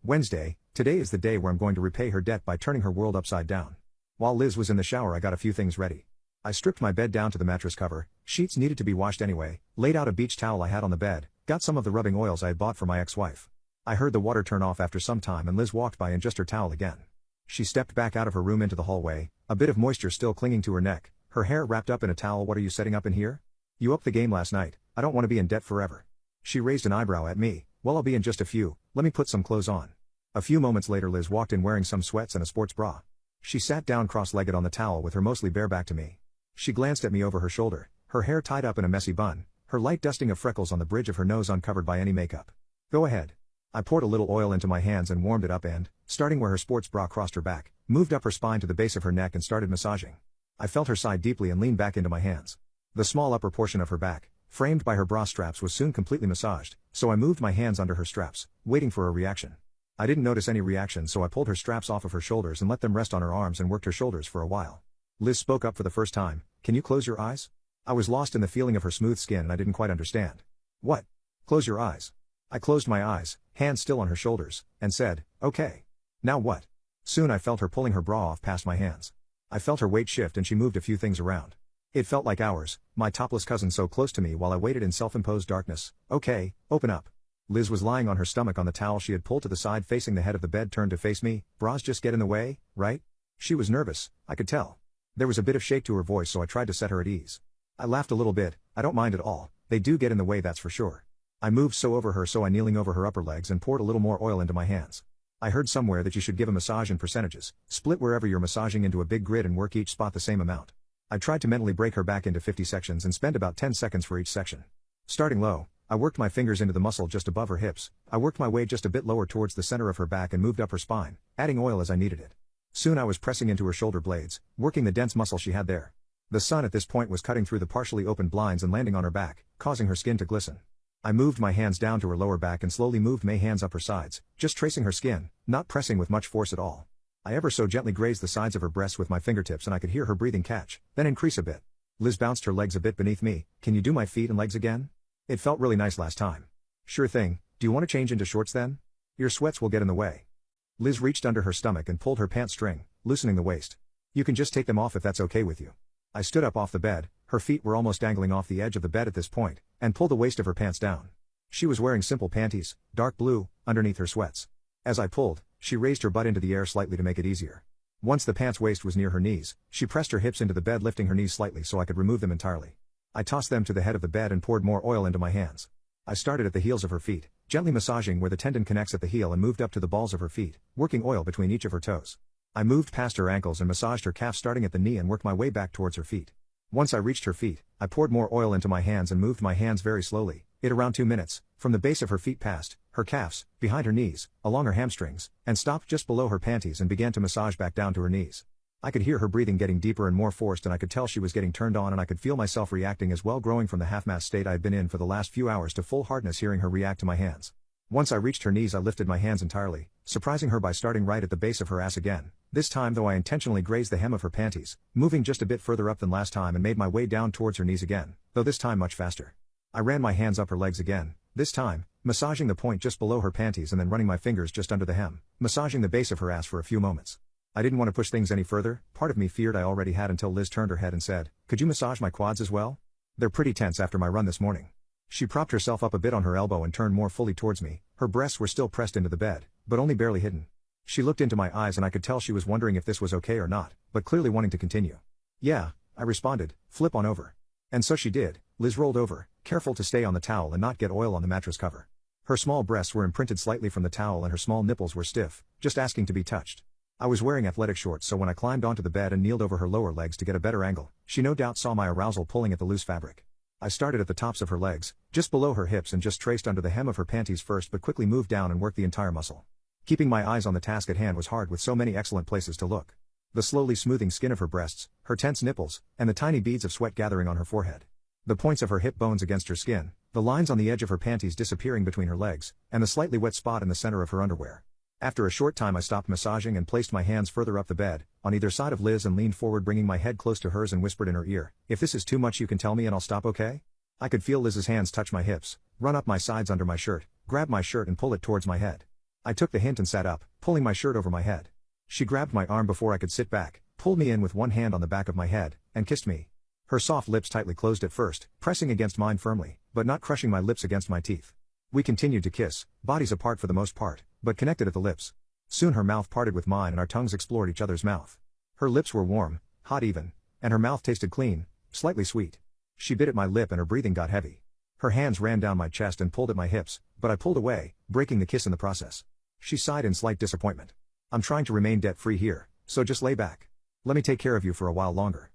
Speaker 2: Wednesday, today is the day where I'm going to repay her debt by turning her world upside down. While Liz was in the shower I got a few things ready. I stripped my bed down to the mattress cover, sheets needed to be washed anyway, laid out a beach towel I had on the bed, got some of the rubbing oils I had bought for my ex-wife. I heard the water turn off after some time and Liz walked by in just her towel again. She stepped back out of her room into the hallway, a bit of moisture still clinging to her neck, her hair wrapped up in a towel. "What are you setting up in here? You upped the game last night, I don't want to be in debt forever." She raised an eyebrow at me. "Well, I'll be in just a few, let me put some clothes on." A few moments later Liz walked in wearing some sweats and a sports bra. She sat down cross-legged on the towel with her mostly bare back to me. She glanced at me over her shoulder, her hair tied up in a messy bun, her light dusting of freckles on the bridge of her nose uncovered by any makeup. "Go ahead." I poured a little oil into my hands and warmed it up and, starting where her sports bra crossed her back, moved up her spine to the base of her neck and started massaging. I felt her sigh deeply and leaned back into my hands. The small upper portion of her back, framed by her bra straps, was soon completely massaged, so I moved my hands under her straps, waiting for a reaction. I didn't notice any reaction, so I pulled her straps off of her shoulders and let them rest on her arms and worked her shoulders for a while. Liz spoke up for the first time. "Can you close your eyes?" I was lost in the feeling of her smooth skin and I didn't quite understand. "What? Close your eyes?" I closed my eyes, hands still on her shoulders, and said, "Okay. Now what?" Soon I felt her pulling her bra off past my hands. I felt her weight shift and she moved a few things around. It felt like hours, my topless cousin so close to me while I waited in self-imposed darkness. "Okay, open up." Liz was lying on her stomach on the towel she had pulled to the side facing the head of the bed turned to face me. "Bras just get in the way, right?" She was nervous, I could tell. There was a bit of shake to her voice, so I tried to set her at ease. I laughed a little bit. "I don't mind at all, they do get in the way, that's for sure." I moved so over her so I kneeling over her upper legs and poured a little more oil into my hands. I heard somewhere that you should give a massage in percentages, split wherever you're massaging into a big grid and work each spot the same amount. I tried to mentally break her back into 50 sections and spend about 10 seconds for each section. Starting low, I worked my fingers into the muscle just above her hips, I worked my way just a bit lower towards the center of her back and moved up her spine, adding oil as I needed it. Soon I was pressing into her shoulder blades, working the dense muscle she had there. The sun at this point was cutting through the partially opened blinds and landing on her back, causing her skin to glisten. I moved my hands down to her lower back and slowly moved my hands up her sides, just tracing her skin, not pressing with much force at all. I ever so gently grazed the sides of her breasts with my fingertips and I could hear her breathing catch, then increase a bit. Liz bounced her legs a bit beneath me. "Can you do my feet and legs again? It felt really nice last time." "Sure thing, do you want to change into shorts then? Your sweats will get in the way." Liz reached under her stomach and pulled her pants string, loosening the waist. "You can just take them off if that's okay with you." I stood up off the bed, her feet were almost dangling off the edge of the bed at this point, and pulled the waist of her pants down. She was wearing simple panties, dark blue, underneath her sweats. As I pulled, she raised her butt into the air slightly to make it easier. Once the pants waist was near her knees, she pressed her hips into the bed, lifting her knees slightly so I could remove them entirely. I tossed them to the head of the bed and poured more oil into my hands. I started at the heels of her feet, gently massaging where the tendon connects at the heel and moved up to the balls of her feet, working oil between each of her toes. I moved past her ankles and massaged her calf starting at the knee and worked my way back towards her feet. Once I reached her feet, I poured more oil into my hands and moved my hands very slowly, it around 2 minutes, from the base of her feet past her calves, behind her knees, along her hamstrings, and stopped just below her panties and began to massage back down to her knees. I could hear her breathing getting deeper and more forced and I could tell she was getting turned on and I could feel myself reacting as well, growing from the half-mast state I had been in for the last few hours to full hardness hearing her react to my hands. Once I reached her knees I lifted my hands entirely, surprising her by starting right at the base of her ass again, this time though I intentionally grazed the hem of her panties, moving just a bit further up than last time and made my way down towards her knees again, though this time much faster. I ran my hands up her legs again, this time, massaging the point just below her panties and then running my fingers just under the hem, massaging the base of her ass for a few moments. I didn't want to push things any further, part of me feared I already had until Liz turned her head and said, "Could you massage my quads as well? They're pretty tense after my run this morning." She propped herself up a bit on her elbow and turned more fully towards me, her breasts were still pressed into the bed, but only barely hidden. She looked into my eyes and I could tell she was wondering if this was okay or not, but clearly wanting to continue. "Yeah," I responded, "flip on over." And so she did. Liz rolled over, careful to stay on the towel and not get oil on the mattress cover. Her small breasts were imprinted slightly from the towel and her small nipples were stiff, just asking to be touched. I was wearing athletic shorts, so when I climbed onto the bed and kneeled over her lower legs to get a better angle, she no doubt saw my arousal pulling at the loose fabric. I started at the tops of her legs, just below her hips, and just traced under the hem of her panties first, but quickly moved down and worked the entire muscle. Keeping my eyes on the task at hand was hard with so many excellent places to look. The slowly smoothing skin of her breasts, her tense nipples, and the tiny beads of sweat gathering on her forehead. The points of her hip bones against her skin, the lines on the edge of her panties disappearing between her legs, and the slightly wet spot in the center of her underwear. After a short time I stopped massaging and placed my hands further up the bed, on either side of Liz, and leaned forward, bringing my head close to hers, and whispered in her ear, "If this is too much you can tell me and I'll stop, okay?" I could feel Liz's hands touch my hips, run up my sides under my shirt, grab my shirt and pull it towards my head. I took the hint and sat up, pulling my shirt over my head. She grabbed my arm before I could sit back, pulled me in with one hand on the back of my head, and kissed me. Her soft lips tightly closed at first, pressing against mine firmly, but not crushing my lips against my teeth. We continued to kiss, bodies apart for the most part, but connected at the lips. Soon her mouth parted with mine and our tongues explored each other's mouth. Her lips were warm, hot even, and her mouth tasted clean, slightly sweet. She bit at my lip and her breathing got heavy. Her hands ran down my chest and pulled at my hips, but I pulled away, breaking the kiss in the process. She sighed in slight disappointment. "I'm trying to remain debt-free here, so just lay back. Let me take care of you for a while longer."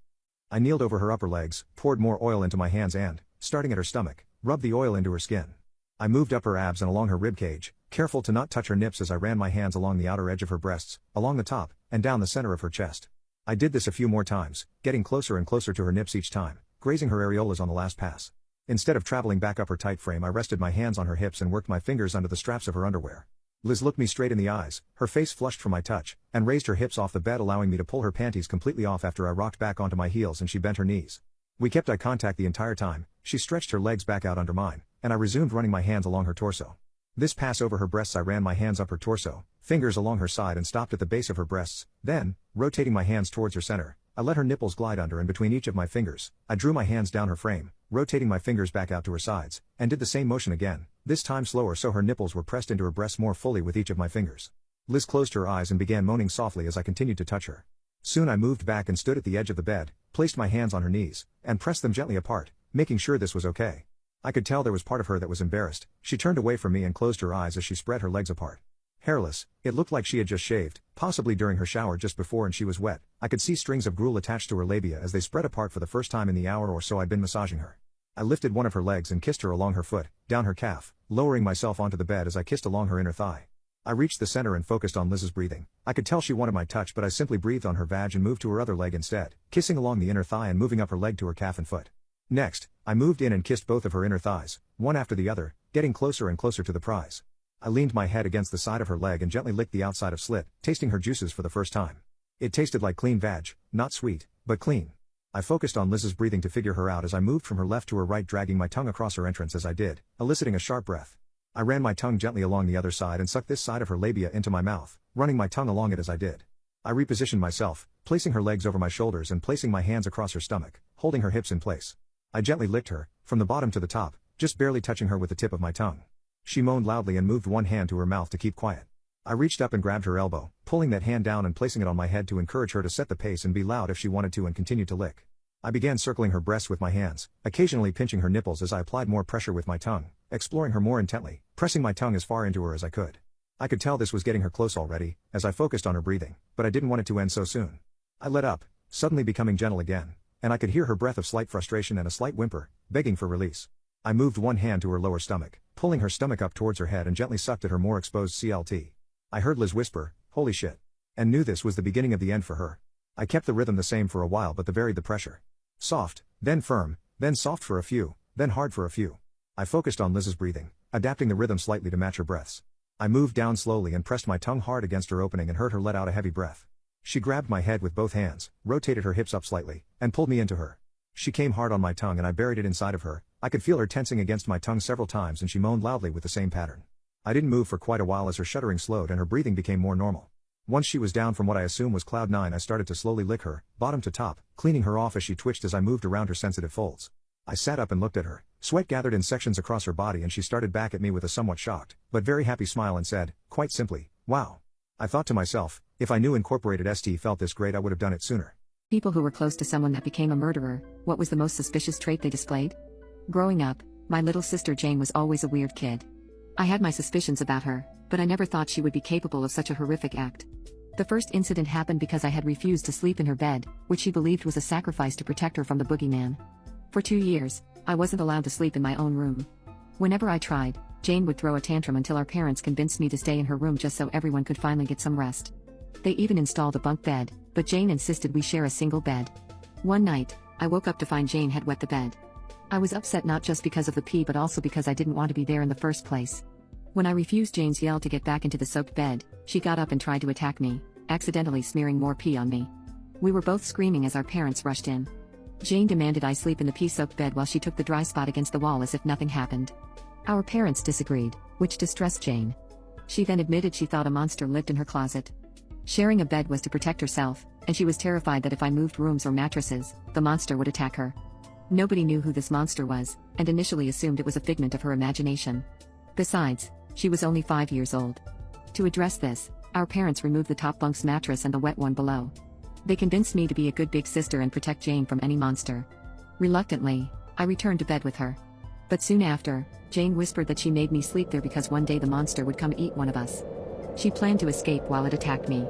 Speaker 2: I kneeled over her upper legs, poured more oil into my hands and, starting at her stomach, rubbed the oil into her skin. I moved up her abs and along her rib cage, careful to not touch her nips as I ran my hands along the outer edge of her breasts, along the top, and down the center of her chest. I did this a few more times, getting closer and closer to her nips each time, grazing her areolas on the last pass. Instead of traveling back up her tight frame, I rested my hands on her hips and worked my fingers under the straps of her underwear. Liz looked me straight in the eyes, her face flushed from my touch, and raised her hips off the bed, allowing me to pull her panties completely off after I rocked back onto my heels and she bent her knees. We kept eye contact the entire time. She stretched her legs back out under mine, and I resumed running my hands along her torso. This pass over her breasts, I ran my hands up her torso, fingers along her side, and stopped at the base of her breasts. Then, rotating my hands towards her center, I let her nipples glide under and between each of my fingers. I drew my hands down her frame, rotating my fingers back out to her sides, and did the same motion again, this time slower so her nipples were pressed into her breasts more fully with each of my fingers. Liz closed her eyes and began moaning softly as I continued to touch her. Soon I moved back and stood at the edge of the bed, placed my hands on her knees, and pressed them gently apart, making sure this was okay. I could tell there was part of her that was embarrassed. She turned away from me and closed her eyes as she spread her legs apart. Hairless, it looked like she had just shaved, possibly during her shower just before, and she was wet. I could see strings of gruel attached to her labia as they spread apart for the first time in the hour or so I'd been massaging her. I lifted one of her legs and kissed her along her foot, down her calf, lowering myself onto the bed as I kissed along her inner thigh. I reached the center and focused on Liz's breathing. I could tell she wanted my touch, but I simply breathed on her vag and moved to her other leg instead, kissing along the inner thigh and moving up her leg to her calf and foot. Next, I moved in and kissed both of her inner thighs, one after the other, getting closer and closer to the prize. I leaned my head against the side of her leg and gently licked the outside of slit, tasting her juices for the first time. It tasted like clean vag, not sweet, but clean. I focused on Liz's breathing to figure her out as I moved from her left to her right, dragging my tongue across her entrance as I did, eliciting a sharp breath. I ran my tongue gently along the other side and sucked this side of her labia into my mouth, running my tongue along it as I did. I repositioned myself, placing her legs over my shoulders and placing my hands across her stomach, holding her hips in place. I gently licked her, from the bottom to the top, just barely touching her with the tip of my tongue. She moaned loudly and moved one hand to her mouth to keep quiet. I reached up and grabbed her elbow, pulling that hand down and placing it on my head to encourage her to set the pace and be loud if she wanted to, and continued to lick. I began circling her breasts with my hands, occasionally pinching her nipples as I applied more pressure with my tongue, exploring her more intently, pressing my tongue as far into her as I could. I could tell this was getting her close already, as I focused on her breathing, but I didn't want it to end so soon. I let up, suddenly becoming gentle again, and I could hear her breath of slight frustration and a slight whimper, begging for release. I moved one hand to her lower stomach, pulling her stomach up towards her head, and gently sucked at her more exposed CLT. I heard Liz whisper, "Holy shit," and knew this was the beginning of the end for her. I kept the rhythm the same for a while, but varied the pressure. Soft, then firm, then soft for a few, then hard for a few. I focused on Liz's breathing, adapting the rhythm slightly to match her breaths. I moved down slowly and pressed my tongue hard against her opening and heard her let out a heavy breath. She grabbed my head with both hands, rotated her hips up slightly, and pulled me into her. She came hard on my tongue and I buried it inside of her. I could feel her tensing against my tongue several times and she moaned loudly with the same pattern. I didn't move for quite a while as her shuddering slowed and her breathing became more normal. Once she was down from what I assume was cloud 9, I started to slowly lick her, bottom to top, cleaning her off as she twitched as I moved around her sensitive folds. I sat up and looked at her. Sweat gathered in sections across her body and she started back at me with a somewhat shocked, but very happy smile and said, quite simply, "Wow." I thought to myself, if I knew Incorporated ST felt this great I would have done it sooner.
Speaker 1: People who were close to someone that became a murderer, what was the most suspicious trait they displayed? Growing up, My little sister Jane was always a weird kid. I had my suspicions about her, but I never thought she would be capable of such a horrific act. The first incident happened because I had refused to sleep in her bed, which she believed was a sacrifice to protect her from the boogeyman. For 2 years, I wasn't allowed to sleep in my own room. Whenever I tried, Jane would throw a tantrum until our parents convinced me to stay in her room just so everyone could finally get some rest. They even installed a bunk bed, but Jane insisted we share a single bed. One night, I woke up to find Jane had wet the bed. I was upset not just because of the pee but also because I didn't want to be there in the first place. When I refused Jane's yell to get back into the soaked bed, she got up and tried to attack me, accidentally smearing more pee on me. We were both screaming as our parents rushed in. Jane demanded I sleep in the pee-soaked bed while she took the dry spot against the wall as if nothing happened. Our parents disagreed, which distressed Jane. She then admitted she thought a monster lived in her closet. Sharing a bed was to protect herself, and she was terrified that if I moved rooms or mattresses, the monster would attack her. Nobody knew who this monster was, and initially assumed it was a figment of her imagination. Besides, she was only 5 years old. To address this, our parents removed the top bunk's mattress and the wet one below. They convinced me to be a good big sister and protect Jane from any monster. Reluctantly, I returned to bed with her. But soon after, Jane whispered that she made me sleep there because one day the monster would come eat one of us. She planned to escape while it attacked me.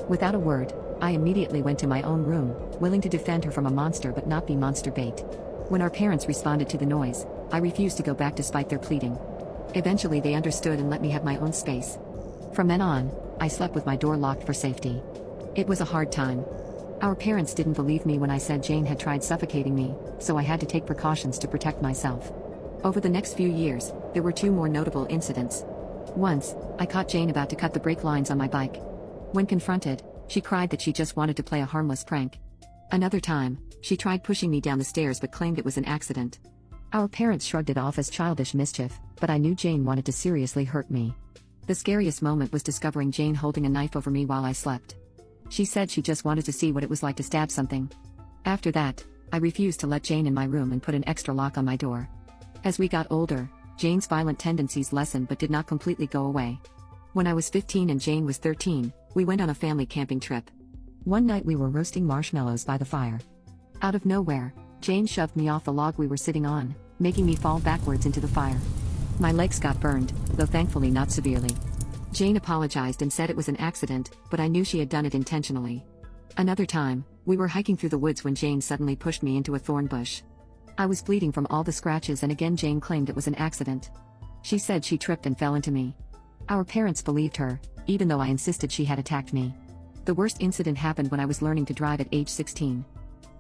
Speaker 1: Without a word, I immediately went to my own room, willing to defend her from a monster but not be monster bait. When our parents responded to the noise, I refused to go back despite their pleading. Eventually they understood and let me have my own space. From then on, I slept with my door locked for safety. It was a hard time. Our parents didn't believe me when I said Jane had tried suffocating me, so I had to take precautions to protect myself. Over the next few years, there were 2 more notable incidents. Once, I caught Jane about to cut the brake lines on my bike. When confronted, she cried that she just wanted to play a harmless prank. Another time, she tried pushing me down the stairs but claimed it was an accident. Our parents shrugged it off as childish mischief, but I knew Jane wanted to seriously hurt me. The scariest moment was discovering Jane holding a knife over me while I slept. She said she just wanted to see what it was like to stab something. After that, I refused to let Jane in my room and put an extra lock on my door. As we got older, Jane's violent tendencies lessened but did not completely go away. When I was 15 and Jane was 13, we went on a family camping trip. One night we were roasting marshmallows by the fire. Out of nowhere, Jane shoved me off the log we were sitting on, making me fall backwards into the fire. My legs got burned, though thankfully not severely. Jane apologized and said it was an accident, but I knew she had done it intentionally. Another time, we were hiking through the woods when Jane suddenly pushed me into a thorn bush. I was bleeding from all the scratches and again Jane claimed it was an accident. She said she tripped and fell into me. Our parents believed her, even though I insisted she had attacked me. The worst incident happened when I was learning to drive at age 16.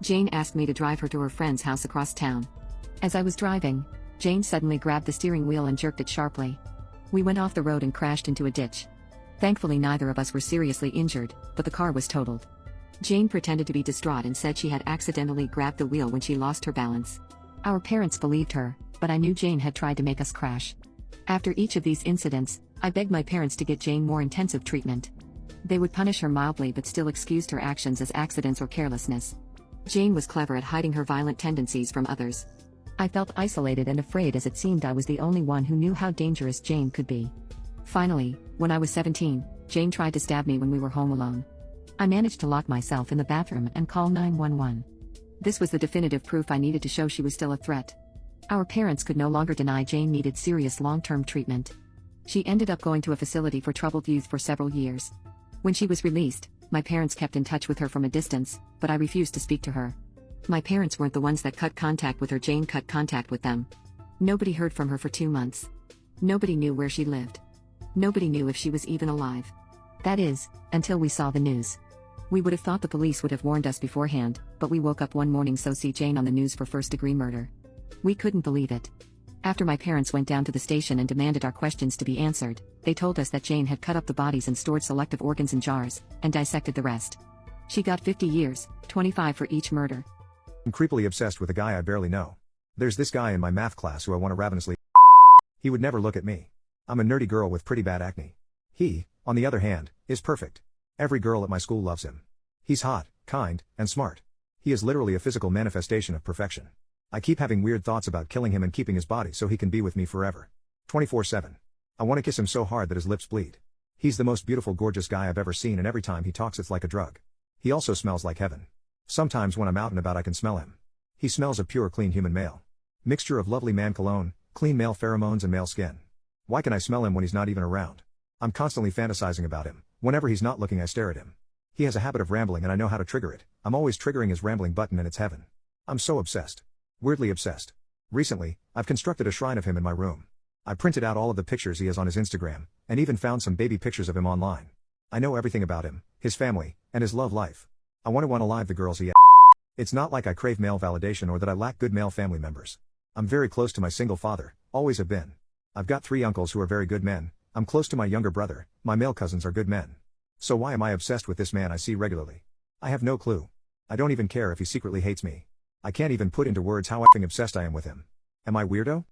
Speaker 1: Jane asked me to drive her to her friend's house across town. As I was driving, Jane suddenly grabbed the steering wheel and jerked it sharply. We went off the road and crashed into a ditch. Thankfully neither of us were seriously injured, but the car was totaled. Jane pretended to be distraught and said she had accidentally grabbed the wheel when she lost her balance. Our parents believed her, but I knew Jane had tried to make us crash. After each of these incidents, I begged my parents to get Jane more intensive treatment. They would punish her mildly but still excused her actions as accidents or carelessness. Jane was clever at hiding her violent tendencies from others. I felt isolated and afraid as it seemed I was the only one who knew how dangerous Jane could be. Finally, when I was 17, Jane tried to stab me when we were home alone. I managed to lock myself in the bathroom and call 911. This was the definitive proof I needed to show she was still a threat. Our parents could no longer deny Jane needed serious long-term treatment. She ended up going to a facility for troubled youth for several years. When she was released, my parents kept in touch with her from a distance, but I refused to speak to her. My parents weren't the ones that cut contact with her. Jane cut contact with them. Nobody heard from her for 2 months. Nobody knew where she lived. Nobody knew if she was even alive. That is, until we saw the news. We would have thought the police would have warned us beforehand, but we woke up one morning so see Jane on the news for first-degree murder. We couldn't believe it. After my parents went down to the station and demanded our questions to be answered, they told us that Jane had cut up the bodies and stored selective organs in jars, and dissected the rest. She got 50 years, 25 for each murder.
Speaker 2: I'm creepily obsessed with a guy I barely know. There's this guy in my math class who I want to ravenously. He would never look at me. I'm a nerdy girl with pretty bad acne. He, on the other hand, is perfect. Every girl at my school loves him. He's hot, kind, and smart. He is literally a physical manifestation of perfection. I keep having weird thoughts about killing him and keeping his body so he can be with me forever. 24/7. I want to kiss him so hard that his lips bleed. He's the most beautiful, gorgeous guy I've ever seen, and every time he talks it's like a drug. He also smells like heaven. Sometimes when I'm out and about I can smell him. He smells a pure, clean human male. Mixture of lovely man cologne, Clean male pheromones and male skin. Why can I smell him when he's not even around? I'm constantly fantasizing about him. Whenever he's not looking, I stare at him. He has a habit of rambling and I know how to trigger it. I'm always triggering his rambling button and it's heaven. I'm so obsessed. Weirdly obsessed. Recently, I've constructed a shrine of him in my room. I printed out all of the pictures he has on his Instagram, and even found some baby pictures of him online. I know everything about him, his family, and his love life. I want to unalive the girls he. It's not like I crave male validation or that I lack good male family members. I'm very close to my single father, always have been. I've got 3 uncles who are very good men. I'm close to my younger brother, my male cousins are good men. So why am I obsessed with this man I see regularly? I have no clue. I don't even care if he secretly hates me. I can't even put into words how effing obsessed I am with him. Am I weirdo?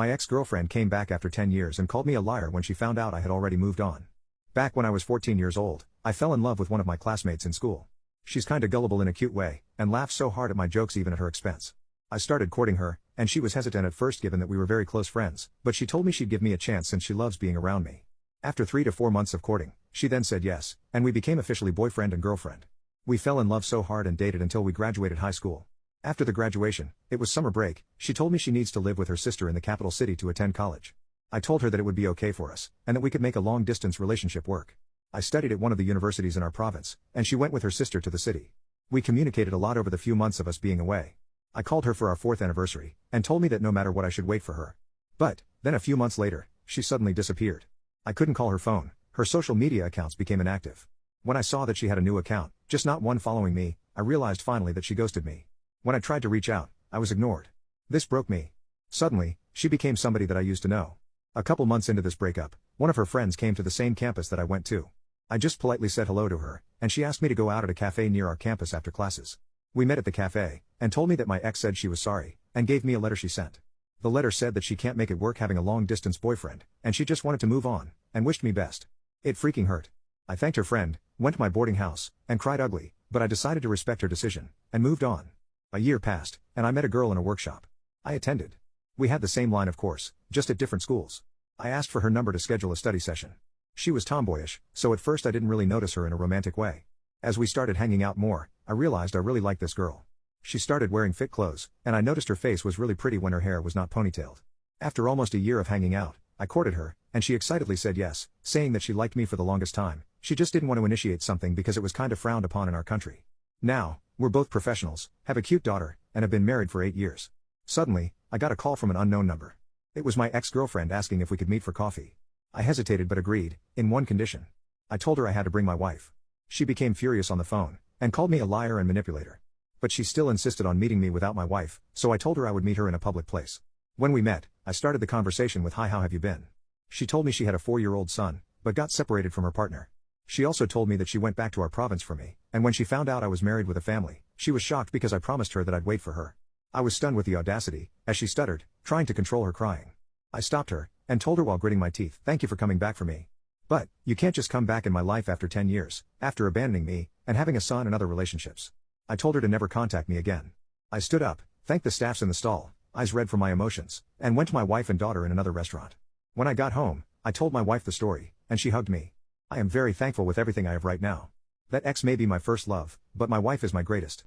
Speaker 2: My ex-girlfriend came back after 10 years and called me a liar when she found out I had already moved on. Back when I was 14 years old, I fell in love with one of my classmates in school. She's kinda gullible in a cute way, and laughs so hard at my jokes even at her expense. I started courting her, and she was hesitant at first given that we were very close friends, but she told me she'd give me a chance since she loves being around me. After 3 to 4 months of courting, she then said yes, and we became officially boyfriend and girlfriend. We fell in love so hard and dated until we graduated high school. After the graduation, it was summer break, she told me she needs to live with her sister in the capital city to attend college. I told her that it would be okay for us, and that we could make a long-distance relationship work. I studied at one of the universities in our province, and she went with her sister to the city. We communicated a lot over the few months of us being away. I called her for our 4th anniversary, and told me that no matter what I should wait for her. But, then a few months later, she suddenly disappeared. I couldn't call her phone, her social media accounts became inactive. When I saw that she had a new account, just not one following me, I realized finally that she ghosted me. When I tried to reach out, I was ignored. This broke me. Suddenly, she became somebody that I used to know. A couple months into this breakup, one of her friends came to the same campus that I went to. I just politely said hello to her, and she asked me to go out at a cafe near our campus after classes. We met at the cafe, and told me that my ex said she was sorry, and gave me a letter she sent. The letter said that she can't make it work having a long-distance boyfriend, and she just wanted to move on, and wished me best. It freaking hurt. I thanked her friend, went to my boarding house, and cried ugly, but I decided to respect her decision, and moved on. A year passed, and I met a girl in a workshop. I attended. We had the same line of course, just at different schools. I asked for her number to schedule a study session. She was tomboyish, so at first I didn't really notice her in a romantic way. As we started hanging out more, I realized I really liked this girl. She started wearing fit clothes, and I noticed her face was really pretty when her hair was not ponytailed. After almost a year of hanging out, I courted her, and she excitedly said yes, saying that she liked me for the longest time. She just didn't want to initiate something because it was kind of frowned upon in our country. Now, we're both professionals, have a cute daughter, and have been married for 8 years. Suddenly, I got a call from an unknown number. It was my ex-girlfriend asking if we could meet for coffee. I hesitated but agreed, in one condition. I told her I had to bring my wife. She became furious on the phone, and called me a liar and manipulator. But she still insisted on meeting me without my wife, so I told her I would meet her in a public place. When we met, I started the conversation with "Hi, how have you been?" She told me she had a 4-year-old son, but got separated from her partner. She also told me that she went back to our province for me, and when she found out I was married with a family, she was shocked because I promised her that I'd wait for her. I was stunned with the audacity, as she stuttered, trying to control her crying. I stopped her, and told her while gritting my teeth, "Thank you for coming back for me. But, you can't just come back in my life after 10 years, after abandoning me, and having a son and other relationships." I told her to never contact me again. I stood up, thanked the staffs in the stall, eyes red from my emotions, and went to my wife and daughter in another restaurant. When I got home, I told my wife the story, and she hugged me. I am very thankful with everything I have right now. That ex may be my first love, but my wife is my greatest.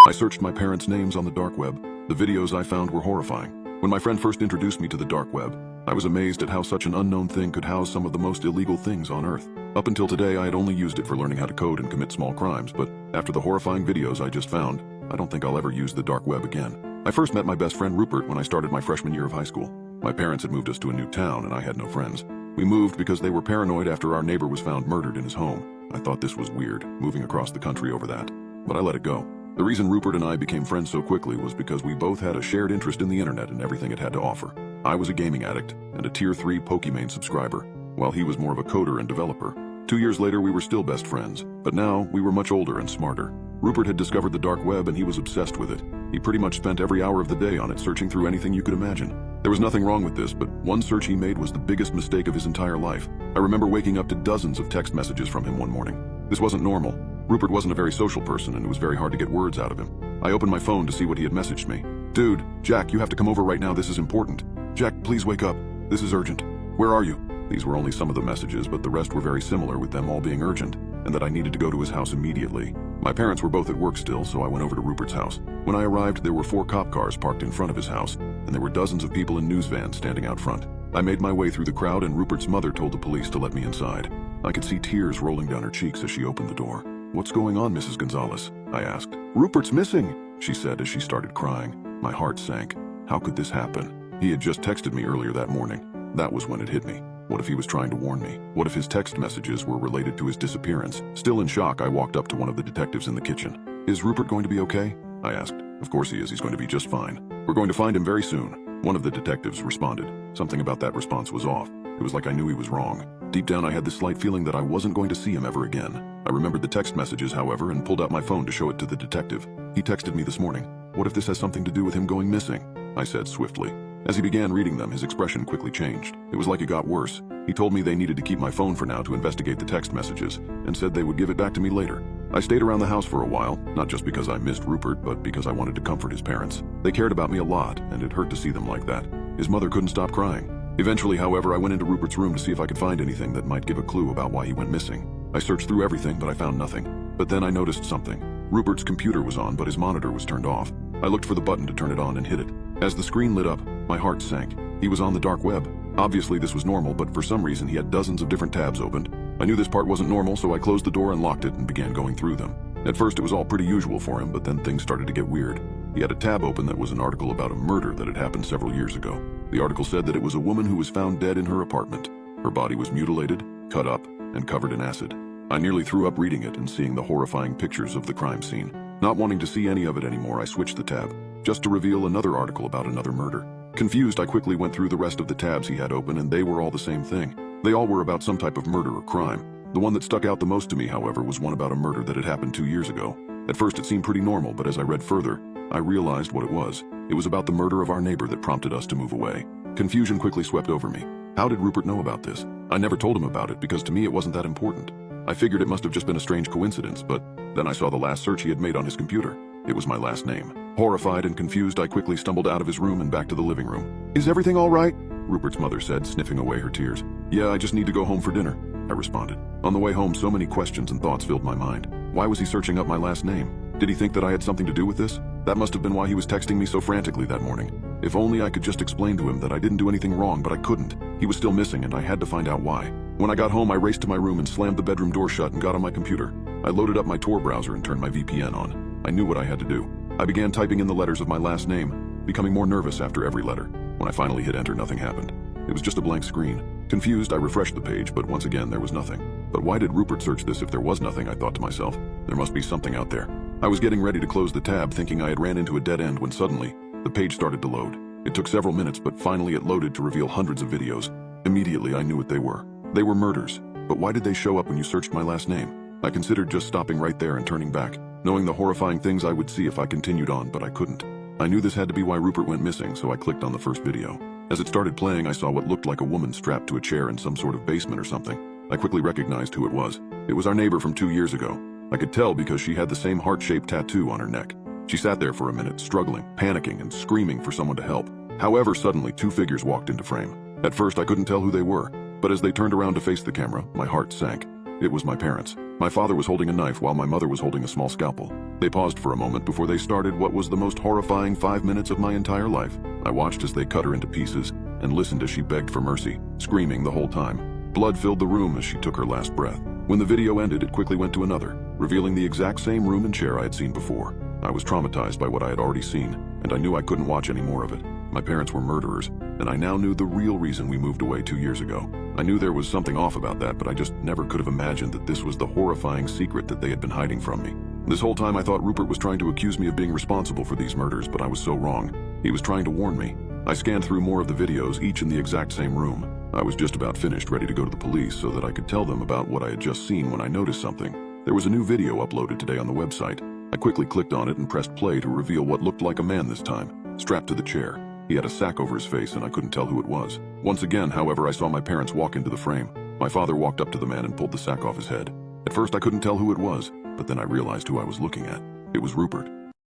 Speaker 3: I searched my parents' names on the dark web. The videos I found were horrifying. When my friend first introduced me to the dark web, I was amazed at how such an unknown thing could house some of the most illegal things on earth. Up until today, I had only used it for learning how to code and commit small crimes, but after the horrifying videos I just found, I don't think I'll ever use the dark web again. I first met my best friend Rupert when I started my freshman year of high school. My parents had moved us to a new town and I had no friends. We moved because they were paranoid after our neighbor was found murdered in his home. I thought this was weird, moving across the country over that. But I let it go. The reason Rupert and I became friends so quickly was because we both had a shared interest in the internet and everything it had to offer. I was a gaming addict and a Tier 3 Pokimane subscriber, while he was more of a coder and developer. 2 years later we were still best friends, but now we were much older and smarter. Rupert had discovered the dark web and he was obsessed with it. He pretty much spent every hour of the day on it, searching through anything you could imagine. There was nothing wrong with this, but one search he made was the biggest mistake of his entire life. I remember waking up to dozens of text messages from him one morning. This wasn't normal. Rupert wasn't a very social person and it was very hard to get words out of him. I opened my phone to see what he had messaged me. "Dude, Jack, you have to come over right now, this is important. Jack, please wake up. This is urgent. Where are you?" These were only some of the messages, but the rest were very similar, with them all being urgent, and that I needed to go to his house immediately. My parents were both at work still, so I went over to Rupert's house. When I arrived, there were 4 cop cars parked in front of his house, and there were dozens of people in news vans standing out front. I made my way through the crowd, and Rupert's mother told the police to let me inside. I could see tears rolling down her cheeks as she opened the door. "What's going on, Mrs. Gonzalez?" I asked. "Rupert's missing," she said as she started crying. My heart sank. How could this happen? He had just texted me earlier that morning. That was when it hit me. What if he was trying to warn me? What if his text messages were related to his disappearance? Still in shock, I walked up to one of the detectives in the kitchen. "Is Rupert going to be okay?" I asked. "Of course he is. He's going to be just fine. We're going to find him very soon." One of the detectives responded. Something about that response was off. It was like I knew he was wrong. Deep down, I had this slight feeling that I wasn't going to see him ever again. I remembered the text messages, however, and pulled out my phone to show it to the detective. "He texted me this morning. What if this has something to do with him going missing?" I said swiftly. As he began reading them, his expression quickly changed. It was like it got worse. He told me they needed to keep my phone for now to investigate the text messages, and said they would give it back to me later. I stayed around the house for a while, not just because I missed Rupert, but because I wanted to comfort his parents. They cared about me a lot, and it hurt to see them like that. His mother couldn't stop crying. Eventually, however, I went into Rupert's room to see if I could find anything that might give a clue about why he went missing. I searched through everything, but I found nothing. But then I noticed something. Rupert's computer was on, but his monitor was turned off. I looked for the button to turn it on and hit it. As the screen lit up, my heart sank. He was on the dark web. Obviously this was normal, but for some reason he had dozens of different tabs opened. I knew this part wasn't normal, so I closed the door and locked it and began going through them. At first it was all pretty usual for him, but then things started to get weird. He had a tab open that was an article about a murder that had happened several years ago. The article said that it was a woman who was found dead in her apartment. Her body was mutilated, cut up, and covered in acid. I nearly threw up reading it and seeing the horrifying pictures of the crime scene. Not wanting to see any of it anymore, I switched the tab, just to reveal another article about another murder. Confused, I quickly went through the rest of the tabs he had open, and they were all the same thing. They all were about some type of murder or crime. The one that stuck out the most to me, however, was one about a murder that had happened 2 years ago. At first it seemed pretty normal, but as I read further, I realized what it was. It was about the murder of our neighbor that prompted us to move away. Confusion quickly swept over me. How did Rupert know about this? I never told him about it because to me it wasn't that important. I figured it must have just been a strange coincidence, but then I saw the last search he had made on his computer. It was my last name. Horrified and confused, I quickly stumbled out of his room and back to the living room. "Is everything all right?" Rupert's mother said, sniffing away her tears. "Yeah, I just need to go home for dinner," I responded. On the way home, so many questions and thoughts filled my mind. Why was he searching up my last name? Did he think that I had something to do with this? That must have been why he was texting me so frantically that morning. If only I could just explain to him that I didn't do anything wrong, but I couldn't. He was still missing, and I had to find out why. When I got home, I raced to my room and slammed the bedroom door shut and got on my computer. I loaded up my Tor browser and turned my VPN on. I knew what I had to do. I began typing in the letters of my last name, becoming more nervous after every letter. When I finally hit enter, nothing happened. It was just a blank screen. Confused, I refreshed the page, but once again, there was nothing. But why did Rupert search this if there was nothing, I thought to myself. There must be something out there. I was getting ready to close the tab, thinking I had ran into a dead end when suddenly, the page started to load. It took several minutes, but finally it loaded to reveal hundreds of videos. Immediately, I knew what they were. They were murders. But why did they show up when you searched my last name? I considered just stopping right there and turning back, knowing the horrifying things I would see if I continued on, but I couldn't. I knew this had to be why Rupert went missing, so I clicked on the first video. As it started playing, I saw what looked like a woman strapped to a chair in some sort of basement or something. I quickly recognized who it was. It was our neighbor from 2 years ago. I could tell because she had the same heart-shaped tattoo on her neck. She sat there for a minute, struggling, panicking, and screaming for someone to help. However, suddenly 2 figures walked into frame. At first, I couldn't tell who they were, but as they turned around to face the camera, my heart sank. It was my parents. My father was holding a knife while my mother was holding a small scalpel. They paused for a moment before they started what was the most horrifying 5 minutes of my entire life. I watched as they cut her into pieces and listened as she begged for mercy, screaming the whole time. Blood filled the room as she took her last breath. When the video ended, it quickly went to another, revealing the exact same room and chair I had seen before. I was traumatized by what I had already seen, and I knew I couldn't watch any more of it. My parents were murderers, and I now knew the real reason we moved away 2 years ago. I knew there was something off about that, but I just never could have imagined that this was the horrifying secret that they had been hiding from me. This whole time I thought Rupert was trying to accuse me of being responsible for these murders, but I was so wrong. He was trying to warn me. I scanned through more of the videos, each in the exact same room. I was just about finished, ready to go to the police so that I could tell them about what I had just seen when I noticed something. There was a new video uploaded today on the website. I quickly clicked on it and pressed play to reveal what looked like a man this time, strapped to the chair. He had a sack over his face and I couldn't tell who it was. Once again, however, I saw my parents walk into the frame. My father walked up to the man and pulled the sack off his head. At first I couldn't tell who it was, but then I realized who I was looking at. It was Rupert.